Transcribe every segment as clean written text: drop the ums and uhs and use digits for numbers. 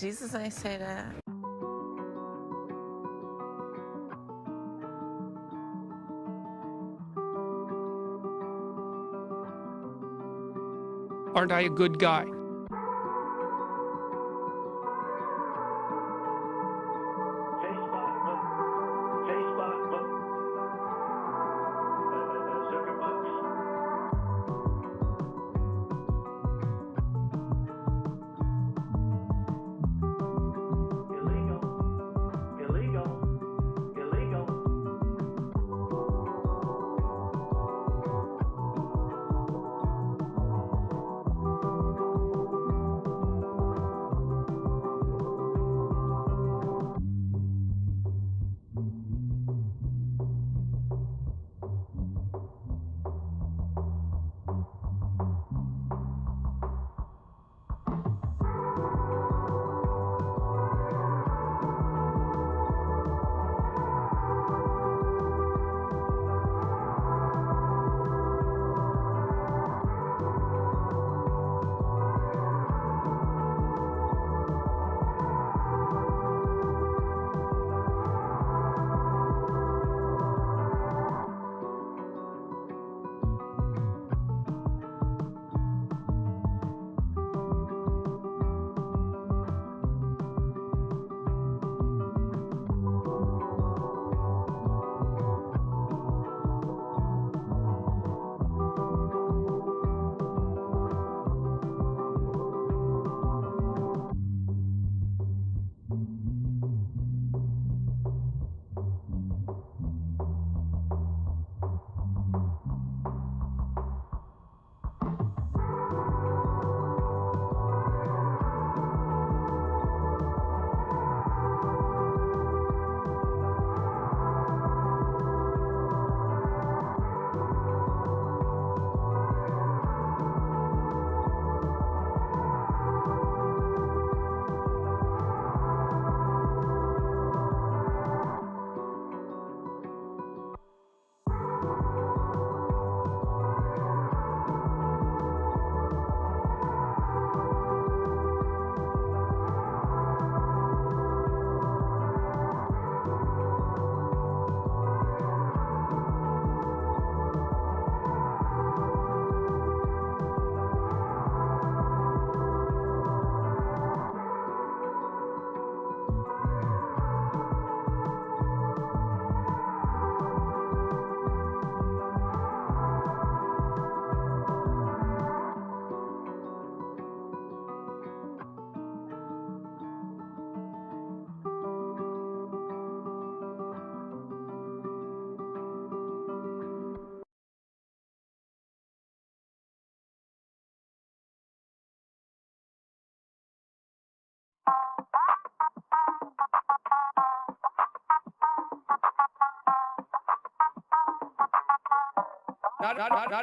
Jesus, I say that. Aren't I a good guy?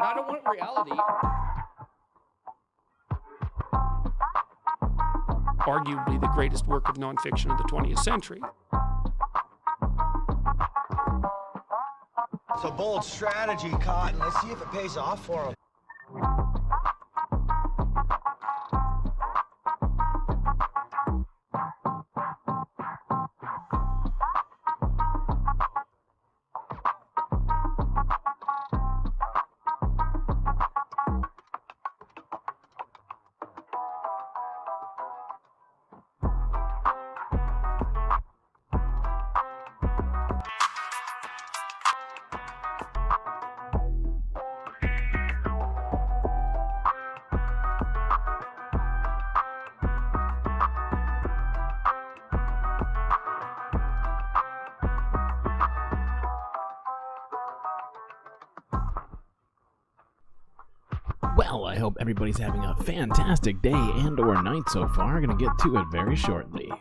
I don't want reality. Arguably the greatest work of nonfiction of the 20th century. It's a bold strategy, Cotton. Let's see if it pays off for him. Well, I hope everybody's having a fantastic day and or night so far. Gonna get to it very shortly.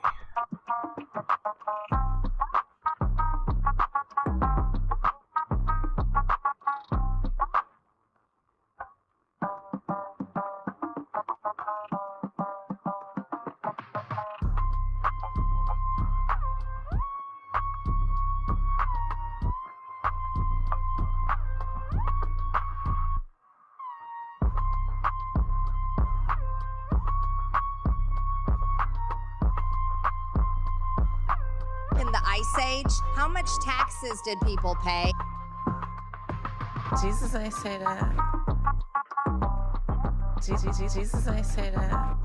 How much taxes did people pay? Jesus, I say that. Jesus, I say that.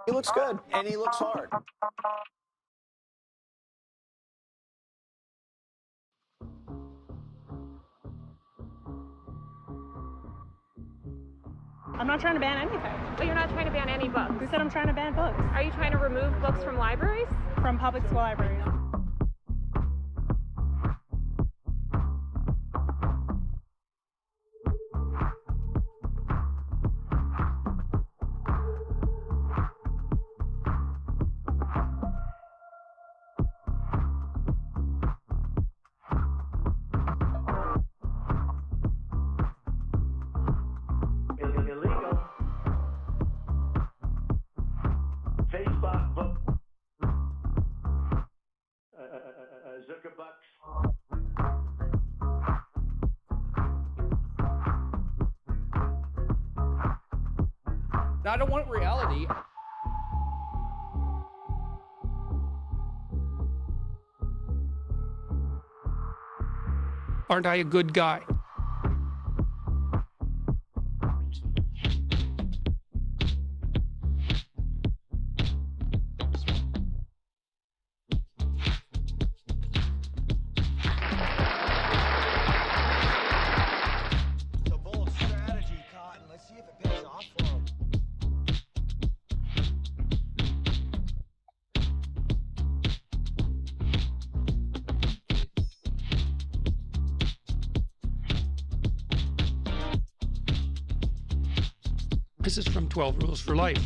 He looks good, and he looks hard. I'm not trying to ban anything. But you're not trying to ban any books. Who said I'm trying to ban books? Are you trying to remove books from libraries? From public school libraries. Illegal. Facebook. Zuckerbucks. I don't want reality. Aren't I a good guy? It's a bold strategy, Cotton. Let's see if it pays off for him. This is from 12 Rules for Life.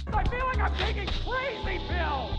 I feel like I'm taking crazy pills.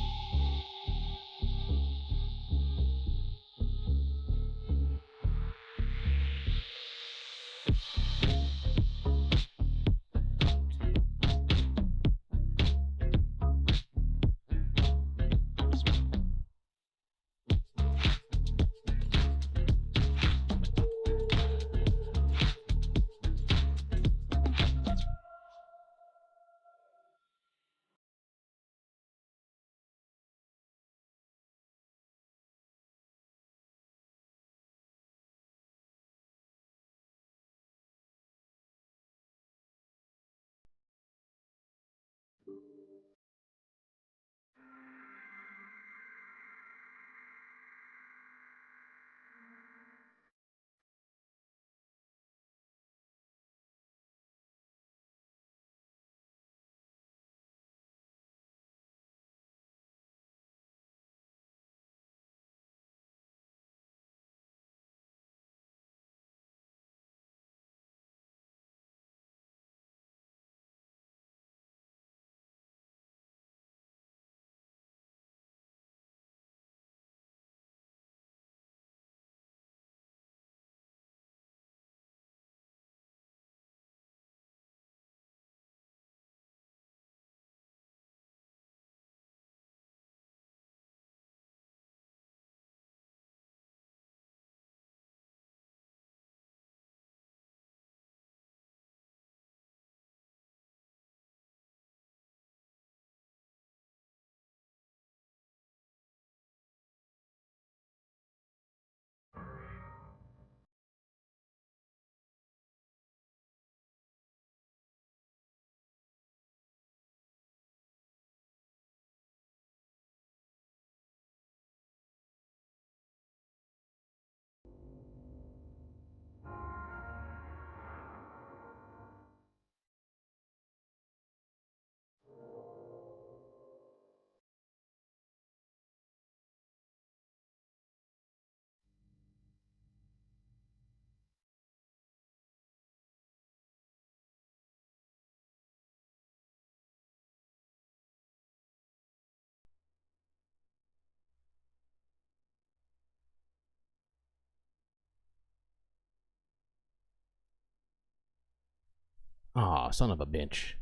Aw, son of a bitch.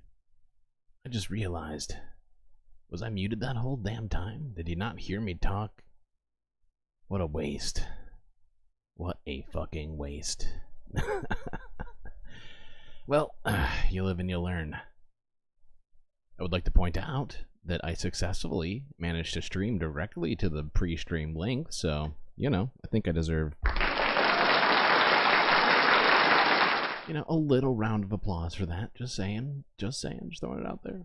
I just realized. Was I muted that whole damn time? Did you not hear me talk? What a waste. What a fucking waste. Well, you live and you learn. I would like to point out that I successfully managed to stream directly to the pre-stream link, so, you know, I think I deserve, you know, a little round of applause for that. Just saying, just throwing it out there.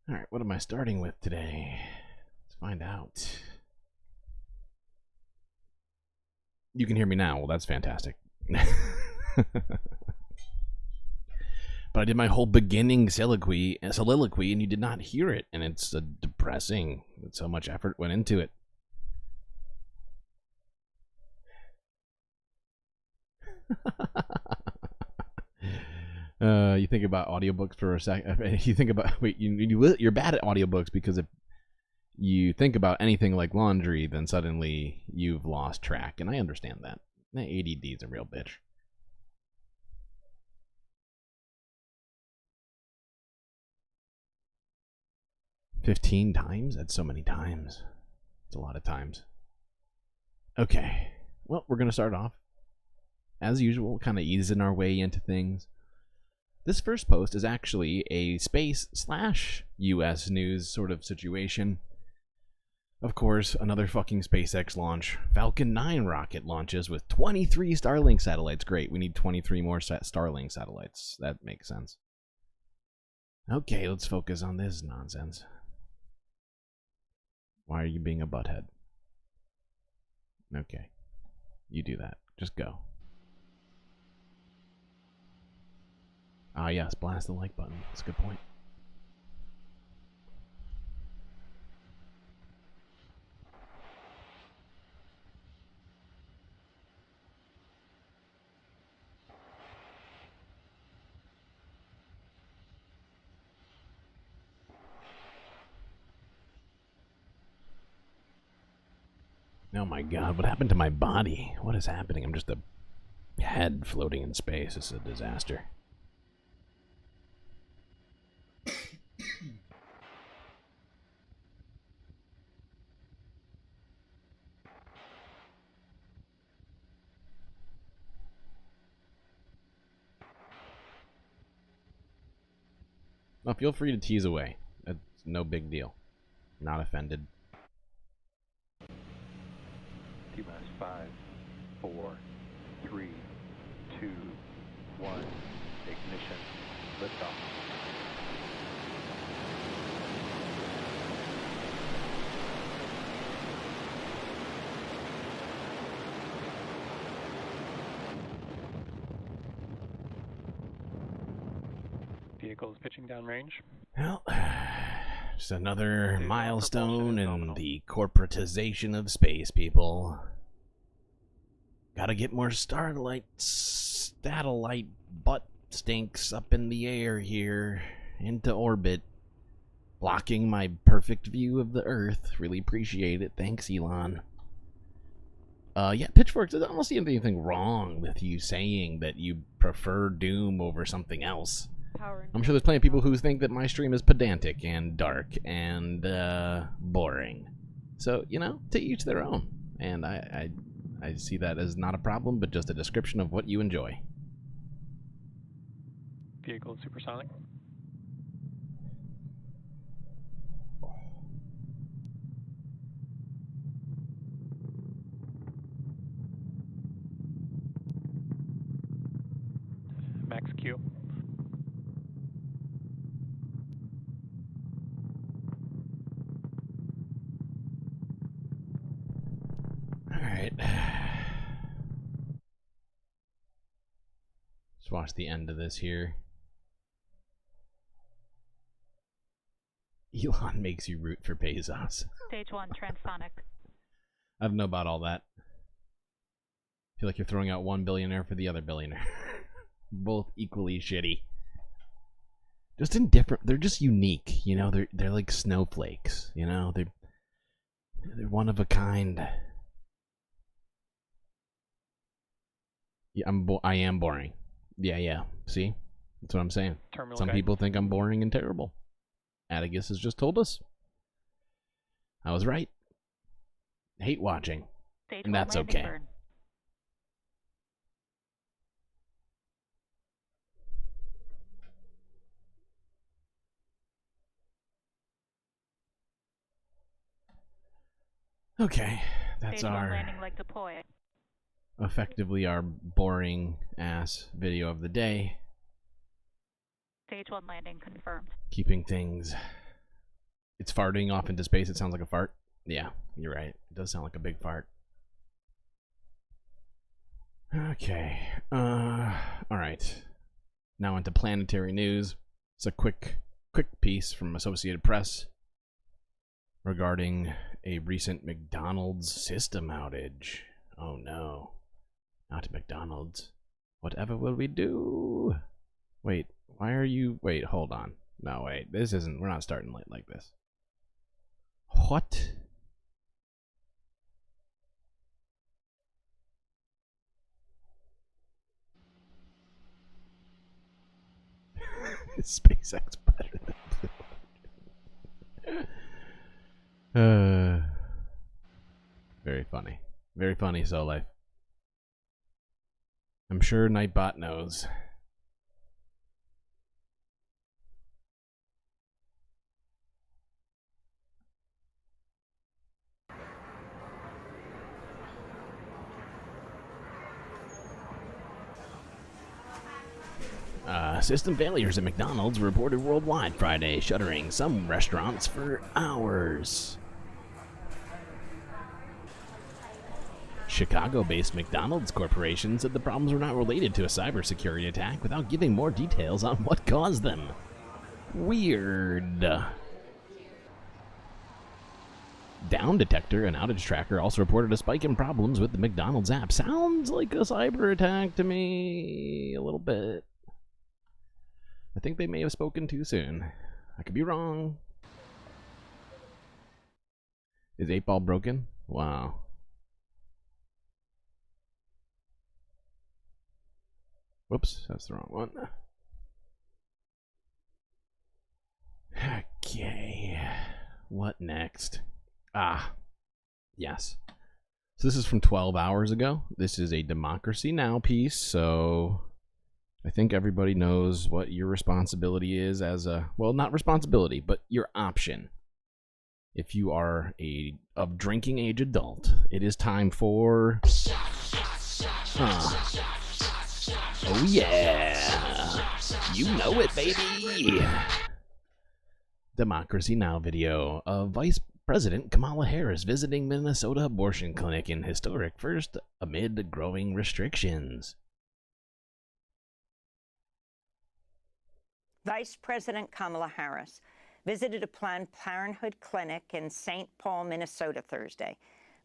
Alright, what am I starting with today? Let's find out. You can hear me now. Well, that's fantastic. But I did my whole beginning soliloquy, and you did not hear it, and it's depressing. So much effort went into it. You think about audiobooks for a second. You think about you're bad at audiobooks because if you think about anything like laundry, then suddenly you've lost track, and I understand that. ADD is a real bitch. $15 times? That's so many times. It's a lot of times. Okay. Well, we're going to start off, as usual, kind of easing our way into things. This first post is actually a space/US news sort of situation. Of course, another fucking SpaceX launch. Falcon 9 rocket launches with 23 Starlink satellites. Great, we need 23 more Starlink satellites. That makes sense. Okay, let's focus on this nonsense. Why are you being a butthead? Okay. You do that. Just go. Ah, yes, blast the like button. That's a good point. Oh my god, what happened to my body? What is happening? I'm just a head floating in space. This is a disaster. Well, feel free to tease away. It's no big deal. Not offended. T-minus 5, 4, 3, 2, 1. Ignition. Liftoff. Vehicles pitching downrange. Well, just another milestone in the corporatization of space, people. Gotta get more satellite butt stinks up in the air here, into orbit, blocking my perfect view of the Earth. Really appreciate it. Thanks, Elon. Yeah, Pitchforks, I don't see anything wrong with you saying that you prefer Doom over something else. I'm sure there's plenty of people who think that my stream is pedantic and dark and boring. So, you know, to each their own. And I see that as not a problem, but just a description of what you enjoy. Vehicle supersonic. Max Q. Alright. Let's watch the end of this here. Elon makes you root for Bezos. Stage 1 transonic. I don't know about all that. I feel like you're throwing out one billionaire for the other billionaire. Both equally shitty. Just indifferent. They're just unique, you know. They're like snowflakes, you know. They're one of a kind. Yeah, I am boring. Yeah. See, that's what I'm saying. Some people think I'm boring and terrible. Atticus has just told us. I was right. Hate watching, and that's okay. Okay, that's Stage 1 our landing leg deploy. effectively our boring ass video of the day. Stage 1 landing confirmed. Keeping things. It's farting off into space. It sounds like a fart. Yeah, you're right. It does sound like a big fart. Okay. Alright. Now into planetary news. It's a quick piece from Associated Press regarding a recent McDonald's system outage. Oh no. Not McDonald's. Whatever will we do? Wait, why are you... Wait, hold on. No, wait. This isn't... We're not starting late like this. What? SpaceX better than very funny. Very funny, So Life. I'm sure Nightbot knows. System failures at McDonald's reported worldwide Friday, shuttering some restaurants for hours. Chicago-based McDonald's Corporation said the problems were not related to a cybersecurity attack without giving more details on what caused them. Weird. Down Detector, an outage tracker, also reported a spike in problems with the McDonald's app. Sounds like a cyber attack to me, a little bit. I think they may have spoken too soon. I could be wrong. Is 8-Ball broken? Wow. Whoops, that's the wrong one. Okay. What next? Ah, yes. So this is from 12 hours ago. This is a Democracy Now! Piece, so I think everybody knows what your responsibility is as a... Well, not responsibility, but your option. If you are of drinking age adult, it is time for... Oh yeah! You know it, baby! Democracy Now! Video of Vice President Kamala Harris visiting Minnesota abortion clinic in historic first amid growing restrictions. Vice President Kamala Harris visited a Planned Parenthood clinic in St. Paul, Minnesota Thursday,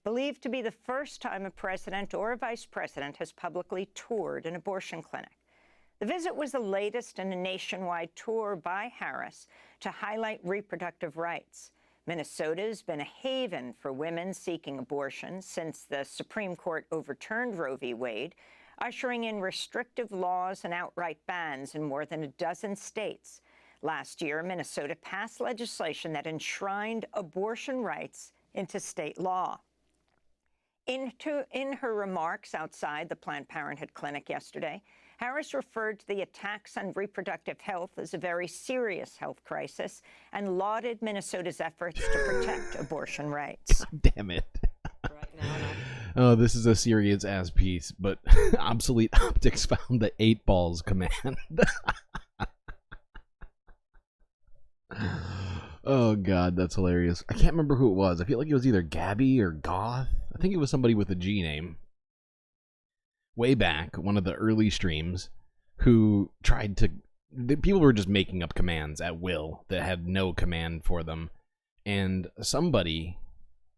believed to be the first time a president or a vice president has publicly toured an abortion clinic. The visit was the latest in a nationwide tour by Harris to highlight reproductive rights. Minnesota's been a haven for women seeking abortion since the Supreme Court overturned Roe v. Wade, ushering in restrictive laws and outright bans in more than a dozen states. Last year, Minnesota passed legislation that enshrined abortion rights into state law. In her remarks outside the Planned Parenthood clinic yesterday, Harris referred to the attacks on reproductive health as a very serious health crisis and lauded Minnesota's efforts to protect abortion rights. God damn it. Oh, this is a serious ass piece, but Obsolete Optics found the 8-Balls command. Oh god, that's hilarious. I can't remember who it was. I feel like it was either Gabby or Goth. I think it was somebody with a G name. Way back, one of the early streams, who tried to... People were just making up commands at will that had no command for them. And somebody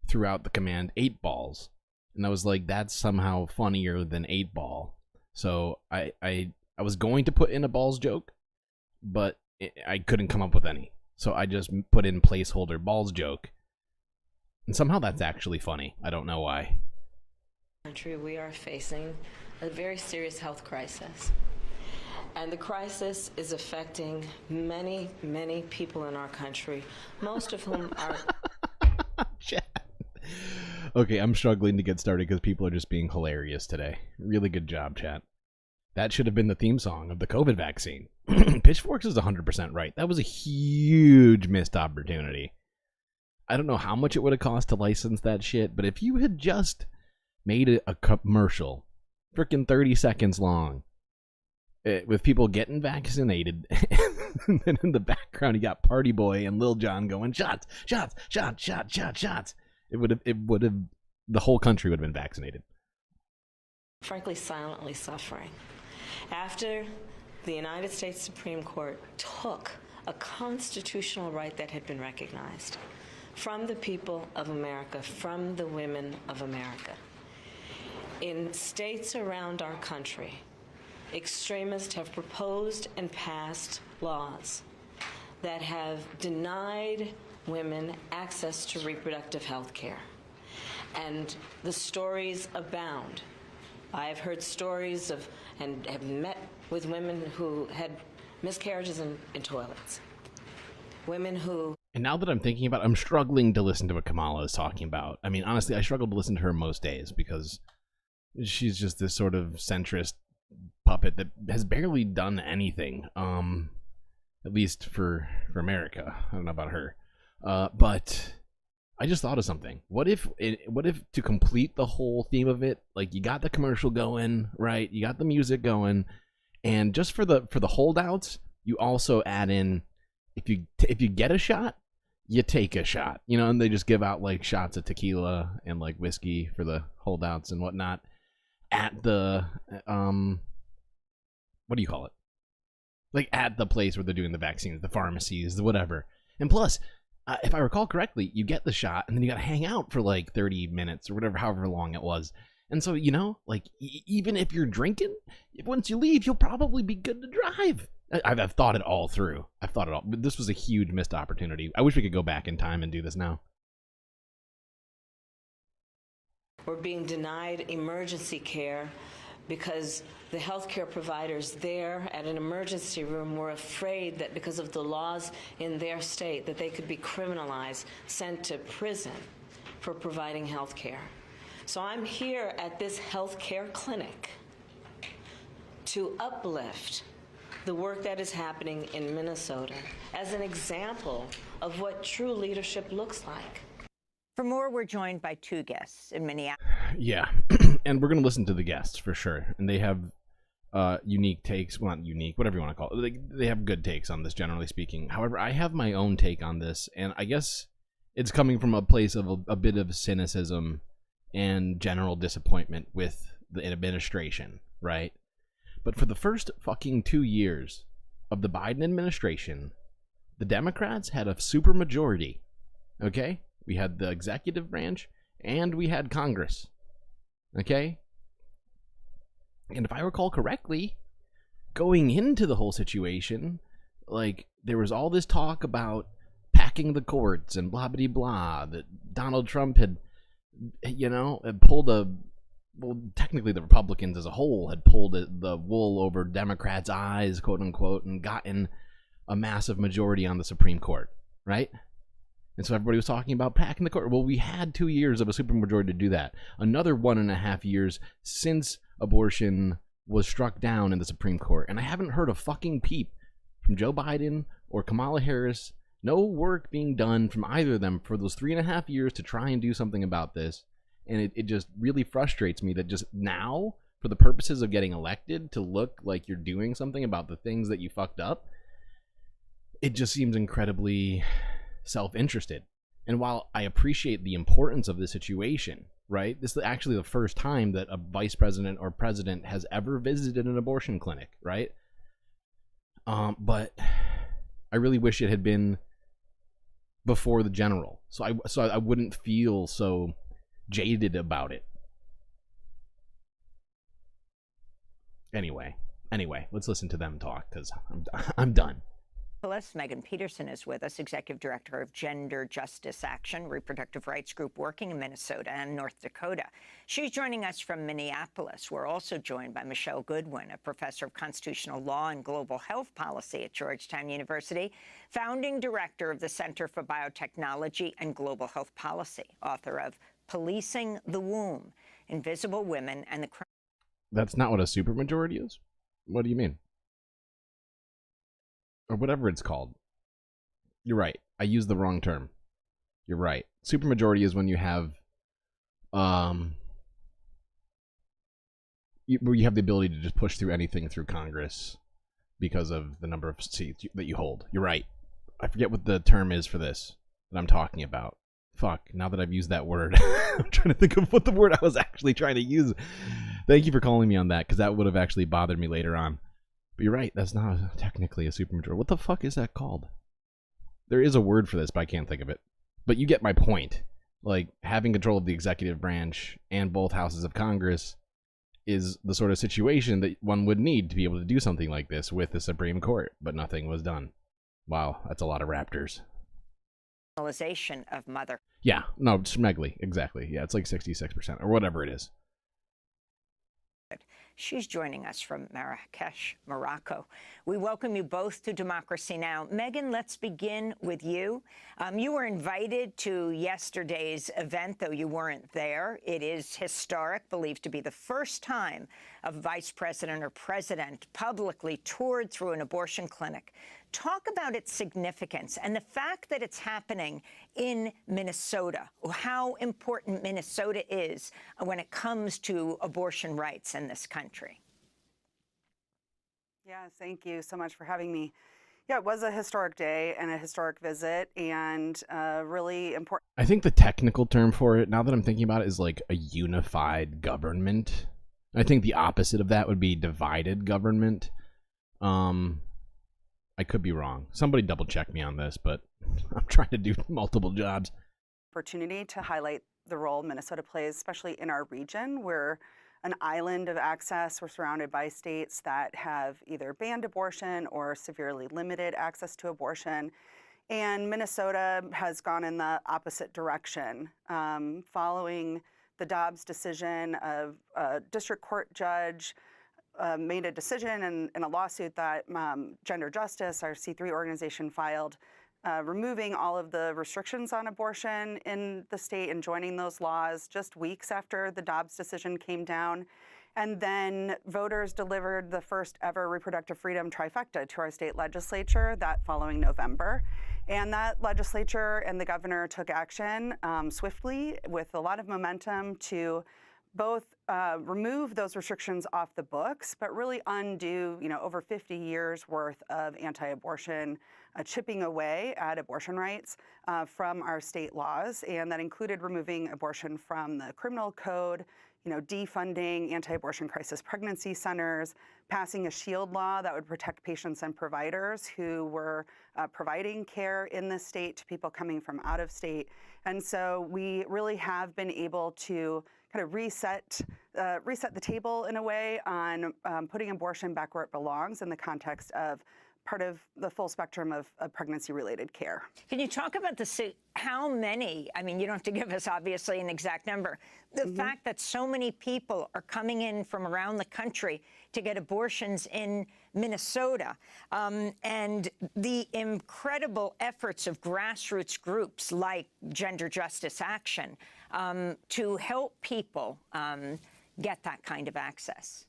threw out the command 8-Balls. And I was like, that's somehow funnier than 8-Ball. So I was going to put in a balls joke, but I couldn't come up with any. So I just put in placeholder balls joke. And somehow that's actually funny. I don't know why. We are facing a very serious health crisis. And the crisis is affecting many, many people in our country, most of whom are... Okay, I'm struggling to get started because people are just being hilarious today. Really good job, chat. That should have been the theme song of the COVID vaccine. Pitchforks is 100% right. That was a huge missed opportunity. I don't know how much it would have cost to license that shit, but if you had just made a commercial, freaking 30 seconds long, with people getting vaccinated, and then in the background you got Party Boy and Lil Jon going shots, shots, shots, shots, shots, shots. It would have, the whole country would have been vaccinated. Frankly, silently suffering. After the United States Supreme Court took a constitutional right that had been recognized from the people of America, from the women of America. In states around our country, extremists have proposed and passed laws that have denied women access to reproductive health care. And the stories abound. I have heard stories of, and have met with women who had miscarriages in toilets. Women who... And now that I'm thinking about it, I'm struggling to listen to what Kamala is talking about. I mean, honestly, I struggle to listen to her most days because she's just this sort of centrist puppet that has barely done anything, at least for America. I don't know about her. But I just thought of something. What if to complete the whole theme of it, like you got the commercial going, right? You got the music going, and just for the holdouts, you also add in if you get a shot, you take a shot, you know, and they just give out like shots of tequila and like whiskey for the holdouts and whatnot at the what do you call it? Like at the place where they're doing the vaccines, the pharmacies, the whatever. And plus, if I recall correctly, you get the shot and then you got to hang out for like 30 minutes or whatever, however long it was. And so, you know, like even if you're drinking, once you leave, you'll probably be good to drive. I've thought it all through. I've thought it all. But this was a huge missed opportunity. I wish we could go back in time and do this now. We're being denied emergency care because the healthcare providers there at an emergency room were afraid that because of the laws in their state that they could be criminalized, sent to prison for providing health care. So I'm here at this healthcare clinic to uplift the work that is happening in Minnesota as an example of what true leadership looks like. For more, we're joined by two guests in Minneapolis. Yeah, and we're going to listen to the guests for sure. And they have unique takes. Well, not unique, whatever you want to call it. They have good takes on this, generally speaking. However, I have my own take on this, and I guess it's coming from a place of a bit of cynicism and general disappointment with the administration, right? But for the first fucking 2 years of the Biden administration, the Democrats had a supermajority, okay? We had the executive branch, and we had Congress, okay? And if I recall correctly, going into the whole situation, like, there was all this talk about packing the courts and blah, blah, blah, that Donald Trump had, you know, had pulled well, technically the Republicans as a whole had pulled the wool over Democrats' eyes, quote unquote, and gotten a massive majority on the Supreme Court, right? And so everybody was talking about packing the court. Well, we had 2 years of a supermajority to do that. Another 1.5 years since abortion was struck down in the Supreme Court. And I haven't heard a fucking peep from Joe Biden or Kamala Harris. No work being done from either of them for those 3.5 years to try and do something about this. And it just really frustrates me that just now, for the purposes of getting elected, to look like you're doing something about the things that you fucked up, it just seems incredibly self-interested. And while I appreciate the importance of the situation, right, this is actually the first time that a vice president or president has ever visited an abortion clinic, right? But I really wish it had been before the general, so I wouldn't feel so jaded about it. Anyway, let's listen to them talk, because I'm done. Megan Peterson is with us, Executive Director of Gender Justice Action, reproductive rights group working in Minnesota and North Dakota. She's joining us from Minneapolis. We're also joined by Michelle Goodwin, a professor of constitutional law and global health policy at Georgetown University, founding director of the Center for Biotechnology and Global Health Policy, author of Policing the Womb, Invisible Women and the... That's not what a supermajority is? What do you mean? Or whatever it's called. You're right. I used the wrong term. You're right. Supermajority is when you have where you have the ability to just push through anything through Congress because of the number of seats that you hold. You're right. I forget what the term is for this that I'm talking about. Fuck, now that I've used that word, I'm trying to think of what the word I was actually trying to use. Thank you for calling me on that, because that would have actually bothered me later on. But you're right, that's not technically a supermajority. What the fuck is that called? There is a word for this, but I can't think of it. But you get my point. Like, having control of the executive branch and both houses of Congress is the sort of situation that one would need to be able to do something like this with the Supreme Court, but nothing was done. Wow, that's a lot of raptors. Of mother. Yeah, no, Smegly, exactly. Yeah, it's like 66% or whatever it is. She's joining us from Marrakesh, Morocco. We welcome you both to Democracy Now! Megan, let's begin with you. You were invited to yesterday's event, though you weren't there. It is historic, believed to be the first time a vice president or president publicly toured through an abortion clinic. Talk about its significance and the fact that it's happening in Minnesota, how important Minnesota is when it comes to abortion rights in this country. Yeah, thank you so much for having me. Yeah, it was a historic day and a historic visit, and really important. I think the technical term for it, now that I'm thinking about it, is like a unified government. I think the opposite of that would be divided government. I could be wrong. Somebody double check me on this, but I'm trying to do multiple jobs. Opportunity to highlight the role Minnesota plays, especially in our region. We're an island of access. We're surrounded by states that have either banned abortion or severely limited access to abortion. And Minnesota has gone in the opposite direction. Following the Dobbs decision, a district court judge made a decision in a lawsuit that Gender Justice, our C3 organization, filed, removing all of the restrictions on abortion in the state and joining those laws just weeks after the Dobbs decision came down. And then voters delivered the first ever reproductive freedom trifecta to our state legislature that following November. And that legislature and the governor took action swiftly with a lot of momentum to both remove those restrictions off the books, but really undo, over 50 years worth of anti-abortion chipping away at abortion rights from our state laws. And that included removing abortion from the criminal code, defunding anti-abortion crisis pregnancy centers, passing a shield law that would protect patients and providers who were providing care in the state to people coming from out of state. And so we really have been able to kind of reset the table in a way on putting abortion back where it belongs in the context of part of the full spectrum of pregnancy-related care. Can you talk about how many, you don't have to give us obviously an exact number, the fact that so many people are coming in from around the country to get abortions in Minnesota, and the incredible efforts of grassroots groups like Gender Justice Action to help people get that kind of access?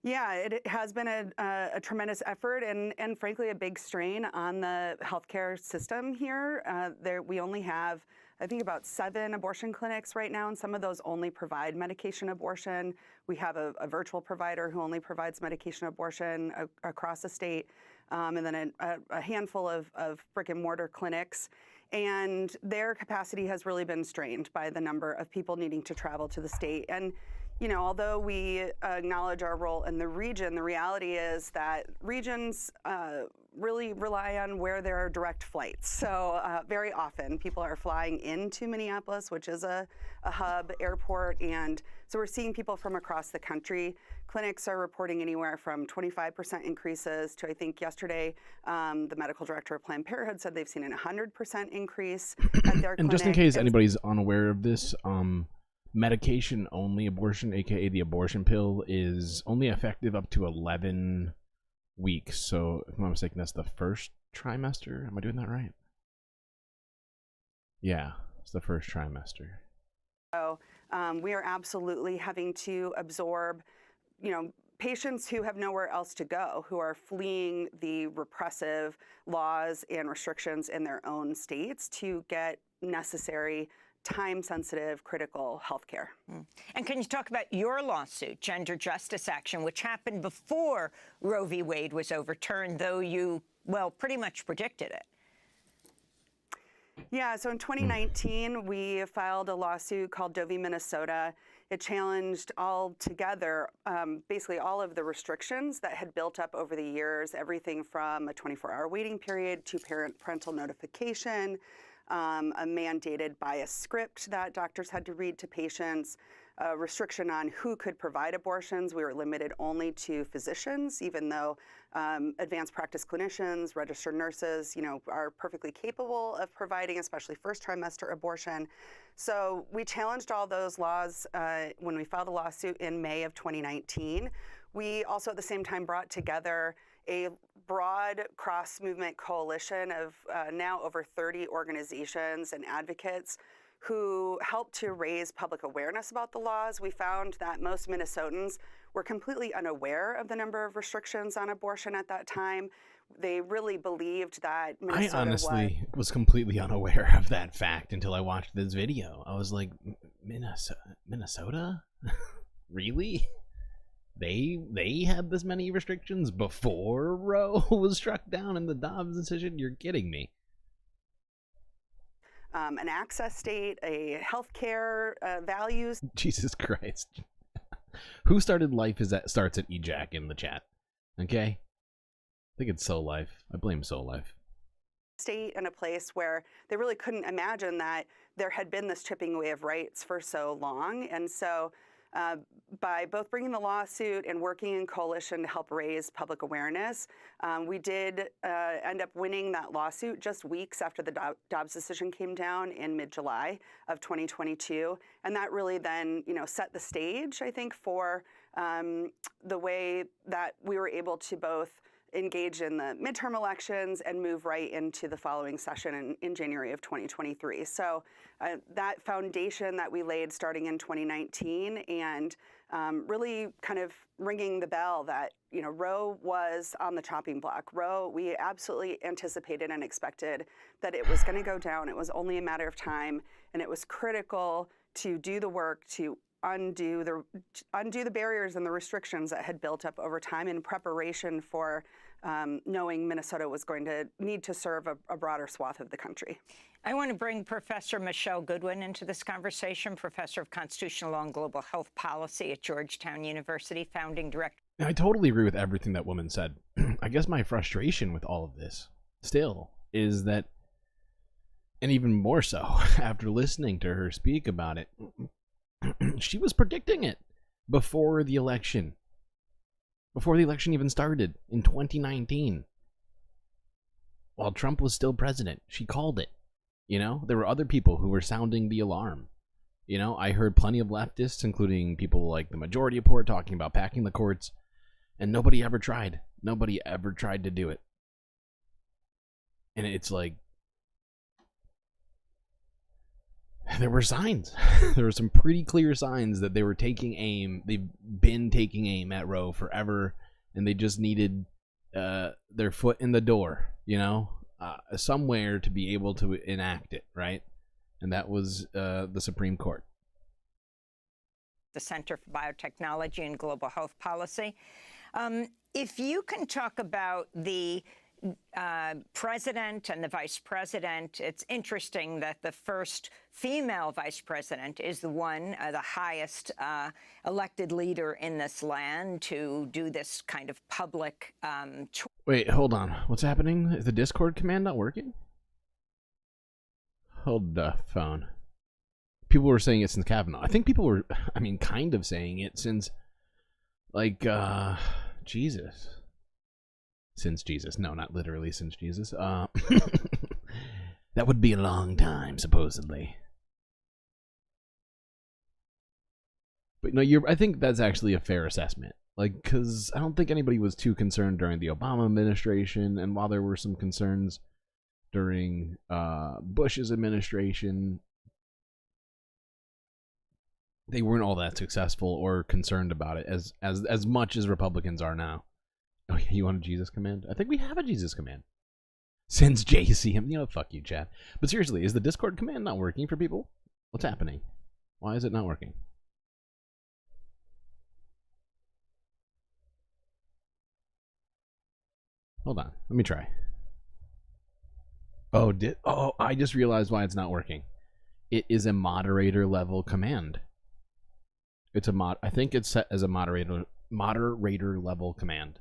Yeah, it has been a tremendous effort and frankly, a big strain on the healthcare system here. We only have, I think, about 7 abortion clinics right now, and some of those only provide medication abortion. We have a virtual provider who only provides medication abortion across the state, and then a handful of brick and mortar clinics. And their capacity has really been strained by the number of people needing to travel to the state. And although we acknowledge our role in the region, the reality is that regions really rely on where there are direct flights. So very often people are flying into Minneapolis, which is a hub airport. And so we're seeing people from across the country. Clinics are reporting anywhere from 25% increases to, I think yesterday, the medical director of Planned Parenthood said they've seen a 100% increase at their clinic. And just in case anybody's unaware of this, medication-only abortion, aka the abortion pill, is only effective up to 11 weeks. So, if I'm not mistaken, that's the first trimester. Am I doing that right? Yeah, it's the first trimester. So, we are absolutely having to absorb, patients who have nowhere else to go, who are fleeing the repressive laws and restrictions in their own states to get necessary, time-sensitive, critical health care. And can you talk about your lawsuit, Gender Justice Action, which happened before Roe v. Wade was overturned, though you, well, pretty much predicted it? Yeah, so in 2019, we filed a lawsuit called Doe v. Minnesota. It challenged altogether basically all of the restrictions that had built up over the years, everything from a 24-hour waiting period to parental notification, a mandated bias script that doctors had to read to patients, a restriction on who could provide abortions. We were limited only to physicians, even though advanced practice clinicians, registered nurses, are perfectly capable of providing, especially first trimester abortion. So we challenged all those laws when we filed a lawsuit in May of 2019. We also at the same time brought together a broad cross-movement coalition of now over 30 organizations and advocates who helped to raise public awareness about the laws. We found that most Minnesotans were completely unaware of the number of restrictions on abortion at that time. They really believed that Minnesota I honestly was completely unaware of that fact until I watched this video. I was like, Minnesota? Really? They had this many restrictions before Roe was struck down in the Dobbs decision? You're kidding me. An access state, a healthcare values. Jesus Christ. Who started life is that starts at ejac in the chat. Okay? I think it's Soul Life. I blame Soul Life. State in a place where they really couldn't imagine that there had been this chipping away of rights for so long. And so by both bringing the lawsuit and working in coalition to help raise public awareness, we did end up winning that lawsuit just weeks after the Dobbs decision came down in mid-July of 2022. And that really then, set the stage, I think, for the way that we were able to both engage in the midterm elections and move right into the following session in January of 2023. So that foundation that we laid starting in 2019 and really kind of ringing the bell that, Roe was on the chopping block. Roe, we absolutely anticipated and expected that it was going to go down. It was only a matter of time, and it was critical to do the work to undo the barriers and the restrictions that had built up over time in preparation for knowing Minnesota was going to need to serve a broader swath of the country. I want to bring Professor Michelle Goodwin into this conversation, Professor of Constitutional Law and Global Health Policy at Georgetown University, founding director. I totally agree with everything that woman said. I guess my frustration with all of this still is that, and even more so after listening to her speak about it, she was predicting it before the election. Before the election even started in 2019. While Trump was still president, she called it. There were other people who were sounding the alarm. I heard plenty of leftists, including people like the Majority Report, talking about packing the courts, and nobody ever tried. Nobody ever tried to do it. And it's like, there were signs. There were some pretty clear signs that they were taking aim. They've been taking aim at Roe forever, and they just needed their foot in the door, somewhere to be able to enact it, right? And that was the Supreme Court. The Center for Biotechnology and Global Health Policy. If you can talk about the president and the vice president, it's interesting that the first female vice president is the highest elected leader in this land to do this kind of public Wait, hold on. What's happening? Is the Discord command not working? Hold the phone. People were saying it since Kavanaugh. I think people were, kind of saying it since, Jesus. Since Jesus. No, not literally since Jesus. That would be a long time, supposedly. But no, I think that's actually a fair assessment. Because I don't think anybody was too concerned during the Obama administration, and while there were some concerns during Bush's administration, they weren't all that successful or concerned about it as much as Republicans are now. Oh, you want a Jesus command? I think we have a Jesus command. Since JCM, fuck you, chat. But seriously, is the Discord command not working for people? What's happening? Why is it not working? Hold on, let me try. Oh, I just realized why it's not working. It is a moderator level command. It's a I think it's set as a moderator level command.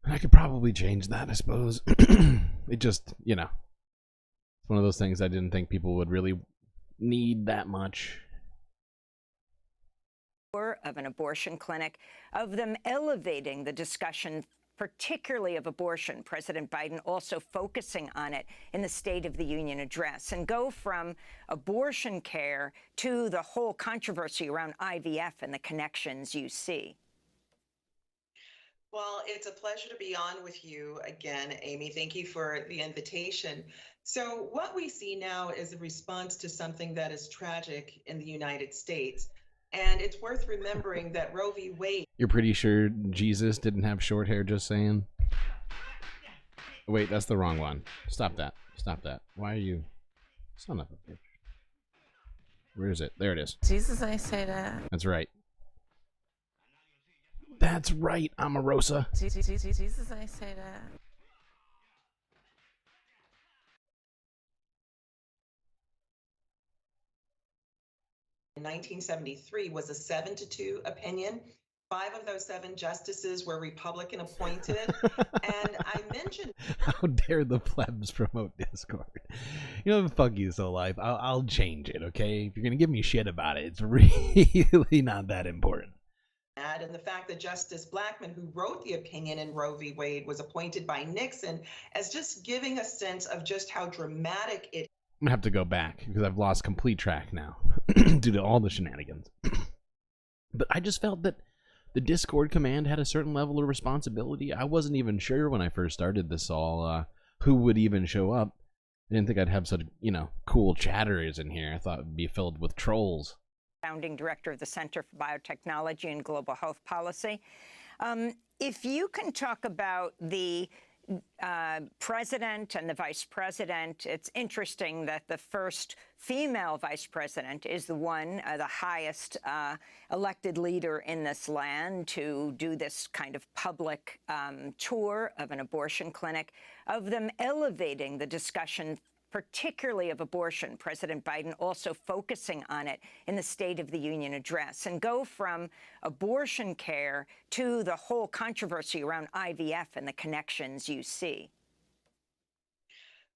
And I could probably change that, I suppose. It just, it's one of those things I didn't think people would really need that much. Of an abortion clinic, of them elevating the discussion, particularly of abortion. President Biden also focusing on it in the State of the Union address, and go from abortion care to the whole controversy around IVF and the connections you see. Well, it's a pleasure to be on with you again, Amy. Thank you for the invitation. So what we see now is a response to something that is tragic in the United States. And it's worth remembering that Roe v. Wade... You're pretty sure Jesus didn't have short hair, just saying? Wait, that's the wrong one. Stop that. Stop that. Why are you... Son of a bitch. Where is it? There it is. Jesus, I say that. That's right. That's right, Omarosa. Jesus, I say that. In 1973 was a 7-2 opinion. 5 of those 7 justices were Republican appointed. And I mentioned... How dare the plebs promote Discord? Fuck you, so life. I'll change it, okay? If you're going to give me shit about it, it's really not that important. And the fact that Justice Blackmun, who wrote the opinion in Roe v. Wade, was appointed by Nixon, as just giving a sense of just how dramatic it... I'm going to have to go back because I've lost complete track now due to all the shenanigans. But I just felt that the Discord command had a certain level of responsibility. I wasn't even sure when I first started this all who would even show up. I didn't think I'd have such, cool chatterers in here. I thought it would be filled with trolls. Founding director of the Center for Biotechnology and Global Health Policy. If you can talk about the president and the vice president, it's interesting that the first female vice president is the one, the highest elected leader in this land to do this kind of public tour of an abortion clinic, of them elevating the discussion, particularly of abortion. President Biden also focusing on it in the State of the Union address, and go from abortion care to the whole controversy around IVF and the connections you see.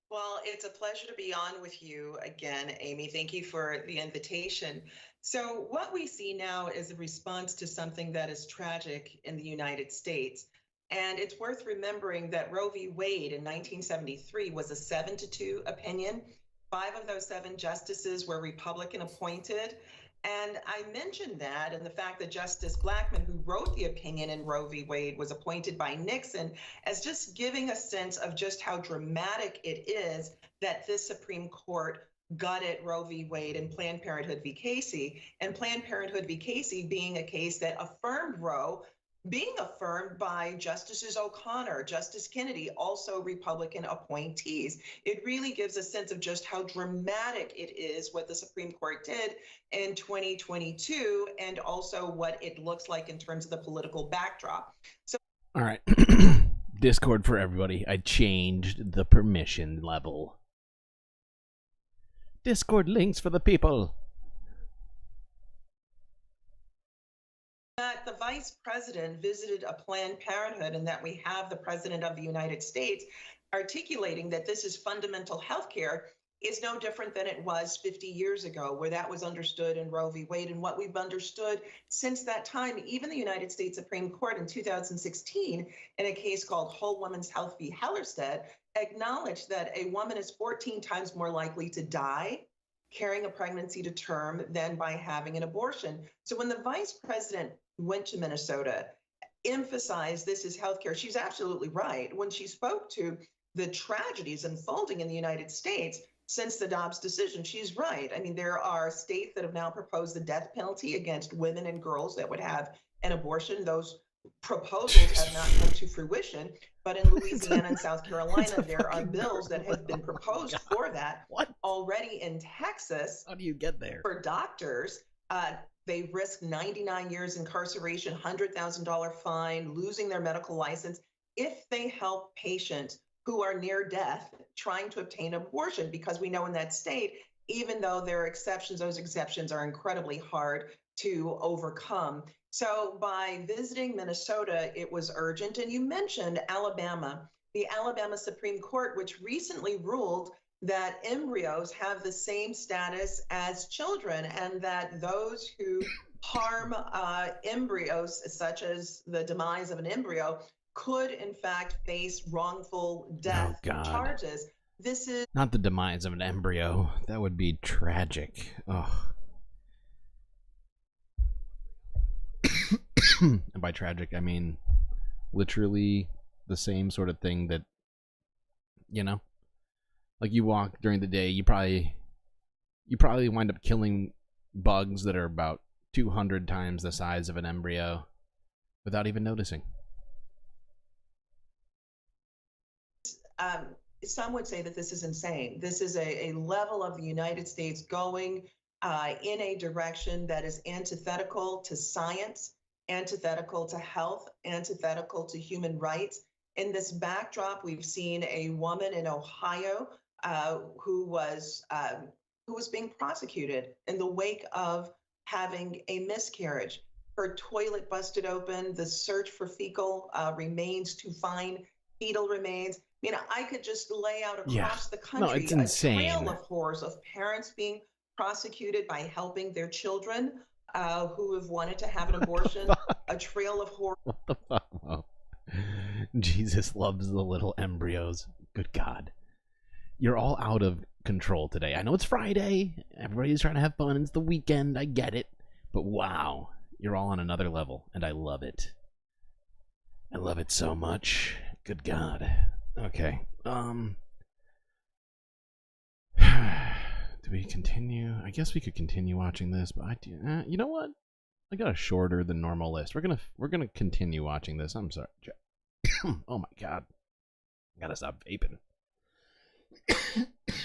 Well, it's a pleasure to be on with you again, Amy. Thank you for the invitation. So what we see now is a response to something that is tragic in the United States. And it's worth remembering that Roe v. Wade in 1973 was a 7-2 opinion. 5 of those 7 justices were Republican appointed. And I mentioned that, and the fact that Justice Blackmun, who wrote the opinion in Roe v. Wade, was appointed by Nixon, as just giving a sense of just how dramatic it is that this Supreme Court gutted Roe v. Wade and Planned Parenthood v. Casey, and Planned Parenthood v. Casey being a case that affirmed Roe, being affirmed by Justices O'Connor, Justice Kennedy, also Republican appointees. It really gives a sense of just how dramatic it is what the Supreme Court did in 2022, and also what it looks like in terms of the political backdrop. So, all right, Discord for everybody. I changed the permission level. Discord links for the people. That the vice president visited a Planned Parenthood, and that we have the president of the United States articulating that this is fundamental health care is no different than it was 50 years ago, where that was understood in Roe v. Wade, and what we've understood since that time. Even the United States Supreme Court in 2016, in a case called Whole Woman's Health v. Hellerstedt, acknowledged that a woman is 14 times more likely to die carrying a pregnancy to term than by having an abortion. So when the vice president went to Minnesota, emphasized this is healthcare, she's absolutely right. When she spoke to the tragedies unfolding in the United States, since the Dobbs decision. She's right. I mean, there are states that have now proposed the death penalty against women and girls that would have an abortion. Those proposals have not come to fruition, but in Louisiana and South Carolina, there are bills that have been proposed for that. Already in Texas. How do you get there? For doctors, they risk 99 years incarceration, $100,000 fine, losing their medical license if they help patients who are near death trying to obtain abortion, because we know in that state, even though there are exceptions, those exceptions are incredibly hard to overcome. So by visiting Minnesota, it was urgent. And you mentioned Alabama, the Alabama Supreme Court, which recently ruled that embryos have the same status as children, and that those who harm embryos, such as the demise of an embryo, could in fact face wrongful death charges. This is not the demise of an embryo. That would be tragic. Oh. And by tragic, I mean literally the same sort of thing that, you know, like you walk during the day, you probably wind up killing bugs that are about 200 times the size of an embryo without even noticing. Some would say that this is insane. This is a level of the United States going in a direction that is antithetical to science, antithetical to health, antithetical to human rights. In this backdrop, we've seen a woman in Ohio who was being prosecuted in the wake of having a miscarriage. Her toilet busted open, the search for fecal remains to find fetal remains. I mean, I could just lay out across the country a trail of horrors of parents being prosecuted by helping their children who have wanted to have an abortion, a trail of horror. What the fuck? Oh. Jesus loves the little embryos. Good God. You're all out of control today. I know it's Friday. Everybody's trying to have fun. It's the weekend. I get it. But wow, you're all on another level, and I love it. I love it so much. Good God. Okay. Do we continue? I guess we could continue watching this, but you know what? I got a shorter than normal list. We're gonna continue watching this. I'm sorry. Oh my God. I gotta stop vaping.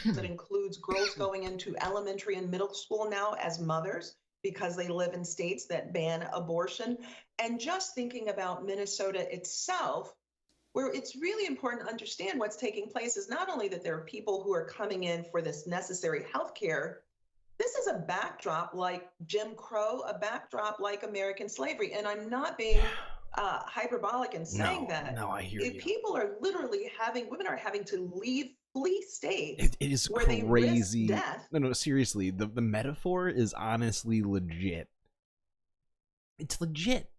That includes girls going into elementary and middle school now as mothers because they live in states that ban abortion. And just thinking about Minnesota itself, where it's really important to understand what's taking place is not only that there are people who are coming in for this necessary health care, this is a backdrop like Jim Crow, a backdrop like American slavery. And I'm not being hyperbolic in saying that. No, I hear you. People are literally women are having to flee states. It is where crazy. They risk death. No, seriously. The metaphor is honestly legit. It's legit.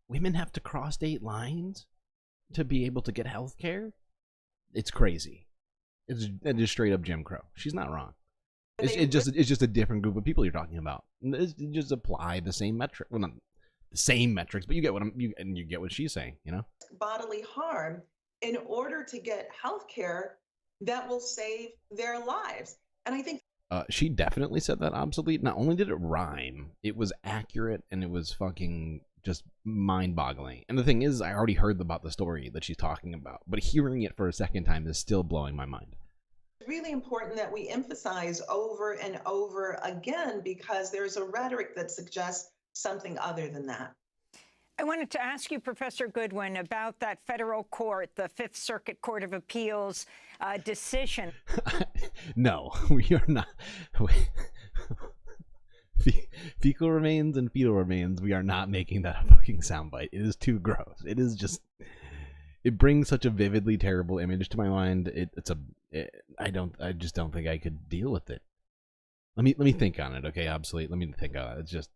Women have to cross state lines to be able to get health care. It's crazy. It's just straight up Jim Crow. She's not wrong. It's just a different group of people you're talking about. Just apply the same metric. Well, not the same metrics, but you get what you get what she's saying. You know, bodily harm in order to get health care that will save their lives. And I think she definitely said that obsolete. Not only did it rhyme, it was accurate, and it was fucking just mind-boggling. And the thing is, I already heard about the story that she's talking about, but hearing it for a second time is still blowing my mind. It's really important that we emphasize over and over again, because there's a rhetoric that suggests something other than that. I wanted to ask you, Professor Goodwin, about that federal court, the Fifth Circuit Court of Appeals decision. No, we are not. Fecal remains and fetal remains, we are not making that a fucking soundbite. It is too gross. It is just, it brings such a vividly terrible image to my mind. I just don't think I could deal with it. Let me think on it, okay? Obsolete. Let me think on it. It's just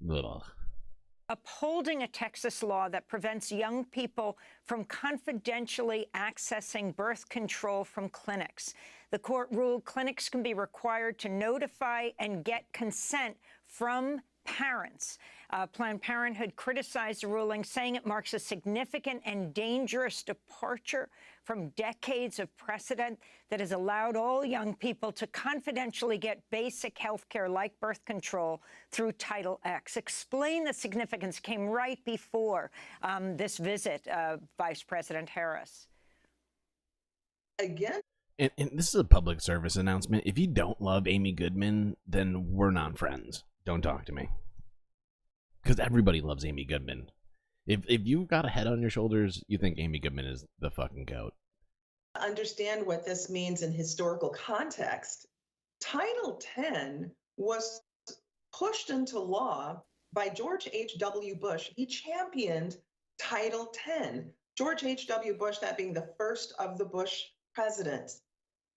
little. Upholding a Texas law that prevents young people from confidentially accessing birth control from clinics. The court ruled clinics can be required to notify and get consent from parents. Planned Parenthood criticized the ruling, saying it marks a significant and dangerous departure from decades of precedent that has allowed all young people to confidentially get basic health care like birth control through Title X. Explain the significance. Came right before this visit, Vice President Harris. Again? And this is a public service announcement. If you don't love Amy Goodman, then we're not friends. Don't talk to me. Because everybody loves Amy Goodman. If you've got a head on your shoulders, you think Amy Goodman is the fucking goat. Understand what this means in historical context. Title X was pushed into law by George H.W. Bush. He championed Title X. George H.W. Bush, that being the first of the Bush presidents.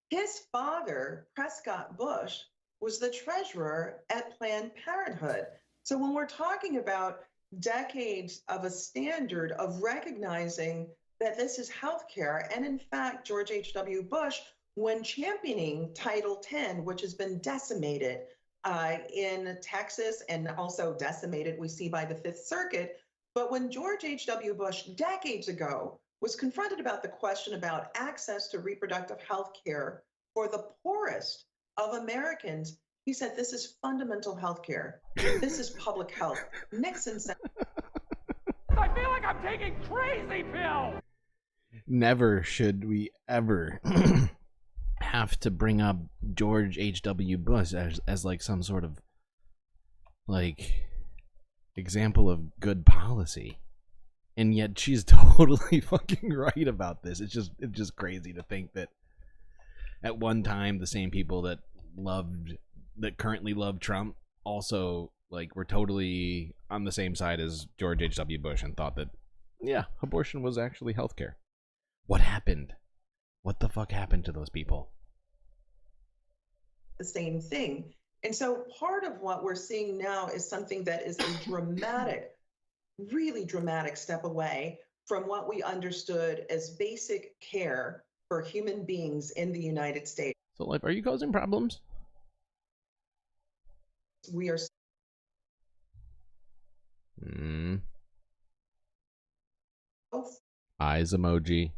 His father, Prescott Bush, was the treasurer at Planned Parenthood. So when we're talking about decades of a standard of recognizing that this is healthcare, and in fact, George H.W. Bush, when championing Title X, which has been decimated in Texas and also decimated, we see, by the Fifth Circuit, but when George H.W. Bush decades ago was confronted about the question about access to reproductive health care for the poorest of Americans, he said, this is fundamental health care. This is public health. Nixon said, I feel like I'm taking crazy pills. Never should we ever have to bring up George H.W. Bush as like some sort of like example of good policy. And yet she's totally fucking right about this. It's just crazy to think that at one time the same people that currently love Trump also like were totally on the same side as George H.W. Bush and thought that, yeah, abortion was actually healthcare. What happened? What the fuck happened to those people? the same thing. And so part of what we're seeing now is something that is a dramatic, really dramatic step away from what we understood as basic care for human beings in the United States. So, like, are you causing problems? We are. Eyes emoji.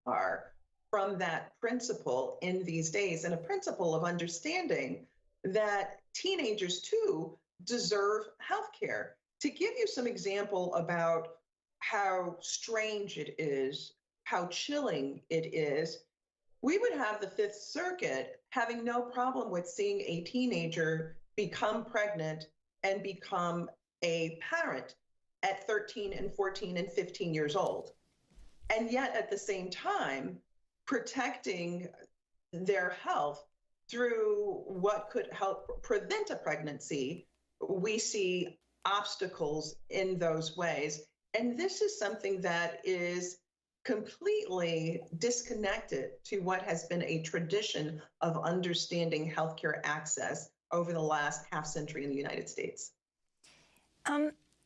Are from that principle in these days, and a principle of understanding that teenagers too deserve health care. To give you some example about how strange it is, how chilling it is, we would have the Fifth Circuit having no problem with seeing a teenager become pregnant and become a parent at 13 and 14 and 15 years old. And yet at the same time, protecting their health through what could help prevent a pregnancy, we see obstacles in those ways. And this is something that is completely disconnected to what has been a tradition of understanding healthcare access over the last half century in the United States.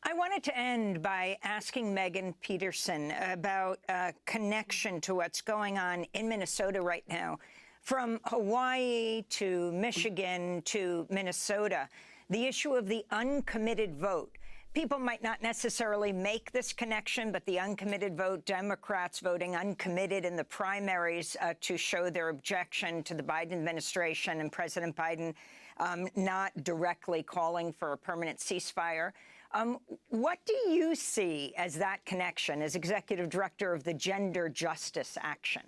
I wanted to end by asking Megan Peterson about a connection to what's going on in Minnesota right now. From Hawaii to Michigan to Minnesota, the issue of the uncommitted vote. People might not necessarily make this connection, but the uncommitted vote, Democrats voting uncommitted in the primaries to show their objection to the Biden administration and President Biden not directly calling for a permanent ceasefire. What do you see as that connection as executive director of the Gender Justice Action?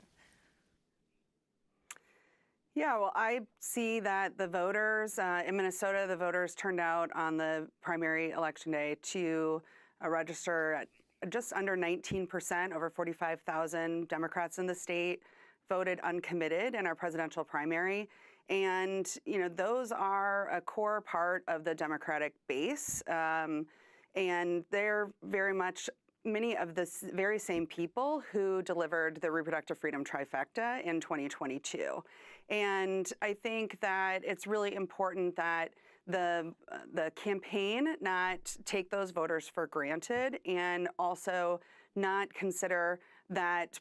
Yeah, well, I see that the voters in Minnesota, the voters turned out on the primary election day to register at just under 19%, over 45,000 Democrats in the state voted uncommitted in our presidential primary. And, you know, those are a core part of the Democratic base. And they're very much many of the very same people who delivered the reproductive freedom trifecta in 2022. And I think that it's really important that the campaign not take those voters for granted and also not consider that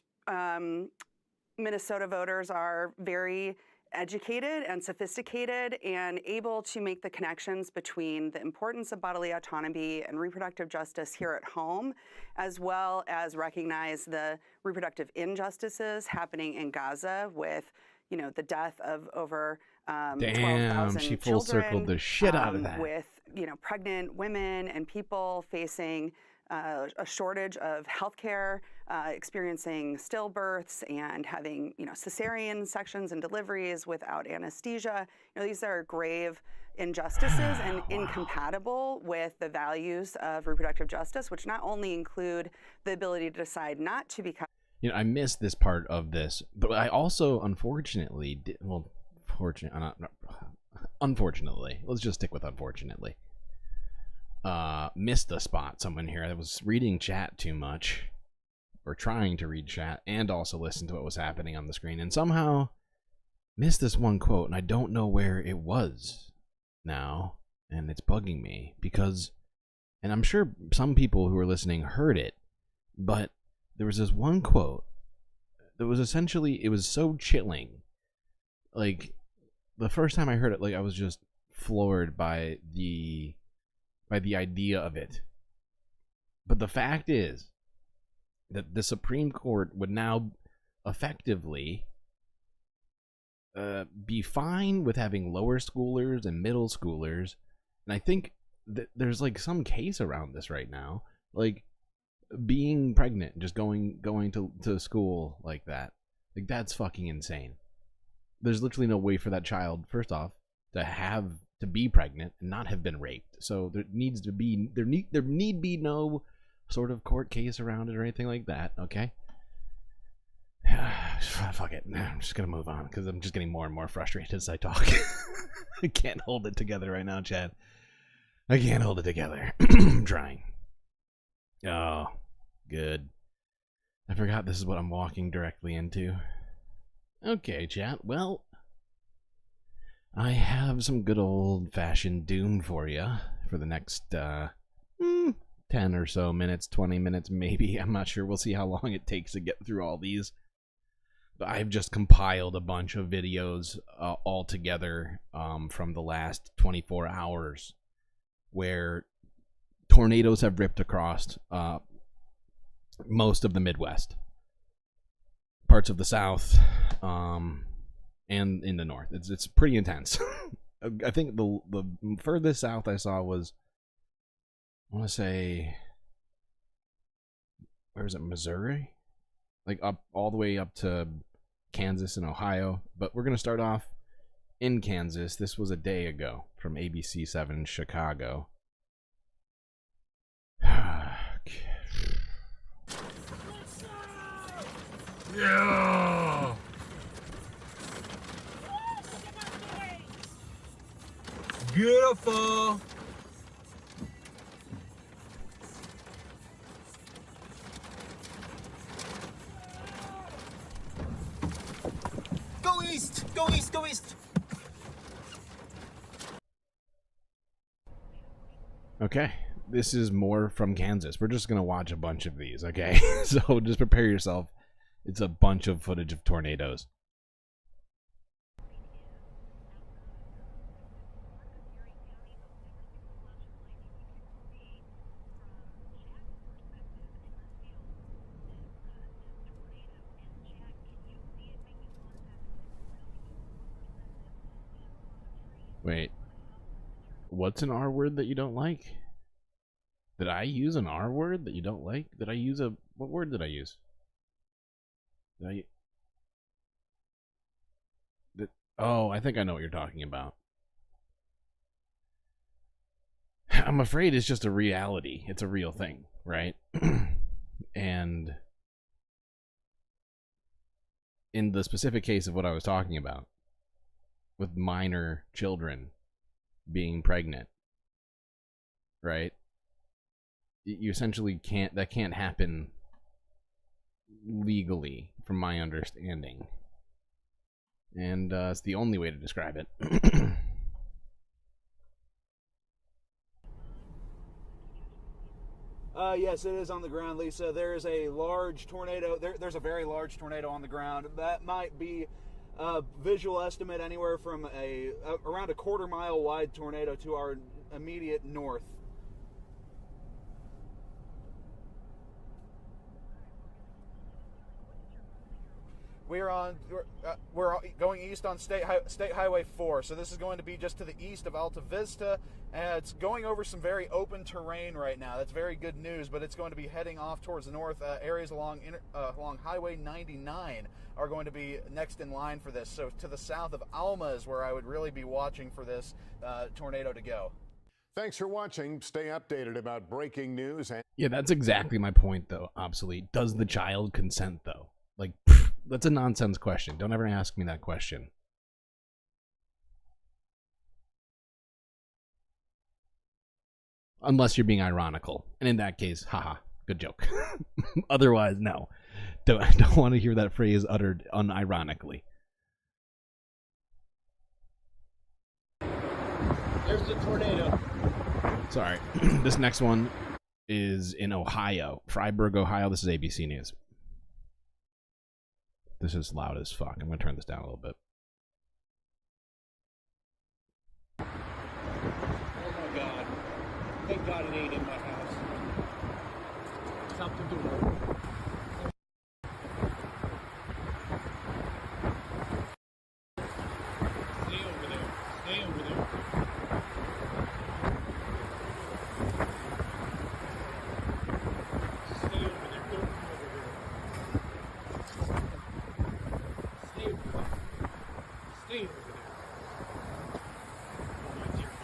Minnesota voters are very educated and sophisticated and able to make the connections between the importance of bodily autonomy and reproductive justice here at home, as well as recognize the reproductive injustices happening in Gaza with, you know, the death of over 12,000 she full circled the shit out of that. With, you know, pregnant women and people facing a shortage of healthcare, experiencing stillbirths and having, you know, cesarean sections and deliveries without anesthesia. You know, these are grave injustices and incompatible with the values of reproductive justice, which not only include the ability to decide not to become. You know, I missed this part of this, but I also, unfortunately, unfortunately, let's just stick with unfortunately. Missed a spot. Someone here that was reading chat too much, or trying to read chat and also listen to what was happening on the screen, and somehow missed this one quote, and I don't know where it was now, and it's bugging me because, and I'm sure some people who are listening heard it, but there was this one quote that was essentially, it was so chilling. Like, the first time I heard it, like, I was just floored by the idea of it. But the fact is that the Supreme Court would now effectively be fine with having lower schoolers and middle schoolers. And I think that there's like some case around this right now, like being pregnant and just going to school like that. Like, that's fucking insane. There's literally no way for that child, first off, to be pregnant and not have been raped. So there need be no sort of court case around it or anything like that. Okay. Fuck it. I'm just gonna move on because I'm just getting more and more frustrated as I talk. I can't hold it together right now, Chad. I can't hold it together. I'm trying. Oh, good. I forgot this is what I'm walking directly into. Okay, chat. Well, I have some good old-fashioned Doom for you for the next 10 or so minutes, 20 minutes maybe. I'm not sure. We'll see how long it takes to get through all these. But I've just compiled a bunch of videos all together from the last 24 hours where tornadoes have ripped across most of the Midwest, parts of the South, and in the North. It's pretty intense. I think the furthest south I saw was, I want to say, where is it, Missouri? Like up all the way up to Kansas and Ohio. But we're going to start off in Kansas. This was a day ago from ABC 7 Chicago. Yeah. Beautiful. Go east! Go east! Go east! Okay, this is more from Kansas. We're just gonna watch a bunch of these, okay? So just prepare yourself. It's a bunch of footage of tornadoes. Wait, what's an R word that you don't like? Did I use an R word that you don't like? Did I use what word did I use? Oh, I think I know what you're talking about. I'm afraid it's just a reality. It's a real thing, right? And in the specific case of what I was talking about, with minor children being pregnant, right? You essentially that can't happen legally, from my understanding. And it's the only way to describe it. Yes, it is on the ground, Lisa. There is a large tornado. There's a very large tornado on the ground. That might be Visual estimate anywhere from around a quarter-mile wide tornado to our immediate north. We're going east on State Highway 4, so this is going to be just to the east of Alta Vista, and it's going over some very open terrain right now. That's very good news, but it's going to be heading off towards the north. Areas along Highway 99 are going to be next in line for this. So to the south of Alma is where I would really be watching for this tornado to go. Thanks for watching. Stay updated about breaking news. Yeah, that's exactly my point, though. Obsolete. Does the child consent, though? Like, that's a nonsense question. Don't ever ask me that question. Unless you're being ironical. And in that case, haha, good joke. Otherwise, no. I don't want to hear that phrase uttered unironically. There's the tornado. Sorry. This next one is in Ohio. Freiburg, Ohio. This is ABC News. This is loud as fuck. I'm going to turn this down a little bit. Oh my god. Thank God it ain't in my house. Stop the door. Stay over there. Stay over there. Stay over there. Don't come over here. Stay over there. Stay over there. Oh my dear God.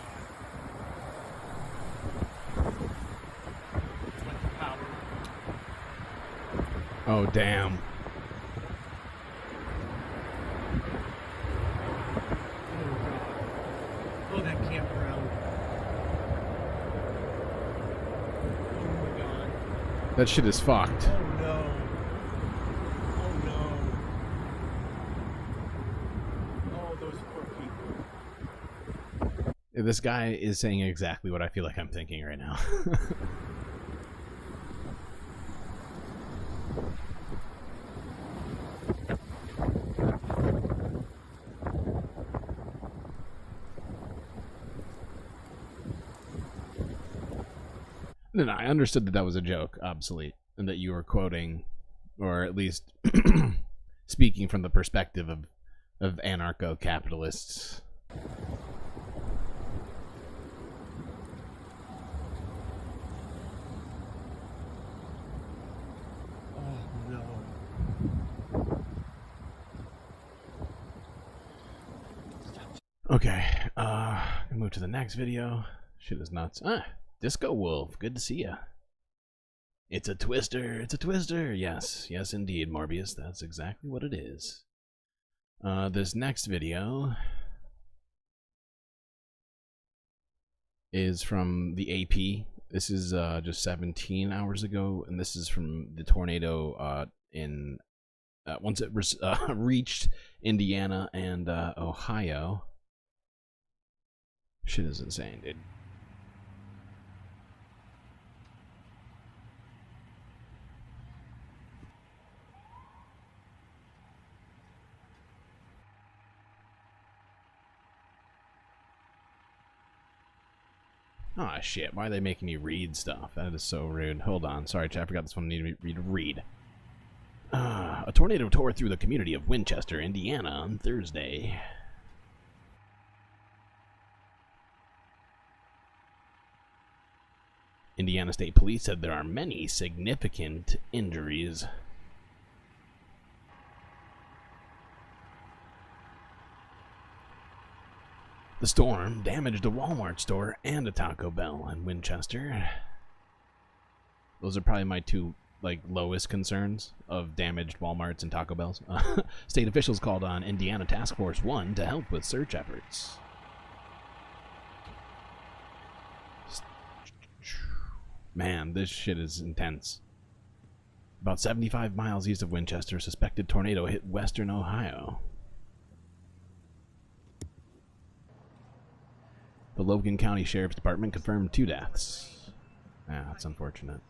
Oh, damn. Oh, that campground. Oh my god. That shit is fucked. Oh no. Oh no. Oh, those poor people. This guy is saying exactly what I feel like I'm thinking right now. No, I understood that that was a joke, obsolete, and that you were quoting, or at least speaking from the perspective of anarcho-capitalists. Oh no. Okay, move to the next video. Shit is nuts. Ah, Disco Wolf, good to see ya. It's a twister, it's a twister. Yes, yes indeed, Morbius, that's exactly what it is. This next video is from the AP. This is just 17 hours ago, and this is from the tornado in once it reached Indiana and Ohio. Shit is insane, dude. Ah, shit. Why are they making me read stuff? That is so rude. Hold on. Sorry, chat. I forgot this one needed me to read. A tornado tore through the community of Winchester, Indiana on Thursday. Indiana State Police said there are many significant injuries. The storm damaged a Walmart store and a Taco Bell in Winchester. Those are probably my two lowest concerns of damaged Walmarts and Taco Bells. State officials called on Indiana Task Force 1 to help with search efforts. Man, this shit is intense. About 75 miles east of Winchester, suspected tornado hit western Ohio. The Logan County Sheriff's Department confirmed 2 deaths. Yeah, that's unfortunate.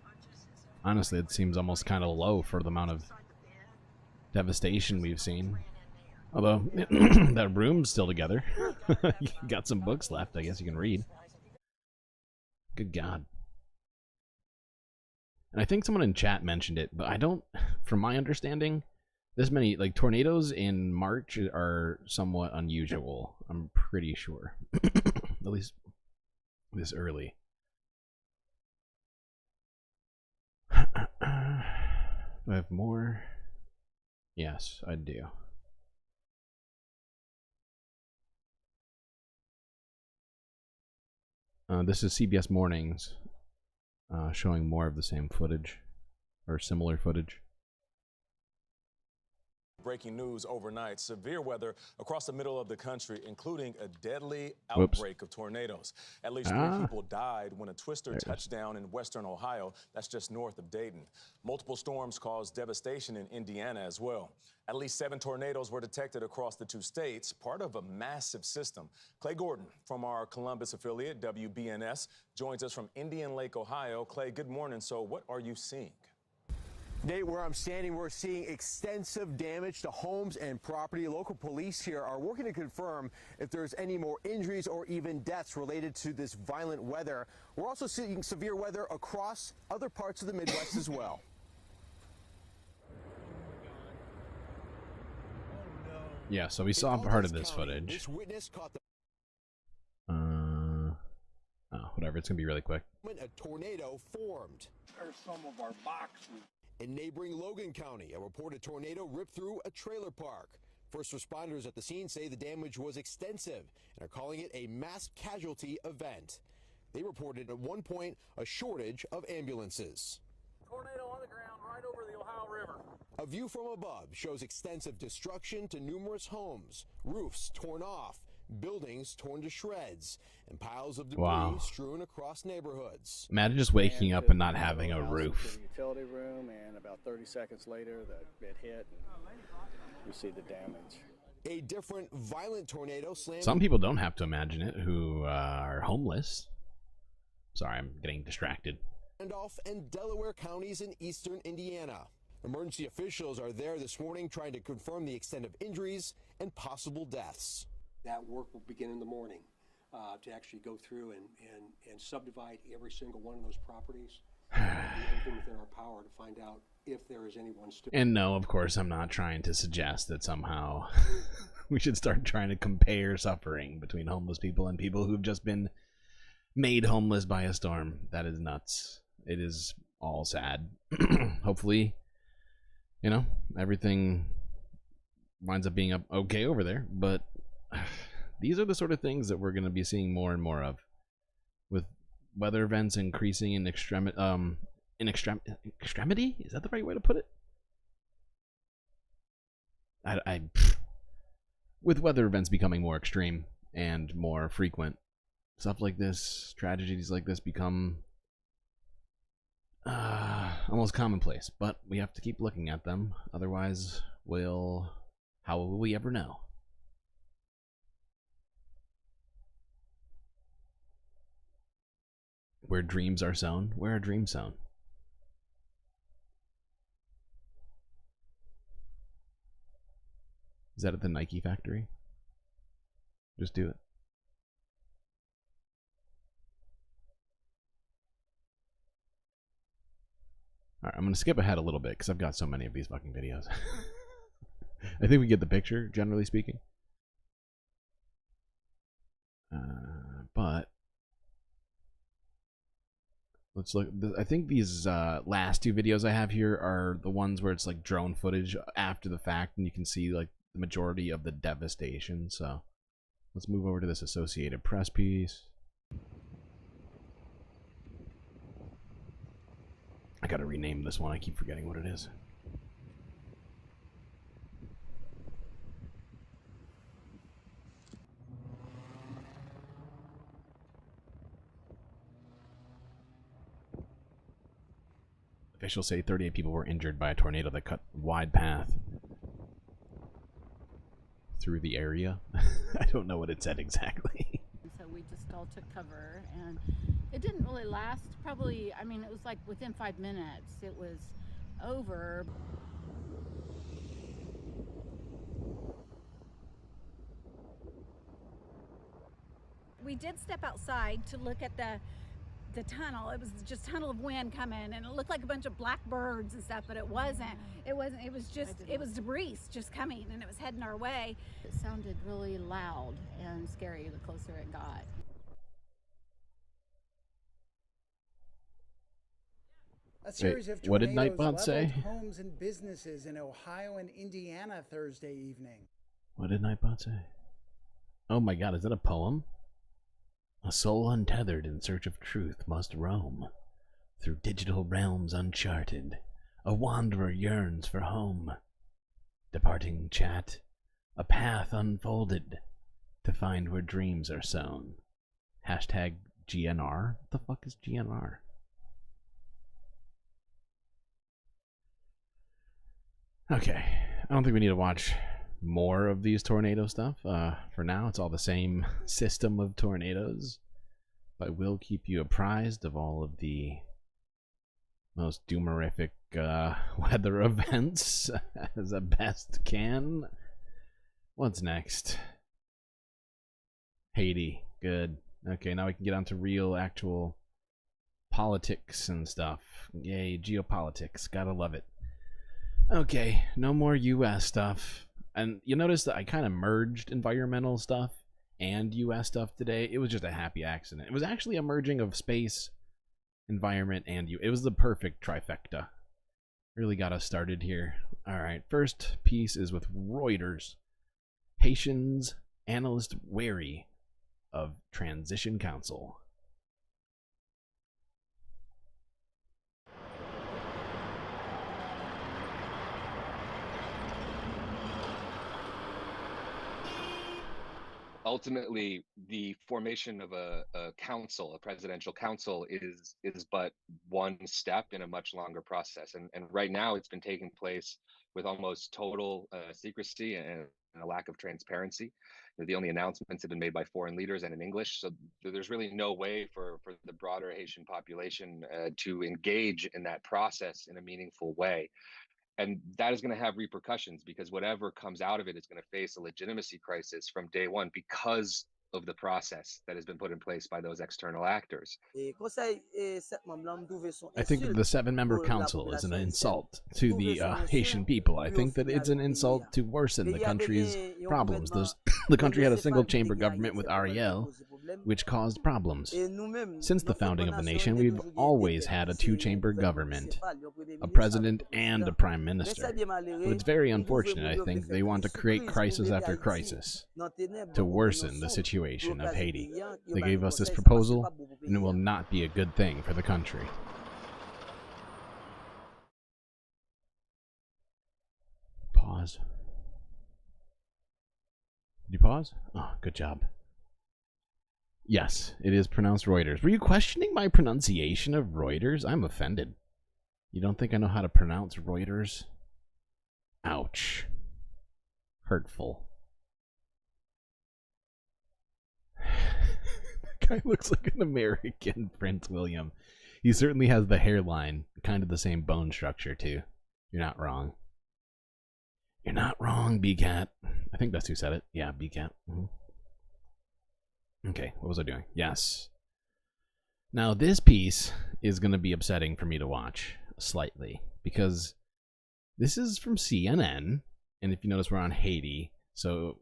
Honestly, it seems almost kind of low for the amount of devastation we've seen. Although, that room's still together. You got some books left, I guess you can read. Good God. And I think someone in chat mentioned it, but I don't, from my understanding, this many, like, tornadoes in March are somewhat unusual. I'm pretty sure. At least this early. Do I have more? Yes, I do. This is CBS Mornings showing more of the same footage, or similar footage. Breaking news overnight. Severe weather across the middle of the country, including a deadly outbreak of tornadoes. At least 3 people died when a twister touched down in western Ohio. That's just north of Dayton. Multiple storms caused devastation in Indiana as well. At least 7 tornadoes were detected across the 2 states, part of a massive system. Clay Gordon from our Columbus affiliate, WBNS, joins us from Indian Lake, Ohio. Clay, good morning. So what are you seeing? Nate, where I'm standing, we're seeing extensive damage to homes and property. Local police here are working to confirm if there's any more injuries or even deaths related to this violent weather. We're also seeing severe weather across other parts of the Midwest as well. Yeah, so we saw part of this footage. Whatever, it's gonna be really quick. A tornado formed. There's some of our boxes. In neighboring Logan County, a reported tornado ripped through a trailer park. First responders at the scene say the damage was extensive and are calling it a mass casualty event. They reported at one point a shortage of ambulances. Tornado on the ground right over the Ohio River. A view from above shows extensive destruction to numerous homes, roofs torn off, buildings torn to shreds, and piles of debris strewn across neighborhoods. Imagine just waking up and not having a roof. The utility room, and about 30 seconds later, it hit, and you see the damage. A different violent tornado slammed. Some people don't have to imagine it who are homeless. Sorry, I'm getting distracted. Randolph and Delaware counties in eastern Indiana. Emergency officials are there this morning trying to confirm the extent of injuries and possible deaths. That work will begin in the morning to actually go through and subdivide every single one of those properties. Do everything within our power to find out if there is anyone still. And no, of course, I'm not trying to suggest that somehow we should start trying to compare suffering between homeless people and people who've just been made homeless by a storm. That is nuts. It is all sad. Hopefully, you know, everything winds up being okay over there, but these are the sort of things that we're going to be seeing more and more of, with weather events increasing in extremity. Is that the right way to put it? With weather events becoming more extreme and more frequent, stuff like this, tragedies like this become almost commonplace. But we have to keep looking at them, otherwise, how will we ever know? Where dreams are sown, where are dreams sown? Is that at the Nike factory? Just do it. Alright, I'm going to skip ahead a little bit because I've got so many of these fucking videos. I think we get the picture, generally speaking. But let's look. I think these last 2 videos I have here are the ones where it's like drone footage after the fact, and you can see like the majority of the devastation. So let's move over to this Associated Press piece. I gotta rename this one. I keep forgetting what it is. Officials say 38 people were injured by a tornado that cut a wide path through the area. I don't know what it said exactly. So we just all took cover, and it didn't really last. Probably, I mean, it was like within 5 minutes, it was over. we did step outside to look at the tunnel. It was just a tunnel of wind coming, and it looked like a bunch of black birds and stuff, but it wasn't. It was debris just coming, and it was heading our way. It sounded really loud and scary the closer it got. A series of what did tornadoes Nightbot say? leveled homes and businesses in Ohio and Indiana Thursday evening. What did Nightbot say? Oh my god, is that a poem? A soul untethered in search of truth must roam through digital realms uncharted. A wanderer yearns for home. Departing chat, a path unfolded to find where dreams are sown. Hashtag GNR? What the fuck is GNR? Okay, I don't think we need to watch more of these tornado stuff. For now, it's all the same system of tornadoes. But I will keep you apprised of all of the most doomerific weather events as I best can. What's next? Haiti. Good. Okay, now we can get on to real, actual politics and stuff. Yay, geopolitics. Gotta love it. Okay, no more US stuff. And you notice that I kind of merged environmental stuff and US stuff today. It was just a happy accident. It was actually a merging of space, environment, and it was the perfect trifecta. Really got us started here. Alright, first piece is with Reuters. Haitians analyst wary of transition council. Ultimately, the formation of a council, a presidential council, is but one step in a much longer process. And right now, it's been taking place with almost total secrecy and a lack of transparency. The only announcements have been made by foreign leaders and in English. So there's really no way for the broader Haitian population to engage in that process in a meaningful way. And that is going to have repercussions, because whatever comes out of it is going to face a legitimacy crisis from day one because of the process that has been put in place by those external actors. I think the 7-member council is an insult to the Haitian people. I think that it's an insult to worsen the country's problems. The country had a single-chamber government with Ariel, which caused problems. Since the founding of the nation, we've always had a 2-chamber government, a president and a prime minister. But it's very unfortunate, I think, they want to create crisis after crisis to worsen the situation of Haiti. They gave us this proposal, and it will not be a good thing for the country. Pause. Did you pause? Oh, good job. Yes, it is pronounced Reuters. Were you questioning my pronunciation of Reuters? I'm offended. You don't think I know how to pronounce Reuters? Ouch. Hurtful. Guy looks like an American Prince William. He certainly has the hairline, kind of the same bone structure too. You're not wrong. You're not wrong, B-Cat. I think that's who said it. Yeah, B-Cat. Okay, what was I doing? Yes. Now this piece is going to be upsetting for me to watch, slightly, because this is from CNN, and if you notice we're on Haiti, so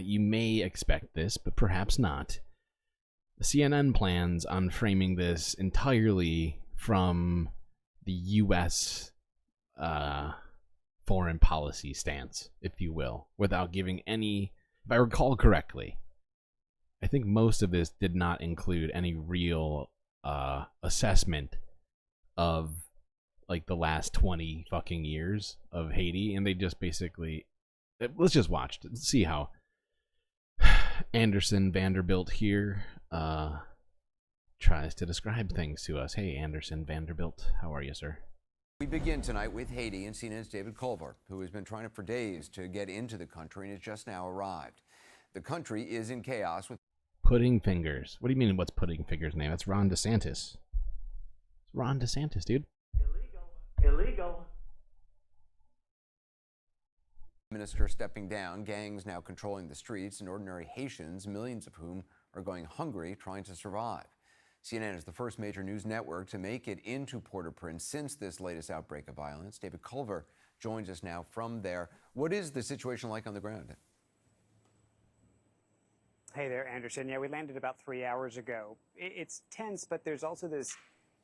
you may expect this, but perhaps not. CNN plans on framing this entirely from the U.S. Foreign policy stance, if you will, without giving any, if I recall correctly, I think most of this did not include any real assessment of like the last 20 fucking years of Haiti, and they just basically, let's just watch, see how Anderson Vanderbilt here tries to describe things to us. Hey, Anderson Vanderbilt, how are you, sir? We begin tonight with Haiti and CNN's David Culver, who has been trying for days to get into the country and has just now arrived. The country is in chaos with Pudding Fingers. What do you mean, what's Pudding Fingers' name? That's Ron DeSantis. It's Ron DeSantis, dude. illegal. Minister stepping down, gangs now controlling the streets, and ordinary Haitians, millions of whom are going hungry trying to survive. CNN is the first major news network to make it into Port-au-Prince since this latest outbreak of violence. David Culver joins us now from there. What is the situation like on the ground? Hey there, Anderson. Yeah, we landed about 3 hours ago. It's tense, but there's also this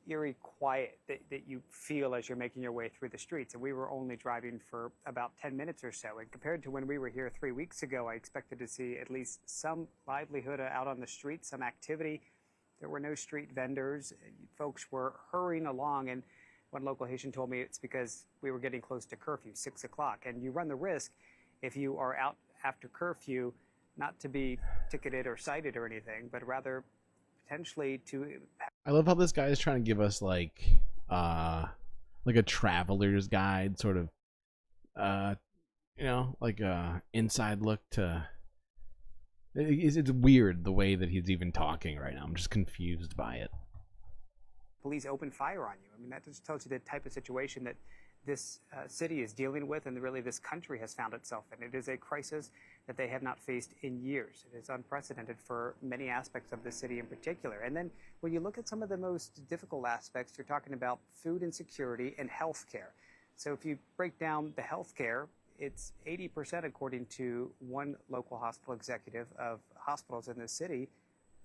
eerie quiet that you feel as you're making your way through the streets. And we were only driving for about 10 minutes or so. And compared to when we were here 3 weeks ago, I expected to see at least some livelihood out on the street, some activity. There were no street vendors. Folks were hurrying along. And one local Haitian told me it's because we were getting close to curfew, 6 o'clock. And you run the risk, if you are out after curfew, not to be ticketed or cited or anything, but rather potentially to... I love how this guy is trying to give us like a traveler's guide, sort of, like a inside look to... It's weird the way that he's even talking right now. I'm just confused by it. Police open fire on you. I mean, that just tells you the type of situation that this city is dealing with, and really this country has found itself in. It is a crisis that they have not faced in years. It is unprecedented for many aspects of the city in particular. And then when you look at some of the most difficult aspects, you're talking about food insecurity and health care. So if you break down the health care, it's 80%, according to one local hospital executive, of hospitals in this city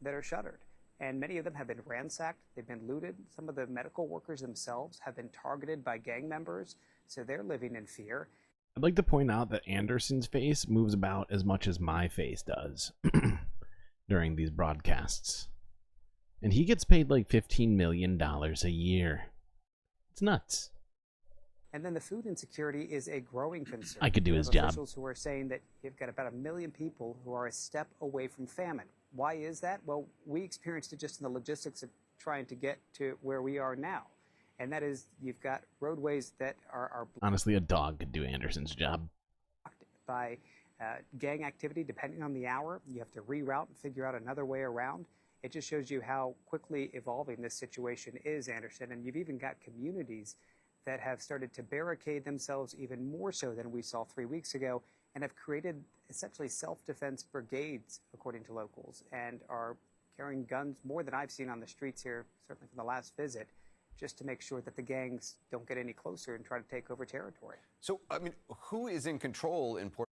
that are shuttered. And many of them have been ransacked, they've been looted. Some of the medical workers themselves have been targeted by gang members, so they're living in fear. I'd like to point out that Anderson's face moves about as much as my face does during these broadcasts. And he gets paid like $15 million a year. It's nuts. And then the food insecurity is a growing concern. I could do his job. job. Officials who are saying that you've got about 1 million people who are a step away from famine. Why is that? Well, we experienced it just in the logistics of trying to get to where we are now. And that is, you've got roadways that are honestly, a dog could do Anderson's job. blocked by gang activity. Depending on the hour, you have to reroute and figure out another way around. It just shows you how quickly evolving this situation is, Anderson. And you've even got communities that have started to barricade themselves even more so than we saw 3 weeks ago, and have created essentially self-defense brigades, according to locals, and are carrying guns more than I've seen on the streets here, certainly from the last visit, just to make sure that the gangs don't get any closer and try to take over territory. So, I mean, who is in control in Port?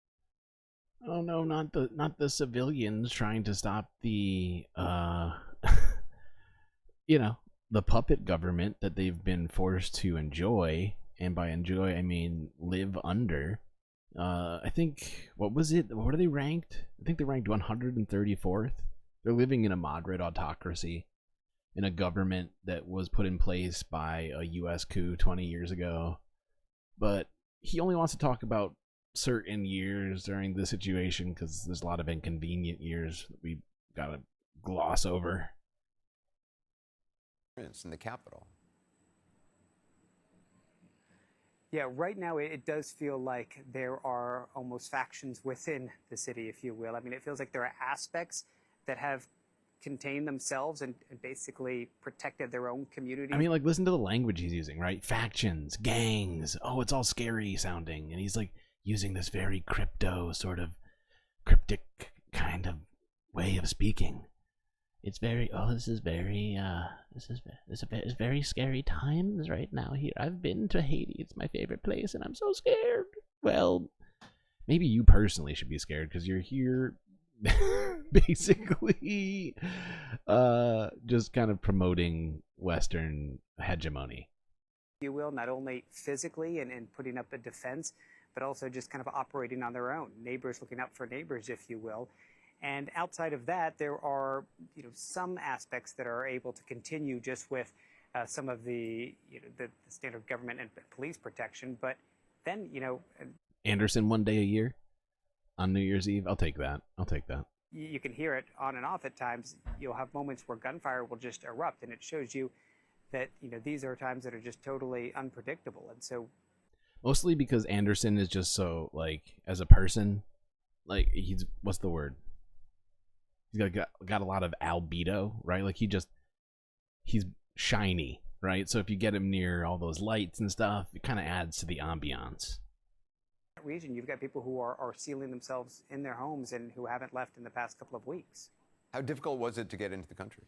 Oh no, not the civilians trying to stop the the puppet government that they've been forced to enjoy, and by enjoy I mean live under. I think, what was it? What are they ranked? I think they ranked 134th. They're living in a moderate autocracy, in a government that was put in place by a U.S. coup 20 years ago. But he only wants to talk about certain years during the situation because there's a lot of inconvenient years that we gotta gloss over. In the capital. Yeah, right now it does feel like there are almost factions within the city, if you will. I mean, it feels like there are aspects that have contained themselves and basically protected their own community. I mean, like, listen to the language he's using, right? Factions, gangs. Oh, it's all scary sounding. And he's like using this very crypto, sort of cryptic kind of way of speaking. It's very, this is very scary times right now here. I've been to Haiti. It's my favorite place, and I'm so scared. Well, maybe you personally should be scared because you're here basically just kind of promoting Western hegemony. You will, not only physically and putting up a defense, but also just kind of operating on their own. Neighbors looking out for neighbors, if you will. And outside of that, there are some aspects that are able to continue just with some of the the standard government and police protection. But then Anderson one day a year on New Year's Eve. I'll take that. You can hear it on and off at times. You'll have moments where gunfire will just erupt, and it shows you that these are times that are just totally unpredictable. And so, mostly because Anderson is just so, like, as a person, like, he's, what's the word? He's got a lot of albedo, right? Like, he's shiny, right? So if you get him near all those lights and stuff, it kind of adds to the ambiance. Region, you've got people who are sealing themselves in their homes and who haven't left in the past couple of weeks. How difficult was it to get into the country?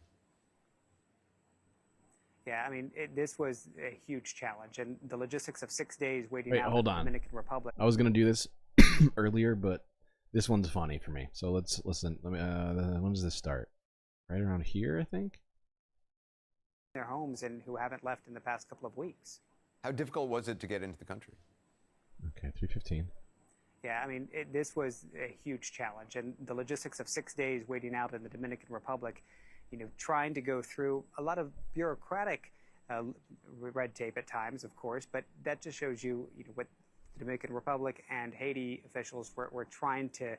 Yeah, I mean, this was a huge challenge, and the logistics of 6 days waiting Wait, out hold in the on. Dominican Republic. I was gonna do this earlier, but this one's funny for me. So let's listen. Let me. When does this start? Right around here, I think. Their homes and who haven't left in the past couple of weeks. How difficult was it to get into the country? Okay, 3:15. Yeah, I mean, this was a huge challenge, and the logistics of 6 days waiting out in the Dominican Republic, trying to go through a lot of bureaucratic red tape at times, of course, but that just shows you, what the Dominican Republic and Haiti officials were trying to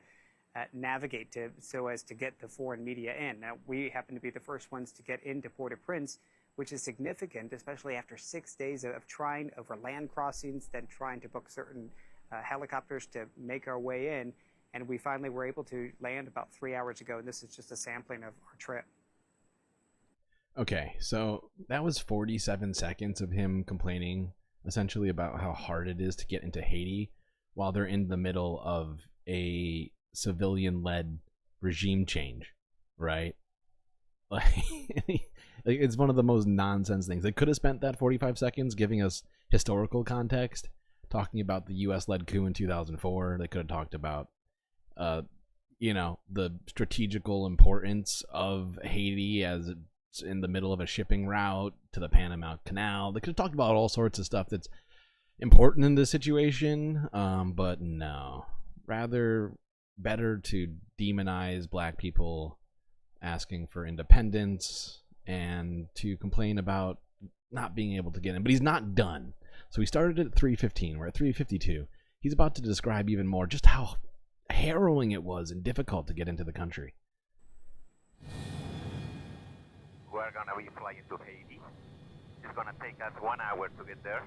navigate so as to get the foreign media in. Now, we happen to be the first ones to get into Port-au-Prince, which is significant, especially after 6 days of trying over land crossings, then trying to book certain helicopters to make our way in. And we finally were able to land about 3 hours ago, and this is just a sampling of our trip. Okay, so that was 47 seconds of him complaining essentially about how hard it is to get into Haiti while they're in the middle of a civilian-led regime change, right? Like, it's one of the most nonsense things. They could have spent that 45 seconds giving us historical context, talking about the U.S.-led coup in 2004. They could have talked about, the strategical importance of Haiti as it's in the middle of a shipping route to the Panama Canal. They could have talked about all sorts of stuff that's important in this situation, but no. Rather, better to demonize black people asking for independence and to complain about not being able to get in. But he's not done. So we started at 3:15. We're at 3:52. He's about to describe even more just how harrowing it was and difficult to get into the country. We're going to be flying to Haiti. It's going to take us 1 hour to get there.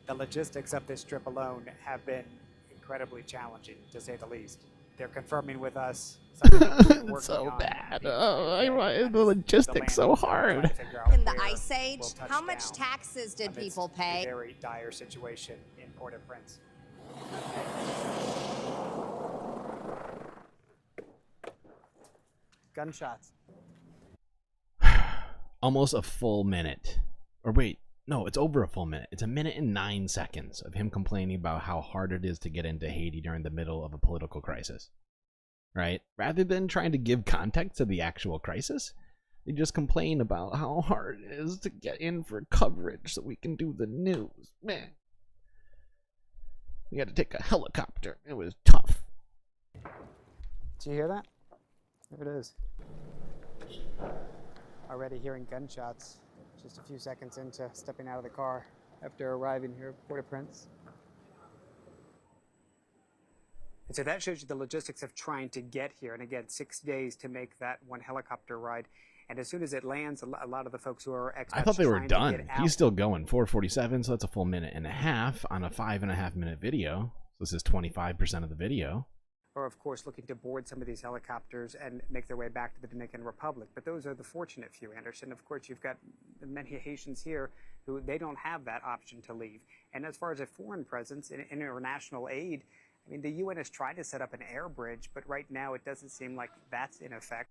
The logistics of this trip alone have been incredibly challenging, to say the least. They're confirming with us It's so bad. The logistics so hard. In the Ice Age, how much taxes did people pay? A very dire situation in Port-au-Prince. Gunshots. Almost a full minute. Or wait, no, it's over a full minute. It's 1 minute and 9 seconds of him complaining about how hard it is to get into Haiti during the middle of a political crisis. Right? Rather than trying to give context to the actual crisis, they just complain about how hard it is to get in for coverage so we can do the news. Man. We had to take a helicopter. It was tough. Did you hear that? There it is. Already hearing gunshots just a few seconds into stepping out of the car after arriving here at Port-au-Prince. And so that shows you the logistics of trying to get here. And again, 6 days to make that one helicopter ride. And as soon as it lands, a lot of the folks who are expats I thought they were trying done. to get out. He's still going. 4:47, so that's a full minute and a half on a 5.5 minute video. So this is 25% of the video. Or, of course, looking to board some of these helicopters and make their way back to the Dominican Republic. But those are the fortunate few, Anderson. Of course, you've got many Haitians here who they don't have that option to leave. And as far as a foreign presence in international aid, I mean, the UN is trying to set up an air bridge, but right now it doesn't seem like that's in effect.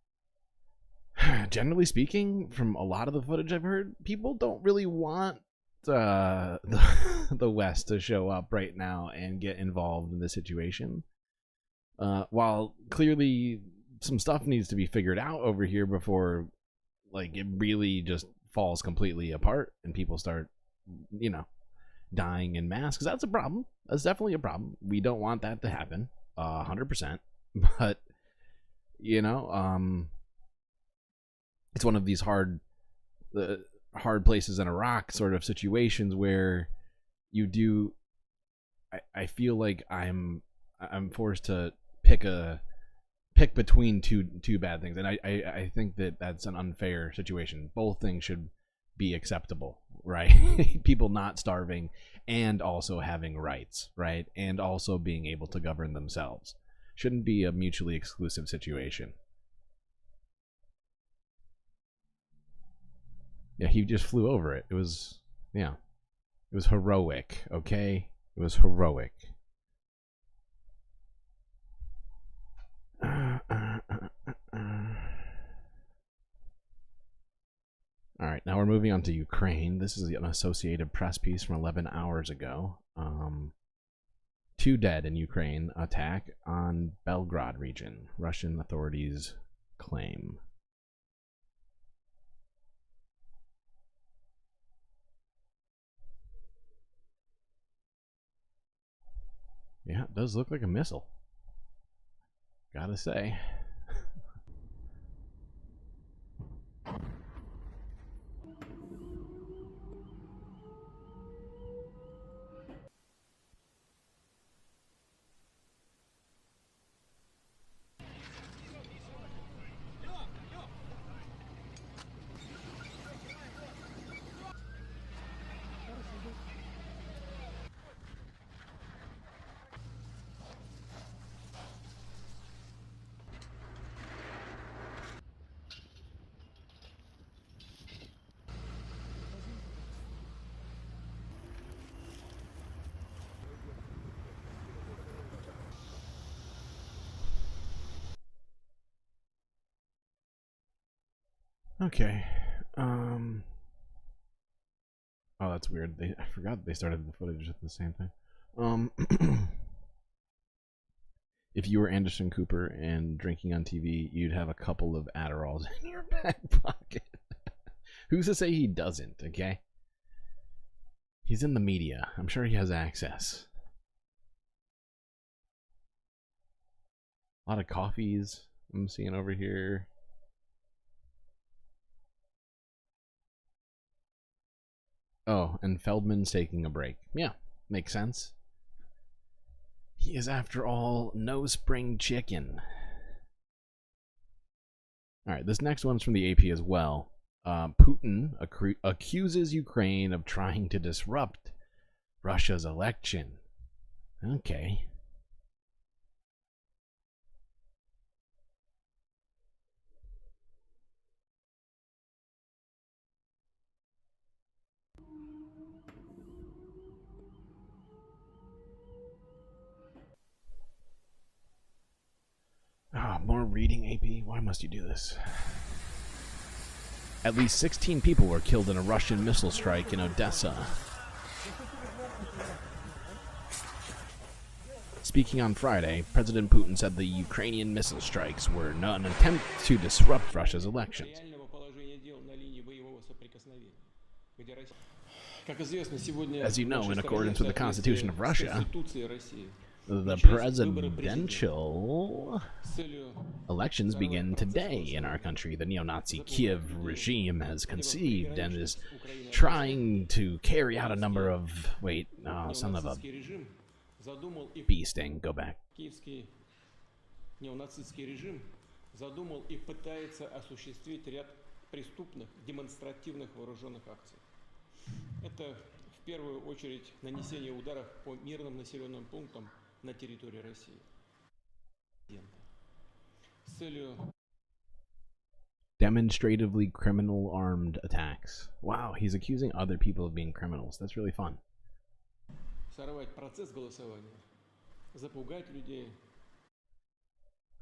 Generally speaking, from a lot of the footage I've heard, people don't really want the West to show up right now and get involved in the situation. While clearly some stuff needs to be figured out over here before, like, it really just falls completely apart and people start, dying in mass, because that's a problem. That's definitely a problem. We don't want that to happen, 100%. But, it's one of these hard places in Iraq sort of situations where you do. I feel like I'm forced to pick between two bad things, and I think that that's an unfair situation. Both things should be acceptable, right? People not starving and also having rights, right? And also being able to govern themselves shouldn't be a mutually exclusive situation. Yeah, he just flew over it. It was heroic, okay? It was heroic. now we're moving on to Ukraine. This is an Associated Press piece from 11 hours ago. 2 dead in Ukraine attack on Belgrade region. Russian authorities claim. Yeah, it does look like a missile. Gotta say. Okay. Oh, that's weird. I forgot they started the footage at the same time. If you were Anderson Cooper and drinking on TV, you'd have a couple of Adderalls in your back pocket. Who's to say he doesn't, okay? He's in the media. I'm sure he has access. A lot of coffees I'm seeing over here. Oh, and Feldman's taking a break. Yeah, makes sense. He is, after all, no spring chicken. Alright, this next one's from the AP as well. Putin accuses Ukraine of trying to disrupt Russia's election. Okay. Ah, more reading, AP. Why must you do this? At least 16 people were killed in a Russian missile strike in Odessa. Speaking on Friday, President Putin said the Ukrainian missile strikes were not an attempt to disrupt Russia's elections. As you know, in accordance with the Constitution of Russia, the presidential elections begin today in our country. The neo-Nazi Kiev regime has conceived and is trying to carry out a number of... Wait, son of a bee sting. Go back. Неонацистский режим задумал и пытается осуществить ряд преступных демонстративных вооруженных акций. Это в первую очередь нанесение ударов по мирным населенным пунктам на территории России. С целью demonstratively criminal armed attacks. Wow, he's accusing other people of being criminals. That's really fun. сорвать процесс голосования, запугать людей.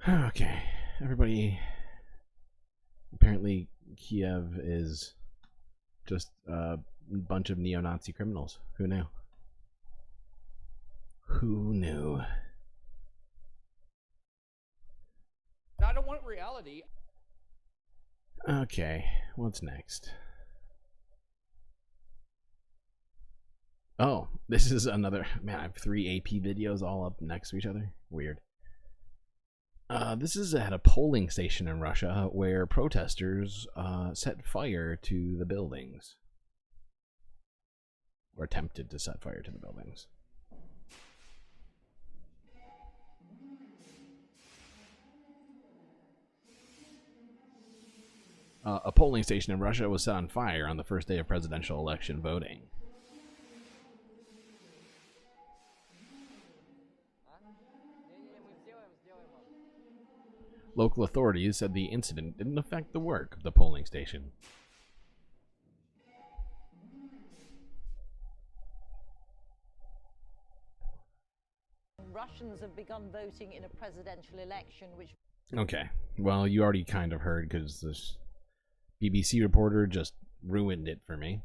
Okay, everybody. Apparently, Kiev is just a bunch of neo-Nazi criminals. Who knew? Who knew? I don't want reality. Okay, what's next? Oh, this is another... Man, I have 3 AP videos all up next to each other. Weird. This is at a polling station in Russia where protesters set fire to the buildings. Or attempted to set fire to the buildings. A polling station in Russia was set on fire on the first day of presidential election voting. Local authorities said the incident didn't affect the work of the polling station. Russians have begun voting in a presidential election, which... Okay, well, you already kind of heard because this BBC reporter just ruined it for me.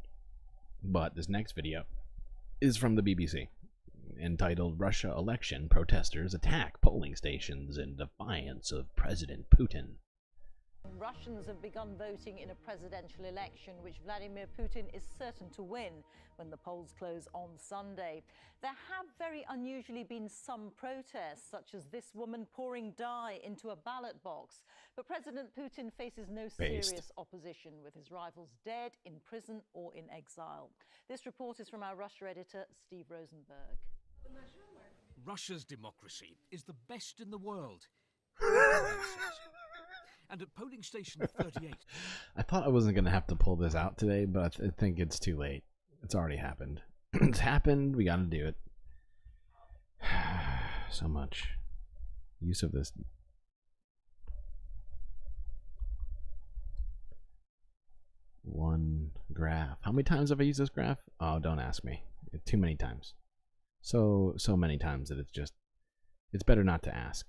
But this next video is from the BBC, entitled "Russia Election Protesters Attack Polling Stations in Defiance of President Putin." Russians have begun voting in a presidential election which Vladimir Putin is certain to win when the polls close on Sunday. There have very unusually been some protests, such as this woman pouring dye into a ballot box. But President Putin faces no serious opposition, with his rivals dead, in prison or in exile. This report is from our Russia editor, Steve Rosenberg. Russia's democracy is the best in the world. And at polling station 38... I thought I wasn't going to have to pull this out today, but I think it's too late. It's already happened. It's happened. We got to do it. So much use of this. One graph. How many times have I used this graph? Oh, don't ask me. Too many times. So many times that it's better not to ask.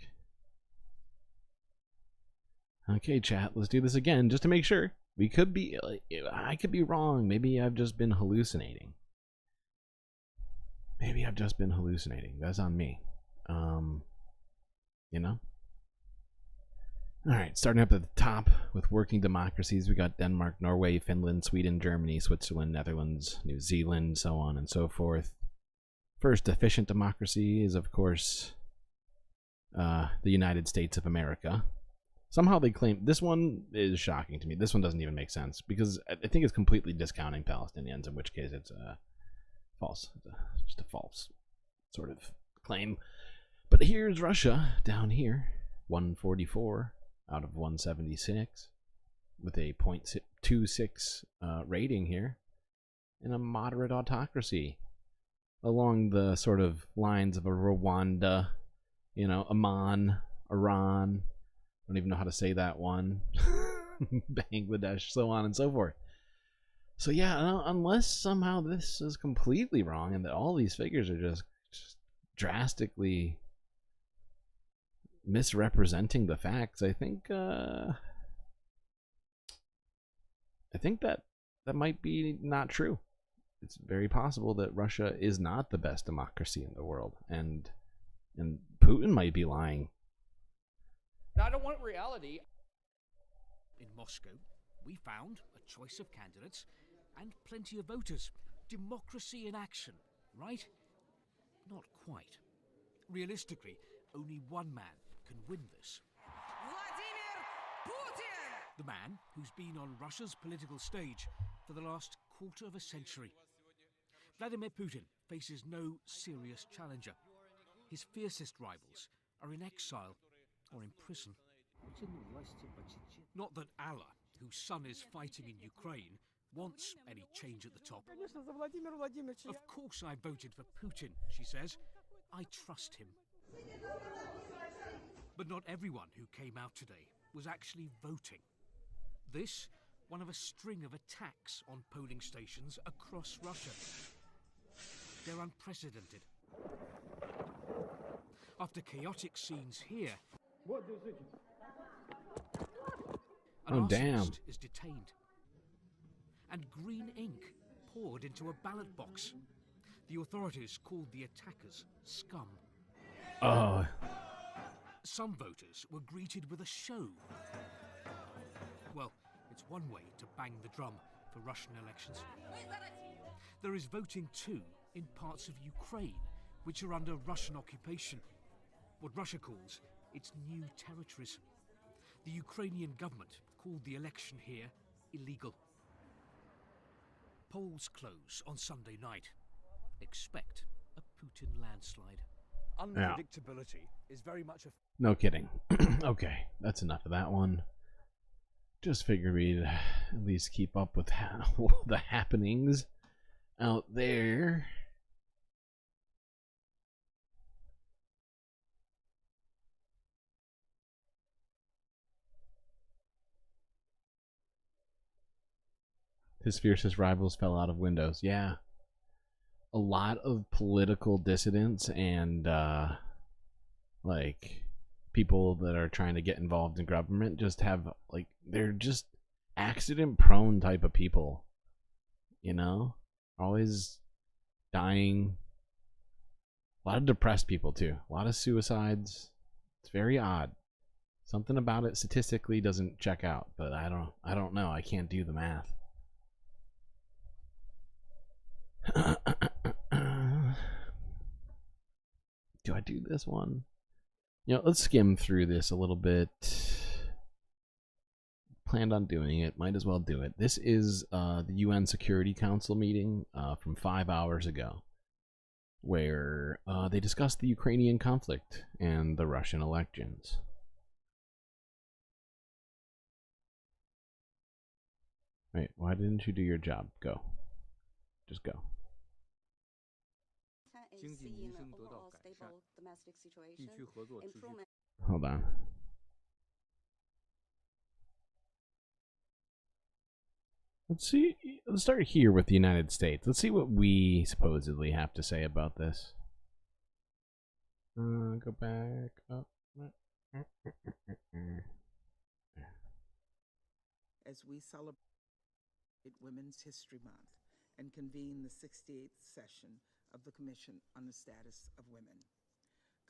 Okay, chat, let's do this again just to make sure. I could be wrong. Maybe I've just been hallucinating. That's on me. You know? Alright, starting up at the top with working democracies, we got Denmark, Norway, Finland, Sweden, Germany, Switzerland, Netherlands, New Zealand, so on and so forth. First efficient democracy is, of course, the United States of America. Somehow they claim, this one is shocking to me. This one doesn't even make sense, because I think it's completely discounting Palestinians, in which case it's false. It's just a false sort of claim. But here's Russia down here, 144 out of 176, with a 0.26 rating here, and a moderate autocracy along the sort of lines of a Rwanda, you know, Amman, Iran. I don't even know how to say that one. Bangladesh, so on and so forth. So yeah, unless somehow this is completely wrong and that all these figures are just drastically misrepresenting the facts, I think that might be not true. It's very possible that Russia is not the best democracy in the world, and Putin might be lying. I don't want reality. In Moscow, we found a choice of candidates and plenty of voters. Democracy in action, right? Not quite. Realistically, only one man can win this. Vladimir Putin! The man who's been on Russia's political stage for the last quarter of a century. Vladimir Putin faces no serious challenger. His fiercest rivals are in exile or in prison. Not that Allah, whose son is fighting in Ukraine, wants any change at the top. Of course I voted for Putin, she says. I trust him. But not everyone who came out today was actually voting. This, one of a string of attacks on polling stations across Russia. They're unprecedented. After chaotic scenes here, an arsonist is detained, and green ink poured into a ballot box. The authorities called the attackers scum. Some voters were greeted with a show. Well, it's one way to bang the drum for Russian elections. There is voting too in parts of Ukraine, which are under Russian occupation. What Russia calls its new territories. The Ukrainian government called the election here illegal. Polls close on Sunday night. Expect a Putin landslide. Unpredictability is very much a... No kidding. Okay, that's enough of that one. Just figured we'd at least keep up with the happenings out there. His fiercest rivals fell out of windows. Yeah. A lot of political dissidents and like people that are trying to get involved in government just have, like, they're just accident prone type of people. you know? Always dying. A lot of depressed people too. A lot of suicides. It's very odd. Something about it statistically doesn't check out, but I don't know. I can't do the math. Do I do this one? You know, let's skim through this a little bit. Planned on doing it. Might as well do it. This is the UN Security Council meeting from 5 hours ago, where they discussed the Ukrainian conflict and the Russian elections. Wait, why didn't you do your job? Go. Just go. Hold on. Let's see. Let's start here with the United States. Let's see what we supposedly have to say about this. Go back up. As we celebrate Women's History Month and convene the 68th session of the Commission on the Status of Women.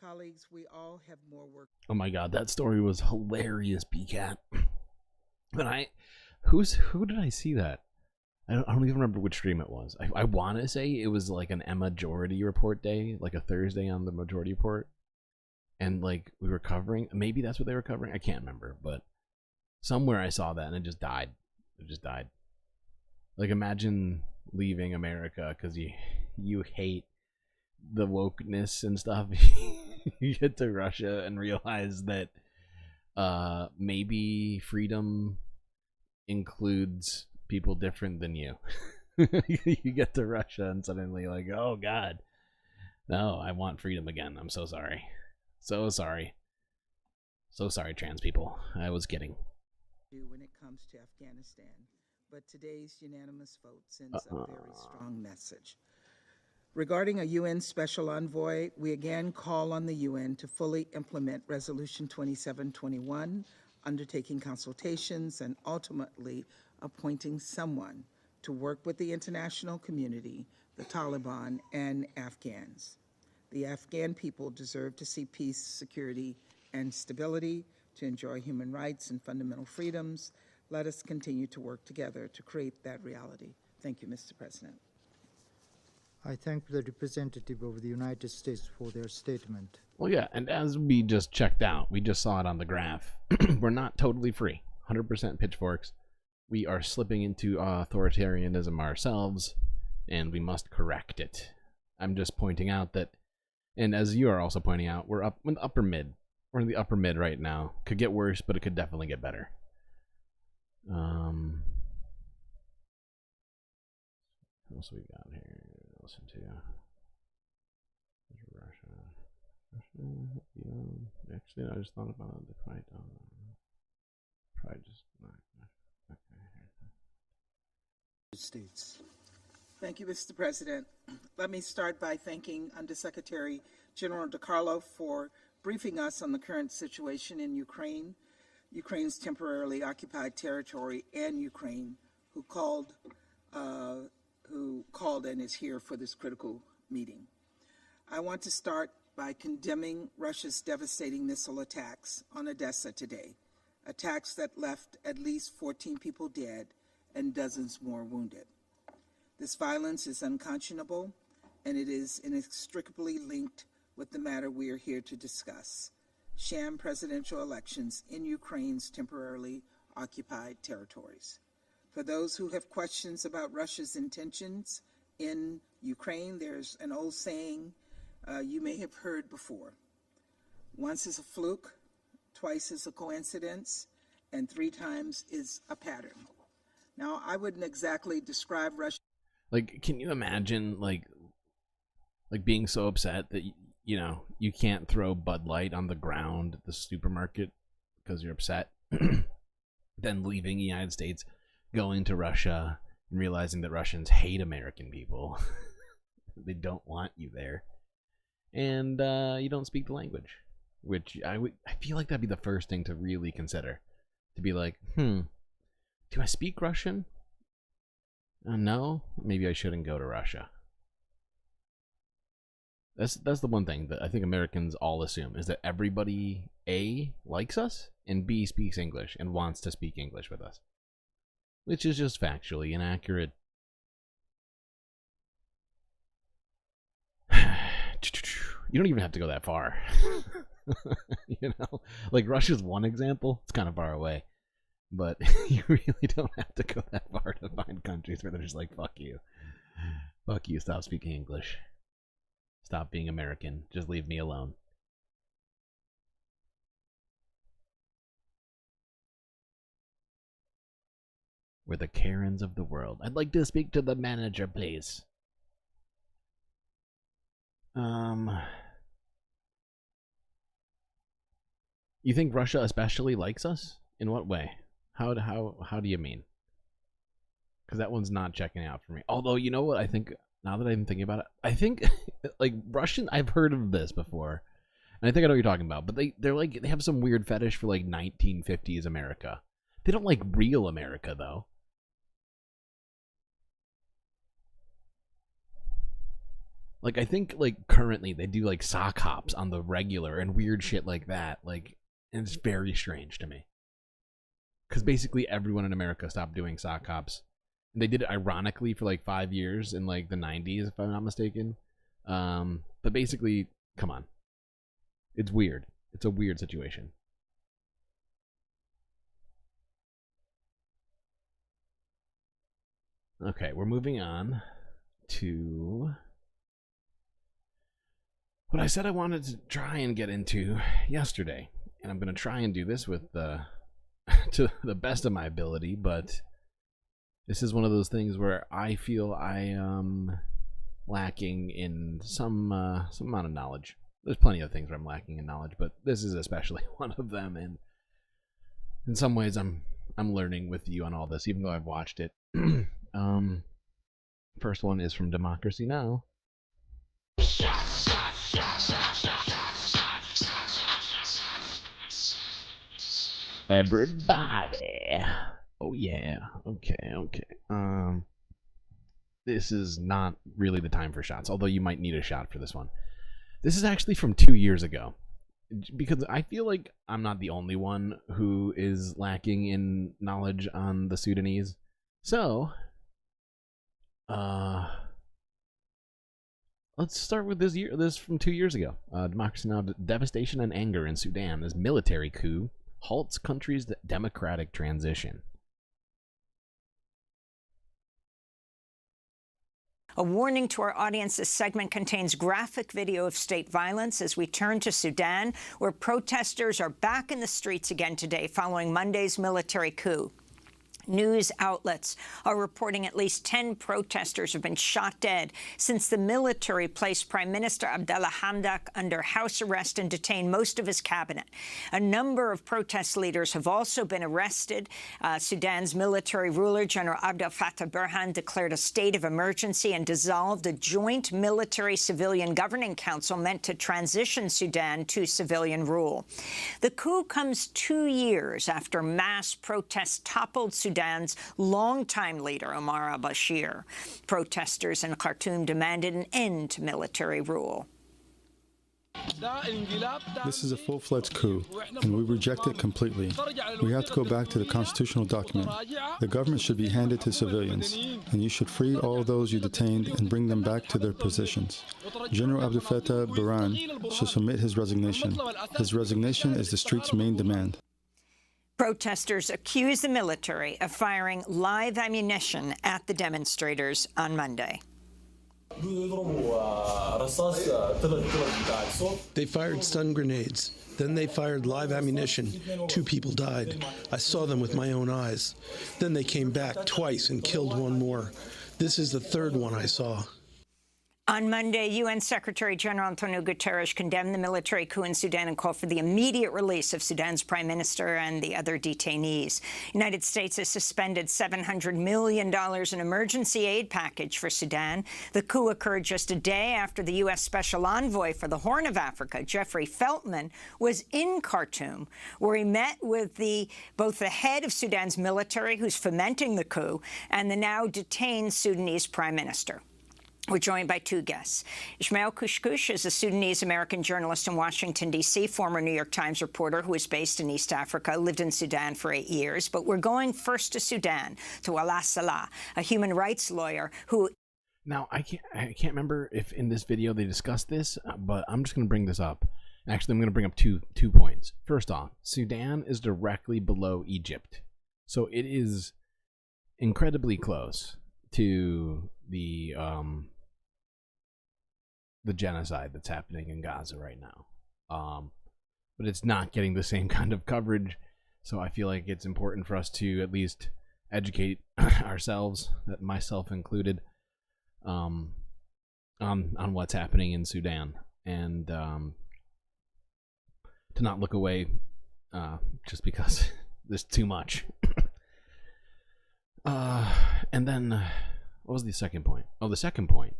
Colleagues, we all have more work. Oh my god, that story was hilarious, BCat. But who did I see that? I don't even remember which stream it was. I want to say it was like an Majority Report day, like a Thursday on the Majority Report. And like we were covering, maybe that's what they were covering. I can't remember, but somewhere I saw that and it just died. It just died. Like imagine leaving America because you hate the wokeness and stuff. You get to Russia and realize that maybe freedom includes people different than you. You get to Russia and suddenly like, oh god, no, I want freedom again. I'm so sorry. So sorry. So sorry, trans people. I was kidding. When it comes to Afghanistan, but today's unanimous vote sends a very strong message. Regarding a UN Special Envoy, we again call on the UN to fully implement Resolution 2721, undertaking consultations and ultimately appointing someone to work with the international community, the Taliban, and Afghans. The Afghan people deserve to see peace, security, and stability, to enjoy human rights and fundamental freedoms. Let us continue to work together to create that reality. Thank you, Mr. President. I thank the representative of the United States for their statement. Well, yeah, and as we just checked out, we just saw it on the graph. We're not totally free. 100% pitchforks. We are slipping into authoritarianism ourselves, and we must correct it. I'm just pointing out that, and as you are also pointing out, we're up in the upper mid. We're in the upper mid right now. Could get worse, but it could definitely get better. What else we got here? Listen to Russia. Actually, I just thought about the fight. Probably just not. States. Thank you, Mr. President. Let me start by thanking Undersecretary General DiCarlo for briefing us on the current situation in Ukraine, Ukraine's temporarily occupied territory, and Ukraine, who called and is here for this critical meeting. I want to start by condemning Russia's devastating missile attacks on Odessa today, attacks that left at least 14 people dead and dozens more wounded. This violence is unconscionable, and it is inextricably linked with the matter we are here to discuss: sham presidential elections in Ukraine's temporarily occupied territories. For those who have questions about Russia's intentions in Ukraine, there's an old saying you may have heard before. Once is a fluke, twice is a coincidence, and 3 times is a pattern. Now, I wouldn't exactly describe Russia. Like, can you imagine, like being so upset that, you know, you can't throw Bud Light on the ground at the supermarket because you're upset? Then leaving the United States, going to Russia, and realizing that Russians hate American people. They don't want you there. And you don't speak the language. Which I feel like that'd be the first thing to really consider. To be like, do I speak Russian? No, maybe I shouldn't go to Russia. That's the one thing that I think Americans all assume, is that everybody, A, likes us, and B, speaks English and wants to speak English with us. Which is just factually inaccurate. You don't even have to go that far. You know? Like, Russia's one example. It's kind of far away. But you really don't have to go that far to find countries where they're just like, fuck you. Fuck you, stop speaking English. Stop being American. Just leave me alone. We're the Karens of the world. I'd like to speak to the manager, please. You think Russia especially likes us? In what way? How do you mean? Because that one's not checking out for me. Although, you know what I think, now that I'm thinking about it, I think, like, Russian, I've heard of this before, and I think I know what you're talking about, but they have some weird fetish for, like, 1950s America. They don't like real America, though. Like, I think, like, currently they do, like, sock hops on the regular and weird shit like that. Like, and it's very strange to me. Because basically everyone in America stopped doing sock hops. And they did it ironically for, like, 5 years in, like, the 90s, if I'm not mistaken. But basically, come on. It's weird. It's a weird situation. Okay, we're moving on to what I said I wanted to try and get into yesterday. And I'm going to try and do this with to the best of my ability, but this is one of those things where I feel I am lacking in some amount of knowledge. There's plenty of things where I'm lacking in knowledge, but this is especially one of them, and in some ways I'm learning with you on all this, even though I've watched it. First one is from Democracy Now! Everybody. Oh yeah. Okay. This is not really the time for shots, although you might need a shot for this one. This is actually from 2 years ago, because I feel like I'm not the only one who is lacking in knowledge on the Sudanese. So, let's start with this from 2 years ago. Democracy Now! Devastation and anger in Sudan as military coup halts country's democratic transition. A warning to our audience, this segment contains graphic video of state violence as we turn to Sudan, where protesters are back in the streets again today following Monday's military coup. News outlets are reporting at least 10 protesters have been shot dead since the military placed Prime Minister Abdallah Hamdok under house arrest and detained most of his cabinet. A number of protest leaders have also been arrested. Sudan's military ruler, General Abdel Fattah Burhan, declared a state of emergency and dissolved a joint military-civilian governing council meant to transition Sudan to civilian rule. The coup comes 2 years after mass protests toppled Sudan's longtime leader, Omar al-Bashir. Protesters in Khartoum demanded an end to military rule. This is a full-fledged coup, and we reject it completely. We have to go back to the constitutional document. The government should be handed to civilians, and you should free all those you detained and bring them back to their positions. General Abdel Fattah Burhan should submit his resignation. His resignation is the street's main demand. Protesters accuse the military of firing live ammunition at the demonstrators on Monday. They fired stun grenades. Then they fired live ammunition. 2 people died. I saw them with my own eyes. Then they came back twice and killed one more. This is the 3rd one I saw. On Monday, UN Secretary General Antonio Guterres condemned the military coup in Sudan and called for the immediate release of Sudan's prime minister and the other detainees. The United States has suspended $700 million in emergency aid package for Sudan. The coup occurred just a day after the U.S. Special Envoy for the Horn of Africa, Jeffrey Feltman, was in Khartoum, where he met with both the head of Sudan's military, who's fomenting the coup, and the now detained Sudanese prime minister. We're joined by two guests. Ismail Kouchkouch is a Sudanese-American journalist in Washington, D.C., former New York Times reporter who is based in East Africa, lived in Sudan for 8 years. But we're going first to Sudan, to Alaa Salah, a human rights lawyer who... Now, I can't remember if in this video they discussed this, but I'm just going to bring this up. Actually, I'm going to bring up two points. First off, Sudan is directly below Egypt. So it is incredibly close to the genocide that's happening in Gaza right now. But it's not getting the same kind of coverage, so I feel like it's important for us to at least educate ourselves, that myself included, on what's happening in Sudan, and to not look away just because there's too much. And then what was the second point? Oh, the second point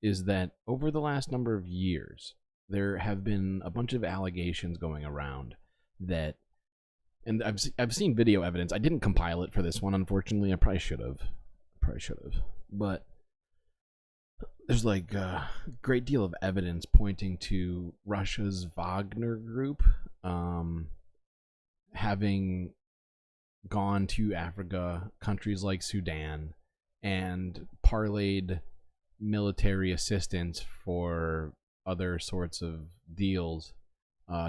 is that over the last number of years, there have been a bunch of allegations going around that, and I've seen video evidence. I didn't compile it for this one, unfortunately. I probably should have. But there's like a great deal of evidence pointing to Russia's Wagner group having gone to Africa, countries like Sudan, and parlayed military assistance for other sorts of deals,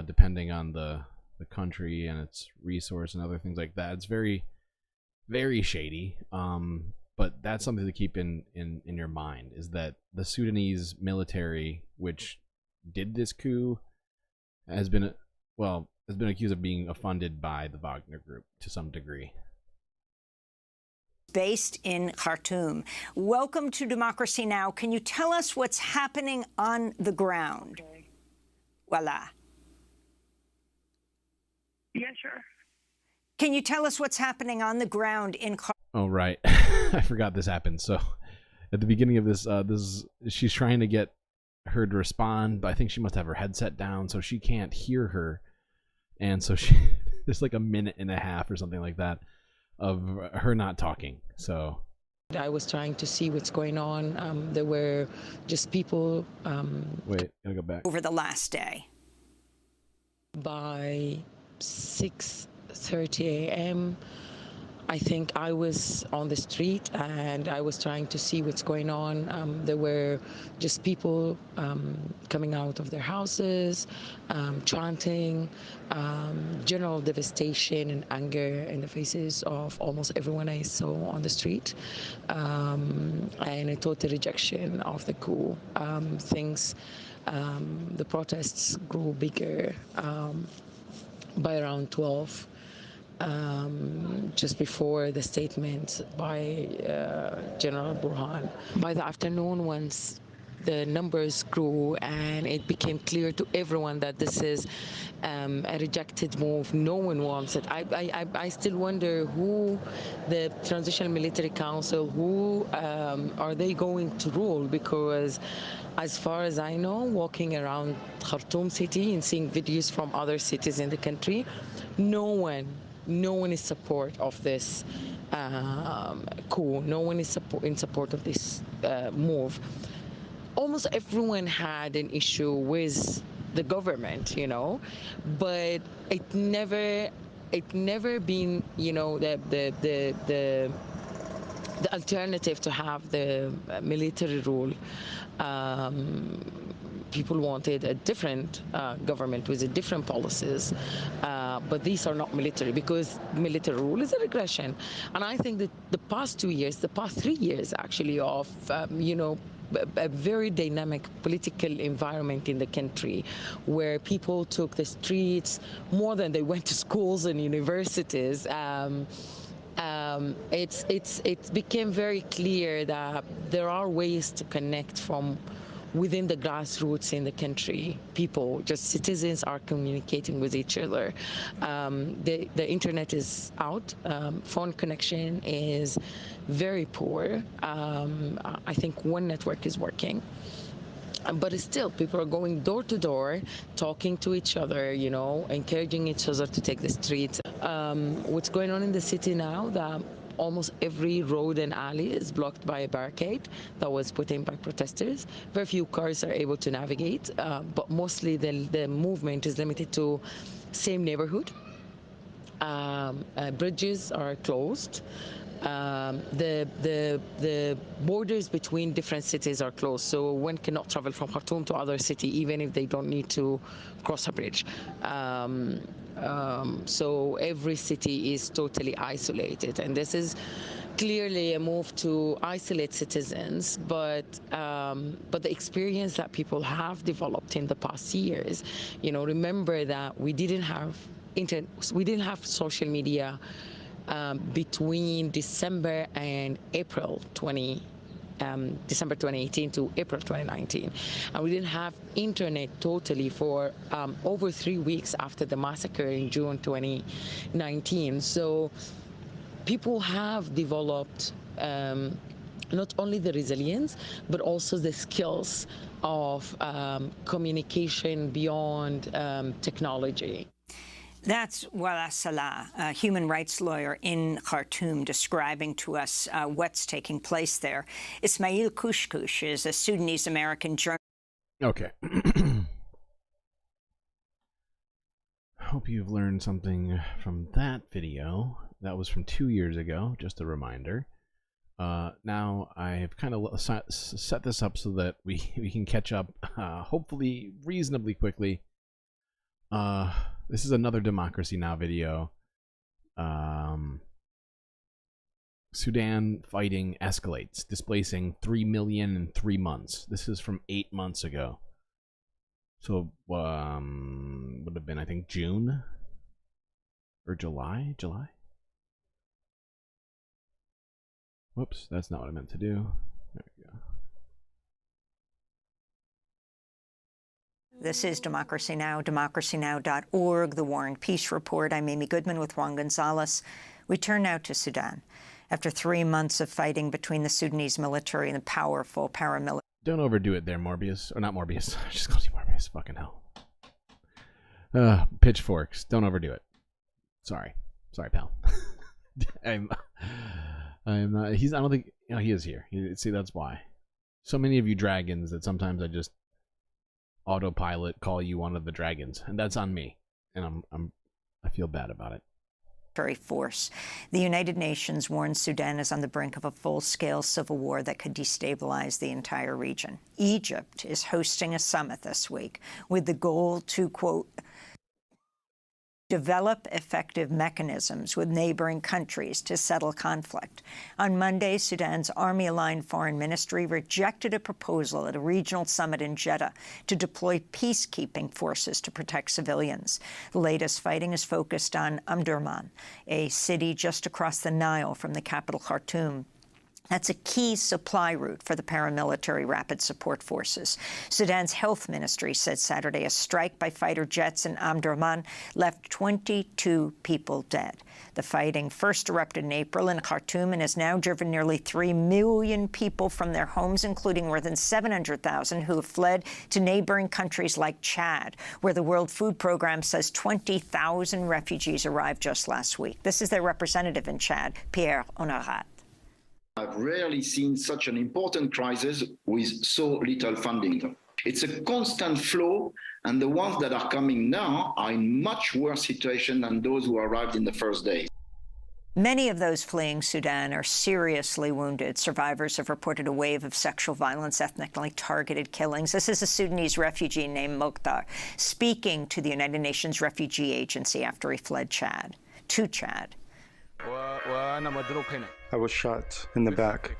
depending on the country and its resource and other things like that. It's very, very shady. But that's something to keep in your mind, is that the Sudanese military, which did this coup, has been accused of being funded by the Wagner group to some degree. Based in Khartoum. Welcome to Democracy Now! Can you tell us what's happening on the ground? Voila. Yeah, sure. Can you tell us what's happening on the ground in Khartoum? Oh, right. I forgot this happened. So at the beginning of this, she's trying to get her to respond, but I think she must have her headset down, so she can't hear her. And so there's like a minute and a half or something like that of her not talking. So I was trying to see what's going on. There were just people. Wait, gotta go back. Over the last day. By 6:30 a.m., I think I was on the street and I was trying to see what's going on. There were just people coming out of their houses, chanting, general devastation and anger in the faces of almost everyone I saw on the street, and a total rejection of the coup. The protests grew bigger by around 12. Just before the statement by General Burhan. By the afternoon, once the numbers grew and it became clear to everyone that this is a rejected move, no one wants it. I still wonder who the Transitional Military Council, who are they going to rule? Because as far as I know, walking around Khartoum city and seeing videos from other cities in the country, no one is support of this coup. No one is in support of this move. Almost everyone had an issue with the government, but it never been, the alternative to have the military rule. People wanted a different government with different policies, but these are not military, because military rule is a regression. And I think that the past 3 years actually of a very dynamic political environment in the country, where people took the streets more than they went to schools and universities. It's became very clear that there are ways to connect from within the grassroots in the country. People, just citizens, are communicating with each other. The internet is out. Phone connection is very poor. I think one network is working. But still, people are going door to door, talking to each other, you know, encouraging each other to take the streets. What's going on in the city now, that almost every road and alley is blocked by a barricade that was put in by protesters. Very few cars are able to navigate, but mostly the movement is limited to same neighborhood. Bridges are closed. The borders between different cities are closed, so one cannot travel from Khartoum to other city even if they don't need to cross a bridge. So every city is totally isolated, and this is clearly a move to isolate citizens. But the experience that people have developed in the past years, you know, remember that we didn't have internet, we didn't have social media between December and April 2018 to April 2019. And we didn't have internet totally for over 3 weeks after the massacre in June 2019. So people have developed not only the resilience, but also the skills of communication beyond technology. That's Wala Salah, a human rights lawyer in Khartoum, describing to us what's taking place there. Ismail Kushkush is a Sudanese-American journalist. Okay. Hope you've learned something from that video. That was from 2 years ago, just a reminder. Now I have kind of set this up so that we can catch up, hopefully reasonably quickly. This is another Democracy Now! Video. Sudan fighting escalates, displacing 3 million in 3 months. This is from 8 months ago. So, would have been, I think, June? Or July? July? Whoops, that's not what I meant to do. There we go. This is Democracy Now!, democracynow.org, The War and Peace Report. I'm Amy Goodman with Juan Gonzalez. We turn now to Sudan. After 3 months of fighting between the Sudanese military and the powerful paramilitary... Don't overdo it there, Morbius. Or not Morbius. I just called you Morbius. Fucking hell. Pitchforks. Don't overdo it. Sorry. Sorry, pal. I'm not... He's... I don't think... You know, he is here. See, that's why. So many of you dragons that sometimes I just autopilot call you one of the dragons, and that's on me, and I feel bad about it. Force. The United Nations warns Sudan is on the brink of a full-scale civil war that could destabilize the entire region. Egypt is hosting a summit this week with the goal to, quote, develop effective mechanisms with neighboring countries to settle conflict. On Monday, Sudan's army-aligned foreign ministry rejected a proposal at a regional summit in Jeddah to deploy peacekeeping forces to protect civilians. The latest fighting is focused on Omdurman, a city just across the Nile from the capital Khartoum. That's a key supply route for the paramilitary rapid support forces. Sudan's health ministry said Saturday a strike by fighter jets in Omdurman left 22 people dead. The fighting first erupted in April in Khartoum and has now driven nearly 3 million people from their homes, including more than 700,000 who have fled to neighboring countries like Chad, where the World Food Programme says 20,000 refugees arrived just last week. This is their representative in Chad, Pierre Honorat. I've rarely seen such an important crisis with so little funding. It's a constant flow, and the ones that are coming now are in much worse situation than those who arrived in the first days. Many of those fleeing Sudan are seriously wounded. Survivors have reported a wave of sexual violence, ethnically targeted killings. This is a Sudanese refugee named Mokhtar, speaking to the United Nations Refugee Agency after he fled Chad, to Chad. I was shot in the back.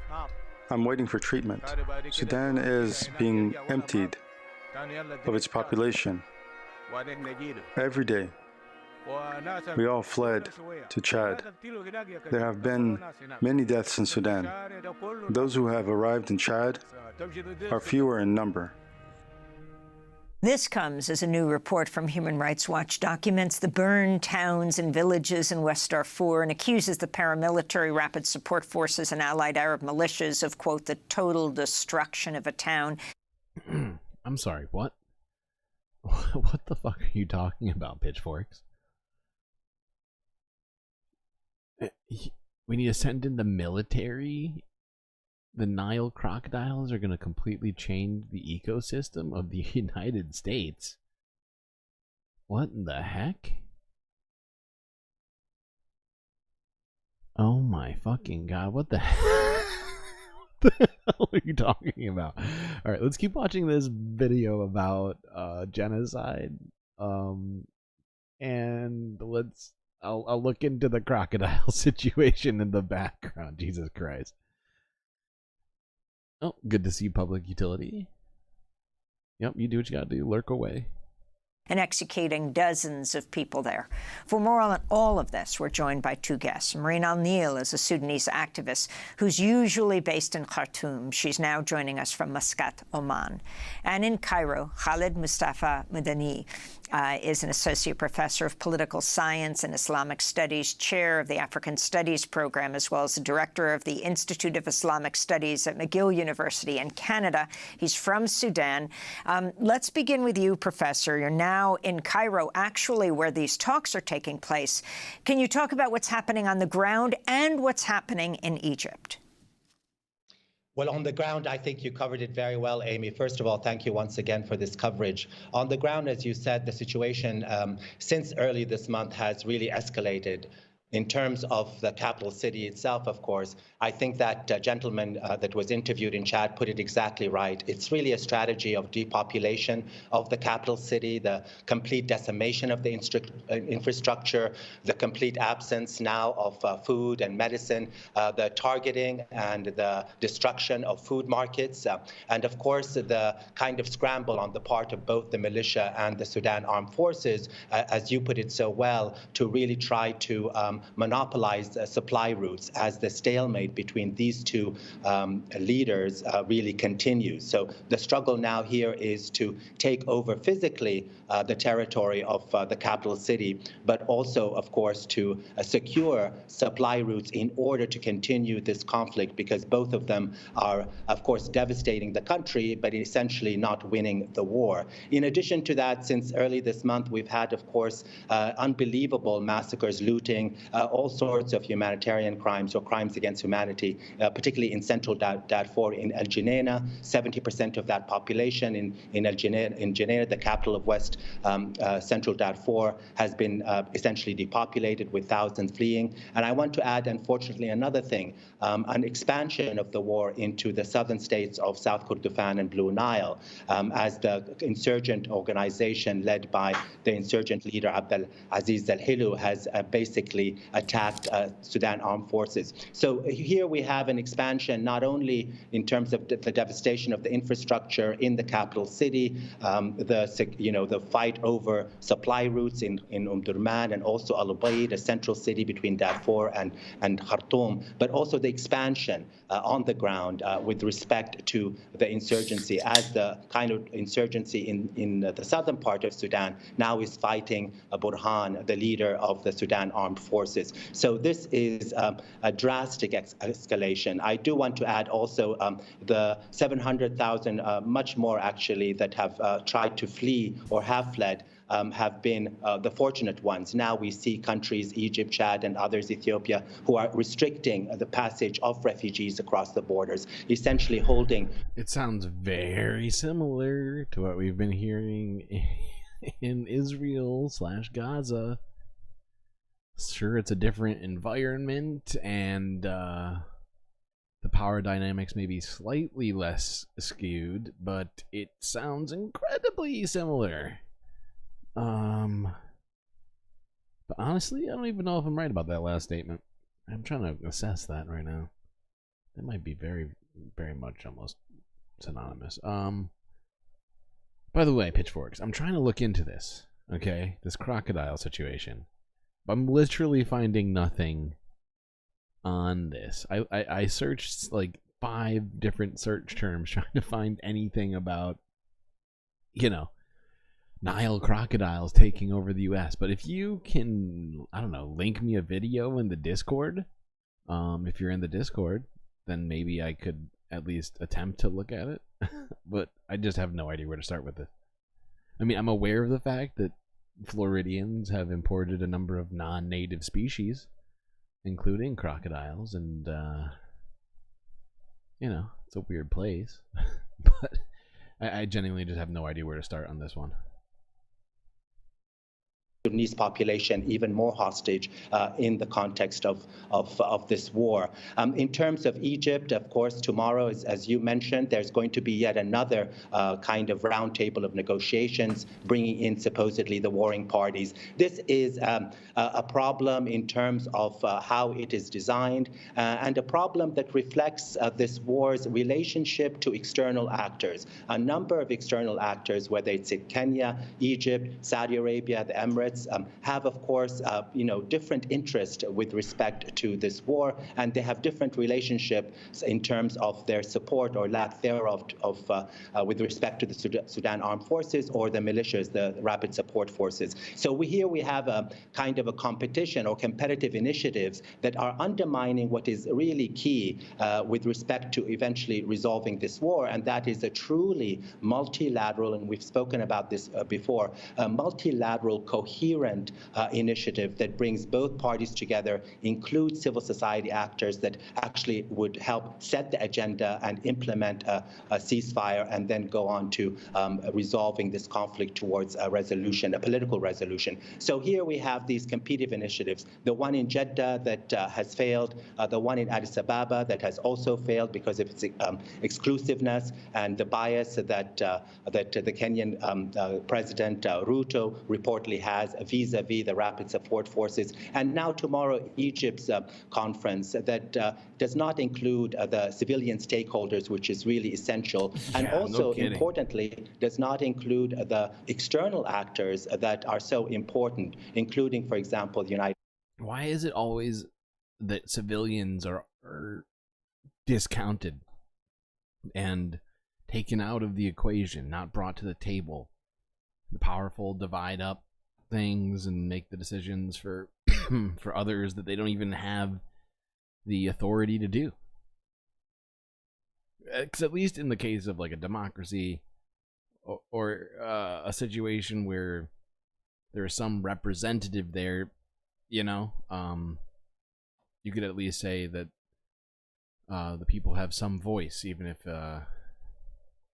I'm waiting for treatment. Sudan is being emptied of its population. Every day, we all fled to Chad. There have been many deaths in Sudan. Those who have arrived in Chad are fewer in number. This comes as a new report from Human Rights Watch documents the burned towns and villages in West Darfur and accuses the paramilitary rapid support forces and allied Arab militias of, quote, the total destruction of a town. I'm sorry, what? What the fuck are you talking about, Pitchforks? We need to send in the military? The Nile crocodiles are going to completely change the ecosystem of the United States. What in the heck? Oh my fucking god, what the hell? What the hell are you talking about? Alright, let's keep watching this video about genocide. And I'll look into the crocodile situation in the background. Jesus Christ. Oh, good to see public utility. Yep, you do what you gotta do. Lurk away. And executing dozens of people there. For more on all of this, we're joined by two guests. Marine Al-Nil is a Sudanese activist who's usually based in Khartoum. She's now joining us from Muscat, Oman. And in Cairo, Khalid Mustafa Madani is an associate professor of political science and Islamic studies, chair of the African Studies program, as well as the director of the Institute of Islamic Studies at McGill University in Canada. He's from Sudan. Let's begin with you, Professor. You're now in Cairo, actually, where these talks are taking place. Can you talk about what's happening on the ground and what's happening in Egypt? Well, on the ground, I think you covered it very well, Amy. First of all, thank you once again for this coverage. On the ground, as you said, the situation since early this month has really escalated. In terms of the capital city itself, of course, I think that gentleman that was interviewed in Chad put it exactly right. It's really a strategy of depopulation of the capital city, the complete decimation of the infrastructure, the complete absence now of food and medicine, the targeting and the destruction of food markets, and of course the kind of scramble on the part of both the militia and the Sudan Armed Forces, as you put it so well, to really try to monopolize supply routes as the stalemate between these two leaders really continues. So the struggle now here is to take over physically the territory of the capital city, but also, of course, to secure supply routes in order to continue this conflict, because both of them are, of course, devastating the country, but essentially not winning the war. In addition to that, since early this month, we've had, of course, unbelievable massacres, looting, all sorts of humanitarian crimes or crimes against humanity, particularly in central Darfur, in El Geneina. 70% of that population in El Geneina, the capital of West Central Darfur, has been essentially depopulated with thousands fleeing. And I want to add, unfortunately, another thing, an expansion of the war into the southern states of South Kordofan and Blue Nile, as the insurgent organization led by the insurgent leader Abdel Aziz al-Hilu has basically attacked Sudan Armed Forces. So here we have an expansion not only in terms of the devastation of the infrastructure in the capital city, the fight over supply routes in Durman and also Al Ubaid, a central city between Darfur and Khartoum, but also the expansion on the ground with respect to the insurgency, as the kind of insurgency in the southern part of Sudan now is fighting Burhan, the leader of the Sudan Armed Forces. So this is a drastic escalation. I do want to add also the 700,000, much more actually, that have tried to flee or have fled have been the fortunate ones. Now we see countries, Egypt, Chad, and others, Ethiopia, who are restricting the passage of refugees across the borders, essentially holding... It sounds very similar to what we've been hearing in Israel/Gaza. Sure, it's a different environment, and the power dynamics may be slightly less skewed, but it sounds incredibly similar. But honestly, I don't even know if I'm right about that last statement. I'm trying to assess that right now. It might be very, very much almost synonymous. By the way, Pitchforks, I'm trying to look into this, okay? This crocodile situation. I'm literally finding nothing on this. I searched like 5 different search terms trying to find anything about, Nile crocodiles taking over the U.S. But if you can, I don't know, link me a video in the Discord, if you're in the Discord, then maybe I could at least attempt to look at it. But I just have no idea where to start with this. I mean, I'm aware of the fact that Floridians have imported a number of non-native species, including crocodiles, and, you know, it's a weird place. But I genuinely just have no idea where to start on this one. Sudanese population even more hostage in the context of this war. In terms of Egypt, of course, tomorrow, as you mentioned, there's going to be yet another kind of roundtable of negotiations, bringing in supposedly the warring parties. This is a problem in terms of how it is designed, and a problem that reflects this war's relationship to external actors. A number of external actors, whether it's in Kenya, Egypt, Saudi Arabia, the Emirates, have, of course, different interest with respect to this war, and they have different relationships in terms of their support or lack thereof with respect to the Sudan Armed Forces or the militias, the Rapid Support Forces. So here we have a kind of a competition or competitive initiatives that are undermining what is really key with respect to eventually resolving this war, and that is a truly multilateral, and we've spoken about this before, a multilateral, coherent initiative that brings both parties together, includes civil society actors that actually would help set the agenda and implement a ceasefire, and then go on to resolving this conflict towards a resolution, a political resolution. So here we have these competing initiatives. The one in Jeddah that has failed, the one in Addis Ababa that has also failed because of its exclusiveness and the bias that the Kenyan President Ruto reportedly has vis-a-vis the Rapid Support Forces. And now tomorrow, Egypt's conference that does not include the civilian stakeholders, which is really essential. And also, importantly, does not include the external actors that are so important, including, for example, the United States. Why is it always that civilians are discounted and taken out of the equation, not brought to the table? The powerful divide up things and make the decisions for for others that they don't even have the authority to do. Because at least in the case of like a democracy or a situation where there's some representative there, you know, you could at least say that the people have some voice, even if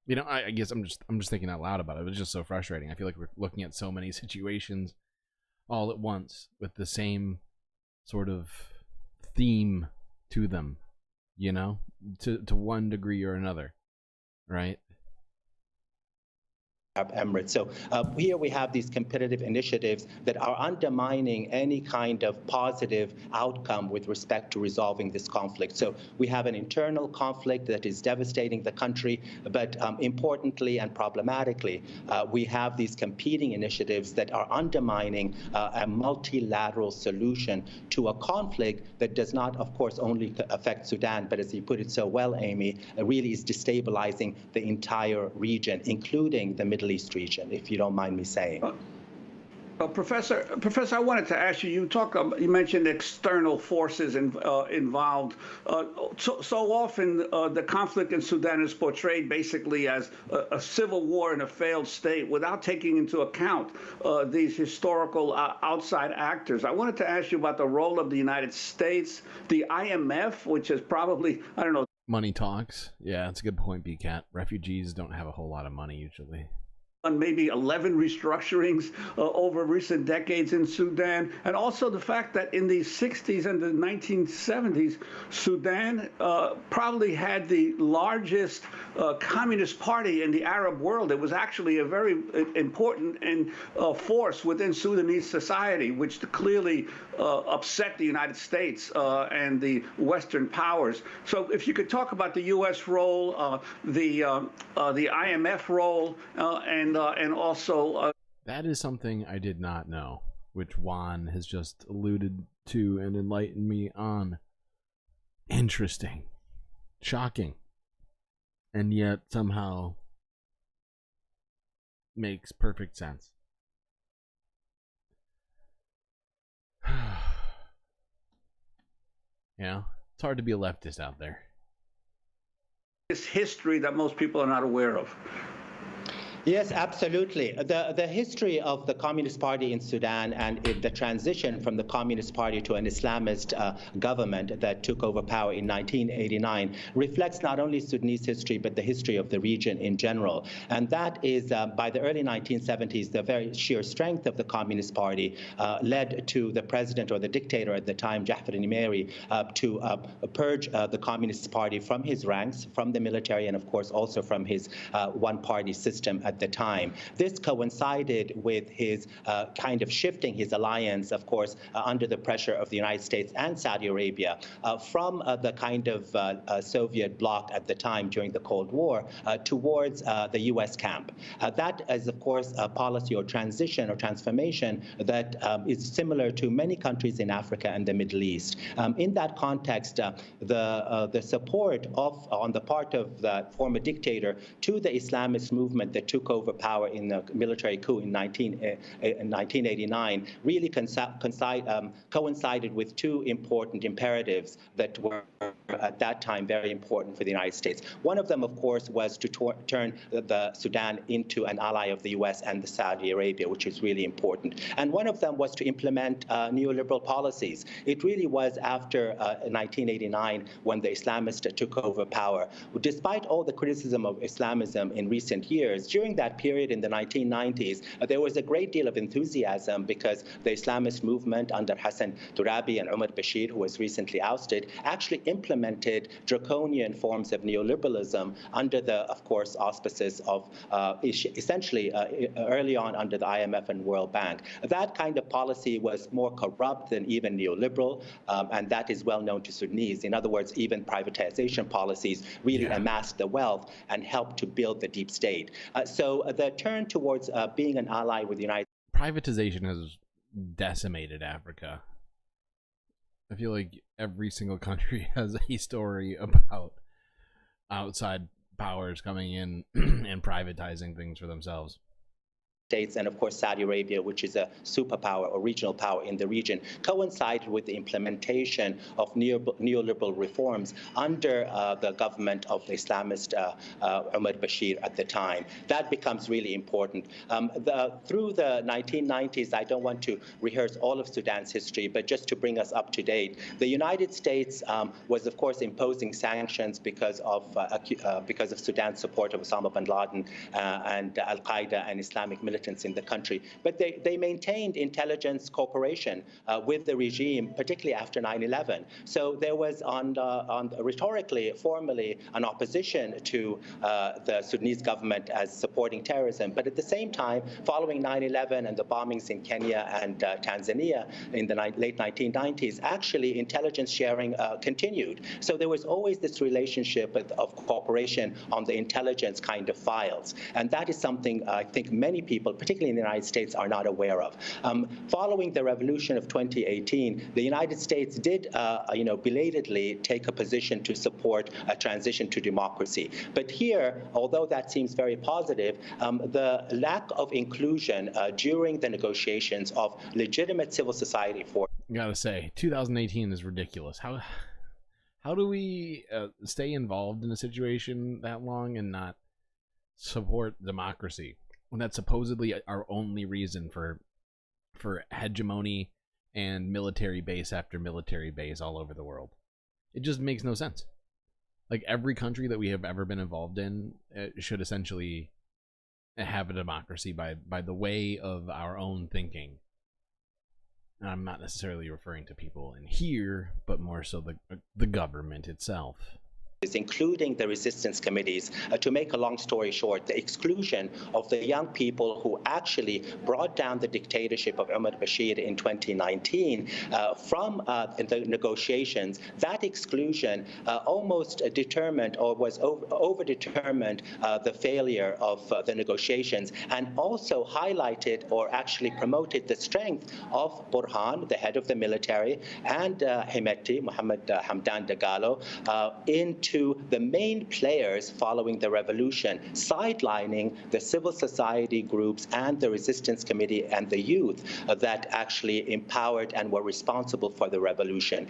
you know, I guess I'm just thinking out loud about it. It was just so frustrating. I feel like we're looking at so many situations all at once with the same sort of theme to them, you know, to one degree or another, right? Emirates. So here we have these competitive initiatives that are undermining any kind of positive outcome with respect to resolving this conflict. So we have an internal conflict that is devastating the country, but importantly and problematically, we have these competing initiatives that are undermining a multilateral solution to a conflict that does not, of course, only affect Sudan, but as you put it so well, Amy, really is destabilizing the entire region, including the Middle East region, if you don't mind me saying. Professor, I wanted to ask you. You mentioned external forces involved. So often, the conflict in Sudan is portrayed basically as a civil war in a failed state, without taking into account these historical outside actors. I wanted to ask you about the role of the United States, the IMF, which is probably, I don't know. Money talks. Yeah, that's a good point, BCAT. Refugees don't have a whole lot of money usually. On maybe 11 restructurings over recent decades in Sudan, and also the fact that in the 60s and the 1970s, Sudan probably had the largest communist party in the Arab world. It was actually a very important force within Sudanese society, which clearly upset the United States and the Western powers. So if you could talk about the U.S. role, the IMF role, and also that is something I did not know, which Juan has just alluded to and enlightened me on. Interesting, shocking, and yet somehow makes perfect sense. Yeah, it's hard to be a leftist out there. This history that most people are not aware of. Yes, absolutely. The history of the Communist Party in Sudan and the transition from the Communist Party to an Islamist government that took over power in 1989 reflects not only Sudanese history, but the history of the region in general. And that is, by the early 1970s, the very sheer strength of the Communist Party led to the president or the dictator at the time, Jafar Nimeri, to purge the Communist Party from his ranks, from the military, and of course also from his one-party system at the time. This coincided with his kind of shifting his alliance, of course, under the pressure of the United States and Saudi Arabia from the kind of Soviet bloc at the time during the Cold War towards the U.S. camp. That is, of course, a policy or transition or transformation that is similar to many countries in Africa and the Middle East. In that context, the support on the part of the former dictator to the Islamist movement that took over power in the military coup in 1989 really coincided with two important imperatives that were at that time very important for the United States. One of them, of course, was to turn the Sudan into an ally of the U.S. and the Saudi Arabia, which is really important. And one of them was to implement neoliberal policies. It really was after 1989 when the Islamists took over power. Despite all the criticism of Islamism in recent years, during that period in the 1990s, there was a great deal of enthusiasm because the Islamist movement under Hassan Turabi and Umar Bashir, who was recently ousted, actually implemented draconian forms of neoliberalism under the, of course, auspices of essentially early on under the IMF and World Bank. That kind of policy was more corrupt than even neoliberal, and that is well known to Sudanese. In other words, even privatization policies really amassed the wealth and helped to build the deep state. So the turn towards being an ally with the United States. Privatization has decimated Africa. I feel like every single country has a story about outside powers coming in and privatizing things for themselves. States and, of course, Saudi Arabia, which is a superpower or regional power in the region, coincided with the implementation of neoliberal reforms under the government of the Islamist Umar Bashir at the time. That becomes really important. Through the 1990s, I don't want to rehearse all of Sudan's history, but just to bring us up to date, the United States was, of course, imposing sanctions because of Sudan's support of Osama bin Laden and Al-Qaeda and Islamic militants in the country. But they maintained intelligence cooperation with the regime, particularly after 9/11. So there was rhetorically, formally, an opposition to the Sudanese government as supporting terrorism. But at the same time, following 9/11 and the bombings in Kenya and Tanzania in the late 1990s, actually intelligence sharing continued. So there was always this relationship of cooperation on the intelligence kind of files. And that is something I think many people, particularly in the United States, are not aware of. Following the revolution of 2018, the United States did, belatedly take a position to support a transition to democracy. But here, although that seems very positive, the lack of inclusion during the negotiations of legitimate civil society for. Gotta say, 2018 is ridiculous. How do we stay involved in a situation that long and not support democracy? And that's supposedly our only reason for hegemony and military base after military base all over the world. It just makes no sense. Like, every country that we have ever been involved in should essentially have a democracy by the way of our own thinking. And I'm not necessarily referring to people in here, but more so the government itself. Including the resistance committees. To make a long story short, the exclusion of the young people who actually brought down the dictatorship of Umar Bashir in 2019 from the negotiations, that exclusion almost determined or was over-determined the failure of the negotiations, and also highlighted or actually promoted the strength of Burhan, the head of the military, and Hemeti, Mohammed Hamdan Dagalo, into into the main players following the revolution, sidelining the civil society groups and the resistance committee and the youth that actually empowered and were responsible for the revolution.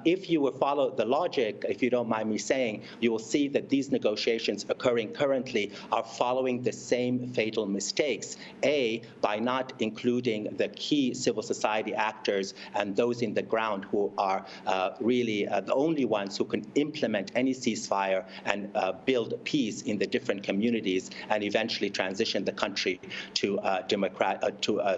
If you will follow the logic, if you don't mind me saying, you will see that these negotiations occurring currently are following the same fatal mistakes. A, by not including the key civil society actors and those in the ground who are really the only ones who can implement any ceasefire and build peace in the different communities and eventually transition the country to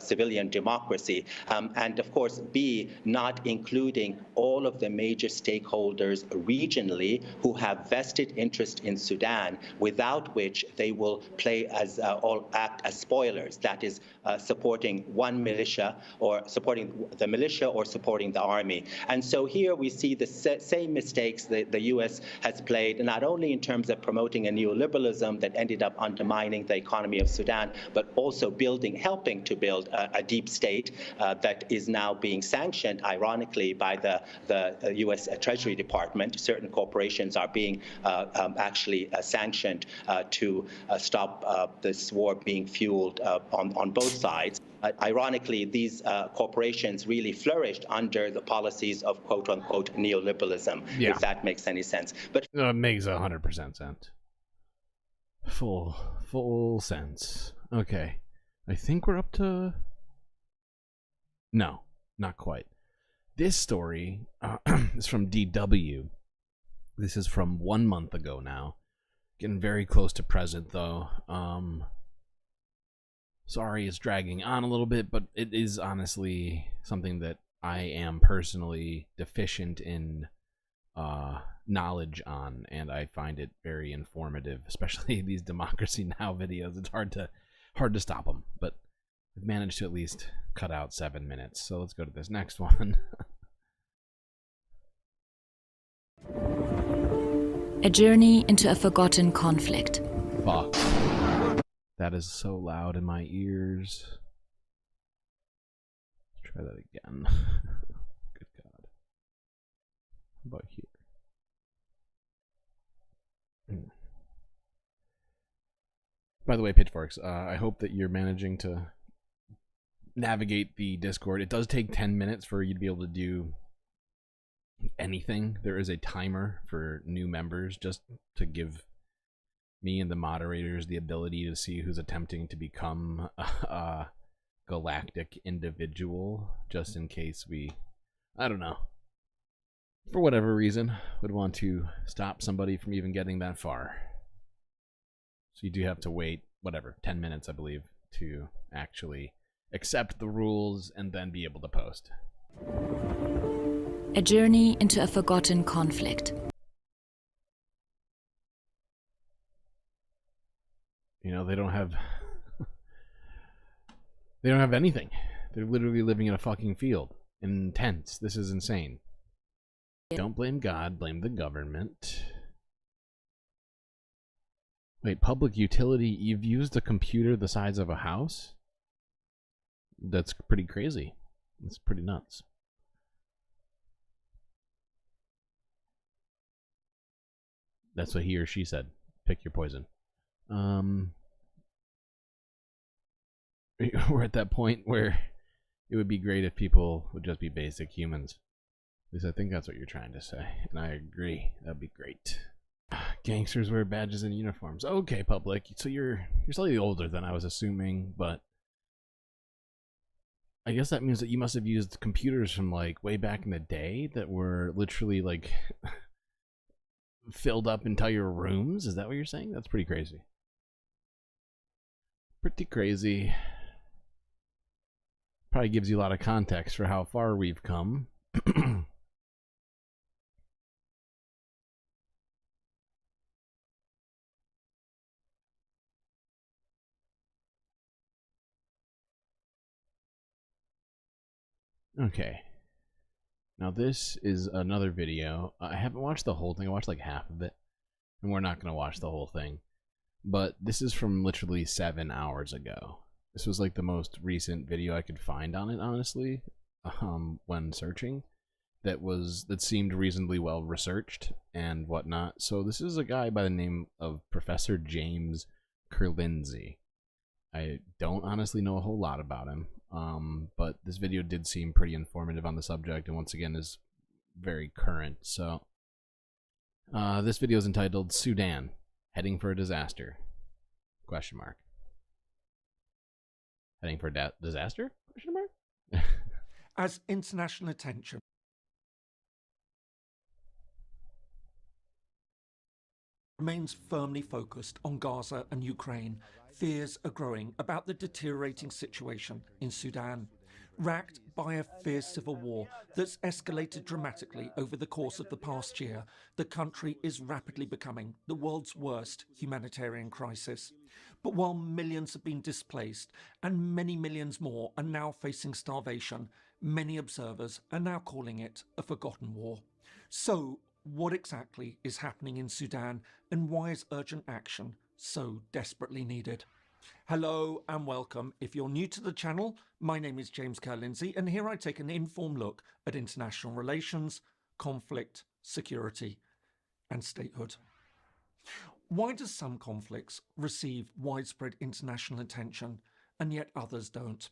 civilian democracy. And of course, B, not including all of the major stakeholders regionally who have vested interest in Sudan, without which they will play as all act as spoilers. That is, supporting one militia or supporting the militia or supporting the army. And so here we see the same mistakes that the U.S. has played, not only in terms of promoting a neoliberalism that ended up undermining the economy of Sudan, but also helping to build a deep state that is now being sanctioned, ironically, by the U.S. Treasury Department. Certain corporations are being actually sanctioned to stop this war being fueled on both sides. Ironically, these corporations really flourished under the policies of quote-unquote neoliberalism, if that makes any sense. But it makes 100% sense. Full sense. Okay. I think we're up to... No, not quite. This story is from DW. This is from 1 month ago now. Getting very close to present, though. Sorry it's dragging on a little bit, but it is honestly something that I am personally deficient in knowledge on, and I find it very informative, especially these Democracy Now! Videos. It's hard to stop them, but I've managed to at least cut out 7 minutes. So let's go to this next one. A journey into a forgotten conflict. Fuck. That is so loud in my ears. Let's try that again. Good God. How about here? By the way, Pitchforks, I hope that you're managing to navigate the Discord. It does take 10 minutes for you to be able to do anything. There is a timer for new members just to give me and the moderators the ability to see who's attempting to become a galactic individual, just in case we, I don't know, for whatever reason, would want to stop somebody from even getting that far. So you do have to wait, whatever, 10 minutes, I believe, to actually accept the rules and then be able to post. A journey into a forgotten conflict. You know, they don't have anything. They're literally living in a fucking field in tents. This is insane. Don't blame God, blame the government. Wait, public utility, you've used a computer the size of a house? That's pretty crazy. That's pretty nuts. That's what he or she said. Pick your poison. We're at that point where it would be great if people would just be basic humans. At least I think that's what you're trying to say, and I agree. That'd be great. Gangsters wear badges and uniforms. Okay, public. So you're slightly older than I was assuming, but I guess that means that you must have used computers from like way back in the day that were literally like filled up entire rooms. Is that what you're saying? That's pretty crazy. Pretty crazy. Probably gives you a lot of context for how far we've come. Okay. Now this is another video. I haven't watched the whole thing. I watched like half of it. And we're not going to watch the whole thing. But this is from literally 7 hours ago. This was like the most recent video I could find on it, honestly, when searching. that seemed reasonably well researched and whatnot. So this is a guy by the name of Professor James Kurlindsey. I don't honestly know a whole lot about him, but this video did seem pretty informative on the subject, and once again is very current. So this video is entitled "Sudan Heading for a Disaster?" Question mark. Heading for a disaster? Question mark. As international attention remains firmly focused on Gaza and Ukraine, fears are growing about the deteriorating situation in Sudan. Racked by a fierce civil war that's escalated dramatically over the course of the past year, the country is rapidly becoming the world's worst humanitarian crisis. But while millions have been displaced and many millions more are now facing starvation, many observers are now calling it a forgotten war. So, what exactly is happening in Sudan, and why is urgent action so desperately needed? Hello and welcome. If you're new to the channel, my name is James Kurlindsey, and here I take an informed look at international relations, conflict, security, and statehood. Why do some conflicts receive widespread international attention and yet others don't?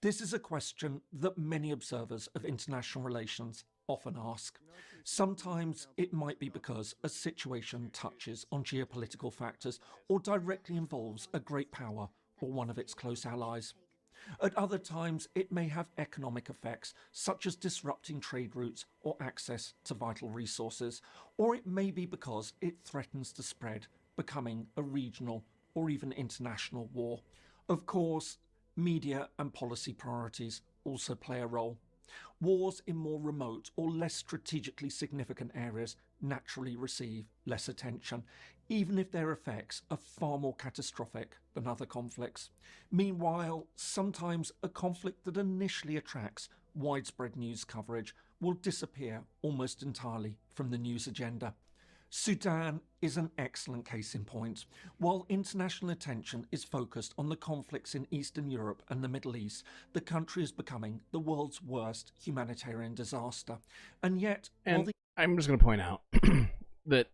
This is a question that many observers of international relations often ask. Sometimes it might be because a situation touches on geopolitical factors or directly involves a great power or one of its close allies. At other times, it may have economic effects, such as disrupting trade routes or access to vital resources, or it may be because it threatens to spread, becoming a regional or even international war. Of course, media and policy priorities also play a role. Wars in more remote or less strategically significant areas naturally receive less attention, even if their effects are far more catastrophic than other conflicts. Meanwhile, sometimes a conflict that initially attracts widespread news coverage will disappear almost entirely from the news agenda. Sudan is an excellent case in point. While international attention is focused on the conflicts in Eastern Europe and the Middle East, the country is becoming the world's worst humanitarian disaster. And yet, I'm just going to point out that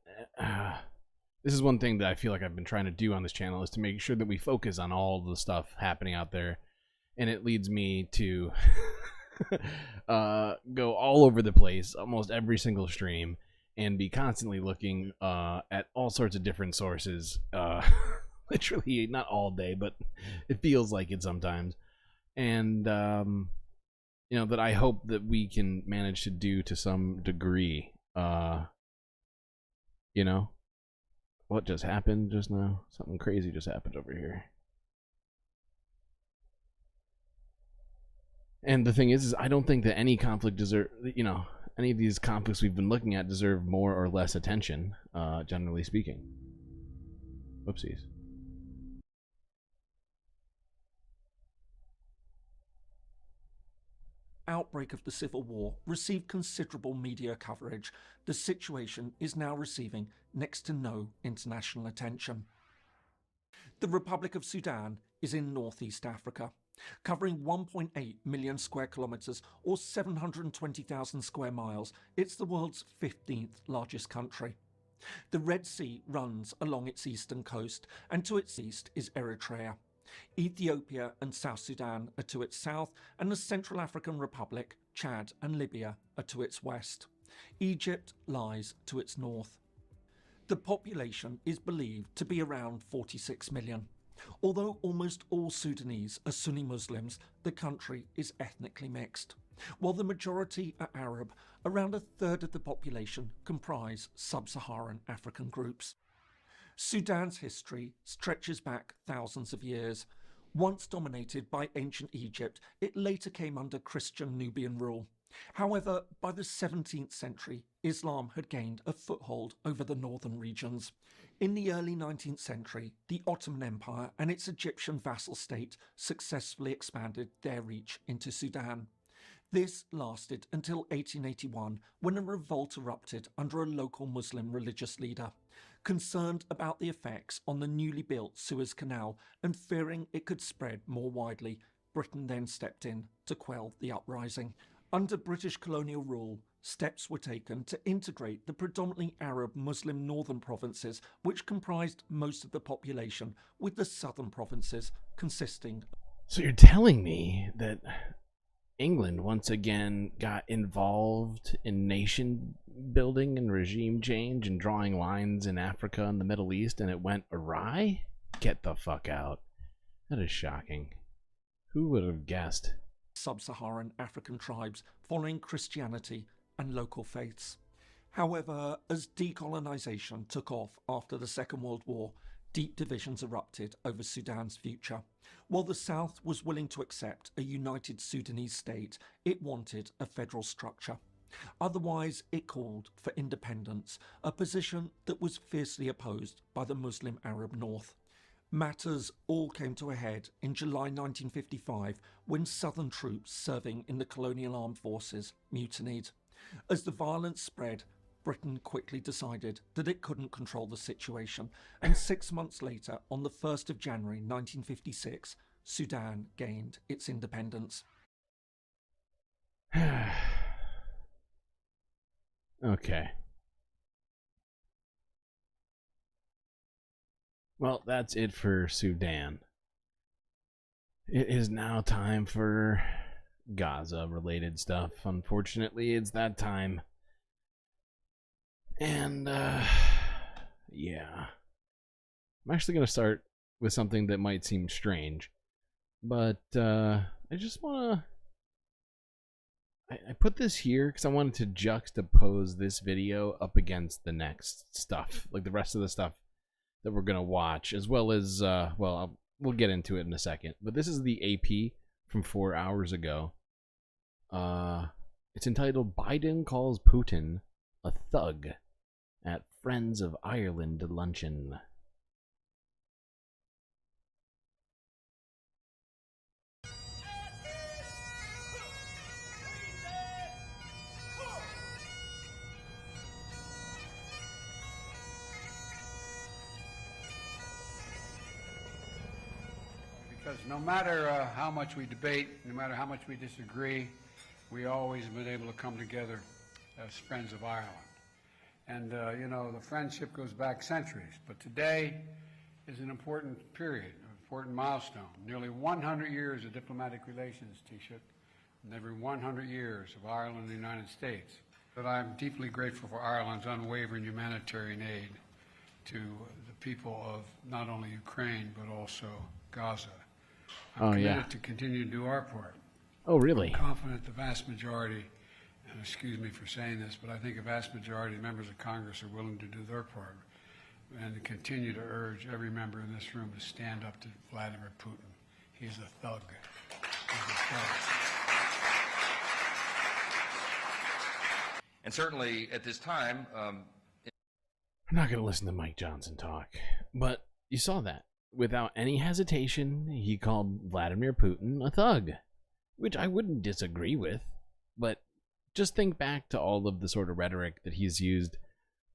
this is one thing that I feel like I've been trying to do on this channel, is to make sure that we focus on all the stuff happening out there. And it leads me to go all over the place, almost every single stream, and be constantly looking at all sorts of different sources, literally not all day, but it feels like it sometimes. And, you know, that I hope that we can manage to do to some degree. You know, what just happened just now? Something crazy just happened over here. And the thing is I don't think that any conflict deserves, you know, any of these conflicts we've been looking at deserve more or less attention, generally speaking. Whoopsies. Outbreak of the civil war received considerable media coverage. The situation is now receiving next to no international attention. The Republic of Sudan is in northeast Africa, covering 1.8 million square kilometers or 720,000 square miles. It's the world's 15th largest country. The Red Sea runs along its eastern coast, and to its east is Eritrea. Ethiopia and South Sudan are to its south, and the Central African Republic, Chad and Libya are to its west. Egypt lies to its north. The population is believed to be around 46 million. Although almost all Sudanese are Sunni Muslims, the country is ethnically mixed. While the majority are Arab, around a third of the population comprise sub-Saharan African groups. Sudan's history stretches back thousands of years. Once dominated by ancient Egypt, it later came under Christian Nubian rule. However, by the 17th century, Islam had gained a foothold over the northern regions. In the early 19th century, the Ottoman Empire and its Egyptian vassal state successfully expanded their reach into Sudan. This lasted until 1881, when a revolt erupted under a local Muslim religious leader. Concerned about the effects on the newly built Suez Canal and fearing it could spread more widely, Britain then stepped in to quell the uprising. Under British colonial rule, steps were taken to integrate the predominantly Arab Muslim northern provinces, which comprised most of the population, with the southern provinces consisting. So you're telling me that England once again got involved in nation building and regime change and drawing lines in Africa and the Middle East, and it went awry? Get the fuck out. That is shocking. Who would have guessed? Sub-Saharan African tribes following Christianity and local faiths. However, as decolonization took off after the Second World War, deep divisions erupted over Sudan's future. While the South was willing to accept a united Sudanese state, it wanted a federal structure. Otherwise, it called for independence, a position that was fiercely opposed by the Muslim Arab North. Matters all came to a head in July 1955 when Southern troops serving in the colonial armed forces mutinied. As the violence spread, Britain quickly decided that it couldn't control the situation, and 6 months later, on the 1st of January 1956, Sudan gained its independence. Okay. Well, that's it for Sudan. It is now time for Gaza-related stuff. Unfortunately, it's that time. And, yeah. I'm actually going to start with something that might seem strange. But, I just want to... I put this here because I wanted to juxtapose this video up against the next stuff. Like the rest of the stuff that we're going to watch. As well as, we'll get into it in a second. But this is the AP from 4 hours ago. It's entitled, Biden Calls Putin a Thug at Friends of Ireland Luncheon. Because no matter how much we debate, no matter how much we disagree, we always have been able to come together as friends of Ireland. And, you know, the friendship goes back centuries. But today is an important period, an important milestone. Nearly 100 years of diplomatic relations, Taoiseach, and every 100 years of Ireland and the United States. But I'm deeply grateful for Ireland's unwavering humanitarian aid to the people of not only Ukraine, but also Gaza. I'm committed to continue to do our part. Oh, really? I'm confident the vast majority, and excuse me for saying this, but I think a vast majority of members of Congress are willing to do their part and to continue to urge every member in this room to stand up to Vladimir Putin. He's a thug. He's a thug. And certainly at this time... I'm not going to listen to Mike Johnson talk, but you saw that. Without any hesitation, he called Vladimir Putin a thug, which I wouldn't disagree with, but just think back to all of the sort of rhetoric that he's used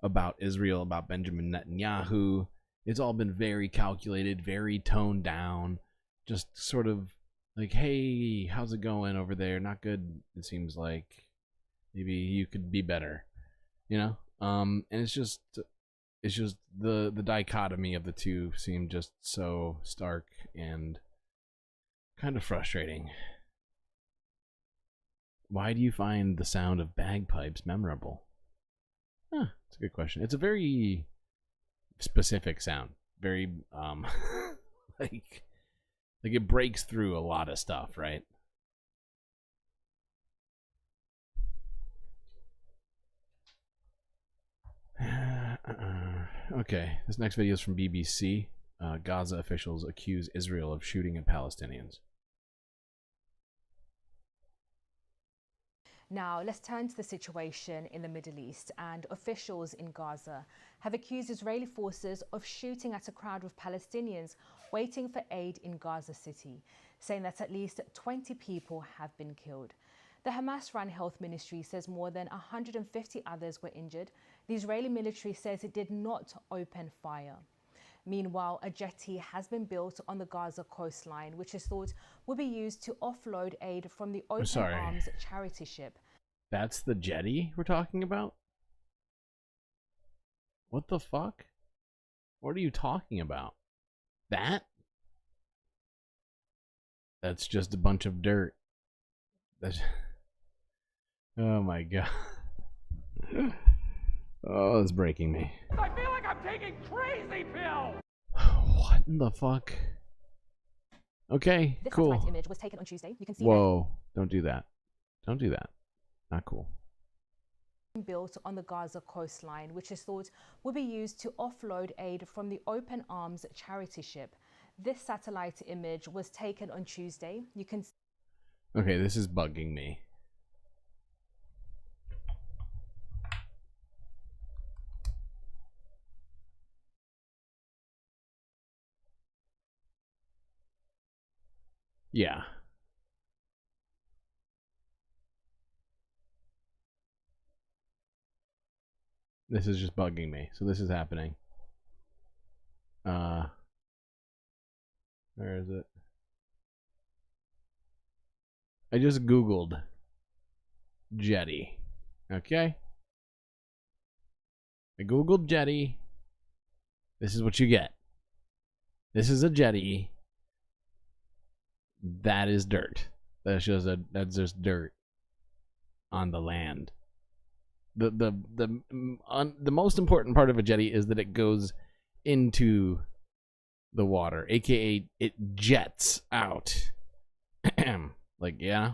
about Israel, about Benjamin Netanyahu. It's all been very calculated, very toned down, just sort of like, hey, how's it going over there? Not good, it seems like. Maybe you could be better, you know? And it's just the dichotomy of the two seemed just so stark and kind of frustrating. Why do you find the sound of bagpipes memorable? It's a good question. It's a very specific sound. Very, like it breaks through a lot of stuff, right? Okay, this next video is from BBC. Gaza officials accuse Israel of shooting at Palestinians. Now, let's turn to the situation in the Middle East, and officials in Gaza have accused Israeli forces of shooting at a crowd of Palestinians waiting for aid in Gaza City, saying that at least 20 people have been killed. The Hamas-run health ministry says more than 150 others were injured. The Israeli military says it did not open fire. Meanwhile, a jetty has been built on the Gaza coastline, which is thought will be used to offload aid from the Open Arms charity ship. That's the jetty we're talking about? What the fuck? What are you talking about? That? That's just a bunch of dirt. That's... Oh my god. Oh, it's breaking me. I feel like I'm taking crazy pills. What in the fuck? Okay, This cool. satellite image was taken on Tuesday. You can see Whoa, don't do that. Don't do that. Not cool. built on the Gaza coastline, which is thought will be used to offload aid from the Open Arms charity ship. This satellite image was taken on Tuesday. You can... Okay, this is bugging me. Yeah. This is just bugging me. So this is happening. Where is it? I just Googled jetty. Okay? I Googled jetty. This is what you get. This is a jetty. That is dirt. That's just dirt on the land. The most important part of a jetty is that it goes into the water, aka it jets out. Like, yeah.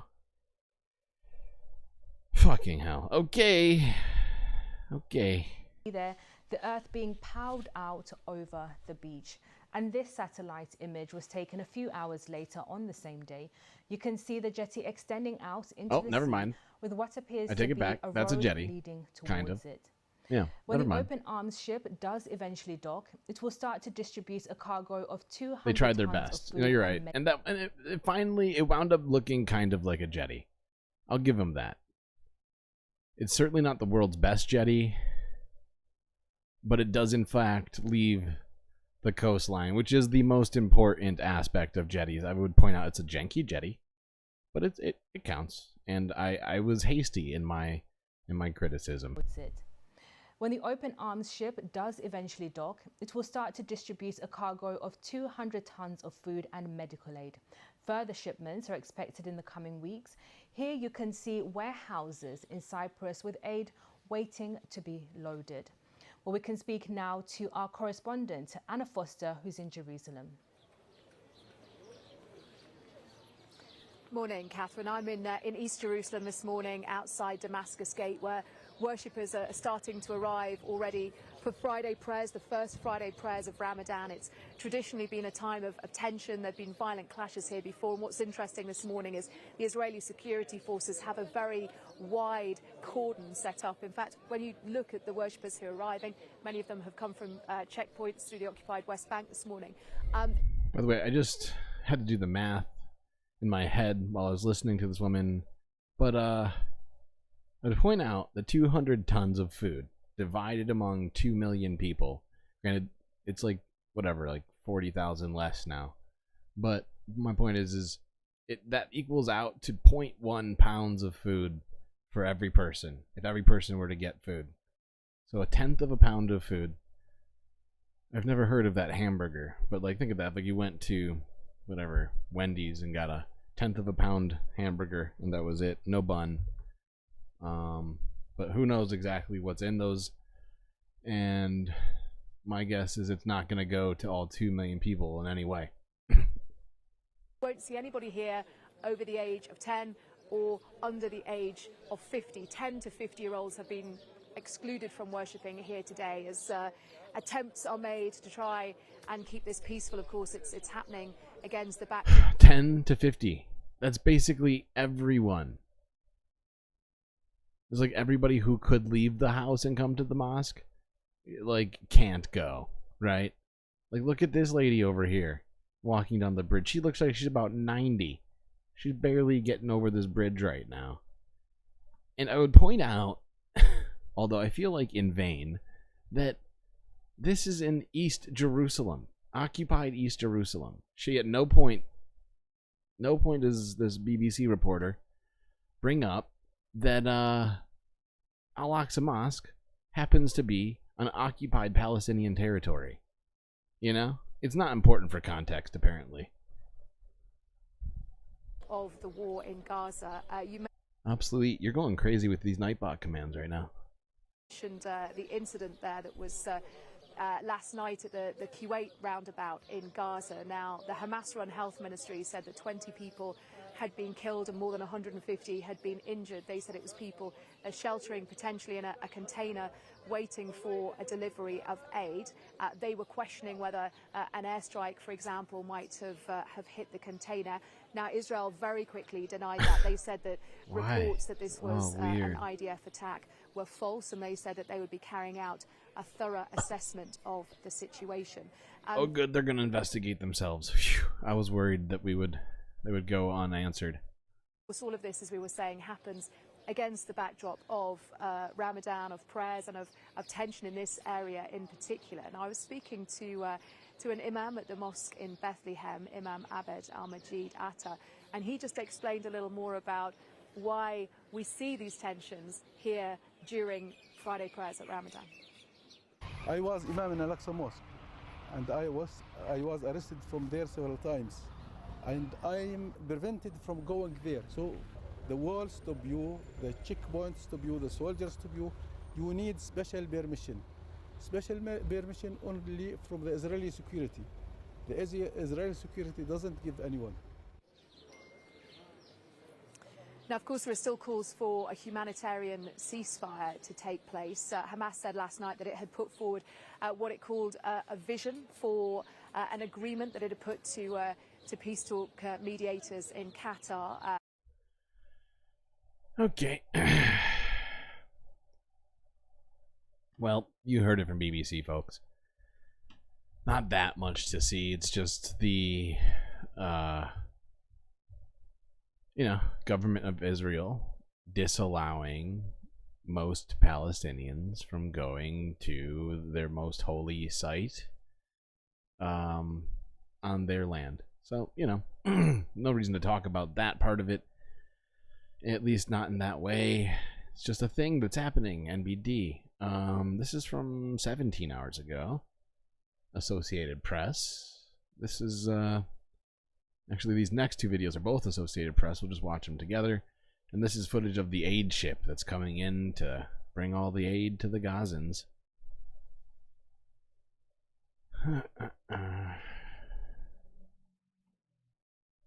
Fucking hell. Okay. Okay. There, the earth being piled out over the beach. And this satellite image was taken a few hours later on the same day. You can see the jetty extending out into the never sea mind. with what appears I to take be it back. a That's a road jetty. leading towards Kind of. it. Yeah, When never the mind. Open Arms ship does eventually dock, it will start to distribute a cargo of 200 They tried their tons of best. food No, you're and right. And it finally wound up looking kind of like a jetty. I'll give them that. It's certainly not the world's best jetty, but it does in fact leave the coastline, which is the most important aspect of jetties. I would point out it's a janky jetty, but it counts. And I was hasty in my criticism. When the Open Arms ship does eventually dock, it will start to distribute a cargo of 200 tons of food and medical aid. Further shipments are expected in the coming weeks. Here you can see warehouses in Cyprus with aid waiting to be loaded. Well, we can speak now to our correspondent, Anna Foster, who's in Jerusalem. Morning, Catherine. I'm in East Jerusalem this morning outside Damascus Gate, where worshippers are starting to arrive already for Friday prayers, the first Friday prayers of Ramadan. It's traditionally been a time of tension. There have been violent clashes here before. And what's interesting this morning is the Israeli security forces have a very wide cordon set up. In fact, when you look at the worshippers who are arriving, many of them have come from checkpoints through the occupied West Bank this morning. By the way, I just had to do the math in my head while I was listening to this woman, but I'd point out the 200 tons of food divided among 2 million people. Granted, it's like whatever, like 40,000 less now. But my point is that equals out to 0.1 pounds of food for every person, if every person were to get food. So a tenth of a pound of food. I've never heard of that hamburger, but like think of that. Like you went to whatever Wendy's and got a tenth of a pound hamburger, and that was it. No bun. But who knows exactly what's in those, and my guess is it's not going to go to all 2 million people in any way. Won't see anybody here over the age of 10 or under the age of 50. 10 to 50-year-olds have been excluded from worshipping here today as attempts are made to try and keep this peaceful. Of course, it's happening against the back. 10 to 50. That's basically everyone. It's like everybody who could leave the house and come to the mosque, like, can't go, right? Like, look at this lady over here walking down the bridge. She looks like she's about 90. She's barely getting over this bridge right now. And I would point out, although I feel like in vain, that this is in East Jerusalem, occupied East Jerusalem. She at no point does this BBC reporter bring up that Al-Aqsa Mosque happens to be an occupied Palestinian territory. You know? It's not important for context, apparently. Of the war in Gaza. Absolutely. You're going crazy with these Nightbot commands right now. Mentioned the incident there that was last night at the Kuwait roundabout in Gaza. Now, the Hamas-run health ministry said that 20 people had been killed and more than 150 had been injured. They said it was people sheltering potentially in a container waiting for a delivery of aid. They were questioning whether an airstrike, for example, might have hit the container. Now, Israel very quickly denied that. They said that reports that this was an IDF attack were false, and they said that they would be carrying out a thorough assessment of the situation. Oh, good, they're going to investigate themselves. Phew, I was worried that they would go unanswered. All of this, as we were saying, happens against the backdrop of Ramadan, of prayers, and of tension in this area in particular. And I was speaking to an imam at the mosque in Bethlehem, Imam Abed Al-Majid Atta, and he just explained a little more about why we see these tensions here during Friday prayers at Ramadan. I was imam in Al-Aqsa Mosque, and I was arrested from there several times, and I am prevented from going there. So the walls stop you, the checkpoints stop you, the soldiers stop you. You need special permission. Special permission only from the Israeli security. The Israeli security doesn't give anyone. Now, of course, there are still calls for a humanitarian ceasefire to take place. Hamas said last night that it had put forward what it called a vision for an agreement that it had put to peace talk mediators in Qatar. Okay. Well, you heard it from BBC, folks. Not that much to see. It's just the, government of Israel disallowing most Palestinians from going to their most holy site on their land. So, no reason to talk about that part of it. At least not in that way. It's just a thing that's happening, NBD. This is from 17 hours ago. Associated Press. This is, actually, these next two videos are both Associated Press. We'll just watch them together. And this is footage of the aid ship that's coming in to bring all the aid to the Gazans.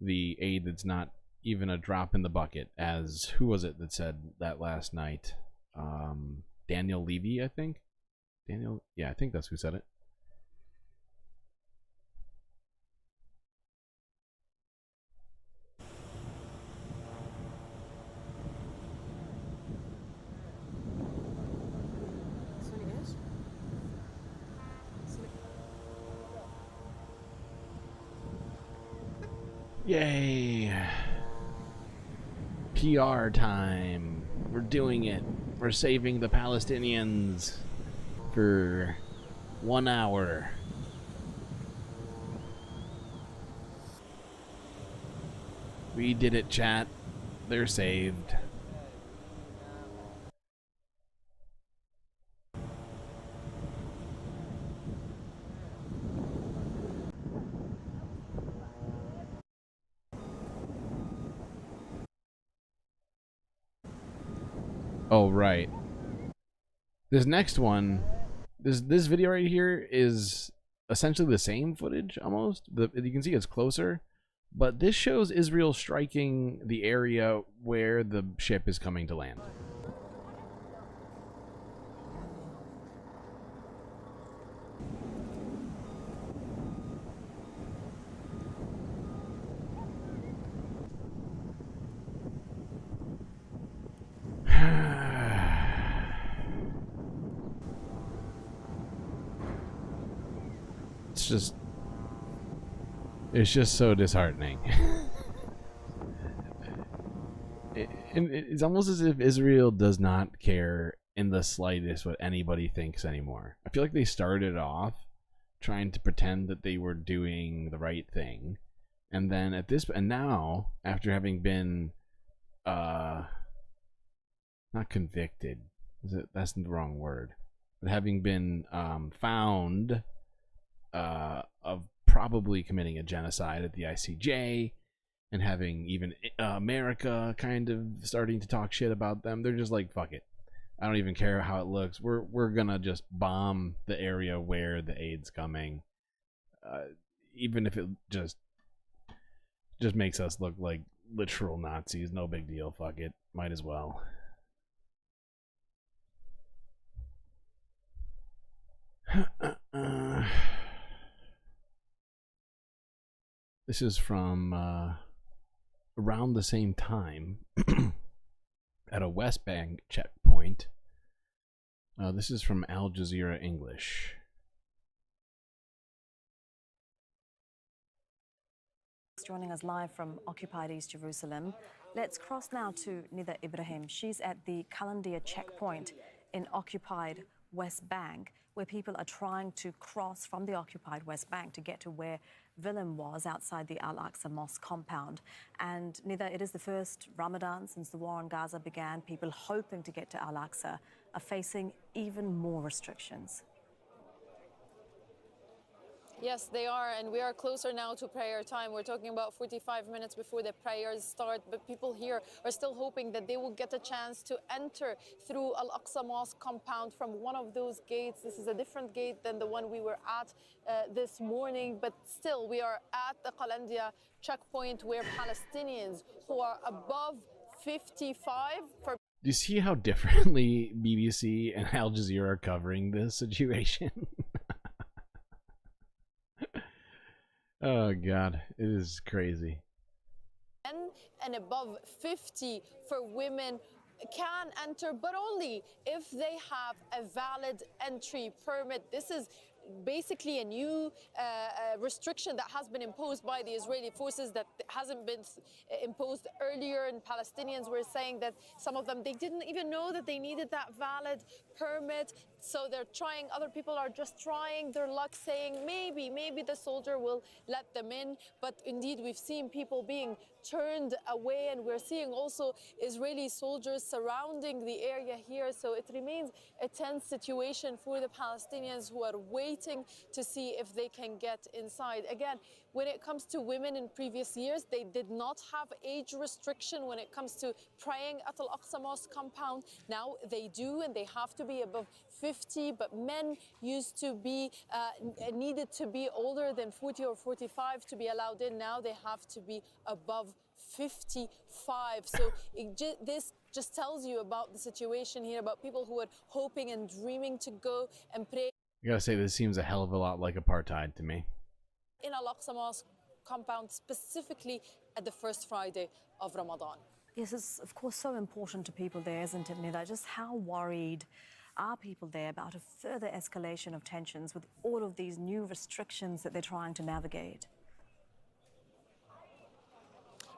The aid that's not even a drop in the bucket, as who was it that said that last night? Daniel Levy, I think. I think that's who said it. Yay! PR time. We're doing it. We're saving the Palestinians for 1 hour. We did it, chat. They're saved. Oh, right. This next one, this video right here is essentially the same footage, almost. You can see it's closer, but this shows Israel striking the area where the ship is coming to land. It's just so disheartening. It's almost as if Israel does not care in the slightest what anybody thinks anymore. I feel like they started off trying to pretend that they were doing the right thing, and then now, after having been not convicted. That's the wrong word. But having been found of probably committing a genocide at the ICJ, and having even America kind of starting to talk shit about them, they're just like, fuck it. I don't even care how it looks. We're gonna just bomb the area where the aid's coming, even if it just makes us look like literal Nazis. No big deal. Fuck it. Might as well. This is from around the same time at a West Bank checkpoint. This is from Al Jazeera English. Joining us live from occupied East Jerusalem. Let's cross now to Nida Ibrahim. She's at the Kalandia checkpoint in occupied West Bank, where people are trying to cross from the occupied West Bank to get to where Willem was, outside the Al-Aqsa Mosque compound. And Nida, it is the first Ramadan since the war on Gaza began. People hoping to get to Al-Aqsa are facing even more restrictions. Yes, they are, and we are closer now to prayer time. We're talking about 45 minutes before the prayers start, but people here are still hoping that they will get a chance to enter through Al-Aqsa Mosque compound from one of those gates. This is a different gate than the one we were at this morning, but still we are at the Qalandia checkpoint where Palestinians who are above 55 for... Do you see how differently BBC and Al Jazeera are covering this situation? Oh God, it is crazy. And above 50 for women can enter, but only if they have a valid entry permit. This is basically a new restriction that has been imposed by the Israeli forces that hasn't been imposed earlier. And Palestinians were saying that some of them, they didn't even know that they needed that valid permit. So they're trying, other people are just trying their luck, saying maybe the soldier will let them in. But indeed, we've seen people being turned away, and we're seeing also Israeli soldiers surrounding the area here. So it remains a tense situation for the Palestinians who are waiting to see if they can get inside. Again, when it comes to women in previous years, they did not have age restriction when it comes to praying at Al-Aqsa Mosque compound. Now they do, and they have to be above 50, but men used to be, needed to be older than 40 or 45 to be allowed in. Now they have to be above 55. So this just tells you about the situation here, about people who are hoping and dreaming to go and pray. I gotta say, this seems a hell of a lot like apartheid to me. In Al-Aqsa Mosque compound, specifically at the first Friday of Ramadan. Yes, it's of course so important to people there, isn't it, Nida? Just how worried are people there about a further escalation of tensions with all of these new restrictions that they're trying to navigate?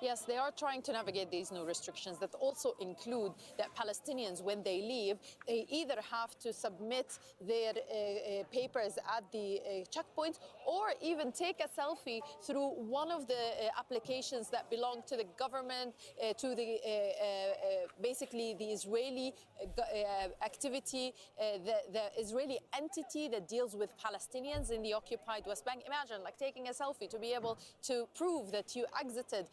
Yes, they are trying to navigate these new restrictions that also include that Palestinians, when they leave, they either have to submit their papers at the checkpoints or even take a selfie through one of the applications that belong to the government, to the basically the Israeli activity, the Israeli entity that deals with Palestinians in the occupied West Bank. Imagine like taking a selfie to be able to prove that you exited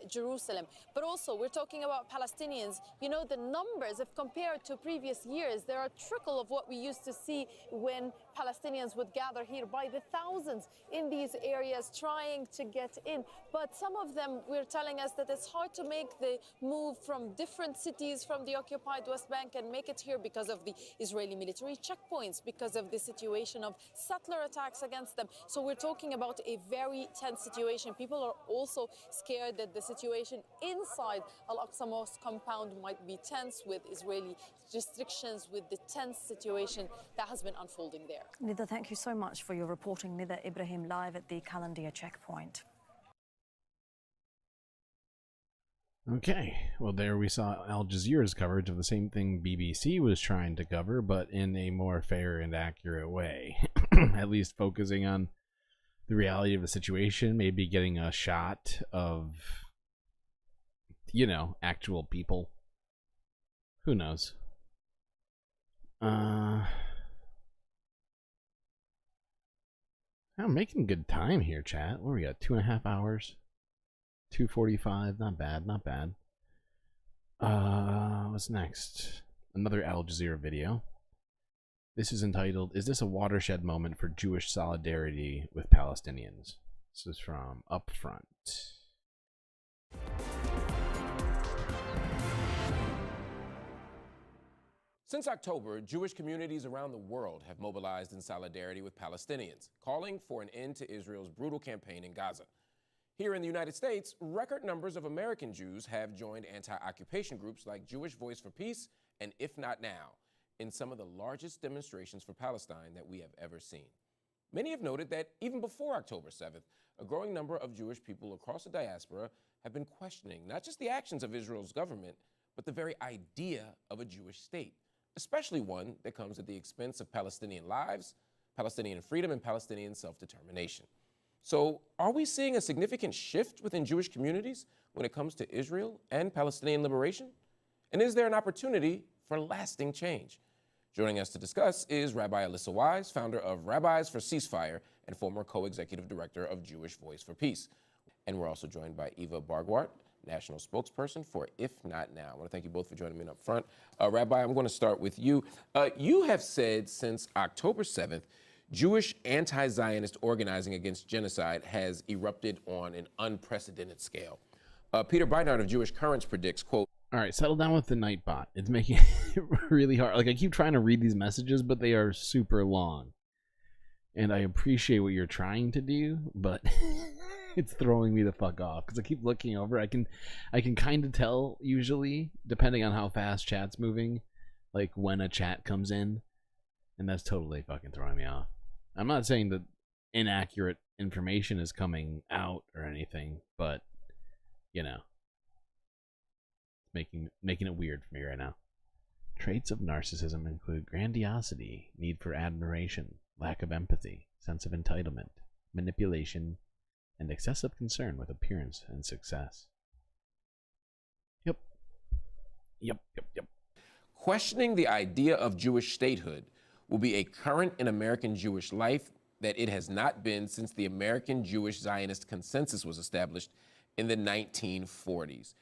Jerusalem. But also we're talking about Palestinians. You know, the numbers, if compared to previous years, there are a trickle of what we used to see when Palestinians would gather here by the thousands in these areas trying to get in. But some of them were telling us that it's hard to make the move from different cities from the occupied West Bank and make it here because of the Israeli military checkpoints, because of the situation of settler attacks against them. So we're talking about a very tense situation. People are also scared that the situation inside Al-Aqsa Mosque compound might be tense with Israeli restrictions, with the tense situation that has been unfolding there. Nida, thank you so much for your reporting. Nida Ibrahim live at the Kalandia checkpoint. Okay, well there we saw Al Jazeera's coverage of the same thing BBC was trying to cover, but in a more fair and accurate way. At least focusing on the reality of the situation, maybe getting a shot of, you know, actual people. Who knows? I'm making good time here, chat. What are we at? 2.5 hours? 2:45. Not bad, not bad. What's next? Another Al Jazeera video. This is entitled, "Is this a watershed moment for Jewish solidarity with Palestinians?" This is from Upfront. Since October, Jewish communities around the world have mobilized in solidarity with Palestinians, calling for an end to Israel's brutal campaign in Gaza. Here in the United States, record numbers of American Jews have joined anti-occupation groups like Jewish Voice for Peace and If Not Now in some of the largest demonstrations for Palestine that we have ever seen. Many have noted that even before October 7th, a growing number of Jewish people across the diaspora have been questioning not just the actions of Israel's government, but the very idea of a Jewish state, especially one that comes at the expense of Palestinian lives, Palestinian freedom, and Palestinian self-determination. So are we seeing a significant shift within Jewish communities when it comes to Israel and Palestinian liberation? And is there an opportunity for lasting change? Joining us to discuss is Rabbi Alyssa Wise, founder of Rabbis for Ceasefire and former co-executive director of Jewish Voice for Peace. And we're also joined by Eva Bargwart, national spokesperson for If Not Now. I want to thank you both for joining me up front. Rabbi, I'm going to start with you. You have said since October 7th, Jewish anti-Zionist organizing against genocide has erupted on an unprecedented scale. Peter Beinart of Jewish Currents predicts, quote, "All right, settle down with the Nightbot. It's making it really hard. Like, I keep trying to read these messages, but they are super long. And I appreciate what you're trying to do, but it's throwing me the fuck off because I keep looking over. I can kind of tell usually, depending on how fast chat's moving, like when a chat comes in, and that's totally fucking throwing me off. I'm not saying that inaccurate information is coming out or anything, but you know, making it weird for me right now. Traits of narcissism include grandiosity, need for admiration, lack of empathy, sense of entitlement, manipulation, and excessive concern with appearance and success." Yep. Questioning the idea of Jewish statehood will be a current in American Jewish life that it has not been since the American Jewish Zionist Consensus was established in the 1940s.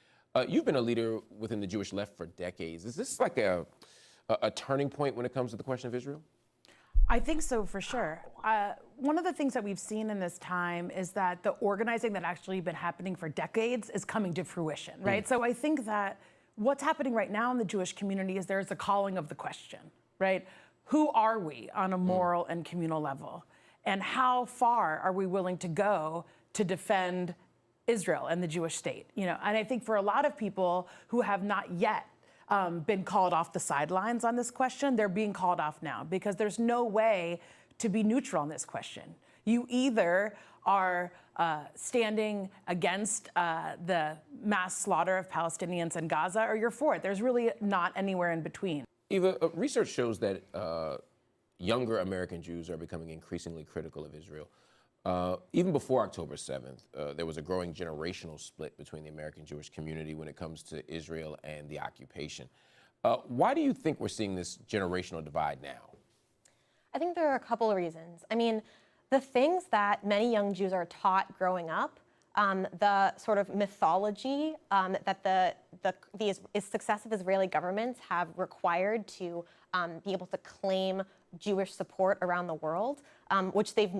You've been a leader within the Jewish left for decades. Is this like a turning point when it comes to the question of Israel? I think so, for sure. One of the things that we've seen in this time is that the organizing that actually been happening for decades is coming to fruition, right? So I think that what's happening right now in the Jewish community is there's a calling of the question, right? Who are we on a moral and communal level? And how far are we willing to go to defend Israel and the Jewish state? You know, and I think for a lot of people who have not yet been called off the sidelines on this question, they're being called off now because there's no way to be neutral on this question. You either are standing against the mass slaughter of Palestinians in Gaza or you're for it. There's really not anywhere in between. Eva, research shows that younger American Jews are becoming increasingly critical of Israel. Even before October 7th, there was a growing generational split between the American Jewish community when it comes to Israel and the occupation. Why do you think we're seeing this generational divide now? I think there are a couple of reasons. I mean, the things that many young Jews are taught growing up, the sort of mythology that the successive Israeli governments have required to be able to claim Jewish support around the world, which they've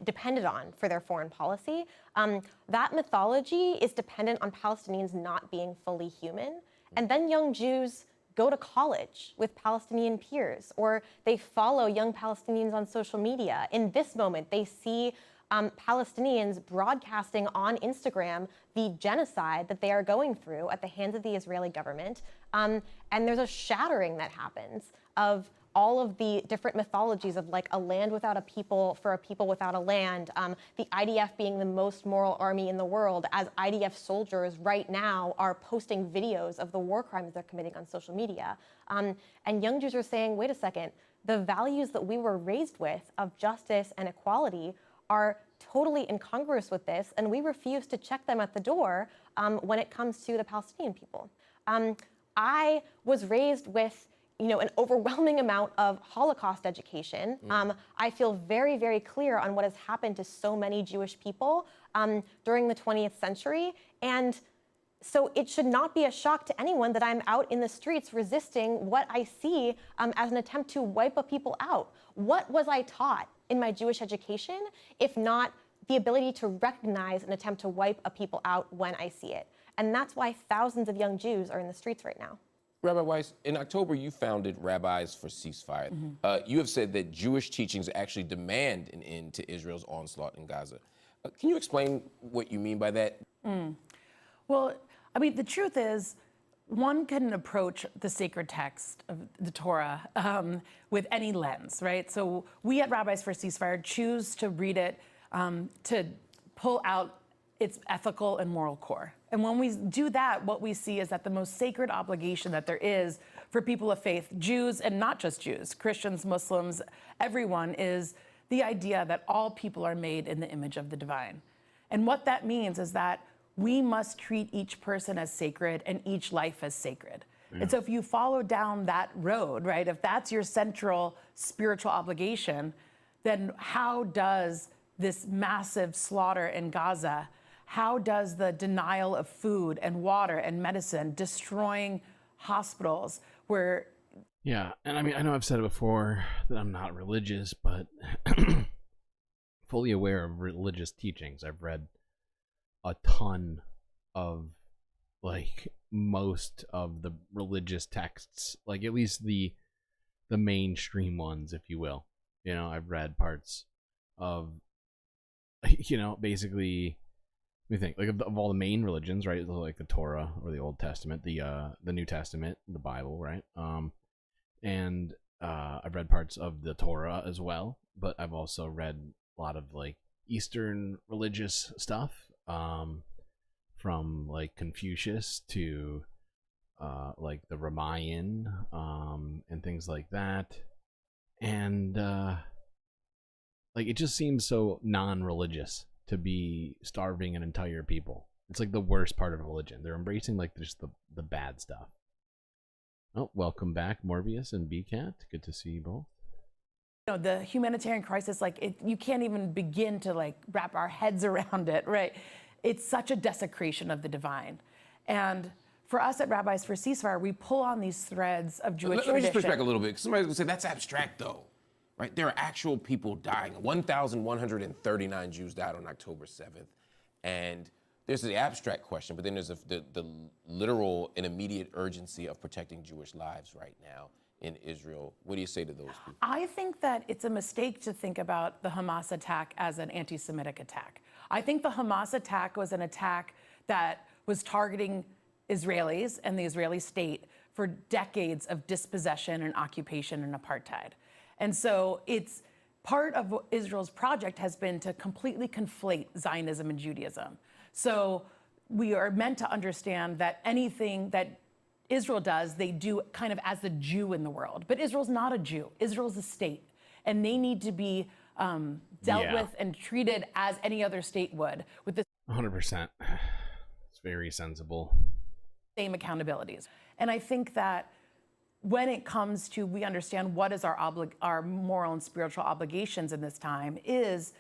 depended on for their foreign policy. That mythology is dependent on Palestinians not being fully human. And then young Jews go to college with Palestinian peers, or they follow young Palestinians on social media. In this moment, they see Palestinians broadcasting on Instagram the genocide that they are going through at the hands of the Israeli government. And there's a shattering that happens of all of the different mythologies of like a land without a people for a people without a land, the IDF being the most moral army in the world, as IDF soldiers right now are posting videos of the war crimes they're committing on social media. And young Jews are saying, wait a second, the values that we were raised with of justice and equality are totally incongruous with this, and we refuse to check them at the door when it comes to the Palestinian people. I was raised with an overwhelming amount of Holocaust education. I feel very, very clear on what has happened to so many Jewish people during the 20th century. And so it should not be a shock to anyone that I'm out in the streets resisting what I see as an attempt to wipe a people out. What was I taught in my Jewish education, if not the ability to recognize an attempt to wipe a people out when I see it? And that's why thousands of young Jews are in the streets right now. Rabbi Weiss, in October, you founded Rabbis for Ceasefire. You have said that Jewish teachings actually demand an end to Israel's onslaught in Gaza. Can you explain what you mean by that? Well, I mean, the truth is, one can approach the sacred text of the Torah with any lens, right? So we at Rabbis for Ceasefire choose to read it to pull out its ethical and moral core. And when we do that, what we see is that the most sacred obligation that there is for people of faith, Jews and not just Jews, Christians, Muslims, everyone, is the idea that all people are made in the image of the divine. And what that means is that we must treat each person as sacred and each life as sacred. Yeah. And so if you follow down that road, right, if that's your central spiritual obligation, then how does this massive slaughter in Gaza, how does the denial of food and water and medicine, destroying hospitals where... Yeah, and I mean, I know I've said it before that I'm not religious, but fully aware of religious teachings. I've read a ton of, like, most of the religious texts, like at least the mainstream ones, if you will. I've read parts of, basically... Let me think, like of all the main religions, right? Like the Torah or the Old Testament, the New Testament, the Bible, right? And I've read parts of the Torah as well, but I've also read a lot of like Eastern religious stuff, from like Confucius to like the Ramayana, and things like that, and like it just seems so non-religious to be starving an entire people. It's like the worst part of religion. They're embracing like just the bad stuff. Oh, welcome back, Morbius and BCat. Good to see you both. The humanitarian crisis, like you can't even begin to like wrap our heads around it, right? It's such a desecration of the divine. And for us at Rabbis for Ceasefire, we pull on these threads of Jewish tradition. Let me just push back a little bit. Somebody's gonna say that's abstract though. Right, there are actual people dying. 1,139 Jews died on October 7th. And there's the abstract question, but then there's the literal and immediate urgency of protecting Jewish lives right now in Israel. What do you say to those people? I think that it's a mistake to think about the Hamas attack as an anti-Semitic attack. I think the Hamas attack was an attack that was targeting Israelis and the Israeli state for decades of dispossession and occupation and apartheid. And so it's part of Israel's project has been to completely conflate Zionism and Judaism. So we are meant to understand that anything that Israel does, they do kind of as the Jew in the world. But Israel's not a Jew. Israel's a state. And they need to be dealt with and treated as any other state would, with the 100%. It's very sensible. Same accountabilities. And I think that when it comes to, we understand what is our moral and spiritual obligations in this time is,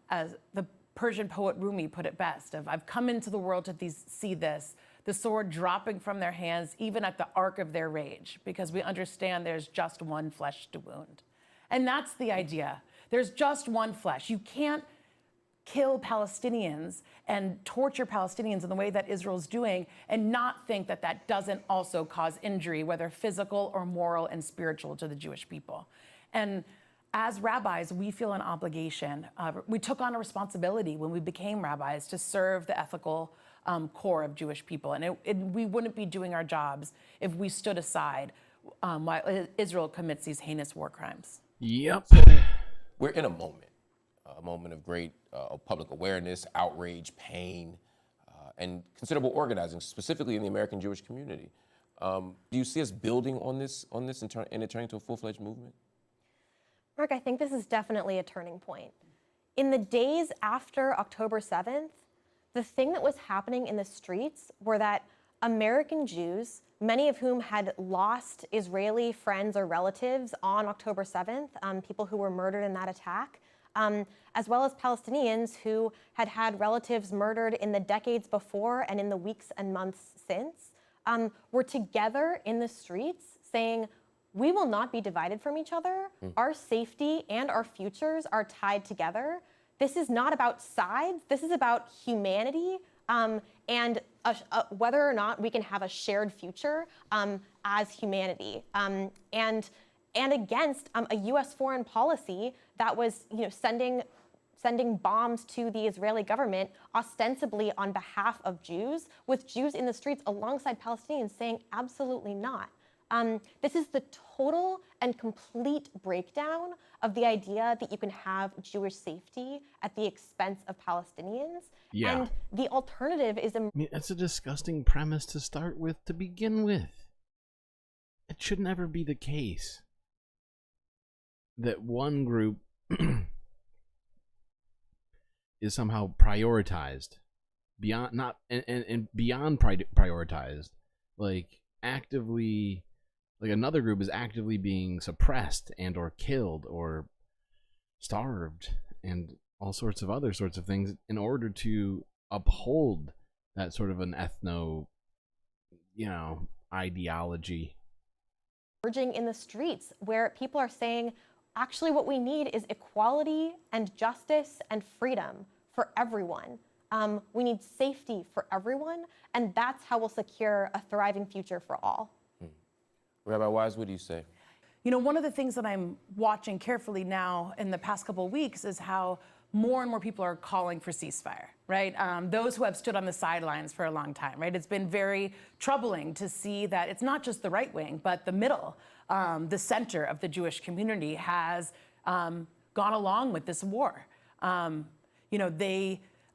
as the Persian poet Rumi put it best, of I've come into the world to see this, the sword dropping from their hands, even at the arc of their rage, because we understand there's just one flesh to wound. And that's the idea. There's just one flesh. You can't kill Palestinians and torture Palestinians in the way that Israel's doing and not think that that doesn't also cause injury, whether physical or moral and spiritual, to the Jewish people. And as rabbis, we feel an obligation. We took on a responsibility when we became rabbis to serve the ethical core of Jewish people. And we wouldn't be doing our jobs if we stood aside while Israel commits these heinous war crimes. Yep. So we're in a moment of great public awareness, outrage, pain, and considerable organizing, specifically in the American Jewish community. Do you see us building on this and it turning to a full-fledged movement? Mark, I think this is definitely a turning point. In the days after October 7th, the thing that was happening in the streets were that American Jews many of whom had lost Israeli friends or relatives on October 7th, people who were murdered in that attack, as well as Palestinians who had had relatives murdered in the decades before and in the weeks and months since, were together in the streets saying, we will not be divided from each other. Our safety and our futures are tied together. This is not about sides. This is about humanity and whether or not we can have a shared future as humanity, and against a U.S. foreign policy that was, sending bombs to the Israeli government ostensibly on behalf of Jews, with Jews in the streets alongside Palestinians saying absolutely not. This is the total and complete breakdown of the idea that you can have Jewish safety at the expense of Palestinians. Yeah. And the alternative is... I mean, that's a disgusting premise to start with, to begin with. It should never be the case that one group is somehow prioritized beyond, not, and beyond prioritized, like actively, like another group is actively being suppressed and or killed or starved and all sorts of other sorts of things in order to uphold that sort of an ethno, ideology. Urging in the streets where people are saying, actually what we need is equality and justice and freedom for everyone. We need safety for everyone, and that's how we'll secure a thriving future for all. Rabbi Wise, what do you say? One of the things that I'm watching carefully now in the past couple of weeks is how more and more people are calling for ceasefire, right? Those who have stood on the sidelines for a long time, right? It's been very troubling to see that it's not just the right wing, but the middle, the center of the Jewish community has gone along with this war.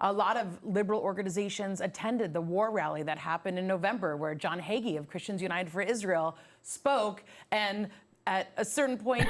A lot of liberal organizations attended the war rally that happened in November, where John Hagee of Christians United for Israel spoke, and at a certain point,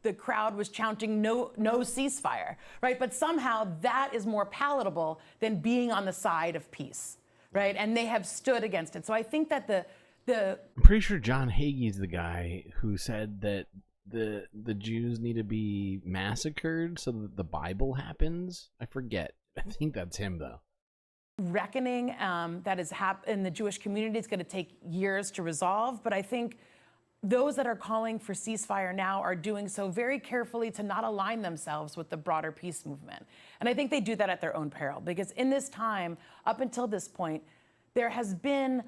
the crowd was chanting no ceasefire, right? But somehow that is more palatable than being on the side of peace, right? And they have stood against it. So I think that I'm pretty sure John Hagee's the guy who said that the Jews need to be massacred so that the Bible happens. I forget. I think that's him, though. Reckoning that is in the Jewish community is going to take years to resolve, but I think those that are calling for ceasefire now are doing so very carefully to not align themselves with the broader peace movement. And I think they do that at their own peril, because in this time, up until this point, there has been,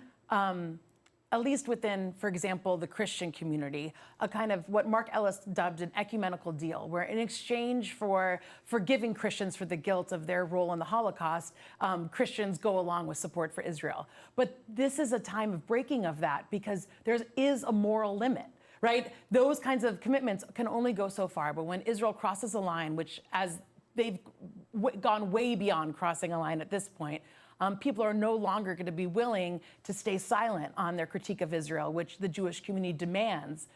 at least within, for example, the Christian community, a kind of what Mark Ellis dubbed an ecumenical deal, where in exchange for forgiving Christians for the guilt of their role in the Holocaust, Christians go along with support for Israel. But this is a time of breaking of that, because there is a moral limit, right? Those kinds of commitments can only go so far, but when Israel crosses a line, which as they've gone way beyond crossing a line at this point, people are no longer going to be willing to stay silent on their critique of Israel, which the Jewish community demands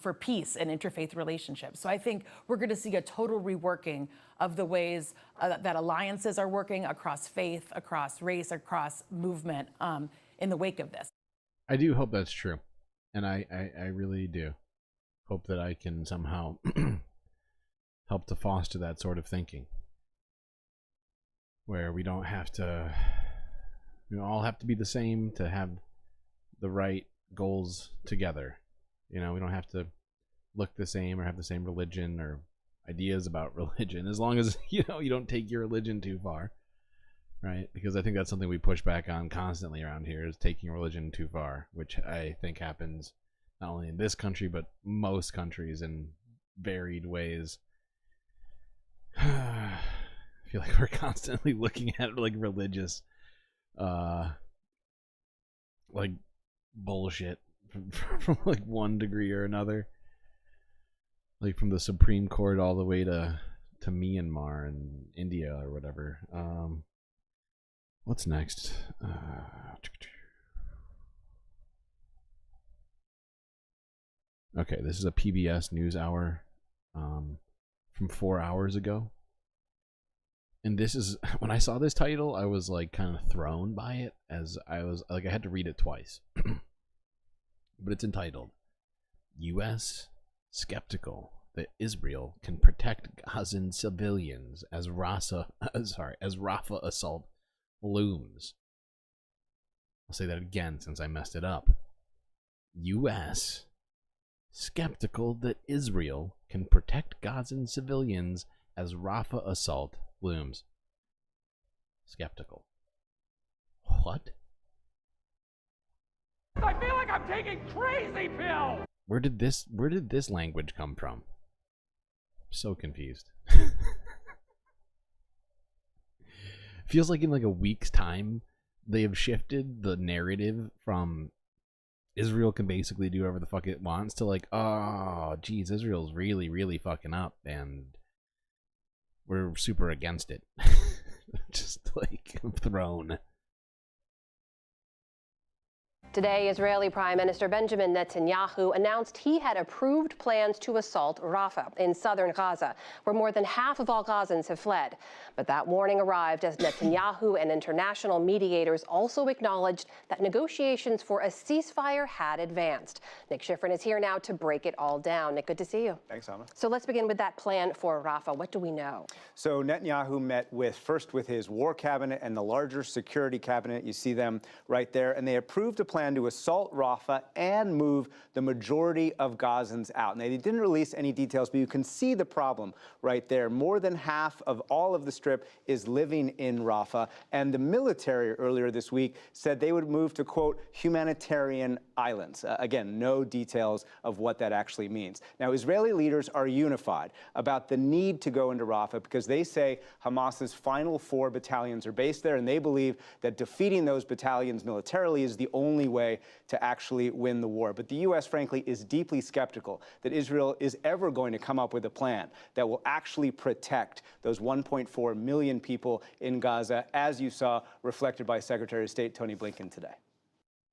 for peace and interfaith relationships. So I think we're going to see a total reworking of the ways that alliances are working across faith, across race, across movement in the wake of this. I do hope that's true. And I really do hope that I can somehow help to foster that sort of thinking, where we don't have to, we all have to be the same to have the right goals together. We don't have to look the same or have the same religion or ideas about religion, as long as you don't take your religion too far, right? Because I think that's something we push back on constantly around here, is taking religion too far, which I think happens not only in this country but most countries in varied ways. I feel like we're constantly looking at like religious like bullshit from like one degree or another, like from the Supreme Court all the way to Myanmar and India or whatever. What's next? Okay, this is a PBS NewsHour from 4 hours ago. And this is, when I saw this title, I was like kind of thrown by it, as I was like, I had to read it twice. but it's entitled U.S. Skeptical that Israel can protect Gazan civilians as Rafah assault looms. I'll say that again since I messed it up. U.S. skeptical that Israel can protect Gazan civilians as Rafah assault looms. Skeptical. What? I feel like I'm taking crazy pills. Where did this language come from? I'm so confused. Feels like in like a week's time they have shifted the narrative from Israel can basically do whatever the fuck it wants to like, oh geez, Israel's really, really fucking up and we're super against it. Just like thrown. Today, Israeli Prime Minister Benjamin Netanyahu announced he had approved plans to assault Rafah in southern Gaza, where more than half of all Gazans have fled. But that warning arrived as Netanyahu and international mediators also acknowledged that negotiations for a ceasefire had advanced. Nick Schifrin is here now to break it all down. Nick, good to see you. Thanks, Alma. So let's begin with that plan for Rafah. What do we know? So Netanyahu met first with his war cabinet and the larger security cabinet. You see them right there. And they approved a plan to assault Rafah and move the majority of Gazans out. Now, they didn't release any details, but you can see the problem right there. More than half of all of the Strip is living in Rafah. And the military earlier this week said they would move to, quote, humanitarian islands. Again, no details of what that actually means. Now, Israeli leaders are unified about the need to go into Rafah because they say Hamas's final 4 battalions are based there, and they believe that defeating those battalions militarily is the only way to actually win the war. But the U.S., frankly, is deeply skeptical that Israel is ever going to come up with a plan that will actually protect those 1.4 million people in Gaza, as you saw reflected by Secretary of State Tony Blinken today.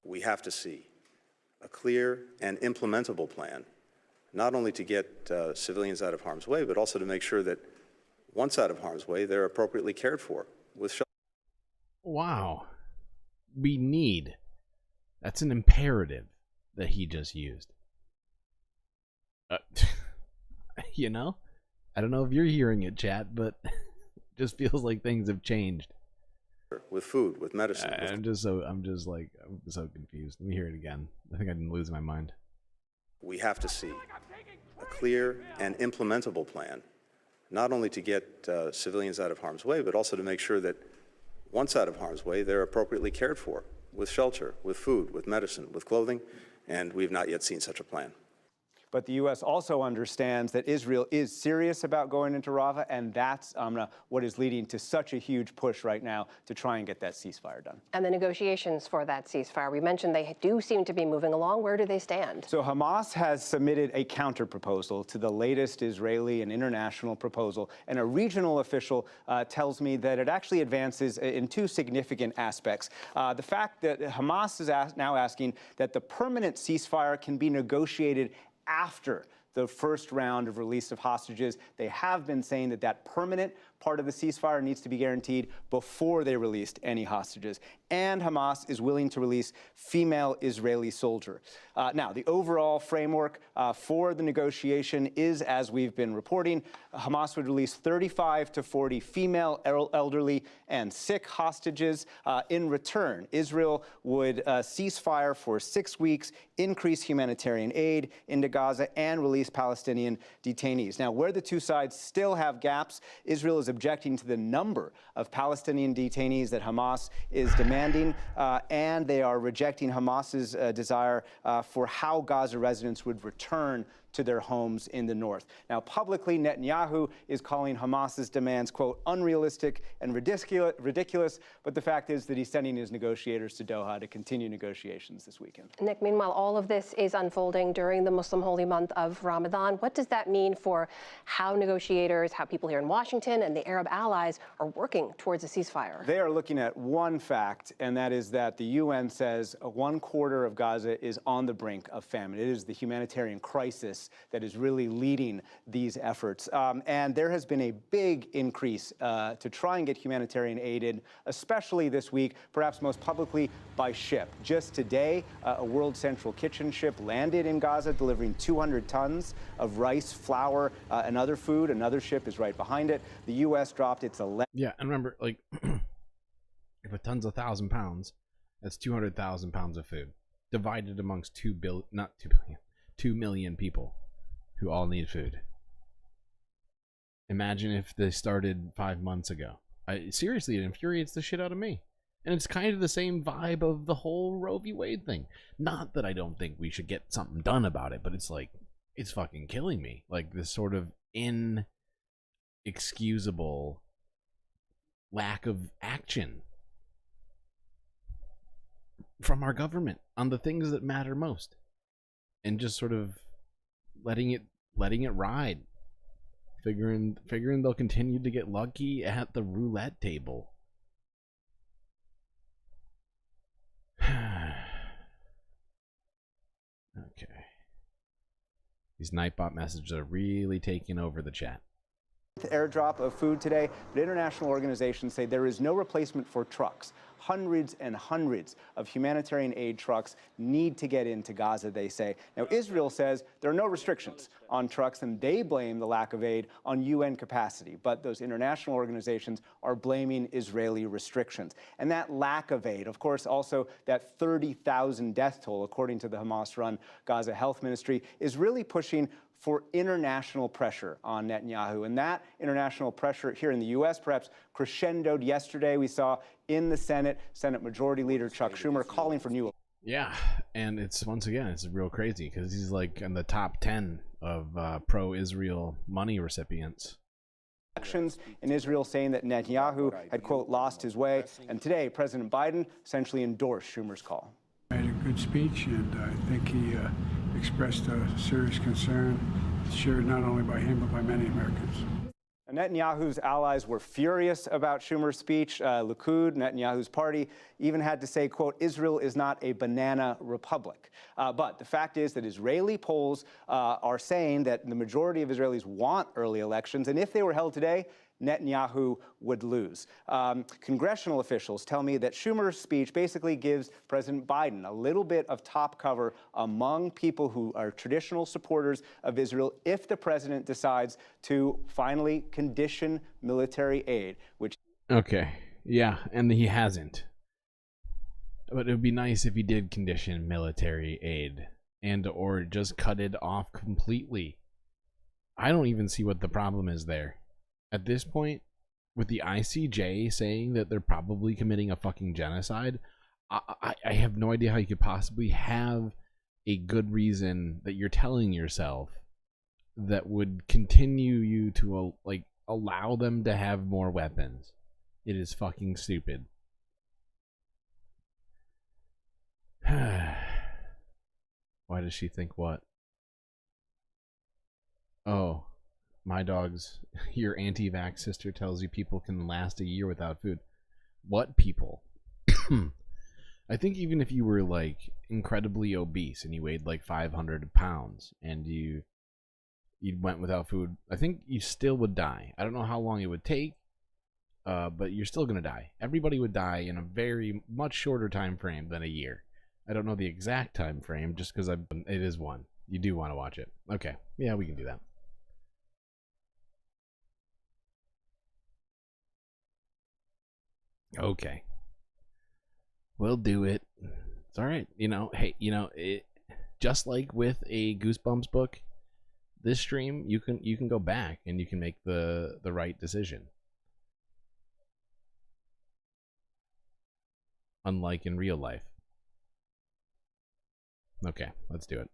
We have to see a clear and implementable plan, not only to get civilians out of harm's way, but also to make sure that once out of harm's way, they're appropriately cared for with shelter. Wow. We need. That's an imperative that he just used. You know? I don't know if you're hearing it, chat, but it just feels like things have changed. With food, with medicine. I'm so confused. Let me hear it again. I think I'm losing my mind. We have to see a clear and implementable plan, not only to get civilians out of harm's way, but also to make sure that once out of harm's way, they're appropriately cared for with shelter, with food, with medicine, with clothing, and we've not yet seen such a plan. But the U.S. also understands that Israel is serious about going into Rafah, and that's what is leading to such a huge push right now to try and get that ceasefire done. And the negotiations for that ceasefire, we mentioned they do seem to be moving along. Where do they stand? So Hamas has submitted a counter-proposal to the latest Israeli and international proposal, and a regional official tells me that it actually advances in 2 significant aspects. The fact that Hamas is now asking that the permanent ceasefire can be negotiated after the first round of release of hostages. They have been saying that that permanent part of the ceasefire needs to be guaranteed before they released any hostages. And Hamas is willing to release female Israeli soldier. Now, the overall framework for the negotiation is, as we've been reporting, Hamas would release 35 to 40 female, elderly, and sick hostages. In return, Israel would cease fire for 6 weeks, increase humanitarian aid into Gaza, and release Palestinian detainees. Now, where the 2 sides still have gaps, Israel is objecting to the number of Palestinian detainees that Hamas is demanding, and they are rejecting Hamas's desire for how Gaza residents would return to their homes in the north. Now, publicly, Netanyahu is calling Hamas's demands, quote, unrealistic and ridiculous, but the fact is that he's sending his negotiators to Doha to continue negotiations this weekend. Nick, meanwhile, all of this is unfolding during the Muslim holy month of Ramadan. What does that mean for how negotiators, how people here in Washington and the Arab allies are working towards a ceasefire? They are looking at one fact, and that is that the UN says 1/4 of Gaza is on the brink of famine. It is the humanitarian crisis Congress that is really leading these efforts. And there has been a big increase to try and get humanitarian aid in, especially this week, perhaps most publicly by ship. Just today, a World Central Kitchen ship landed in Gaza, delivering 200 tons of rice, flour, and other food. Another ship is right behind it. The U.S. dropped its 11. Yeah, and remember, like, if a ton's 1,000 pounds, that's 200,000 pounds of food divided amongst 2 million people who all need food. Imagine if they started 5 months ago. Seriously, it infuriates the shit out of me. And it's kind of the same vibe of the whole Roe v. Wade thing. Not that I don't think we should get something done about it, but it's like, it's fucking killing me. Like, this sort of inexcusable lack of action from our government on the things that matter most, and just sort of letting it ride, figuring they'll continue to get lucky at the roulette table. Okay, these Nightbot messages are really taking over the chat. Airdrop of food today, but international organizations say there is no replacement for trucks. Hundreds and hundreds of humanitarian aid trucks need to get into Gaza, they say. Now, Israel says there are no restrictions on trucks, and they blame the lack of aid on UN capacity. But those international organizations are blaming Israeli restrictions. And that lack of aid, of course, also that 30,000 death toll, according to the Hamas-run Gaza Health Ministry, is really pushing for international pressure on Netanyahu. And that international pressure here in the U.S. perhaps crescendoed yesterday. We saw in the Senate Majority Leader Chuck Schumer calling for new... Yeah, and it's, once again, it's real crazy because he's like in the top 10 of pro-Israel money recipients. Elections in Israel, saying that Netanyahu had, quote, lost his way. And today, President Biden essentially endorsed Schumer's call. Made a good speech, and I think he expressed a serious concern, shared not only by him, but by many Americans. Netanyahu's allies were furious about Schumer's speech. Likud, Netanyahu's party, even had to say, quote, Israel is not a banana republic. But the fact is that Israeli polls are saying that the majority of Israelis want early elections, and if they were held today, Netanyahu would lose. Congressional officials tell me that Schumer's speech basically gives President Biden a little bit of top cover among people who are traditional supporters of Israel if the president decides to finally condition military aid, which... Okay, yeah, and he hasn't. But it would be nice if he did condition military aid and or just cut it off completely. I don't even see what the problem is there. At this point, with the ICJ saying that they're probably committing a fucking genocide, I have no idea how you could possibly have a good reason that you're telling yourself that would continue you to like allow them to have more weapons. It is fucking stupid. Why does she think what? Oh. My dog's, your anti-vax sister tells you people can last a year without food. What people? I think even if you were like incredibly obese and you weighed like 500 pounds and you went without food, I think you still would die. I don't know how long it would take, but you're still gonna die. Everybody would die in a very much shorter time frame than a year. I don't know the exact time frame just because it is one. You do want to watch it. Okay, yeah, we can do that. Okay, we'll do it. It's all right. You know, hey, you know, just like with a Goosebumps book, this stream you can go back and you can make the right decision. Unlike in real life. Okay, let's do it.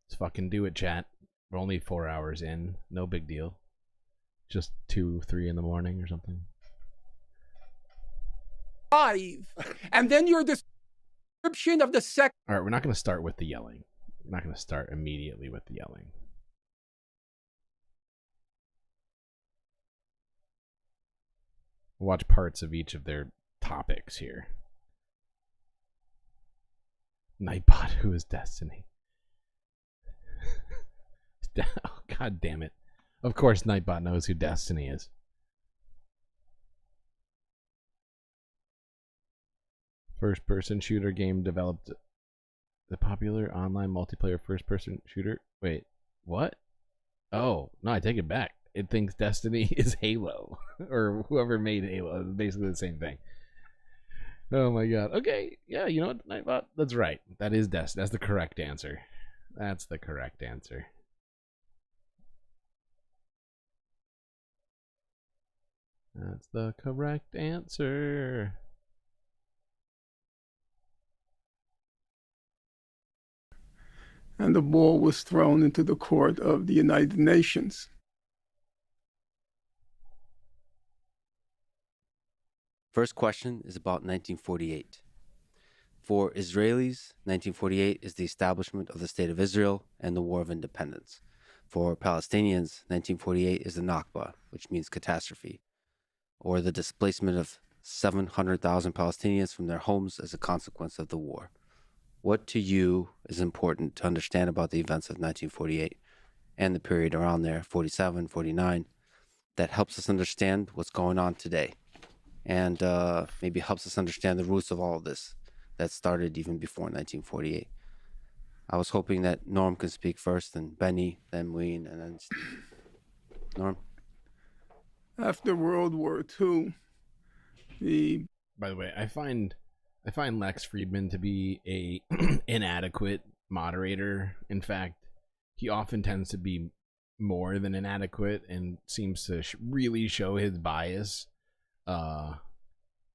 Let's fucking do it, chat. We're only 4 hours in. No big deal. Just 2, 3 in the morning or something. And then your description of the sex. All right, we're not going to start with the yelling. We're not going to start immediately with the yelling. We'll watch parts of each of their topics here. Nightbot, who is Destiny? God damn it. Of course Nightbot knows who Destiny is. First-person shooter game developed the popular online multiplayer first-person shooter. Wait, what? Oh, no, I take it back. It thinks Destiny is Halo. Or whoever made Halo. It's basically the same thing. Oh my god. Okay, yeah, you know what, Nightbot? That's right. That is Destiny. That's the correct answer. That's the correct answer. That's the correct answer. And the ball was thrown into the court of the United Nations. First question is about 1948. For Israelis, 1948 is the establishment of the State of Israel and the War of Independence. For Palestinians, 1948 is the Nakba, which means catastrophe, or the displacement of 700,000 Palestinians from their homes as a consequence of the war. What to you is important to understand about the events of 1948 and the period around there, 47, 49, that helps us understand what's going on today and maybe helps us understand the roots of all of this that started even before 1948. I was hoping that Norm can speak first, and Benny, then Ween, and then Steve. Norm? After World War II, By the way, I find Lex Friedman to be a inadequate moderator. In fact, he often tends to be more than inadequate and seems to really show his bias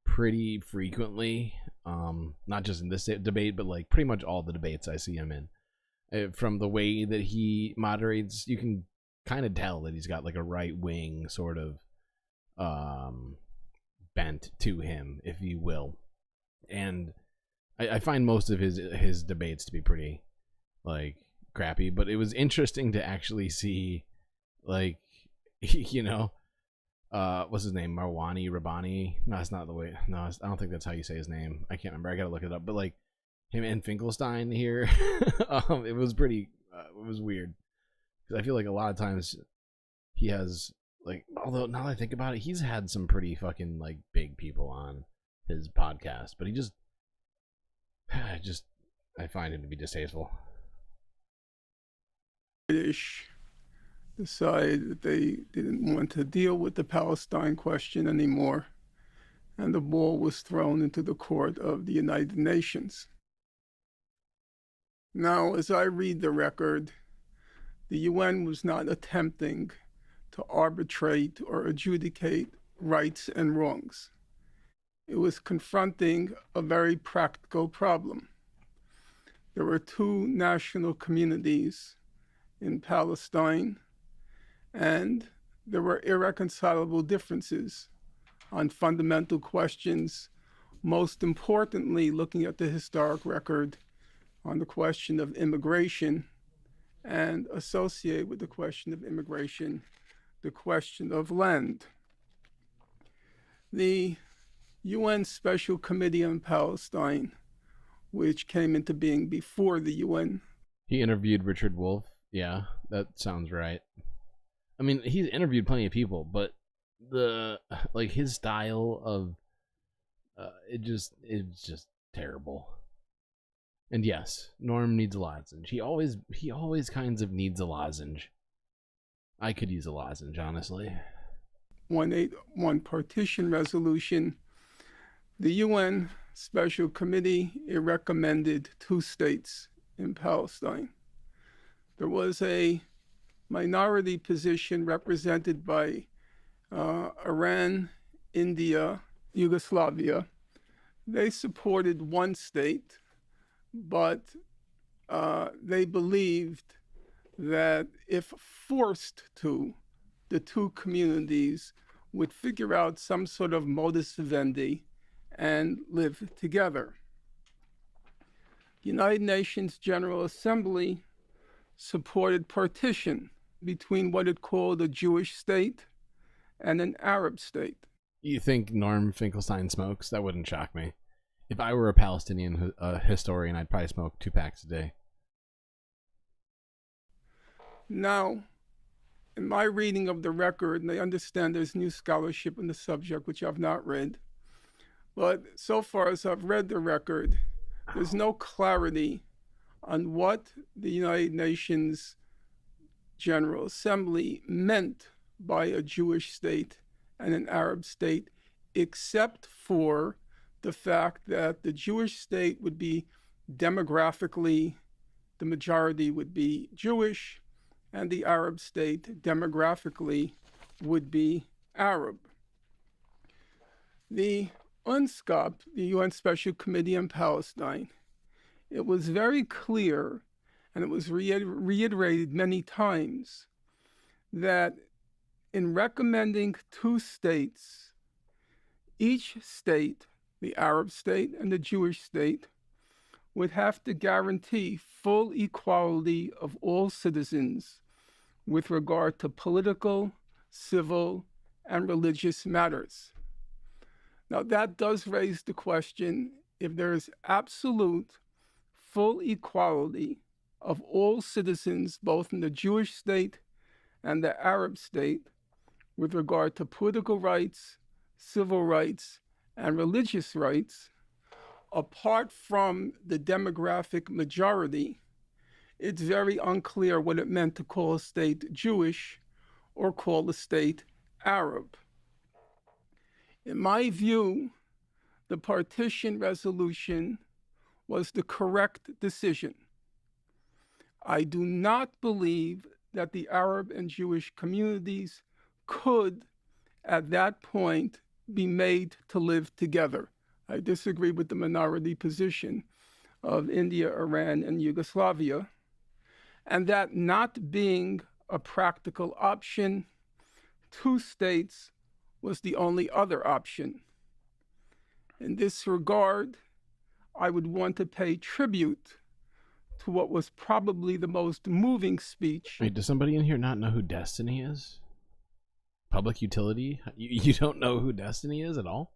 pretty frequently. Not just in this debate, but like pretty much all the debates I see him in. From the way that he moderates, you can kind of tell that he's got like a right-wing sort of bent to him, if you will. And I find most of his debates to be pretty like crappy, but it was interesting to actually see, like, you know, what's his name, Marwani Rabbani? No, that's not the way. No, I don't think that's how you say his name. I can't remember. I gotta look it up. But like him and Finkelstein here, it was pretty. It was weird because I feel like a lot of times he has like. Although now that I think about it, he's had some pretty fucking like big people on his podcast, but he just I find him to be distasteful. British decided that they didn't want to deal with the Palestine question anymore, and the ball was thrown into the court of the United Nations. Now, as I read the record, the UN was not attempting to arbitrate or adjudicate rights and wrongs. It was confronting a very practical problem. There were two national communities in Palestine, and there were irreconcilable differences on fundamental questions, most importantly, looking at the historic record on the question of immigration, and associated with the question of immigration, the question of land. The UN Special Committee on Palestine, which came into being before the UN. He interviewed Richard Wolff. Yeah, that sounds right. I mean, he's interviewed plenty of people, but his style of it's just terrible. And yes, Norm needs a lozenge. He always kinds of needs a lozenge. I could use a lozenge, honestly. 181 partition resolution. The UN Special Committee, it recommended 2 states in Palestine. There was a minority position represented by Iran, India, Yugoslavia. They supported 1 state, but they believed that if forced to, the 2 communities would figure out some sort of modus vivendi and live together. United Nations General Assembly supported partition between what it called a Jewish state and an Arab state. You think Norm Finkelstein smokes? That wouldn't shock me. If I were a Palestinian historian, I'd probably smoke 2 packs a day. Now, in my reading of the record, and I understand there's new scholarship on the subject, which I've not read, but so far as I've read the record, there's no clarity on what the United Nations General Assembly meant by a Jewish state and an Arab state, except for the fact that the Jewish state would be demographically, the majority would be Jewish, and the Arab state demographically would be Arab. The UNSCOP, the UN Special Committee on Palestine, it was very clear, and it was reiterated many times, that in recommending two states, each state, the Arab state and the Jewish state, would have to guarantee full equality of all citizens with regard to political, civil, and religious matters. Now, that does raise the question, if there is absolute full equality of all citizens, both in the Jewish state and the Arab state, with regard to political rights, civil rights, and religious rights, apart from the demographic majority, it's very unclear what it meant to call a state Jewish or call a state Arab. In my view, the partition resolution was the correct decision. I do not believe that the Arab and Jewish communities could, at that point, be made to live together. I disagree with the minority position of India, Iran, and Yugoslavia, and that not being a practical option, two states was the only other option. In this regard, I would want to pay tribute to what was probably the most moving speech. Wait, does somebody in here not know who Destiny is? Public utility? You don't know who Destiny is at all?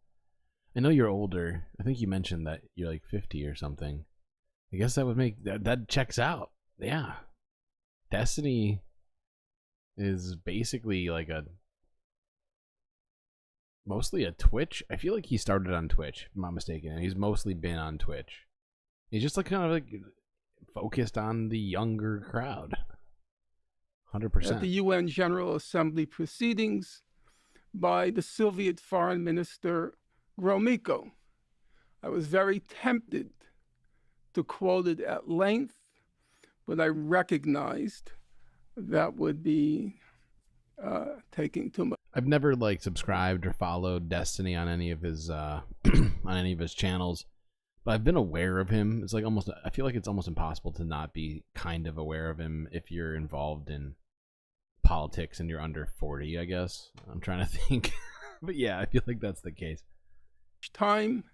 I know you're older. I think you mentioned that you're like 50 or something. I guess that would make that checks out. Yeah. Destiny is basically like mostly a Twitch. I feel like he started on Twitch, if I'm not mistaken, and he's mostly been on Twitch. He's just like kind of like focused on the younger crowd. 100%. At the UN General Assembly proceedings by the Soviet Foreign Minister Gromyko. I was very tempted to quote it at length, but I recognized that would be taking too much. I've never like subscribed or followed Destiny on any of his on any of his channels, but I've been aware of him. It's like almost, I feel like it's almost impossible to not be kind of aware of him if you're involved in politics and you're under 40, I guess. I'm trying to think. But yeah, I feel like that's the case. Time.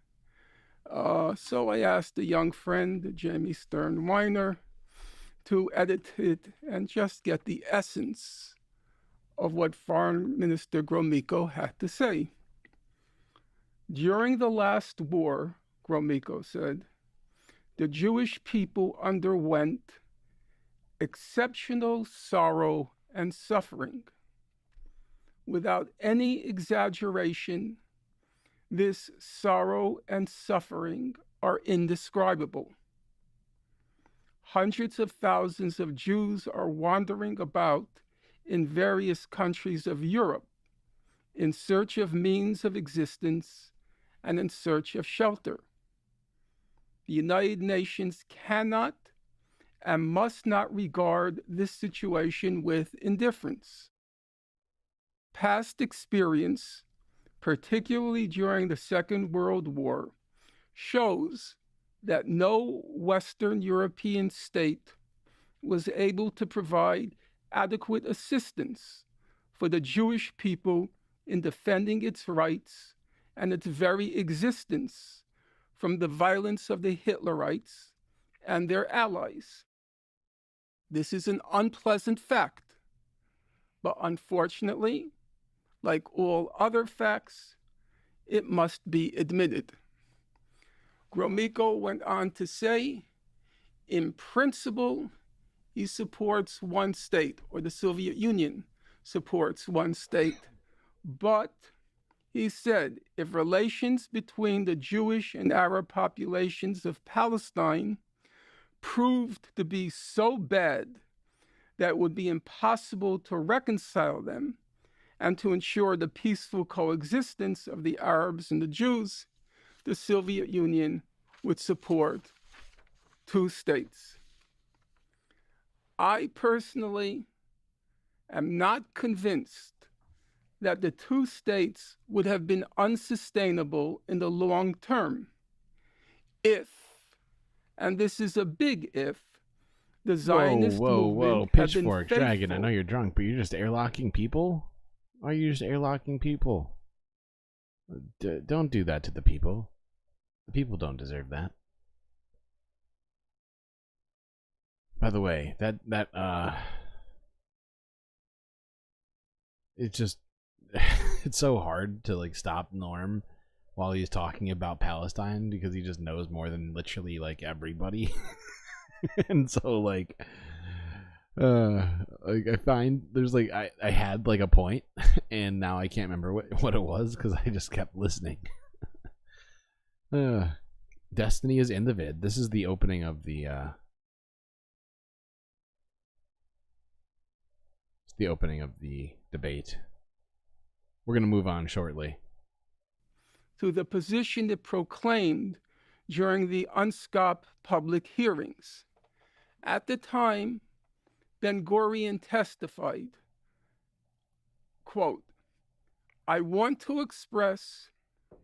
So I asked a young friend, Jamie Stern Weiner, to edit it and just get the essence of what Foreign Minister Gromyko had to say. During the last war, Gromyko said, the Jewish people underwent exceptional sorrow and suffering. Without any exaggeration, this sorrow and suffering are indescribable. Hundreds of thousands of Jews are wandering about in various countries of Europe in search of means of existence and in search of shelter. The United Nations cannot and must not regard this situation with indifference. Past experience, particularly during the Second World War, shows that no Western European state was able to provide adequate assistance for the Jewish people in defending its rights and its very existence from the violence of the Hitlerites and their allies. This is an unpleasant fact, but unfortunately, like all other facts, it must be admitted. Gromyko went on to say, in principle, he supports one state, or the Soviet Union, supports one state, but he said if relations between the Jewish and Arab populations of Palestine proved to be so bad that it would be impossible to reconcile them and to ensure the peaceful coexistence of the Arabs and the Jews, the Soviet Union would support two states. I personally am not convinced that the two states would have been unsustainable in the long term if, and this is a big if, the Zionist movement had been Pitchfork faithful. Dragon, I know you're drunk, but you're just airlocking people? Why are you just airlocking people? Don't do that to the people. The people don't deserve that. By the way, it's just, it's so hard to like stop Norm while he's talking about Palestine because he just knows more than literally like everybody. And so like I find there's like I had like a point and now I can't remember what it was because I just kept listening. Destiny is in the vid. This is the opening of the debate. We're gonna move on shortly to the position it proclaimed during the UNSCOP public hearings. At the time, Ben-Gurion testified, quote, "I want to express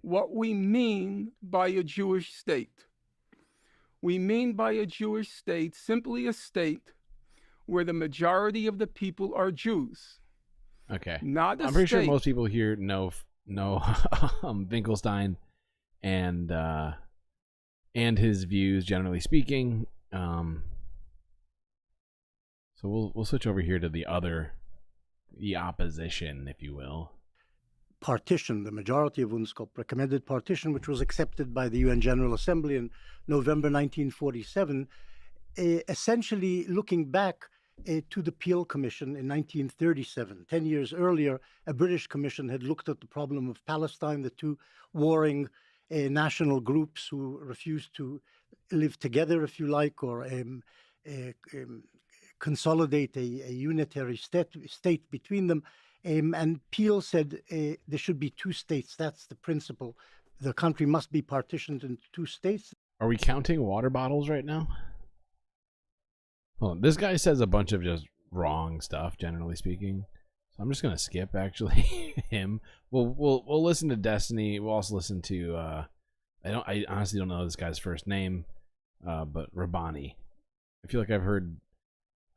what we mean by a Jewish state. We mean by a Jewish state simply a state where the majority of the people are Jews." Okay. Not a I'm pretty sure state. most people here know Finkelstein and his views, generally speaking. So we'll switch over here to the opposition, if you will. Partition, the majority of UNSCOP recommended partition, which was accepted by the UN General Assembly in November 1947, essentially looking back to the Peel Commission in 1937. 10 years earlier, a British commission had looked at the problem of Palestine, the two warring national groups who refused to live together, if you like, or consolidate a unitary state between them. And Peel said there should be two states. That's the principle. The country must be partitioned into two states. Are we counting water bottles right now? Hold on. This guy says a bunch of just wrong stuff, generally speaking. So I'm just gonna skip actually him. We'll listen to Destiny. We'll also listen to I honestly don't know this guy's first name, but Rabani. I feel like I've heard.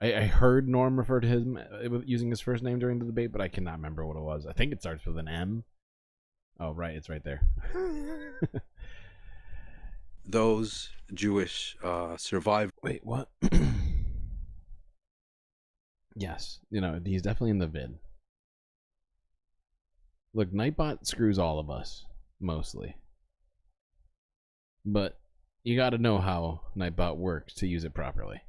I heard Norm refer to him using his first name during the debate, but I cannot remember what it was. I think it starts with an M. Oh, right. It's right there. Those Jewish survivors. Wait, what? Yes. He's definitely in the vid. Look, Nightbot screws all of us, mostly. But you got to know how Nightbot works to use it properly.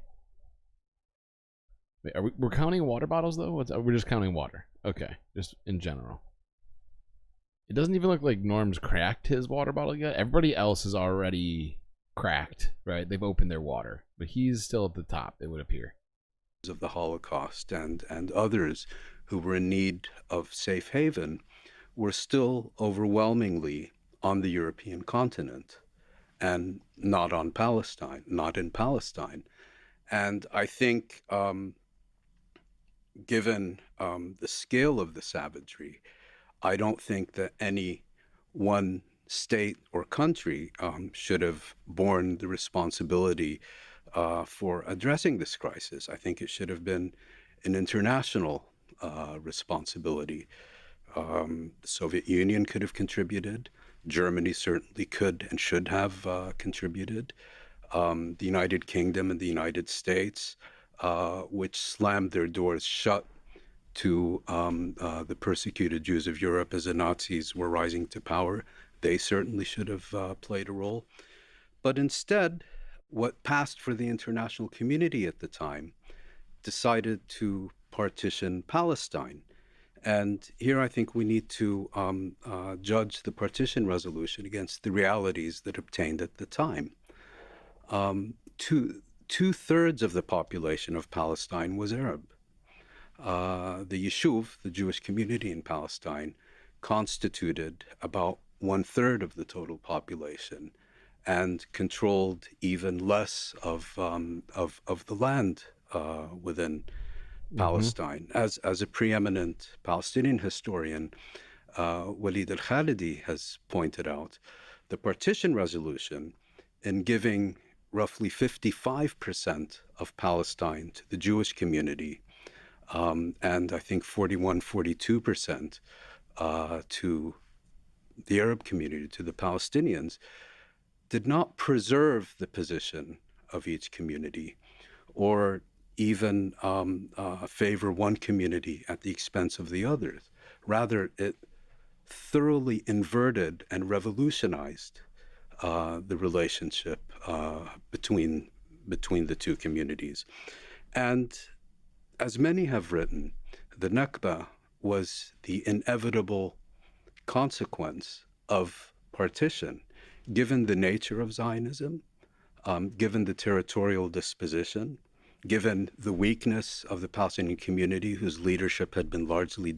Wait, we're counting water bottles though? We're just counting water. Okay, just in general. It doesn't even look like Norm's cracked his water bottle yet. Everybody else is already cracked, right? They've opened their water, but he's still at the top, it would appear. Of the Holocaust and others who were in need of safe haven were still overwhelmingly on the European continent and not on Palestine, not in Palestine. And I think given the scale of the savagery, I don't think that any one state or country should have borne the responsibility for addressing this crisis. I think it should have been an international responsibility. The Soviet Union could have contributed. Germany certainly could and should have contributed. The United Kingdom and the United States, which slammed their doors shut to the persecuted Jews of Europe as the Nazis were rising to power, they certainly should have played a role. But instead, what passed for the international community at the time decided to partition Palestine. And here I think we need to judge the partition resolution against the realities that obtained at the time. Two-thirds of the population of Palestine was Arab. The Yishuv, the Jewish community in Palestine, constituted about 1/3 of the total population and controlled even less of the land within Palestine. As a preeminent Palestinian historian, Walid al-Khalidi has pointed out, the partition resolution, in giving roughly 55% of Palestine to the Jewish community, and I think 42% to the Arab community, to the Palestinians, did not preserve the position of each community or even favor one community at the expense of the others. Rather, it thoroughly inverted and revolutionized the relationship between the two communities. And as many have written, the Nakba was the inevitable consequence of partition, given the nature of Zionism, given the territorial disposition, given the weakness of the Palestinian community whose leadership had been largely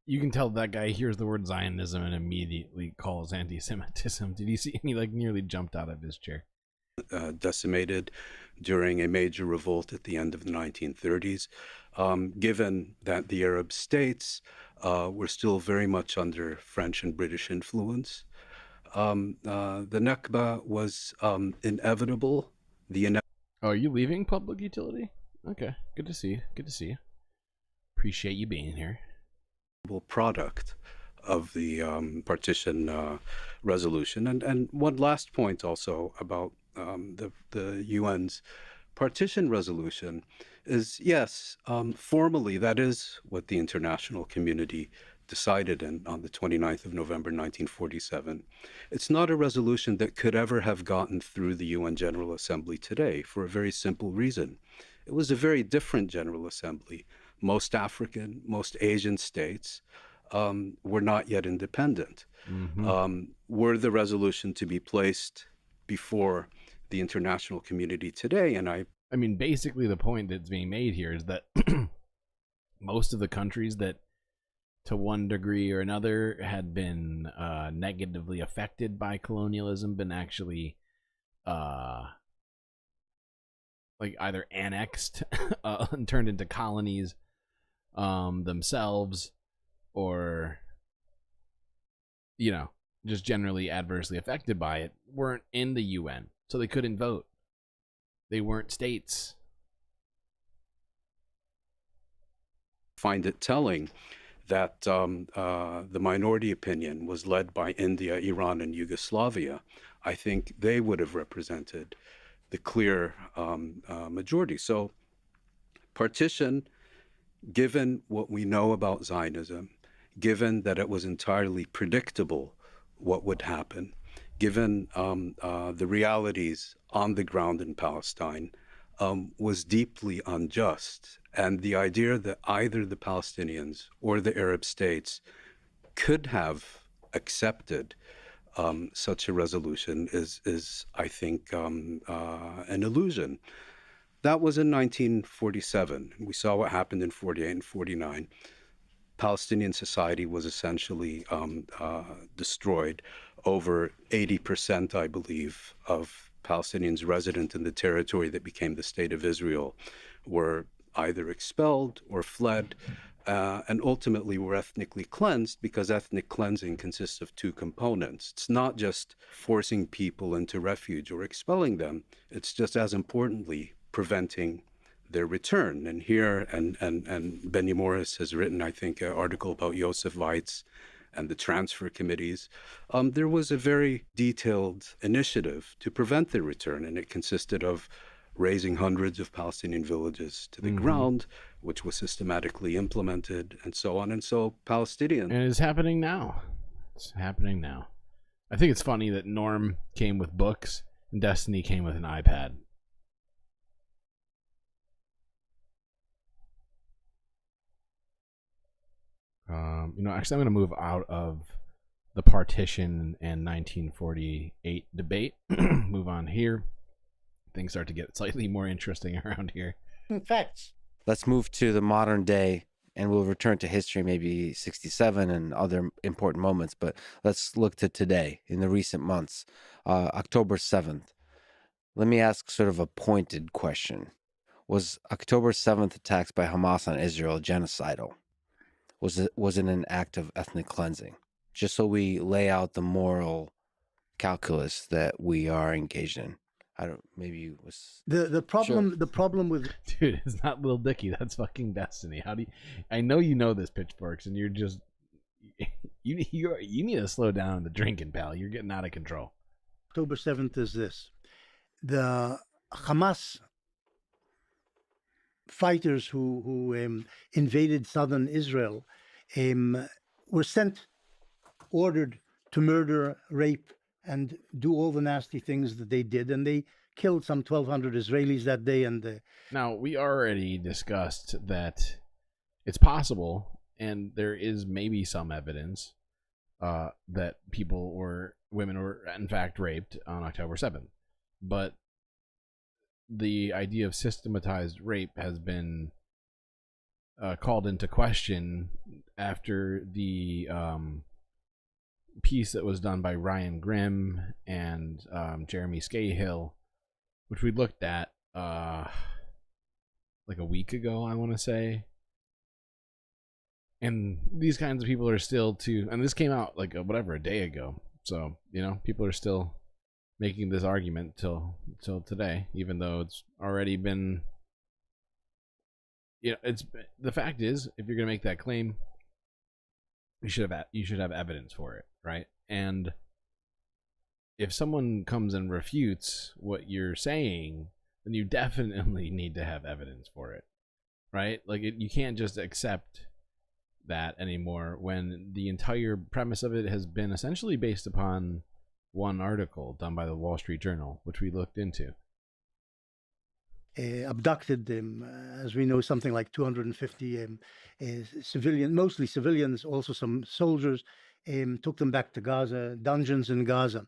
You can tell that guy hears the word Zionism and immediately calls anti-Semitism. Did you see? He like nearly jumped out of his chair. Decimated during a major revolt at the end of the 1930s, given that the Arab states were still very much under French and British influence. The Nakba was inevitable. Oh, are you leaving public utility? Okay, good to see you. Good to see you. Appreciate you being here. Product of the partition resolution. And one last point also about the UN's partition resolution is, yes, formally that is what the international community decided on the 29th of November 1947. It's not a resolution that could ever have gotten through the UN General Assembly today for a very simple reason. It was a very different General Assembly. Most African, most Asian states were not yet independent. Were the resolution to be placed before the international community today, and I mean, basically the point that's being made here is that most of the countries that, to one degree or another, had been negatively affected by colonialism, been actually like either annexed and turned into colonies themselves, or, you know, just generally adversely affected by it, weren't in the UN, so they couldn't vote. They weren't states. Find it telling that the minority opinion was led by India, Iran, and Yugoslavia. I think they would have represented the clear majority. So partition, given what we know about Zionism, given that it was entirely predictable what would happen, given the realities on the ground in Palestine, was deeply unjust. And the idea that either the Palestinians or the Arab states could have accepted such a resolution is I think, an illusion. That was in 1947. We saw what happened in 48 and 49. Palestinian society was essentially destroyed. Over 80%, I believe, of Palestinians resident in the territory that became the State of Israel were either expelled or fled, and ultimately were ethnically cleansed, because ethnic cleansing consists of two components. It's not just forcing people into refuge or expelling them. It's just as importantly preventing their return. And here, and Benny Morris has written, I think, an article about Yosef Weitz and the transfer committees. There was a very detailed initiative to prevent their return, and it consisted of razing hundreds of Palestinian villages to the ground, which was systematically implemented, and so on. And so Palestinians... And it's happening now. It's happening now. I think it's funny that Norm came with books and Destiny came with an iPad. Actually, I'm going to move out of the partition and 1948 debate. Move on here. Things start to get slightly more interesting around here. Facts. Let's move to the modern day, and we'll return to history, maybe 67 and other important moments. But let's look to today, in the recent months, October 7th. Let me ask sort of a pointed question. Was October 7th attacks by Hamas on Israel genocidal? Was it an act of ethnic cleansing? Just so we lay out the moral calculus that we are engaged in. I don't. Maybe it was the problem. Sure. The problem with Dude, it's not Lil Dicky. That's fucking Destiny. How do you? I know you know this, Pitchforks, and you're just you need to slow down the drinking, pal. You're getting out of control. October 7th is this: the Hamas fighters who invaded southern Israel were ordered to murder, rape, and do all the nasty things that they did, and they killed some 1,200 Israelis that day. And now we already discussed that it's possible, and there is maybe some evidence that women were in fact raped on October 7th, but the idea of systematized rape has been called into question after the piece that was done by Ryan Grimm and Jeremy Scahill, which we looked at like a week ago, I want to say. And these kinds of people are still and this came out like a day ago. So, people are still making this argument till today, even though it's already been, it's the fact is, if you're going to make that claim, you should have evidence for it, right? And if someone comes and refutes what you're saying, then you definitely need to have evidence for it, right? Like you can't just accept that anymore when the entire premise of it has been essentially based upon one article done by the Wall Street Journal, which we looked into. Abducted, as we know, something like 250 civilians, mostly civilians, also some soldiers, took them back to Gaza, dungeons in Gaza.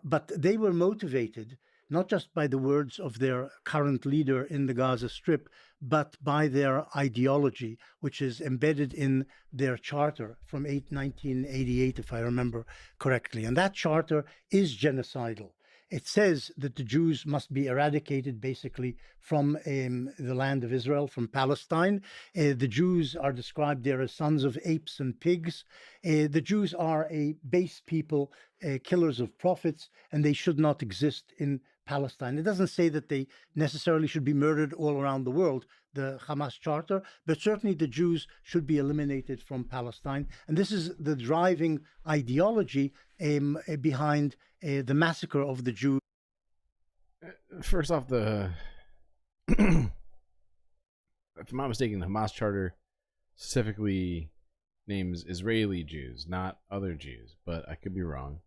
But they were motivated not just by the words of their current leader in the Gaza Strip, but by their ideology, which is embedded in their charter from 1988, if I remember correctly. And that charter is genocidal. It says that the Jews must be eradicated basically from the land of Israel, from Palestine. The Jews are described there as sons of apes and pigs. The Jews are a base people, killers of prophets, and they should not exist in Palestine. It doesn't say that they necessarily should be murdered all around the world, the Hamas charter, but certainly the Jews should be eliminated from Palestine. And this is the driving ideology behind the massacre of the Jews. First off, if I'm not mistaken, the Hamas charter specifically names Israeli Jews, not other Jews, but I could be wrong.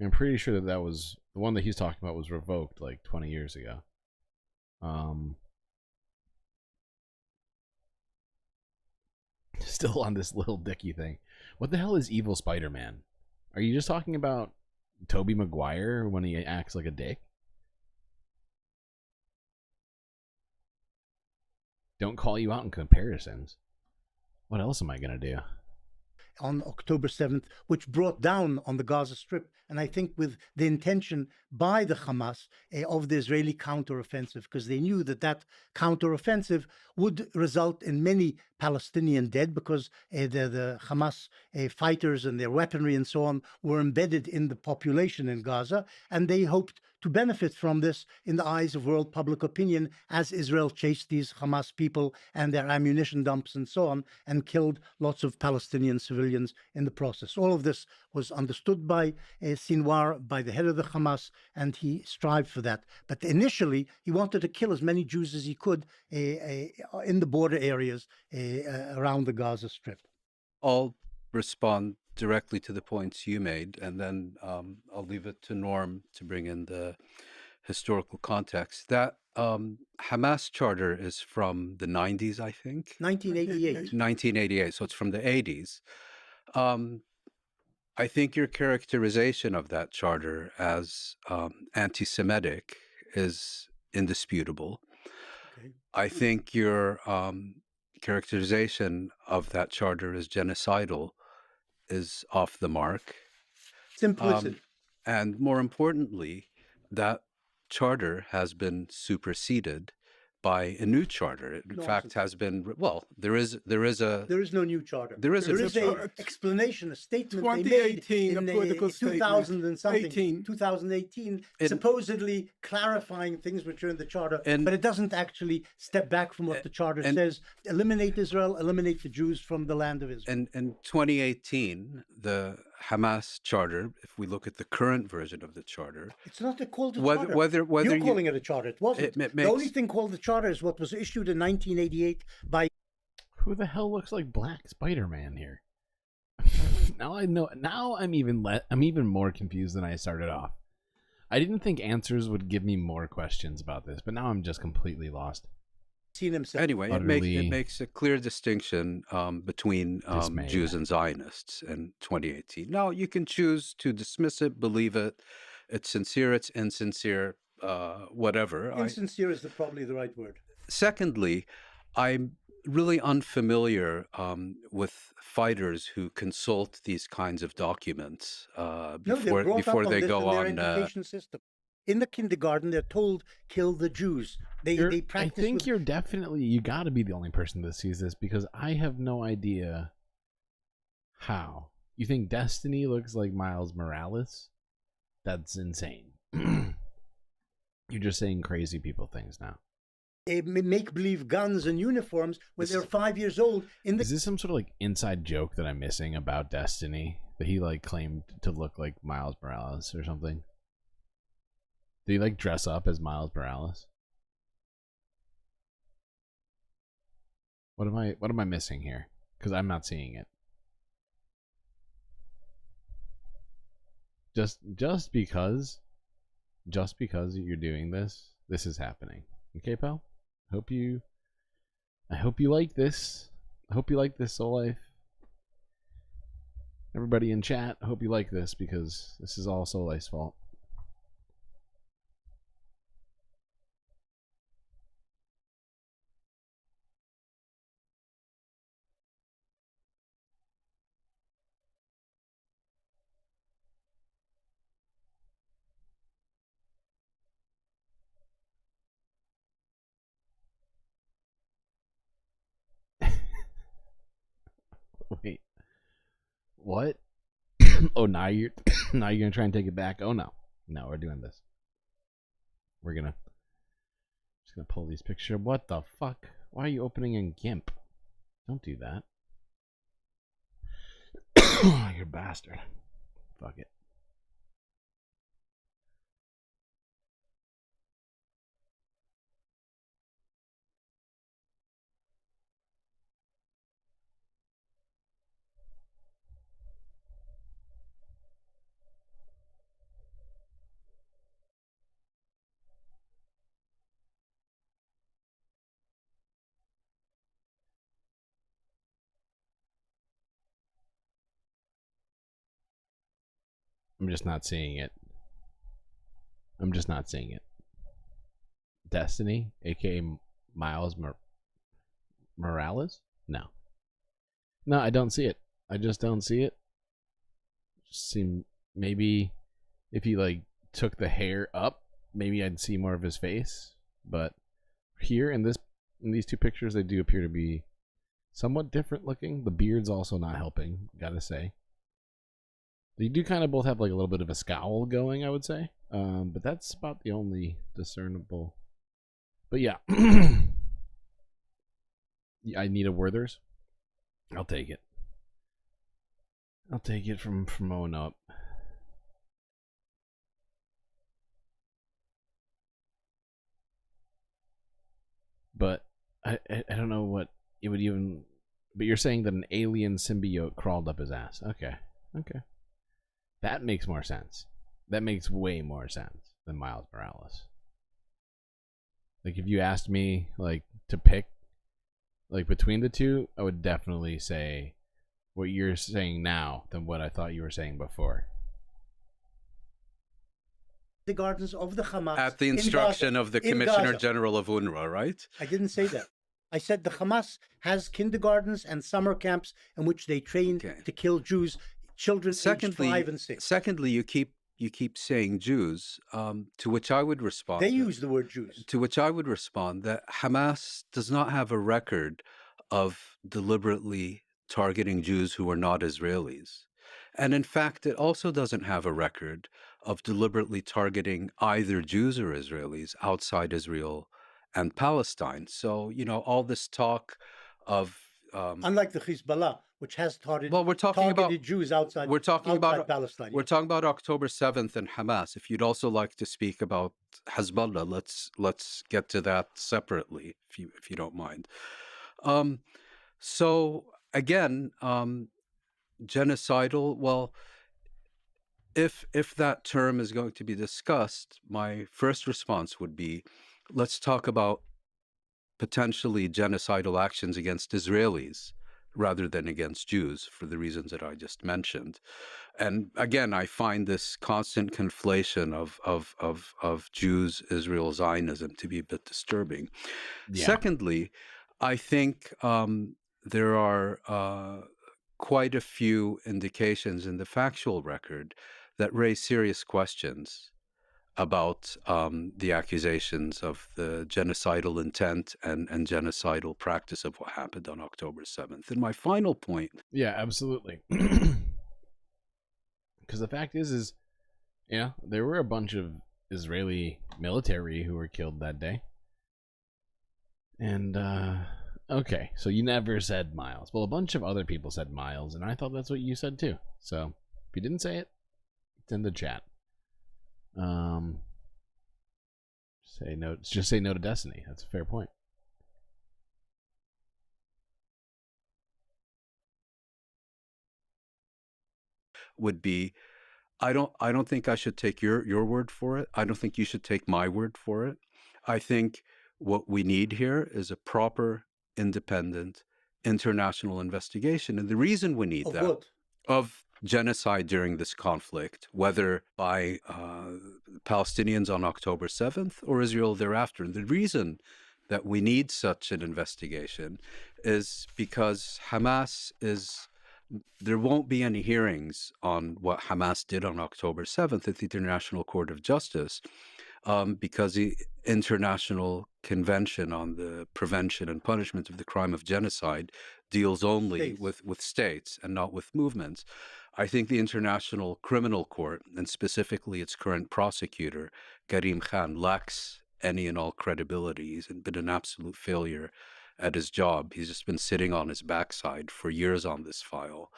I'm pretty sure that was the one that he's talking about was revoked like 20 years ago. Still on this Lil Dicky thing. What the hell is Evil Spider-Man? Are you just talking about Tobey Maguire when he acts like a dick? Don't call you out in comparisons. What else am I going to do? On October 7th, which brought down on the Gaza Strip, and I think with the intention by the Hamas of the Israeli counteroffensive, because they knew that that counteroffensive would result in many Palestinian dead, because the Hamas fighters and their weaponry and so on were embedded in the population in Gaza, and they hoped to benefit from this in the eyes of world public opinion as Israel chased these Hamas people and their ammunition dumps and so on, and killed lots of Palestinian civilians in the process. All of this was understood by Sinwar, by the head of the Hamas, and he strived for that. But initially, he wanted to kill as many Jews as he could in the border areas around the Gaza Strip. I'll respond directly to the points you made, and then I'll leave it to Norm to bring in the historical context. That Hamas charter is from the 90s, I think. 1988. 1988, so it's from the 80s. I think your characterization of that charter as anti-Semitic is indisputable. Okay. I think your characterization of that charter as genocidal is off the mark. It's implicit. And more importantly, that charter has been superseded by a new charter. It, in fact, has been, well, there is a... There is no new charter. There is an explanation, a statement they made 2018, in a political 2000 and something, 18. 2018, supposedly clarifying things which are in the charter, And- but it doesn't actually step back from what the charter says. Eliminate Israel, eliminate the Jews from the land of Israel. And in 2018, the Hamas charter, if we look at the current version of the charter, It's not called a whether- charter. whether You're you- calling it a charter. It wasn't. It The only thing called the charter is what was issued in 1988 by... Who the hell looks like Black Spider-Man here? Now I know. Now I'm even more confused than I started off. I didn't think answers would give me more questions about this, but now I'm just completely lost. Seen himself. Anyway, it makes a clear distinction between Jews and Zionists in 2018. Now, you can choose to dismiss it, believe it, it's sincere, it's insincere, whatever. Insincere is probably the right word. Secondly, I'm really unfamiliar with fighters who consult these kinds of documents before they go their on. education system. In the kindergarten, they're told, kill the Jews. They practice. I think you got to be the only person that sees this, because I have no idea how. You think Destiny looks like Miles Morales? That's insane. You're just saying crazy people things now. Make-believe guns and uniforms when they're 5 years old. Is this some sort of like inside joke that I'm missing about Destiny? That he like claimed to look like Miles Morales or something? Did he like dress up as Miles Morales? What am I missing here? Because I'm not seeing it. Just because you're doing this is happening. Okay, pal? I hope you like this. I hope you like this, Soul Life. Everybody in chat, I hope you like this, because this is all Soul Life's fault. Wait, what? Oh, now you're gonna try and take it back. Oh no, we're doing this. We're gonna pull these pictures. What the fuck? Why are you opening in GIMP? Don't do that. You're a bastard. Fuck it. I'm just not seeing it. Destiny, aka Miles Morales? No, I don't see it. I just don't see it. Maybe if he like took the hair up, maybe I'd see more of his face. But here in these two pictures, they do appear to be somewhat different looking. The beard's also not helping, gotta say. They do kind of both have like a little bit of a scowl going, I would say. But that's about the only discernible. But yeah. I need a Werther's. I'll take it. I'll take it from Owen up. But I don't know what it would even... But you're saying that an alien symbiote crawled up his ass. Okay. That makes more sense. That makes way more sense than Miles Morales. Like, if you asked me, like, to pick, like, between the two, I would definitely say what you're saying now than what I thought you were saying before. The gardens of the Hamas. At the instruction of the Commissioner General of UNRWA, right? I didn't say that. I said the Hamas has kindergartens and summer camps in which they train to kill Jews, children aged 5 and 6. Secondly, you keep saying Jews, to which I would respond. They use the word Jews. To which I would respond that Hamas does not have a record of deliberately targeting Jews who are not Israelis. And in fact, it also doesn't have a record of deliberately targeting either Jews or Israelis outside Israel and Palestine. So, all this talk of... unlike the Hezbollah, which has targeted Jews outside Palestine. We're talking about October 7th and Hamas. If you'd also like to speak about Hezbollah, let's get to that separately, if you don't mind. So again, genocidal. Well, if that term is going to be discussed, my first response would be, let's talk about potentially genocidal actions against Israelis rather than against Jews, for the reasons that I just mentioned. And again, I find this constant conflation of Jews, Israel, Zionism to be a bit disturbing. Yeah. Secondly, I think there are quite a few indications in the factual record that raise serious questions about the accusations of the genocidal intent and genocidal practice of what happened on October 7th. And my final point... Yeah, absolutely. Because the fact is, there were a bunch of Israeli military who were killed that day. And, okay, so you never said Miles. Well, a bunch of other people said Miles, and I thought that's what you said too. So, if you didn't say it, it's in the chat. Say no. Just say no to Destiny. That's a fair point. Would be, I don't think I should take your word for it. I don't think you should take my word for it. I think what we need here is a proper, independent, international investigation, and the reason we need that of genocide during this conflict, whether by Palestinians on October 7th or Israel thereafter. And the reason that we need such an investigation is because there won't be any hearings on what Hamas did on October 7th at the International Court of Justice, because the International Convention on the Prevention and Punishment of the Crime of Genocide deals only with states and not with movements. I think the International Criminal Court, and specifically its current prosecutor, Karim Khan, lacks any and all credibility. He's been an absolute failure at his job. He's just been sitting on his backside for years on this file.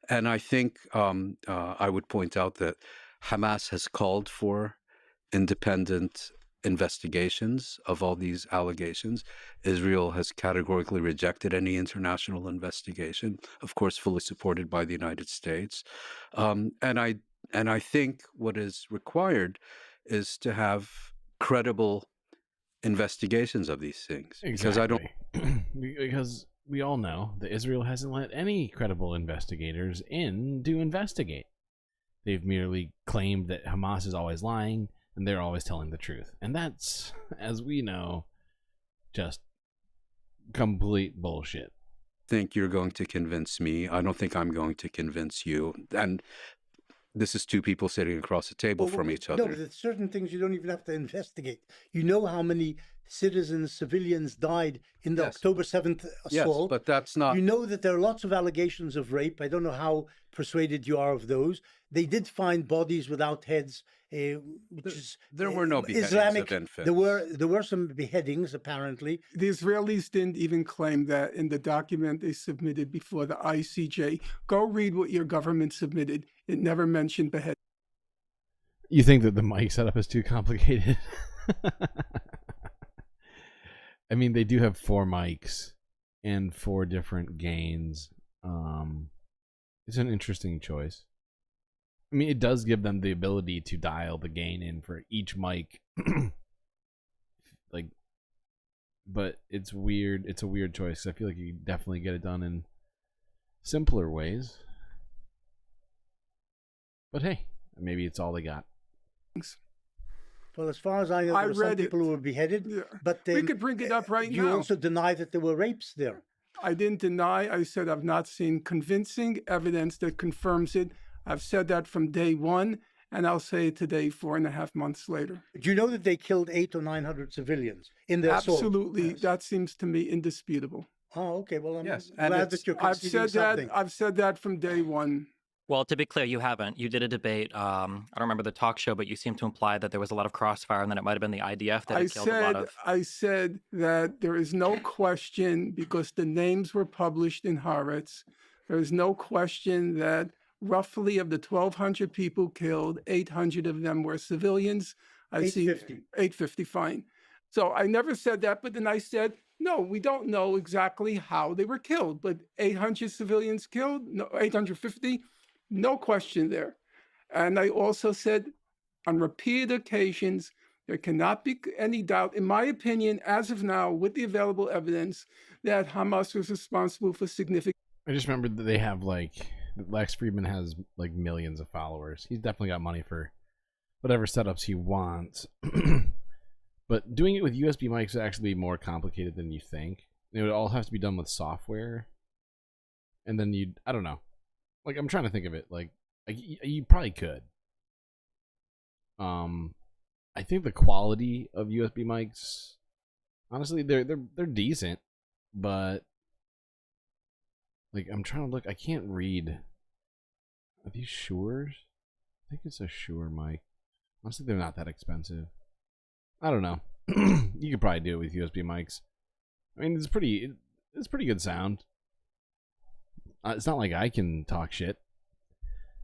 And I think I would point out that Hamas has called for independent investigations of all these allegations. Israel has categorically rejected any international investigation, of course, fully supported by the United States. And I think what is required is to have credible investigations of these things. Exactly. Because we all know that Israel hasn't let any credible investigators in to investigate. They've merely claimed that Hamas is always lying and they're always telling the truth. And that's, as we know, just complete bullshit. Think you're going to convince me. I don't think I'm going to convince you. And this is two people sitting across the table from each other. No, there's certain things you don't even have to investigate. You know how many citizens, civilians died in the October 7th assault. Yes, but that's not... You know that there are lots of allegations of rape. I don't know how persuaded you are of those. They did find bodies without heads, there were no beheadings Islamic. of infants. There were some beheadings, apparently. The Israelis didn't even claim that in the document they submitted before the ICJ. Go read what your government submitted. It never mentioned beheadings. You think that the mic setup is too complicated? I mean, they do have 4 mics and 4 different gains. It's an interesting choice. I mean, it does give them the ability to dial the gain in for each mic, like but it's weird. It's a weird choice. I feel like you definitely get it done in simpler ways. But hey, maybe it's all they got. Well, as far as I know, there were some people who were beheaded. Yeah. But We could bring it up right now. You also deny that there were rapes there. I didn't deny. I said I've not seen convincing evidence that confirms it. I've said that from day one, and I'll say it today, 4.5 months later. Do you know that they killed 800 or 900 civilians in their assault? Absolutely. Yes. That seems to me indisputable. Oh, okay. Well, I'm yes. glad that you're conceding something. I've said that from day one. Well, to be clear, you haven't. You did a debate. I don't remember the talk show, but you seem to imply that there was a lot of crossfire and that it might have been the IDF that had killed a lot of. I said that there is no question, because the names were published in Haaretz, there is no question that roughly of the 1,200 people killed, 800 of them were civilians. 850, fine. So I never said that, but then I said, no, we don't know exactly how they were killed, but 800 civilians killed, no, 850, no question there. And I also said on repeated occasions, there cannot be any doubt, in my opinion, as of now, with the available evidence, that Hamas was responsible for significant. I just remember that they have Lex Friedman has millions of followers. He's definitely got money for whatever setups he wants. But doing it with USB mics would actually be more complicated than you think. It would all have to be done with software. And then I don't know. I'm trying to think of it. You probably could. I think the quality of USB mics, honestly, they're decent, but I'm trying to look. I can't read. Are these Shure? I think it's a Shure mic. Honestly, they're not that expensive. I don't know. You could probably do it with USB mics. I mean, it's pretty good sound. It's not like I can talk shit.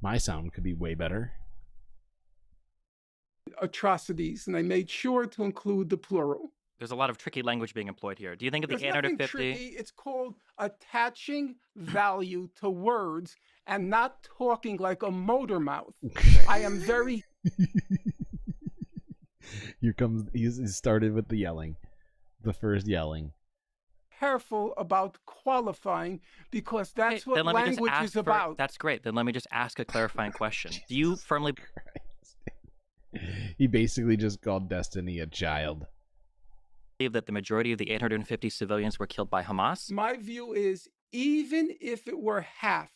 My sound could be way better. Atrocities, and I made sure to include the plural. There's a lot of tricky language being employed here. Do you think of the There's nothing 850? tricky. It's called attaching value to words and not talking like a motor mouth. I am very... Here comes, he started with the yelling. The first yelling. Careful about qualifying, because that's what language is about. That's great. Then let me just ask a clarifying question. Do you firmly... He basically just called Destiny a child. Believe that the majority of the 850 civilians were killed by Hamas? My view is, even if it were half,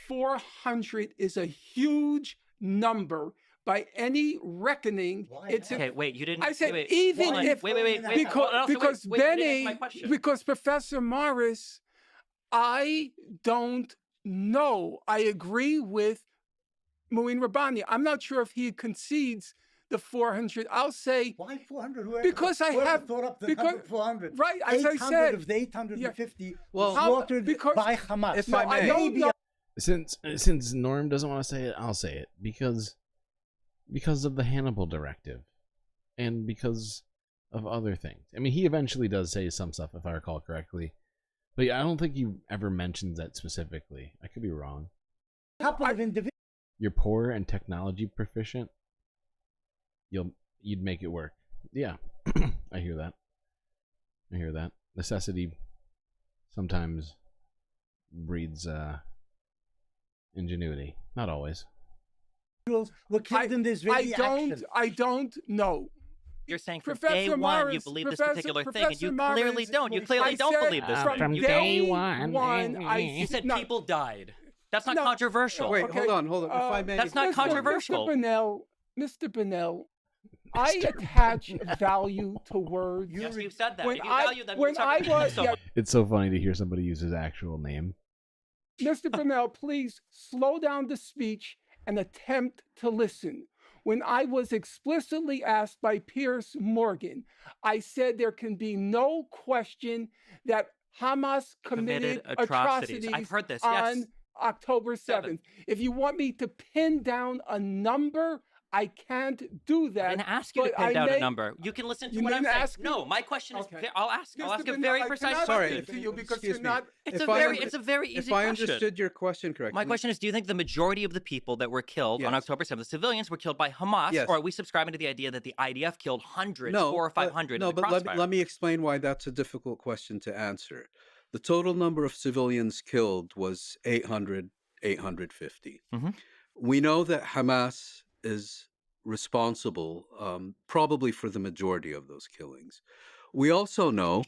400 is a huge number. By any reckoning, it's okay. Wait, you didn't. I said wait, even if because Professor Morris, I don't know. I agree with Mouin Rabbani. I'm not sure if he concedes the 400. I'll say why 400? Because I have thought up the because 400. Right, as I said, of the 850 well, slaughtered by Hamas. If I may. I don't know. Since Norm doesn't want to say it, I'll say it because of the Hannibal Directive and because of other things. I mean, he eventually does say some stuff, if I recall correctly, but I don't think he ever mentions that specifically. I could be wrong. Couple of individuals. You're poor and technology proficient. You'd make it work. Yeah, I hear that. I hear that. Necessity sometimes breeds ingenuity. Not always. Were killed in this very action. I don't know. You're saying from day one you believe this particular thing, and you clearly don't. You clearly don't believe this thing. From day one. You said people died. That's not controversial. Wait, hold on. If I may. That's not controversial. Mr. Bonnell, I attach value to words. Yes, you've said that. If you value them, It's so funny to hear somebody use his actual name. Mr. Bonnell, please slow down the speech and attempt to listen. When I was explicitly asked by Piers Morgan, I said there can be no question that Hamas committed atrocities. I've heard this, on October 7th. If you want me to pin down a number, I can't do that. I didn't ask you to pin down a number. You can listen to what I'm saying. No, my question is, I'll ask a very precise question. To you because Excuse you're me. not. It's a very easy If I question. understood your question correctly. My question is, do you think the majority of the people that were killed on October 7th, the civilians, were killed by Hamas, or are we subscribing to the idea that the IDF killed hundreds, 400 or 500 in the crossfire? Let me explain why that's a difficult question to answer. The total number of civilians killed was 800, 850. We know that Hamas is responsible probably for the majority of those killings. We also know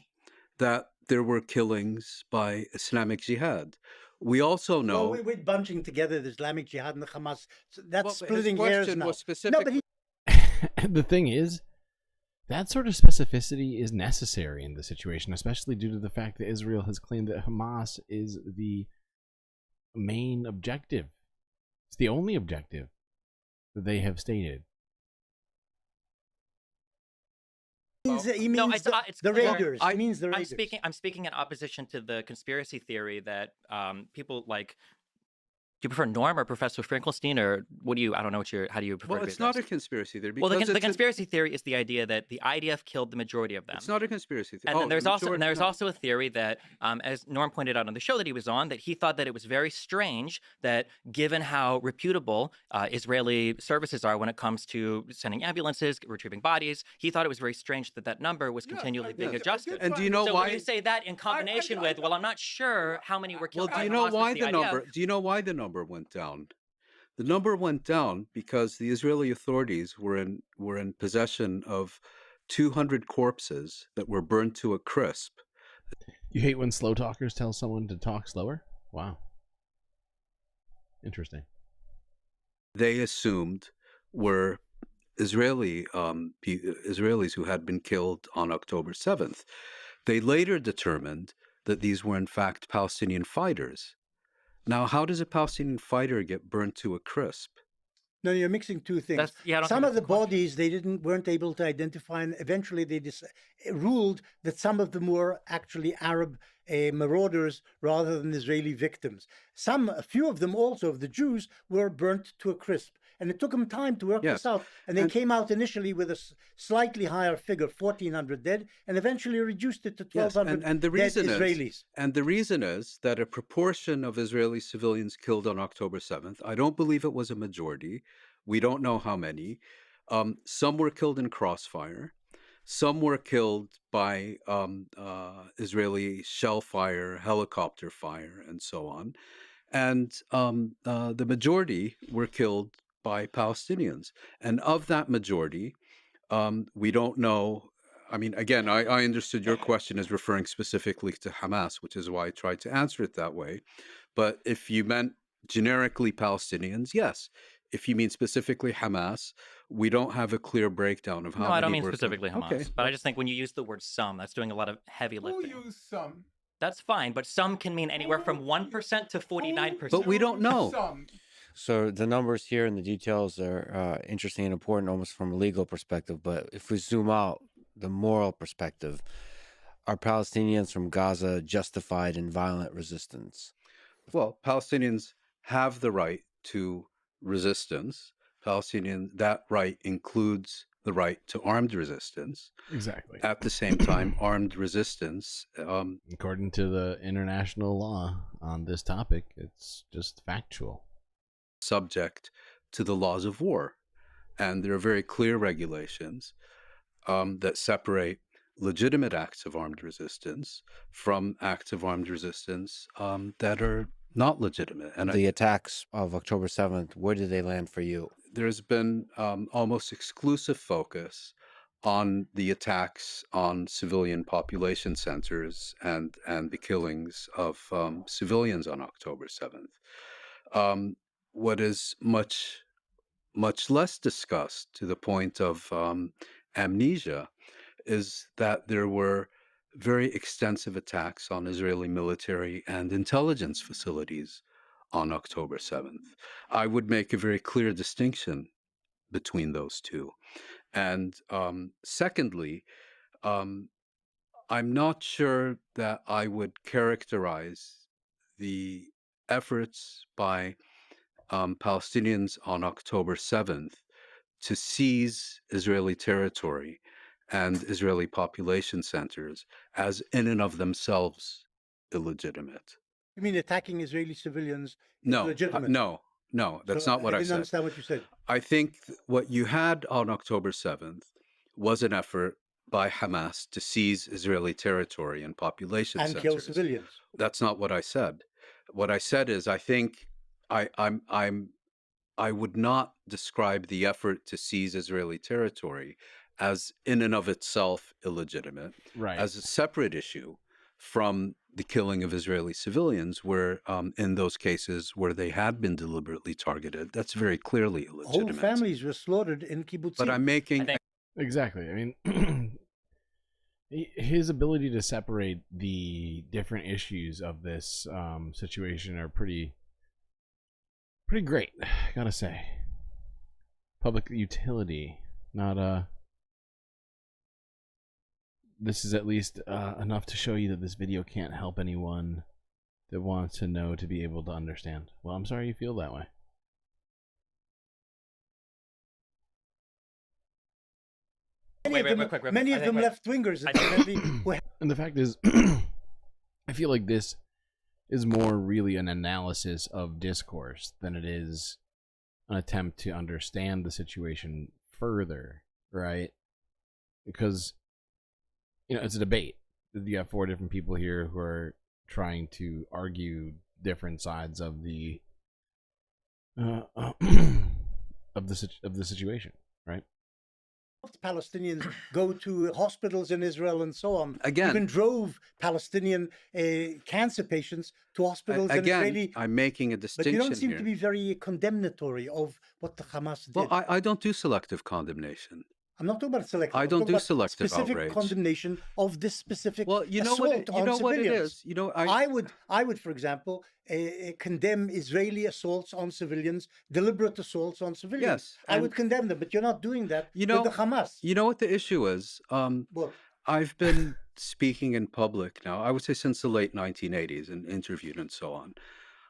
that there were killings by Islamic Jihad. We also know... Well, we're bunching together the Islamic Jihad and the Hamas. So that's Well, splitting his hairs question now. was specifically... The thing is, that sort of specificity is necessary in the situation, especially due to the fact that Israel has claimed that Hamas is the main objective. It's the only objective that they have stated. He means the Raiders. He means the Raiders. I'm speaking in opposition to the conspiracy theory that people like. Do you prefer Norm or Professor Finkelstein, or what do you? I don't know what how do you prefer? Well, to be it's not a addressed? conspiracy theory. Well, Because the conspiracy theory is the idea that the IDF killed the majority of them. It's not a conspiracy theory. And then there's also a theory that, as Norm pointed out on the show that he was on, that he thought that it was very strange that, given how reputable Israeli services are when it comes to sending ambulances, retrieving bodies, he thought it was very strange that that number was continually being adjusted. And do you know so why? when you say that in combination with, well, I'm not sure how many were killed. Well, do you by know Hamas why with the IDF. number? Do you know why the number went down? The number went down because the Israeli authorities were in possession of 200 corpses that were burned to a crisp. You hate when slow talkers tell someone to talk slower? Wow. Interesting. They assumed were Israelis who had been killed on October 7th. They later determined that these were in fact Palestinian fighters. Now, how does a Palestinian fighter get burned to a crisp? No, you're mixing two things. Some of the bodies they weren't able to identify, and eventually they ruled that some of them were actually Arab marauders rather than Israeli victims. A few of them also, of the Jews, were burnt to a crisp. And it took them time to work this out. And they came out initially with a slightly higher figure, 1,400 dead, and eventually reduced it to 1,200 dead Israelis. And the reason is that a proportion of Israeli civilians killed on October 7th, I don't believe it was a majority. We don't know how many. Some were killed in crossfire. Some were killed by Israeli shell fire, helicopter fire, and so on. And the majority were killed by Palestinians. And of that majority, we don't know. I mean, again, I understood your question as referring specifically to Hamas, which is why I tried to answer it that way. But if you meant generically Palestinians, yes. If you mean specifically Hamas, we don't have a clear breakdown of how many. No, I don't mean were specifically killed. Hamas. Okay. But I just think when you use the word some, that's doing a lot of heavy lifting. Who used some? That's fine, but some can mean anywhere from 1% to 49%. But we don't know. So the numbers here and the details are interesting and important almost from a legal perspective. But if we zoom out, the moral perspective, are Palestinians from Gaza justified in violent resistance? Well, Palestinians have the right to resistance. That right includes the right to armed resistance. Exactly. At the same time, armed resistance... according to the international law on this topic, it's just factual. Subject to the laws of war. And there are very clear regulations that separate legitimate acts of armed resistance from acts of armed resistance that are not legitimate. And the attacks of October 7th, where did they land for you? There's been almost exclusive focus on the attacks on civilian population centers and the killings of civilians on October 7th. What is much less discussed, to the point of amnesia, is that there were very extensive attacks on Israeli military and intelligence facilities on October 7th. I would make a very clear distinction between those two. And secondly, I'm not sure that I would characterize the efforts by Palestinians on October 7th to seize Israeli territory and Israeli population centers as in and of themselves illegitimate. You mean attacking Israeli civilians is No, legitimate? no, that's So not what I didn't said. understand what you said. I think what you had on October 7th was an effort by Hamas to seize Israeli territory and population And centers. kill civilians. That's not what I said. What I said is I think I would not describe the effort to seize Israeli territory as in and of itself illegitimate, Right. as a separate issue from the killing of Israeli civilians, where in those cases where they had been deliberately targeted, that's very clearly Whole illegitimate. families were slaughtered in kibbutzim. But I'm making Exactly. I mean, his ability to separate the different issues of this situation are pretty great, gotta say. Public utility, not this is at least enough to show you that this video can't help anyone that wants to know to be able to understand. Well, I'm sorry you feel that way. Many of them left-wingers. Incidentally, And the fact is, I feel like this is more really an analysis of discourse than it is an attempt to understand the situation further, right? Because, you know, it's a debate. You have four different people here who are trying to argue different sides of the of the situation, right? Palestinians go to hospitals in Israel and so on. Again, even drove Palestinian cancer patients to hospitals. Again, in Israeli... I'm making a distinction But you don't seem here. to be very condemnatory of what the Hamas did. Well, I don't do selective condemnation. I'm not talking about selective. I don't do selective specific outrage. Condemnation of this specific. Well, you know assault what? You on know what it civilians. is. You know, I would, for example, condemn Israeli assaults on civilians, deliberate assaults on civilians. Yes, I would condemn them, but you're not doing that you know, with the Hamas. You know what the issue is? I've been speaking in public now, I would say since the late 1980s, and interviewed and so on.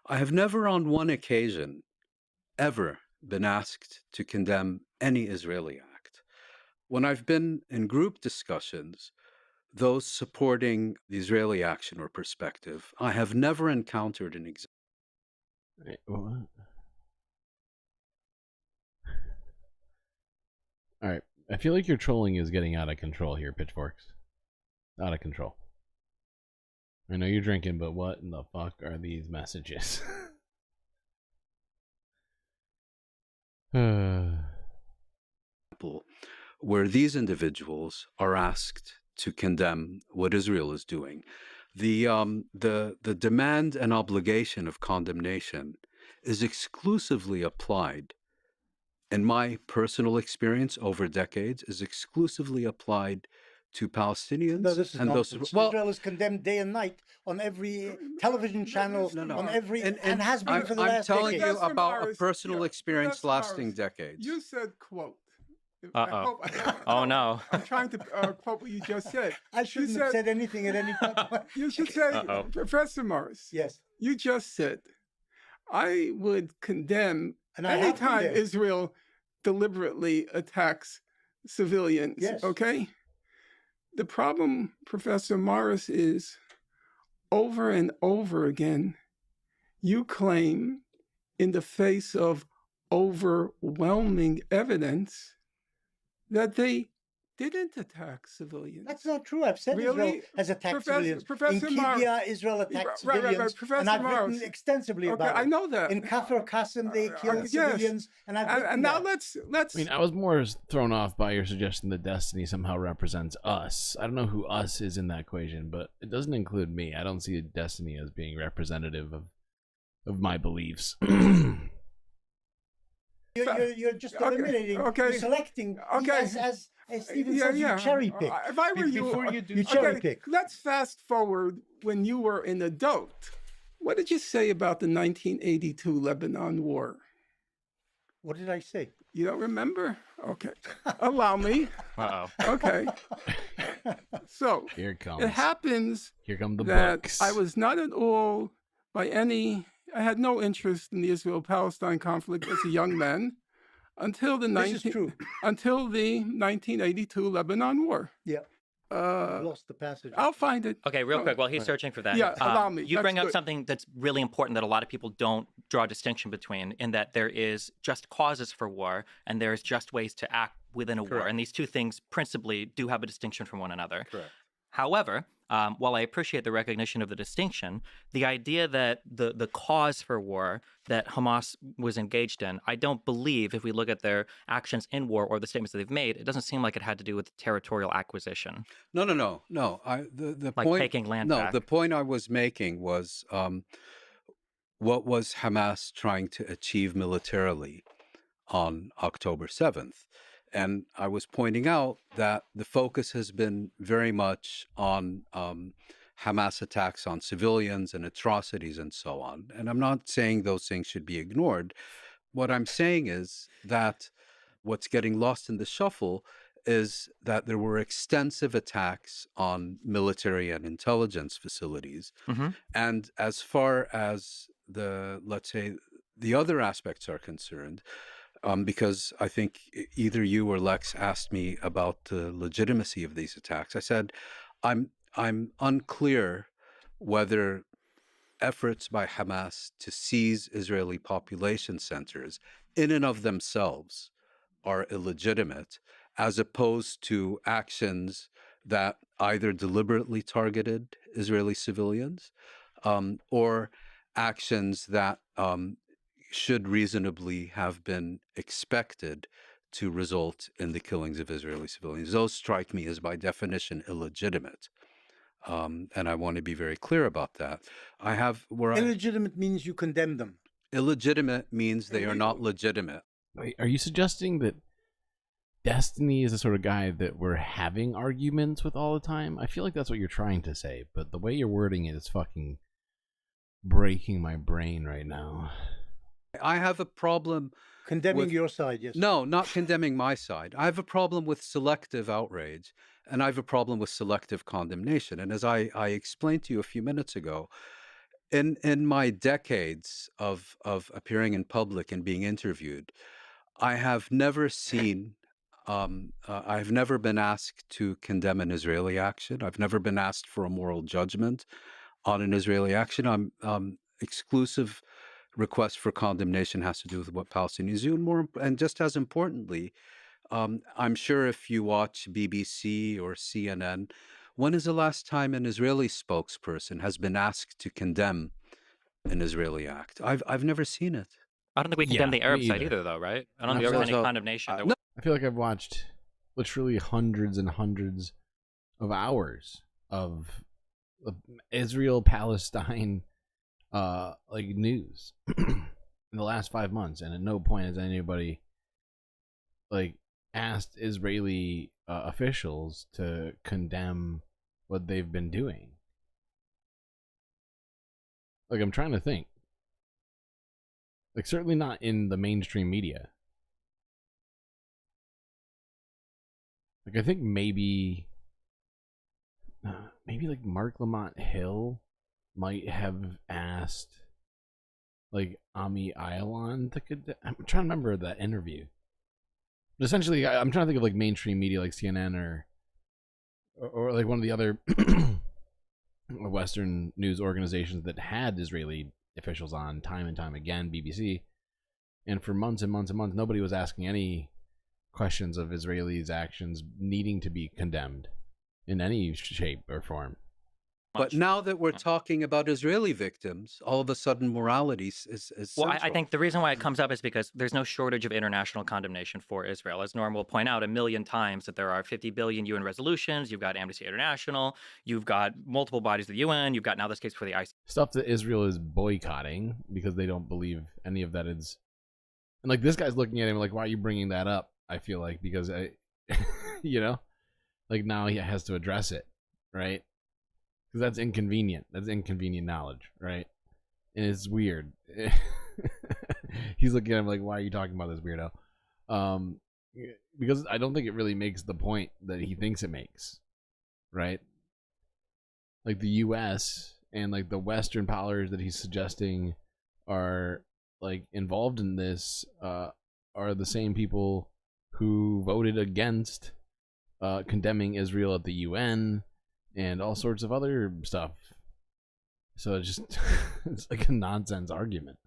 I have never on one occasion ever been asked to condemn any Israeli act. When I've been in group discussions, those supporting the Israeli action or perspective, I have never encountered an example. All right. I feel like your trolling is getting out of control here, Pitchforks. Out of control. I know you're drinking, but what in the fuck are these messages? Where these individuals are asked to condemn what Israel is doing. The demand and obligation of condemnation is exclusively applied, in my personal experience over decades, is exclusively applied to Palestinians. No, this is and nonsense. those. Well, Israel is condemned day and night on every television channel, on every, and has been for the I'm last telling decade. you about a personal experience lasting decades. You said, quote. Uh-oh. Oh, no. I'm trying to quote what you just said. I shouldn't have said anything at any point. You should say, Professor Morris. Yes. You just said, I would condemn And I any have time condemned. Israel deliberately attacks civilians. Yes. Okay? The problem, Professor Morris, is over and over again, you claim in the face of overwhelming evidence that they didn't attack civilians. That's not true. I've said Really? Israel has attacked Professor- civilians. Professor in Morris- Kibya, Israel attacked Right, civilians. Professor and I've Morris. written extensively Okay, about it. I know that. In Kafir Qasim, they killed yes. civilians. And I've written And now that. let's I mean, I was more thrown off by your suggestion that Destiny somehow represents us. I don't know who us is in that equation, but it doesn't include me. I don't see Destiny as being representative of my beliefs. You're just eliminating, you're selecting. As Stephen says, you cherry pick. If I were you, Before you do, you cherry pick. Let's fast forward when you were an adult. What did you say about the 1982 Lebanon War? What did I say? You don't remember? Okay. Allow me. Uh-oh. Okay. So Here it comes. it happens Here come the that books. I was not at all I had no interest in the Israel-Palestine conflict as a young man. until the This is true. until the 1982 Lebanon War. Yeah. Lost the passage. I'll find it. Okay, real quick, while he's searching for that, Yeah, allow me. you That's bring up good. something that's really important that a lot of people don't draw a distinction between, in that there is just causes for war and there's just ways to act within a war. And these two things principally do have a distinction from one another. Correct. However, while I appreciate the recognition of the distinction, the idea that the cause for war that Hamas was engaged in, I don't believe, if we look at their actions in war or the statements that they've made, it doesn't seem like it had to do with territorial acquisition. No. The Like point, taking land no, back. the point I was making was what was Hamas trying to achieve militarily on October 7th? And I was pointing out that the focus has been very much on Hamas attacks on civilians and atrocities and so on. And I'm not saying those things should be ignored. What I'm saying is that what's getting lost in the shuffle is that there were extensive attacks on military and intelligence facilities. And as far as let's say, the other aspects are concerned, because I think either you or Lex asked me about the legitimacy of these attacks. I said, I'm unclear whether efforts by Hamas to seize Israeli population centers in and of themselves are illegitimate, as opposed to actions that either deliberately targeted Israeli civilians or actions that should reasonably have been expected to result in the killings of Israeli civilians. Those strike me as, by definition, illegitimate. And I want to be very clear about that. Illegitimate means you condemn them. Illegitimate means they are not legitimate. Wait, are you suggesting that Destiny is the sort of guy that we're having arguments with all the time? I feel like that's what you're trying to say, but the way you're wording it is fucking breaking my brain right now. I have a problem condemning your side, yes. No, not condemning my side. I have a problem with selective outrage, and I have a problem with selective condemnation. And as I explained to you a few minutes ago, in my decades of appearing in public and being interviewed, I have never seen, I've never been asked to condemn an Israeli action. I've never been asked for a moral judgment on an Israeli action. Exclusive request for condemnation has to do with what Palestinians do. And just as importantly, I'm sure if you watch BBC or CNN, when is the last time an Israeli spokesperson has been asked to condemn an Israeli act? I've never seen it. I don't think we condemn the Arab side either, though, right? I don't think there was any condemnation. I feel like I've watched literally hundreds and hundreds of hours of Israel-Palestine like news in the last 5 months, and at no point has anybody like asked Israeli officials to condemn what they've been doing. Like, I'm trying to think. Like, certainly not in the mainstream media. Like, I think maybe like Mark Lamont Hill might have asked like Ami Ayalon to condemn. I'm trying to remember that interview. But essentially, I'm trying to think of like mainstream media like CNN or like one of the other Western news organizations that had Israeli officials on time and time again, BBC. And for months and months and months, nobody was asking any questions of Israelis' actions needing to be condemned in any shape or form. But now that we're talking about Israeli victims, all of a sudden morality is Well, central. I think the reason why it comes up is because there's no shortage of international condemnation for Israel. As Norm will point out 1,000,000 times, that there are 50 billion UN resolutions, you've got Amnesty International, you've got multiple bodies of the UN, you've got now this case for the ICC. Stuff that Israel is boycotting because they don't believe any of that is... And like this guy's looking at him like, why are you bringing that up? I feel like because you know, like now he has to address it, right? Because that's inconvenient. That's inconvenient knowledge, right? And it's weird. He's looking at him like, why are you talking about this, weirdo? Because I don't think it really makes the point that he thinks it makes, right? Like the U.S. and like the Western powers that he's suggesting are like involved in this are the same people who voted against condemning Israel at the UN and all sorts of other stuff. So it's just it's like a nonsense argument.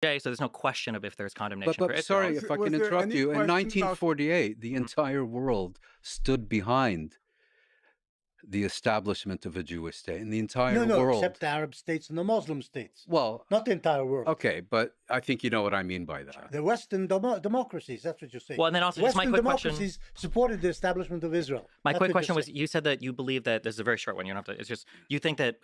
So there's no question of if there's condemnation for But Israel. sorry if I can interrupt you. In 1948, the entire world stood behind the establishment of a Jewish state in the entire world. Except the Arab states and the Muslim states. Well, not the entire world. Okay, but I think you know what I mean by that. The Western democracies, that's what you're saying. Well, and then also, just my Western quick question. democracies supported the establishment of Israel. My That's quick what question you're was: saying. you said that you believe that this is a very short one. You don't have to. It's just you think that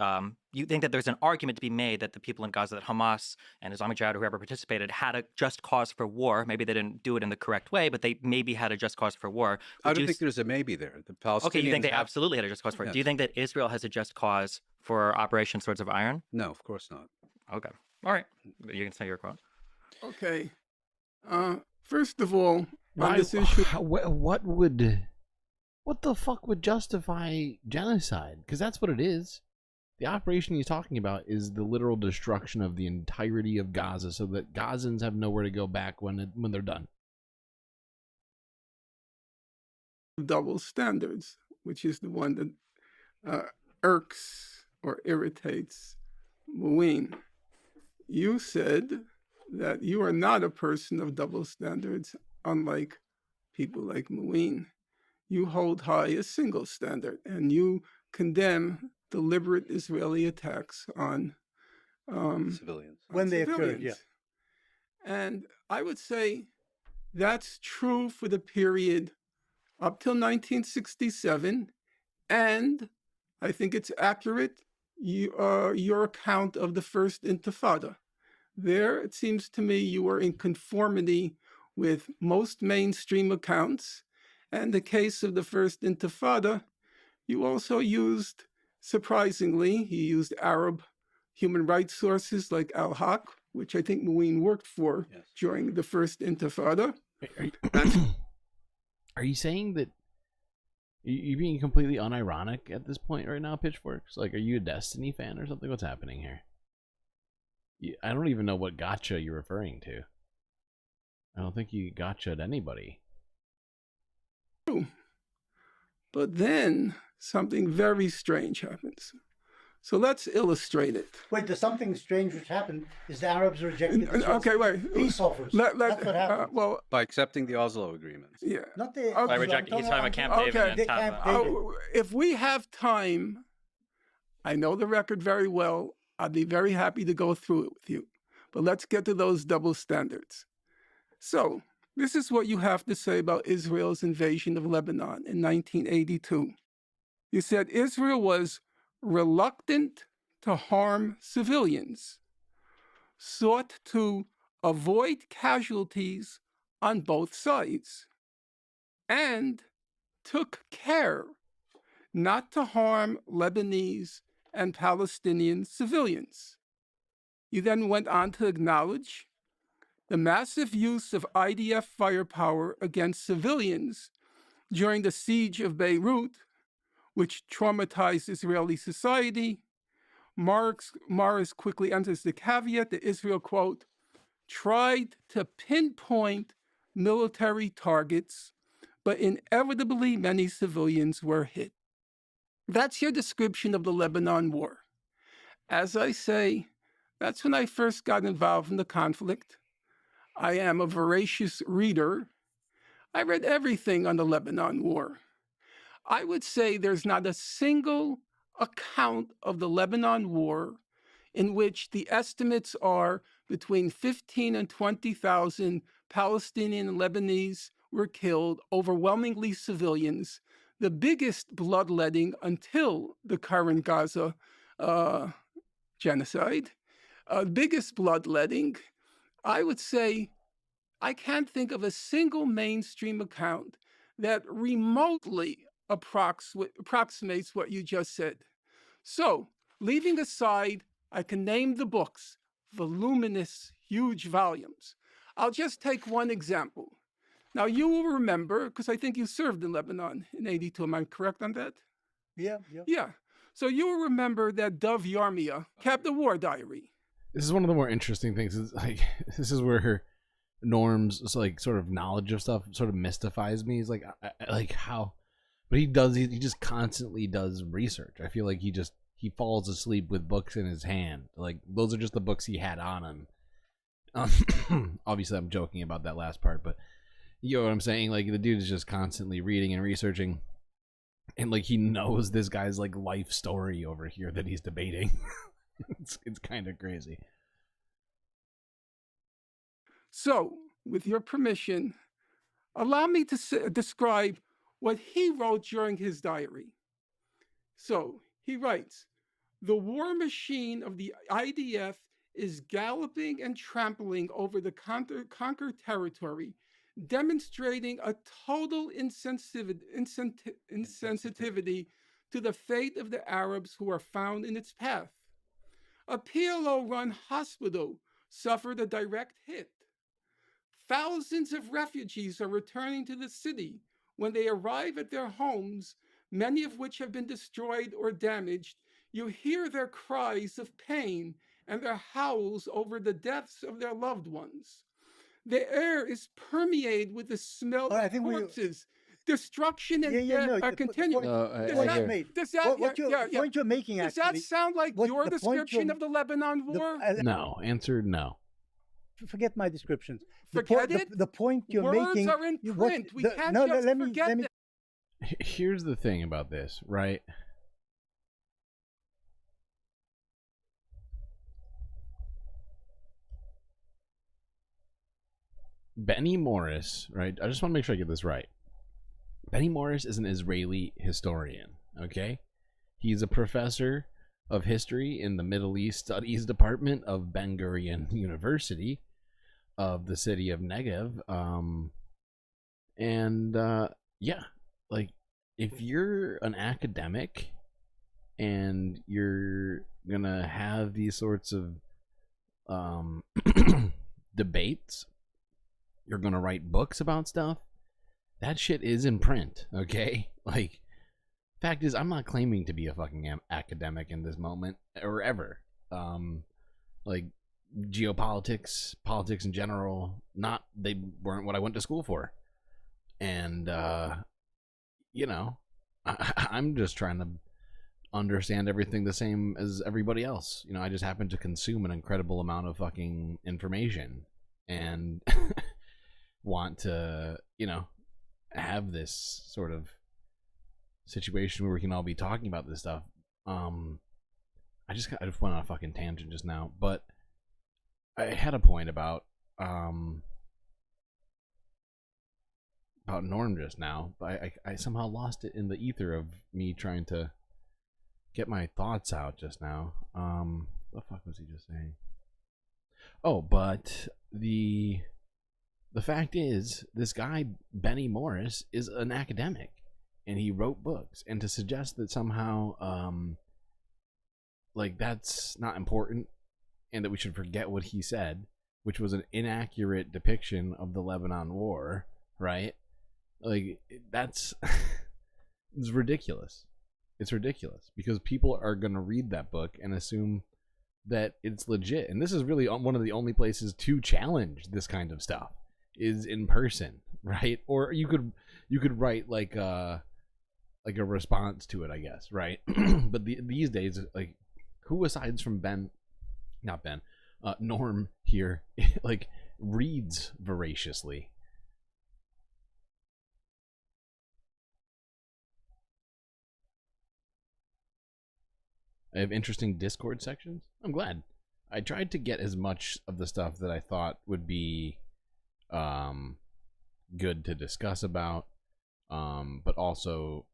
there's an argument to be made that the people in Gaza, that Hamas and Islamic Jihad, whoever participated, had a just cause for war. Maybe they didn't do it in the correct way, but they maybe had a just cause for war. I don't think there's a maybe there. The Palestinians. Okay, you think they absolutely had a just cause for it. Yes. Do you think that Israel has a just cause for Operation Swords of Iron? No, of course not. Okay. All right. You can say your quote. Okay. First of all, on this issue, what the fuck would justify genocide? Because that's what it is. The operation he's talking about is the literal destruction of the entirety of Gaza, so that Gazans have nowhere to go back when they're done. double standards, which is the one that irks or irritates Muin. You said that you are not a person of double standards, unlike people like Muin. You hold high a single standard, and you condemn deliberate Israeli attacks on civilians. When they occurred, yeah. And I would say that's true for the period up till 1967, and I think it's accurate, your account of the First Intifada. There, it seems to me, you are in conformity with most mainstream accounts. And the case of the First Intifada, you also used, surprisingly, you used Arab human rights sources like Al-Haq, which I think Muin worked for during the First Intifada. Are you saying that you're being completely unironic at this point right now, Pitchforks? Like, are you a Destiny fan or something? What's happening here? I don't even know what gotcha you're referring to. I don't think you gotcha'd anybody. But then something very strange happens. So let's illustrate it. Wait, there's something strange which happened is the Arabs rejected the Okay, wait. peace offers. That's what happened. Well, by accepting the Oslo agreements. Yeah. Not the By rejecting, he's talking about Camp David and Taffa. If we have time, I know the record very well. I'd be very happy to go through it with you. But let's get to those double standards. So, this is what you have to say about Israel's invasion of Lebanon in 1982. You said Israel was reluctant to harm civilians, sought to avoid casualties on both sides, and took care not to harm Lebanese and Palestinian civilians. You then went on to acknowledge the massive use of IDF firepower against civilians during the siege of Beirut, which traumatized Israeli society. Morris quickly enters the caveat that Israel, quote, tried to pinpoint military targets, but inevitably many civilians were hit. That's your description of the Lebanon War. As I say, that's when I first got involved in the conflict. I am a voracious reader. I read everything on the Lebanon War. I would say there's not a single account of the Lebanon War in which the estimates are between 15 and 20,000 Palestinian and Lebanese were killed, overwhelmingly civilians, the biggest bloodletting until the current Gaza genocide. Biggest bloodletting, I would say, I can't think of a single mainstream account that remotely approximates what you just said. So, leaving aside, I can name the books, voluminous, huge volumes. I'll just take one example. Now, you will remember, because I think you served in Lebanon in 82, am I correct on that? Yeah. Yeah. So you will remember that Dov Yarmia kept a war diary. This is one of the more interesting things. It's like, this is where Norm's like sort of knowledge of stuff sort of mystifies me. He's like how, but he just constantly does research. I feel like he falls asleep with books in his hand. Like those are just the books he had on him. Obviously, I'm joking about that last part, but you know what I'm saying? Like the dude is just constantly reading and researching, and like he knows this guy's like life story over here that he's debating. It's kind of crazy. So, with your permission, allow me to describe what he wrote during his diary. So, he writes, "The war machine of the IDF is galloping and trampling over the conquered territory, demonstrating a total insensitivity to the fate of the Arabs who are found in its path. A PLO-run hospital suffered a direct hit. Thousands of refugees are returning to the city. When they arrive at their homes, many of which have been destroyed or damaged, you hear their cries of pain and their howls over the deaths of their loved ones. The air is permeated with the smell of corpses. Destruction and death are continuing." Does that sound like your description of the Lebanon war? No, answer no. Forget my descriptions. Forget it? The point you're Words making. are in print. We can't just forget them. Here's the thing about this, right? Benny Morris, right? I just want to make sure I get this right. Benny Morris is an Israeli historian, okay? He's a professor of history in the Middle East Studies Department of Ben Gurion University of the city of Negev. Yeah, like if you're an academic and you're gonna have these sorts of debates, you're gonna write books about stuff, that shit is in print, okay? Like, fact is, I'm not claiming to be a fucking academic in this moment or ever. Like geopolitics, politics in general, they weren't what I went to school for. And you know, I'm just trying to understand everything the same as everybody else. You know, I just happen to consume an incredible amount of fucking information and want to, you know, have this sort of situation where we can all be talking about this stuff. I just went on a fucking tangent just now, but I had a point about Norm just now, but I somehow lost it in the ether of me trying to get my thoughts out just now. What the fuck was he just saying? Oh, but the fact is, this guy Benny Morris is an academic, and he wrote books, and to suggest that somehow like that's not important and that we should forget what he said, which was an inaccurate depiction of the Lebanon war, right? Like that's it's ridiculous. It's ridiculous because people are going to read that book and assume that it's legit. And this is really one of the only places to challenge this kind of stuff is in person, right? Or you could write like a response to it, I guess, right? But these days, like, who aside from Norm here, like, reads voraciously? I have interesting Discord sections. I'm glad. I tried to get as much of the stuff that I thought would be good to discuss about, but also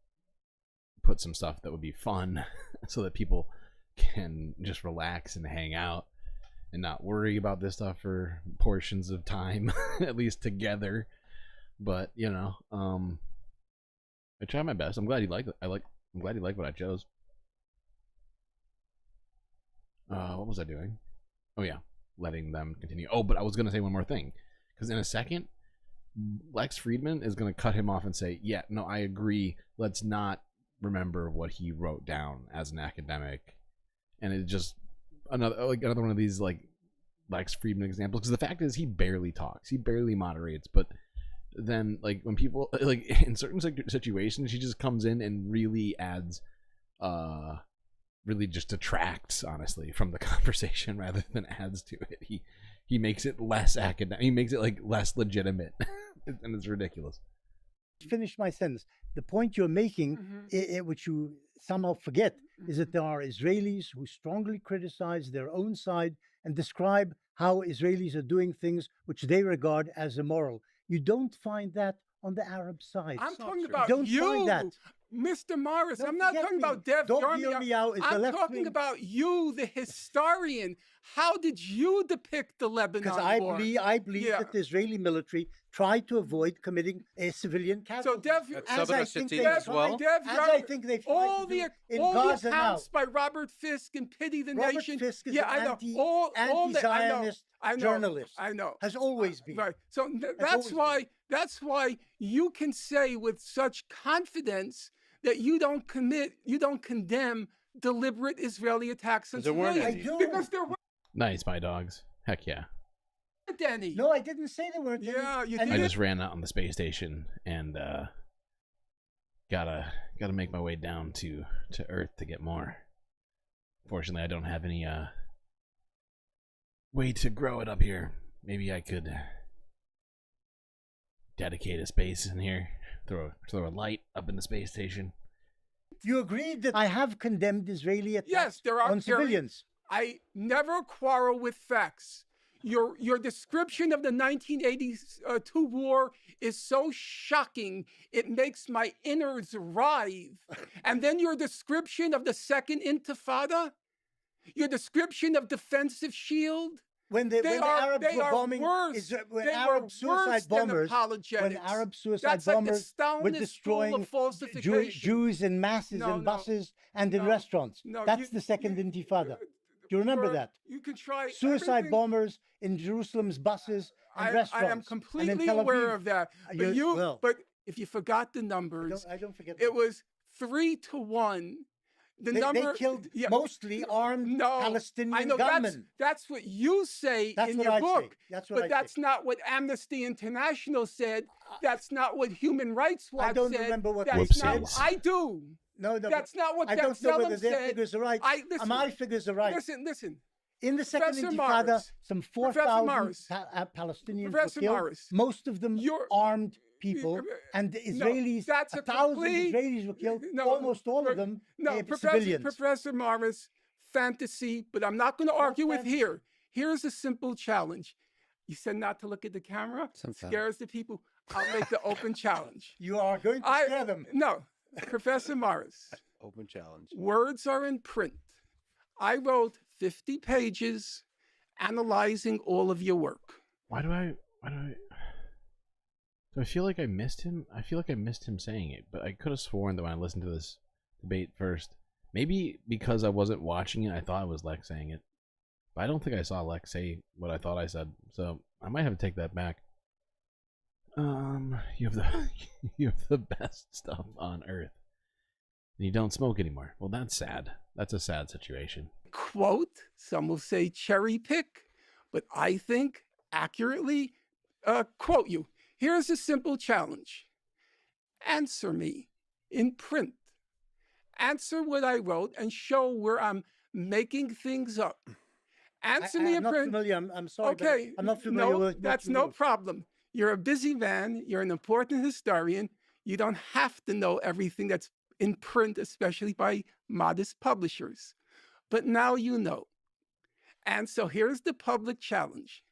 put some stuff that would be fun so that people can just relax and hang out and not worry about this stuff for portions of time, at least together. But you know, I try my best. I'm glad you like it. I'm glad you like what I chose. What was I doing? Oh yeah, letting them continue. Oh, but I was gonna say one more thing, because in a second, Lex Friedman is gonna cut him off and say, "Yeah, no, I agree. Let's not remember what he wrote down as an academic." And it's just another one of these like Lex Friedman examples, because the fact is he barely talks, he barely moderates, but then like when people like in certain situations he just comes in and really adds really just detracts honestly from the conversation rather than adds to it. He makes it less academic, he makes it like less legitimate. And it's ridiculous. Finish my sentence. The point you're making, which you somehow forget, is that there are Israelis who strongly criticize their own side and describe how Israelis are doing things which they regard as immoral. You don't find that on the Arab side. I'm talking about don't you, find that. Mr. Morris. Don't I'm not forget talking me. about Dev Don't Yarmy. hear me out as the I'm left talking wing. about you, the historian. How did you depict the Lebanon Because war? I believe that the Israeli military tried to avoid committing a civilian casualty. So Dev, as I think they tried all to do the in all Gaza the now. accounts by Robert Fisk and Pity the Robert Nation. Fisk is yeah, an I know. anti-Zionist journalist. I know. Has always been. Right. So that's why you can say with such confidence that you don't condemn deliberate Israeli attacks on civilians. Because there were. Nice, my dogs. Heck yeah. Danny. No, I didn't say there weren't. Yeah, you I did. just ran out on the space station and gotta make my way down to Earth to get more. Fortunately, I don't have any way to grow it up here. Maybe I could dedicate a space in here, throw a light up in the space station. You agreed that I have condemned Israeli attacks Yes, there are on civilians. I never quarrel with facts. Your description of the 1982 war is so shocking, it makes my innards writhe. And then your description of the Second Intifada, your description of defensive shield. When the Arabs were bombing, when Arab suicide bombers were destroying Jews in masses in buses and in restaurants. That's the Second Intifada. Do you remember that? You can try suicide bombers in Jerusalem's buses and restaurants. I am completely aware of that. But if you forgot the numbers, I don't forget. It was 3 to 1. They killed mostly armed Palestinian gunmen. That's what you say in your book. But that's not what Amnesty International said. That's not what Human Rights Watch said. I don't remember what they said. I do. No, that's not what I don't know whether their said. figures are right. My figures are right. Listen. In the Second Intifada, some 4,000 Palestinians were killed. Most of them armed people, and the Israelis, 1,000 Israelis were killed. Almost all of them civilians. Professor Morris, fantasy, but I'm not going to argue with here. Here's a simple challenge. You said not to look at the camera. Scares the people. I'll make the open challenge. You are going to scare them. No. Professor Morris. Open challenge. Words are in print. I wrote 50 pages analyzing all of your work. Why do I feel like I missed him? I feel like I missed him saying it, but I could have sworn that when I listened to this debate first, maybe because I wasn't watching it, I thought it was Lex saying it. But I don't think I saw Lex say what I thought I said, so I might have to take that back. You have the best stuff on Earth. And you don't smoke anymore. Well, that's sad. That's a sad situation. Quote, some will say cherry pick, but I think accurately quote you. Here's a simple challenge. Answer me in print. Answer what I wrote and show where I'm making things up. Answer me in print. I'm sorry, okay. I'm not familiar with that's no problem. You're a busy man. You're an important historian. You don't have to know everything that's in print, especially by modest publishers. But now you know. And so here's the public challenge.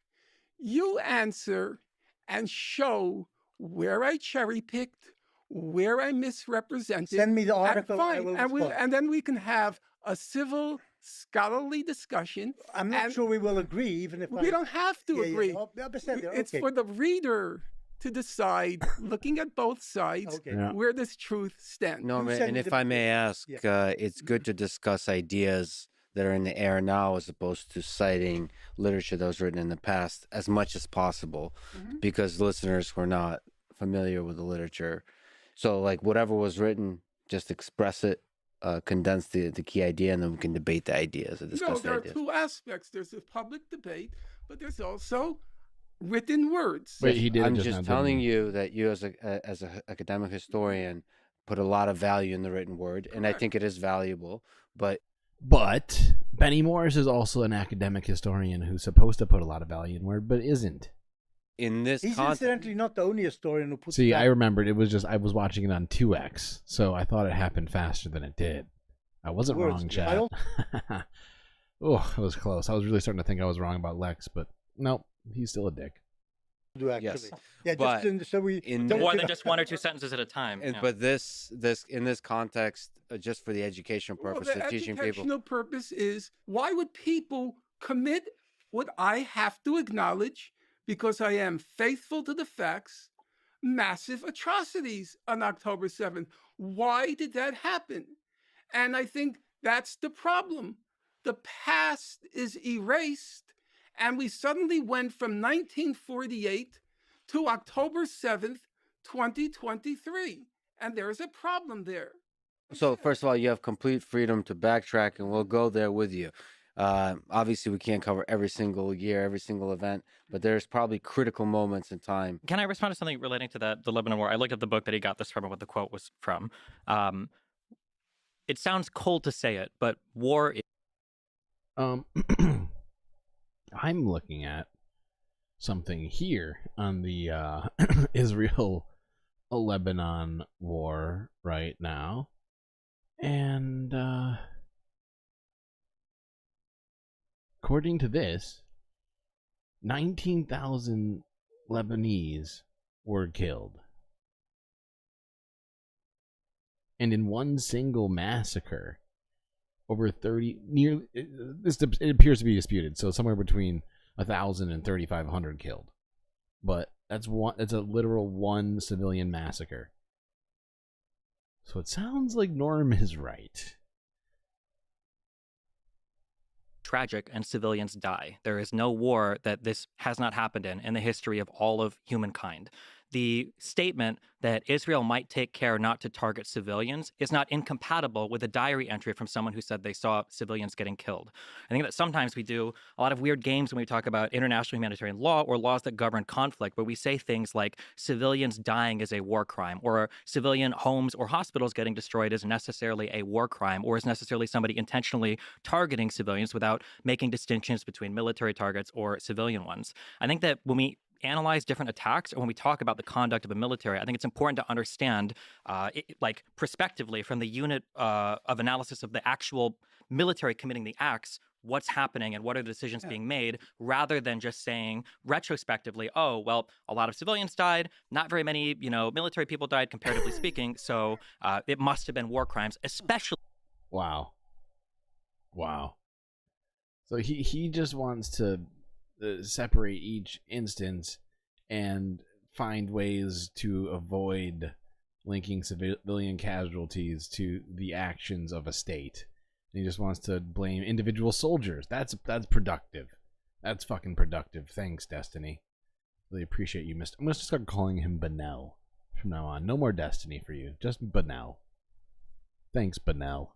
You answer and show where I cherry-picked, where I misrepresented. Send me the article. And then we can have a civil, scholarly discussion. I'm not sure we will agree, even if we don't have to agree. It's okay. for the reader to decide, looking at both sides, where does truth stand. Norman, and if I may ask, it's good to discuss ideas that are in the air now as opposed to citing literature that was written in the past as much as possible, because listeners were not familiar with the literature. So like whatever was written, just express it, condense the key idea, and then we can debate the ideas or discuss the ideas. There are two aspects. There's a public debate, but there's also written words. Wait, he did. I'm just just now, telling didn't he? you that you, as a academic historian, put a lot of value in the written word, and I think it is valuable. But Benny Morris is also an academic historian who's supposed to put a lot of value in word, but isn't. In this He's context, incidentally not the only historian who puts. See, I remembered it was just I was watching it on 2x, so I thought it happened faster than it did. I wasn't wrong, Chad. Oh, it was close. I was really starting to think I was wrong about Lex, but nope, he's still a dick. Do actually. Yes. Yeah, But just so we in don't More give than a- just one or two sentences at a time. And, yeah. But this in this context, just for the educational purpose Well, the of teaching people. educational purpose is, why would people commit what I have to acknowledge, because I am faithful to the facts, massive atrocities on October 7th? Why did that happen? And I think that's the problem. The past is erased, and we suddenly went from 1948 to October 7th, 2023. And there is a problem there. So first of all, you have complete freedom to backtrack, and we'll go there with you. Obviously, we can't cover every single year, every single event, but there's probably critical moments in time. Can I respond to something relating to the Lebanon War? I looked at the book that he got this from and what the quote was from. It sounds cold to say it, but war is... I'm looking at something here on the Israel-Lebanon war right now, and according to this, 19,000 Lebanese were killed. And in one single massacre, over 30, it appears to be disputed, so somewhere between 1,000 and 3,500 killed. But that's a literal one civilian massacre. So it sounds like Norm is right. tragic and civilians die. There is no war that this has not happened in the history of all of humankind. The statement that Israel might take care not to target civilians is not incompatible with a diary entry from someone who said they saw civilians getting killed. I think that sometimes we do a lot of weird games when we talk about international humanitarian law or laws that govern conflict, where we say things like civilians dying is a war crime, or civilian homes or hospitals getting destroyed is necessarily a war crime, or is necessarily somebody intentionally targeting civilians without making distinctions between military targets or civilian ones. I think that when we analyze different attacks, or when we talk about the conduct of a military, I think it's important to understand, like prospectively, from the unit of analysis of the actual military committing the acts, what's happening and what are the decisions being made, rather than just saying retrospectively, oh, well, a lot of civilians died, not very many, military people died, comparatively speaking, so it must have been war crimes, especially. Wow. So he just wants to separate each instance and find ways to avoid linking civilian casualties to the actions of a state. He just wants to blame individual soldiers. That's productive. That's fucking productive. Thanks, Destiny. Really appreciate you, Mr. I'm gonna start calling him Benel from now on. No more Destiny for you. Just Benel. Thanks, Benel.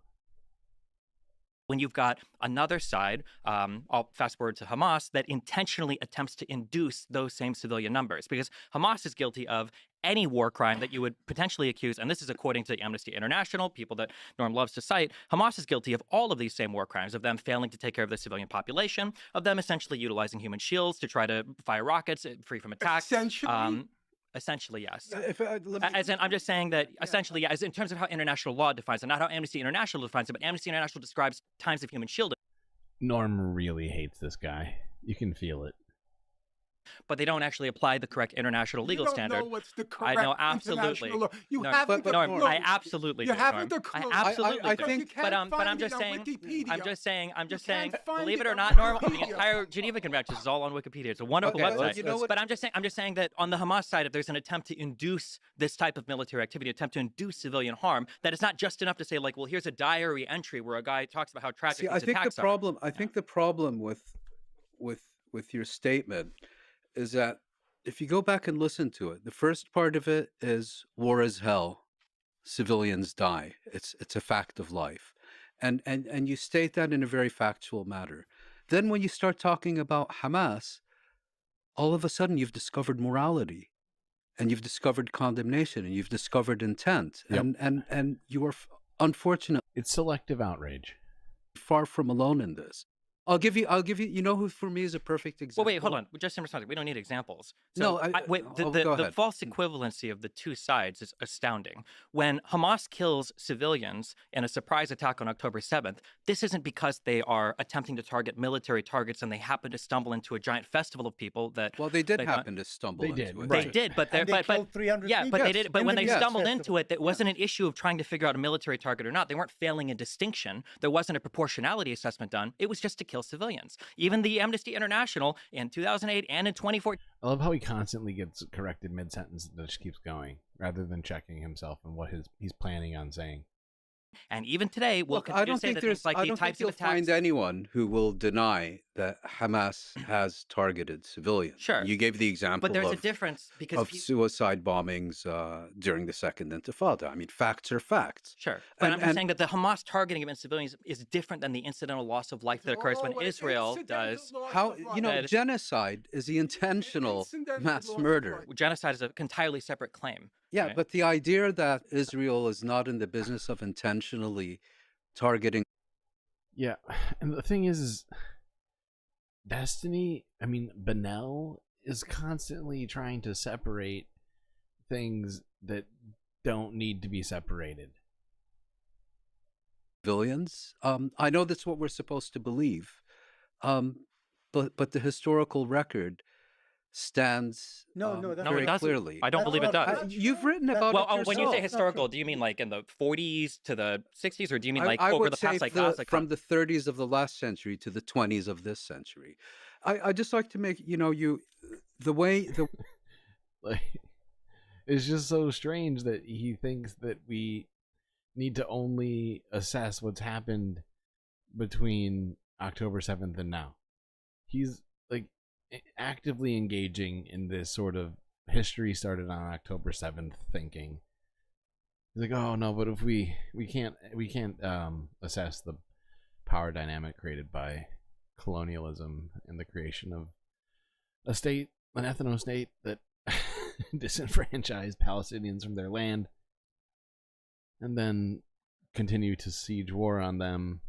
When you've got another side, I'll fast forward to Hamas, that intentionally attempts to induce those same civilian numbers, because Hamas is guilty of any war crime that you would potentially accuse, and this is according to Amnesty International, people that Norm loves to cite. Hamas is guilty of all of these same war crimes, of them failing to take care of the civilian population, of them essentially utilizing human shields to try to fire rockets free from attack. Essentially, yes. I'm just saying that essentially, yes, in terms of how international law defines it, not how Amnesty International defines it, but Amnesty International describes times of human shielding. Norm really hates this guy. You can feel it. But they don't actually apply the correct international legal standard. Know what's the correct I know, absolutely. Law. You no, haven't the Norm, clue. I absolutely you do. haven't Norm. the clue. I absolutely I do. think, but I'm just saying. I'm just saying. Believe it or not, Norm, the entire Geneva Convention is all on Wikipedia. It's a wonderful website. But I'm just saying that on the Hamas side, if there's an attempt to induce this type of military activity, attempt to induce civilian harm, that it's not just enough to say, like, well, here's a diary entry where a guy talks about how tragic these attacks are. I think the problem with your statement is that if you go back and listen to it, the first part of it is war is hell, civilians die. It's a fact of life, and you state that in a very factual manner. Then when you start talking about Hamas, all of a sudden you've discovered morality, and you've discovered condemnation, and you've discovered intent, and you are unfortunately, it's selective outrage. Far from alone in this. I'll give you. You know who for me is a perfect example. Well, wait, hold on. Just in response, we don't need examples. No, the ahead. false equivalency of the two sides is astounding. When Hamas kills civilians in a surprise attack on October 7th, this isn't because they are attempting to target military targets and they happen to stumble into a giant festival of people that. Well, they did happen to stumble. They into it. They did, but And they killed 300 yeah, people. but they did. But when they Yes. stumbled into it, it wasn't an issue of trying to figure out a military target or not. They weren't failing a distinction. There wasn't a proportionality assessment done. It was just to kill civilians. Even the Amnesty International in 2008 and in 2014. I love how he constantly gets corrected mid-sentence that just keeps going, rather than checking himself and what he's planning on saying. And even today, we'll Look, continue I don't to say think that there's. things like I the don't think types you'll of attacks. find anyone who will deny that Hamas has targeted civilians. Sure. You gave the example But there's a of, difference because of suicide bombings during the Second Intifada. I mean, facts are facts. Sure, but I'm just saying that the Hamas targeting against civilians is different than the incidental loss of life that occurs when Israel does. How genocide is the intentional mass murder. Genocide is an entirely separate claim. Yeah, right? but the idea that Israel is not in the business of intentionally targeting. Yeah, and the thing is Destiny, I mean, Benel is constantly trying to separate things that don't need to be separated. Civilians. I know that's what we're supposed to believe, but the historical record stands very clearly. I don't believe it does. You've written about it yourself. When you say historical, do you mean like in the 40s to the 60s, or do you mean like I over would the say past, like Gaza? from the 30s of the last century to the 20s of this century? I just like to make like, it's just so strange that he thinks that we need to only assess what's happened between October 7th and now. He's like actively engaging in this sort of history started on October 7th thinking. He's like, oh no, but if we can't assess the power dynamic created by colonialism and the creation of a state, an ethno-state that disenfranchised Palestinians from their land and then continue to siege war on them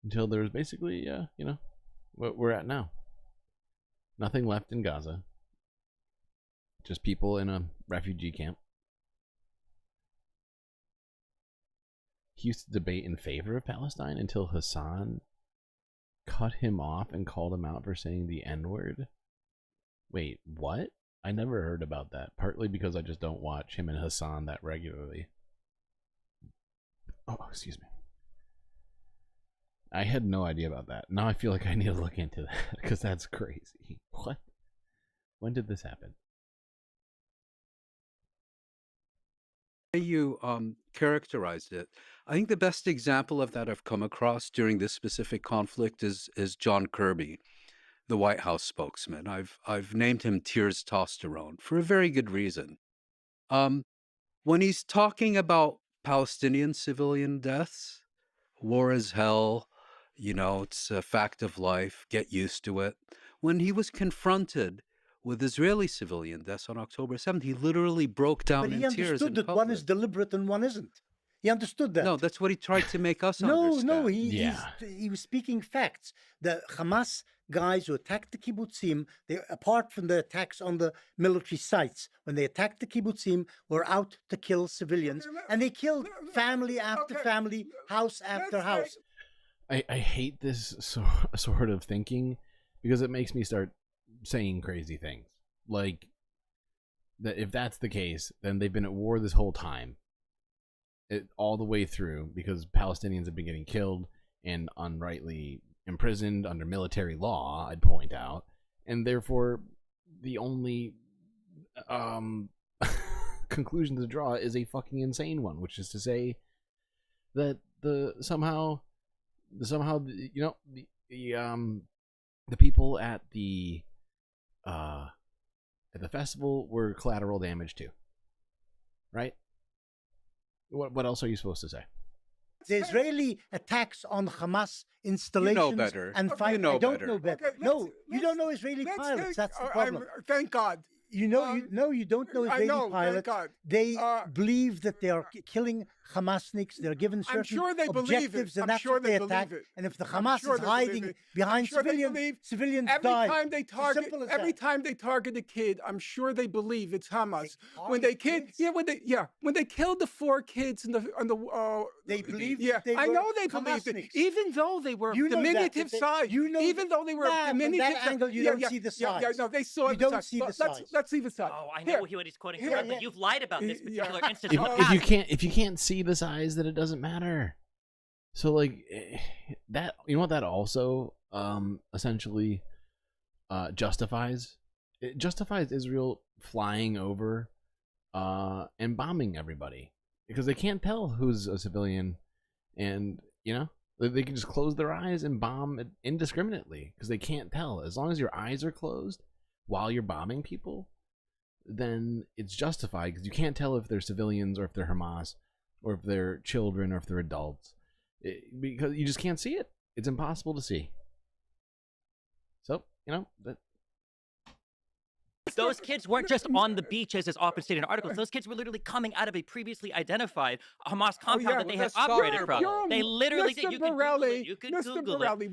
until there's basically, what we're at now. Nothing left in Gaza. Just people in a refugee camp. He used to debate in favor of Palestine until Hassan cut him off and called him out for saying the N-word. Wait, what? I never heard about that. Partly because I just don't watch him and Hassan that regularly. Oh, excuse me. I had no idea about that. Now I feel like I need to look into that because that's crazy. What? When did this happen? You characterized it. I think the best example of that I've come across during this specific conflict is John Kirby, the White House spokesman. I've named him Tears Testosterone for a very good reason. When he's talking about Palestinian civilian deaths, war is hell, it's a fact of life, get used to it. When he was confronted with Israeli civilian deaths on October 7th, he literally broke down in tears. But he understood that one is deliberate and one isn't. He understood that. No, that's what he tried to make us understand. No, he was speaking facts. The Hamas guys who attacked the kibbutzim, apart from the attacks on the military sites, when they attacked the kibbutzim, were out to kill civilians, and they killed family after family, house after house. I hate this sort of thinking because it makes me start saying crazy things. Like, that if that's the case, then they've been at war this whole time. All the way through, because Palestinians have been getting killed and unrightly imprisoned under military law, I'd point out, and therefore the only conclusion to draw is a fucking insane one, which is to say that somehow the people at the festival were collateral damage too, right? What else are you supposed to say? The Israeli attacks on Hamas installations better. and Okay. You know I don't better. know better. Okay, No, you don't know Israeli pilots. That's the problem. Thank God. You know, you don't know I Israeli know, thank pilots. God. They believe that they are killing Hamasniks. They're given certain I'm sure they believe objectives, it. and I'm that's sure what they they attack. believe it. And if the I'm Hamas sure is they believe hiding it. behind I'm sure they civilians, believe civilians every die. time they target, Simple as every that. time they target a kid, I'm sure they believe it's Hamas. When they when they killed the 4 kids in the they believed. Yeah, they I were know they believed it, Hamasniks. even though they were You know diminutive that, size. you know even though they were diminutive. From that angle, you don't see the size. Yeah, no, they saw You the don't size. see the Let's- size. Let's leave aside. Oh, I know what he's quoting from, but you've lied about this particular instance. If you can't see the size, then it doesn't matter. So like that, you know what that also essentially justifies? It justifies Israel flying over and bombing everybody because they can't tell who's a civilian, and you know they can just close their eyes and bomb indiscriminately because they can't tell. As long as your eyes are closed while you're bombing people, then it's justified because you can't tell if they're civilians or if they're Hamas or if they're children or if they're adults because you just can't see it. It's impossible to see. So, you know, those kids weren't just on the beach, as is often stated in articles. Those kids were literally coming out of a previously identified Hamas compound that they had operated from. They literally did. You can Google it. You can Google it.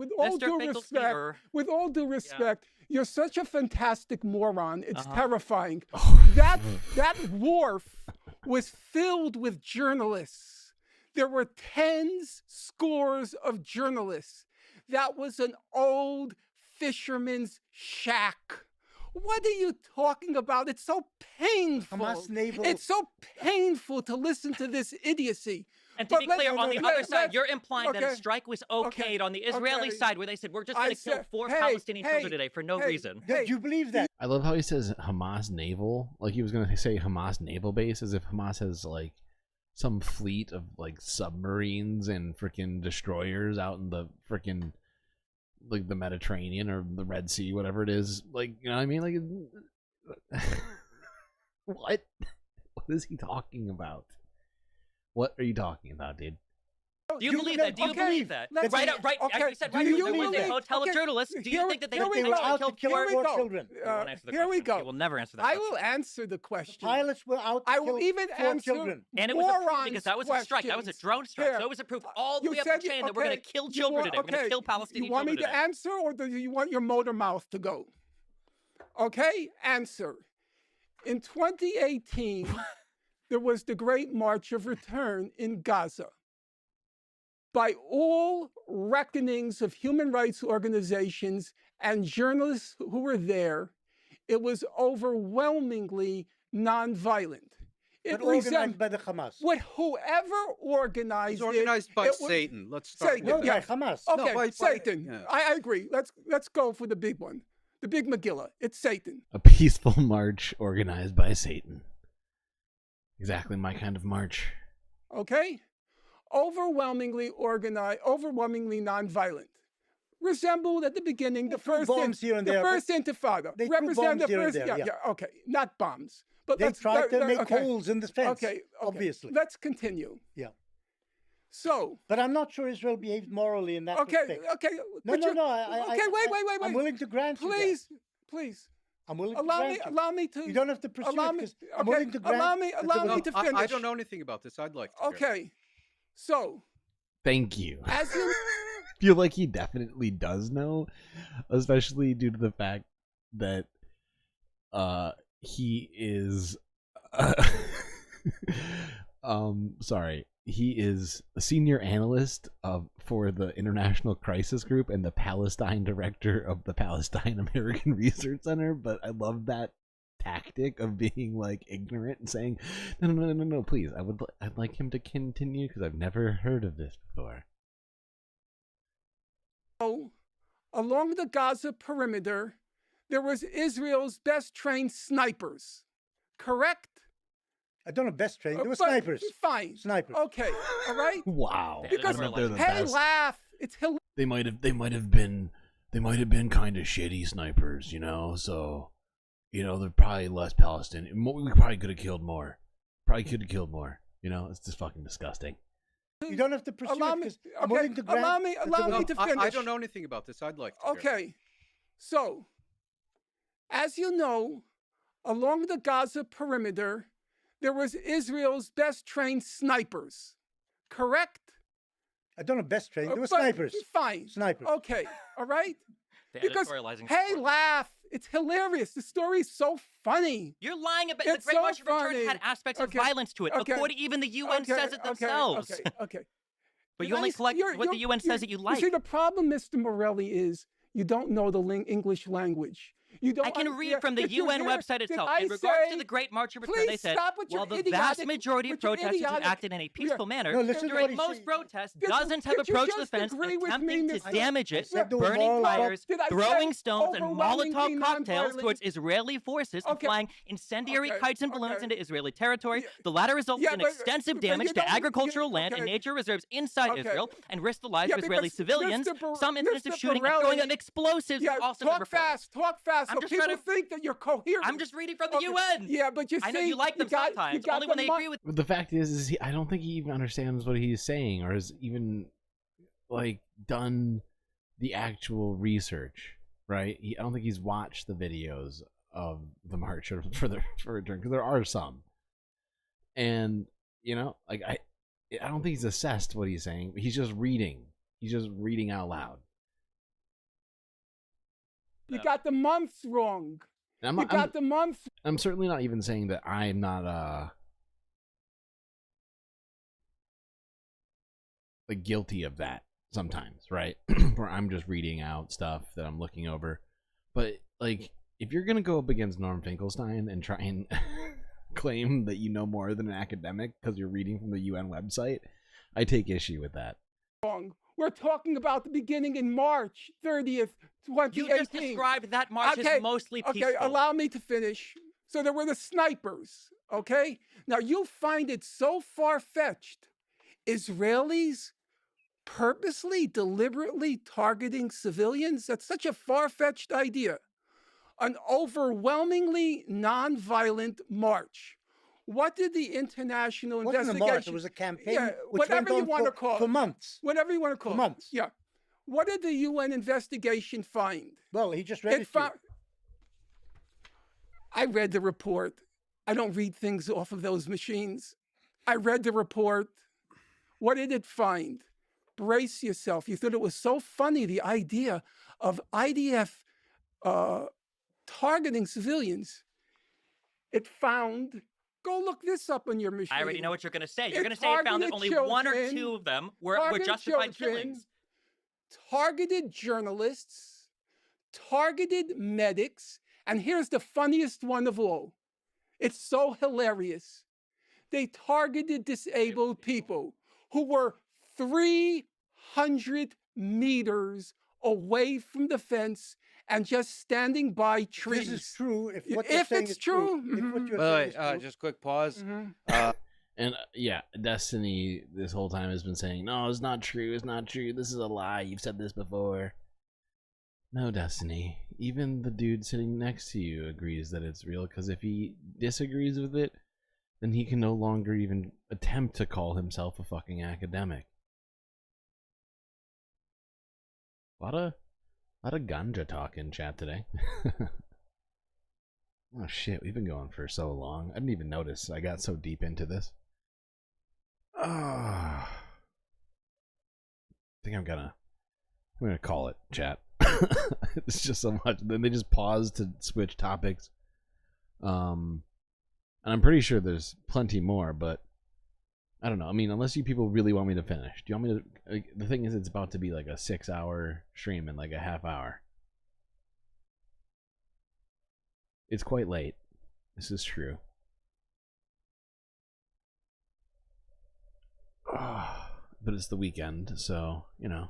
With all due respect, you're such a fantastic moron. It's terrifying. That wharf was filled with journalists. There were tens, scores of journalists. That was an old fisherman's shack. What are you talking about? It's so painful. Hamas naval. It's so painful to listen to this idiocy. And to be clear, on the other side, you're implying that a strike was okayed on the Israeli side, where they said, we're just going to kill 4 Palestinian children today for no reason. Do you believe that? I love how he says Hamas naval, like he was going to say Hamas naval base, as if Hamas has like some fleet of like submarines and freaking destroyers out in the freaking like the Mediterranean or the Red Sea, whatever it is. Like, you know what I mean? Like, what? What is he talking about? What are you talking about, dude? Do you believe that? Do you believe that? Right, as you said, right, there was a hotel of journalists. Do you think that they were out to kill more children? Here we go. You will never answer that I question. will answer the question. Pilots were out to I will kill even 4 answer children. And it was approved because that was a strike. That was a drone strike. So it was approved all the way up the chain that we're going to kill children today. We're going to kill Palestinian children. You want me today. to answer, or do you want your motor mouth to go? Okay, answer. In 2018, there was the Great March of Return in Gaza. By all reckonings of human rights organizations and journalists who were there, it was overwhelmingly nonviolent. But organized by the Hamas. Whoever organized it. It's organized by Satan. Let's start Satan. No, by Hamas. Okay, by Satan. Yeah. I agree. Let's go for the big one. The big Megillah. It's Satan. A peaceful march organized by Satan. Exactly my kind of march. Okay? Overwhelmingly organized, overwhelmingly nonviolent. Resembled at the beginning the first intifada. They represent the here first, and there, yeah, okay, not bombs. But they tried to make holes in the fence. Okay, obviously. Let's continue. Yeah. So, but I'm not sure Israel behaved morally in that respect. Okay. No. Wait. I'm willing to grant you. Please. I'm willing to allow me to. You don't have to pursue it. I'm willing to grant. Allow me to finish. I don't know anything about this. I'd like to. Okay. So. Thank you. As you feel like he definitely does know, especially due to the fact that he is he is a senior analyst for the International Crisis Group and the Palestine director of the Palestine American Research Center. But I love that tactic of being like ignorant and saying no, please, I'd like him to continue because I've never heard of this before. Along the Gaza perimeter, there was Israel's best trained snipers, correct? I don't know best trained. There were snipers. Fine. Snipers. Okay. All right. Wow. Because laugh. It's hilarious. They might have been kind of shitty snipers, you know. So, you know, they're probably less Palestinian. We probably could have killed more. You know, it's just fucking disgusting. You don't have to pursue Allow it me, because I'm willing to grant. allow me to finish. I don't know anything about this. I'd like to. hear it. Okay, so as you know, along the Gaza perimeter, there was Israel's best trained snipers, correct? I don't know best trained. There were But snipers. Fine. Snipers. Okay, all right? The Because, editorializing hey, support. laugh. It's hilarious. The story is so funny. You're lying about It's the Great so March of Return funny. had aspects Okay, of violence to it. okay, According, even the UN okay, says it themselves. Okay. But Did you only I s- collect you're- what the you're- UN says that you like. See, the problem, Mr. Morelli, is you don't know the English language. You don't I can read understand- from the Did you UN hear- website did itself. I In regards to say- the Great March of Return, Please they said, stop with your while the idiotic- vast majority of with your protesters have idiotic- acted in a peaceful manner, No, listen to what during he's most saying. protests, Just- dozens have could you approached the just fence, agree with attempting me, to Mr. damage it, said there were burning moral tires, Did I throwing say stones and overwhelmingly Molotov cocktails nonviolent? towards Israeli forces, and Okay. flying incendiary Okay, kites and balloons okay. into Israeli territory. The latter resulted Yeah, in but- extensive but you damage to don't- agricultural land and okay. nature reserves inside Okay. Israel, and risked the lives Yeah, of Israeli because civilians. Some incidents of Mr. shooting and throwing of Borelli- explosives Yeah, have also been talk reported. fast, I'm so just people trying to- think that you're coherent. I'm just reading from the Okay, UN. Yeah, but you I know see, you like them got- sometimes, you got only when the they mon- agree with. The fact is I don't think he even understands what he's saying or has even like done the actual research, right? I don't think he's watched the videos of the March for Return, because there are some, and like I don't think he's assessed what he's saying. He's just reading. He's just reading out loud. You got the months wrong. I'm, You I'm, got the months. I'm certainly not even saying that I'm not like guilty of that sometimes, right? Where I'm just reading out stuff that I'm looking over. But like, if you're gonna go up against Norm Finkelstein and try and claim that you know more than an academic because you're reading from the UN website, I take issue with that. Wrong. We're talking about the beginning in March 30th, 2018. You just described that march as mostly peaceful. Okay, allow me to finish. So there were the snipers, okay? Now you find it so far-fetched. Israelis purposely, deliberately targeting civilians? That's such a far-fetched idea. An overwhelmingly non-violent march. What did the international It wasn't a investigation? march, it was a campaign Yeah, which whatever went you on want to for- call for it. months. Whatever you want to call For it. months. Yeah. What did the UN investigation find? Well, he just read it to you. I read the report. I don't read things off of those machines. I read the report. What did it find? Brace yourself. You thought it was so funny, the idea of IDF targeting civilians. It found, go look this up on your machine. I already know what you're going to say. You're It going to say it found that targeted only one or children, two of them were targeted justified children, killings. Targeted journalists, targeted medics, and here's the funniest one of all. It's so hilarious. They targeted disabled people who were 300 meters away from the fence and just standing by trees. This is true. If what you're If saying it's is true, true, if what you're Wait, saying is true, just quick pause. And yeah, Destiny this whole time has been saying, no, it's not true, it's not true, this is a lie, you've said this before. No, Destiny, even the dude sitting next to you agrees that it's real, because if he disagrees with it, then he can no longer even attempt to call himself a fucking academic. A lot of ganja talk in chat today. Oh shit, we've been going for so long. I didn't even notice. I got so deep into this. I think I'm gonna call it, chat. It's just so much. Then they just pause to switch topics. And I'm pretty sure there's plenty more, but I don't know. I mean, unless you people really want me to finish. Do you want me to? Like, the thing is, it's about to be like a 6-hour stream in like a half hour. It's quite late. This is true. But it's the weekend, so, you know.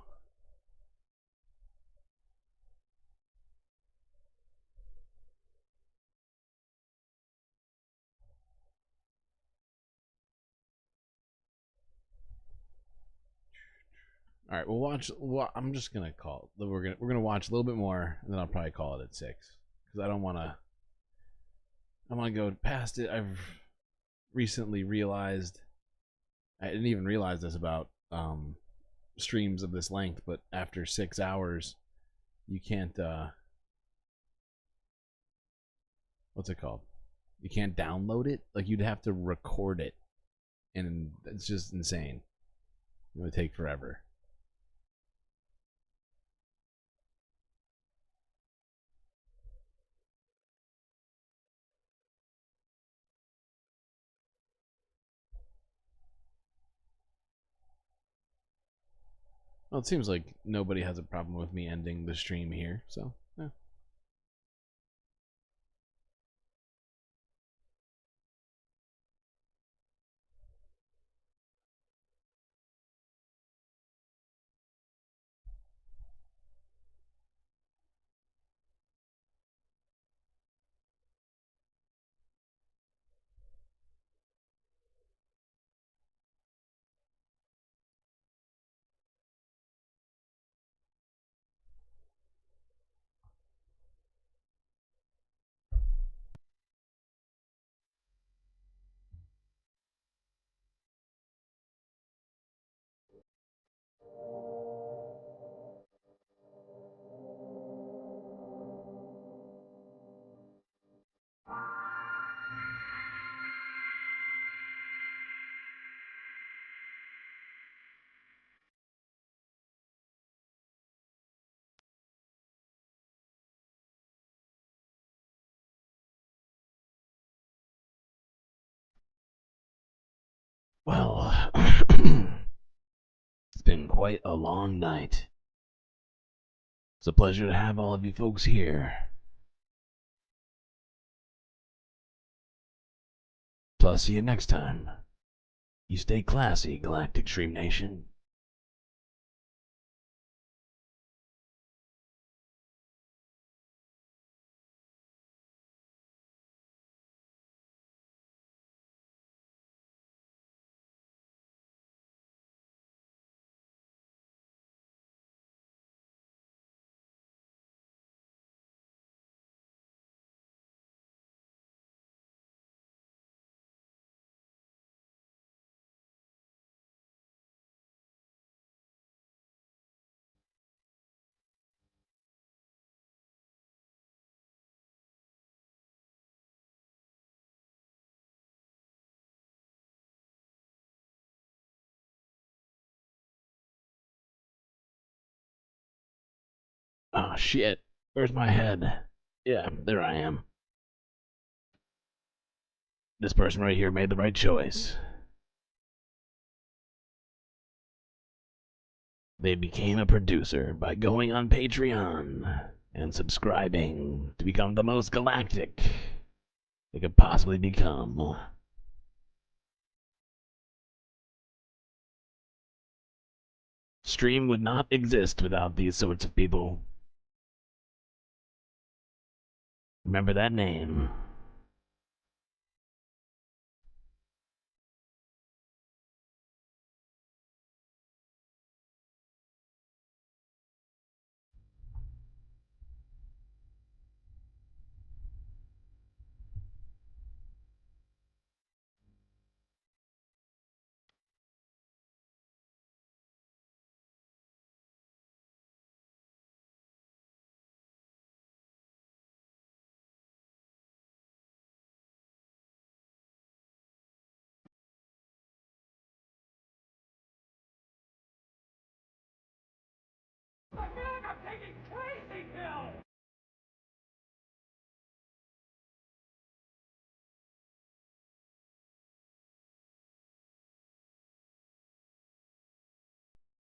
All right, we'll watch. Well, I'm just gonna call it. We're gonna watch a little bit more, and then I'll probably call it at 6 because I don't want to. I want to go past it. I've recently realized. I didn't even realize this about streams of this length, but after 6 hours, you can't. What's it called? You can't download it. Like, you'd have to record it, and it's just insane. It would take forever. Well, it seems like nobody has a problem with me ending the stream here, so yeah. Well, it's been quite a long night. It's a pleasure to have all of you folks here. So I'll see you next time. You stay classy, Galactic Stream Nation. Oh shit, where's my head? Yeah, there I am. This person right here made the right choice. They became a producer by going on Patreon and subscribing to become the most galactic they could possibly become. Stream would not exist without these sorts of people. Remember that name. I feel like I'm taking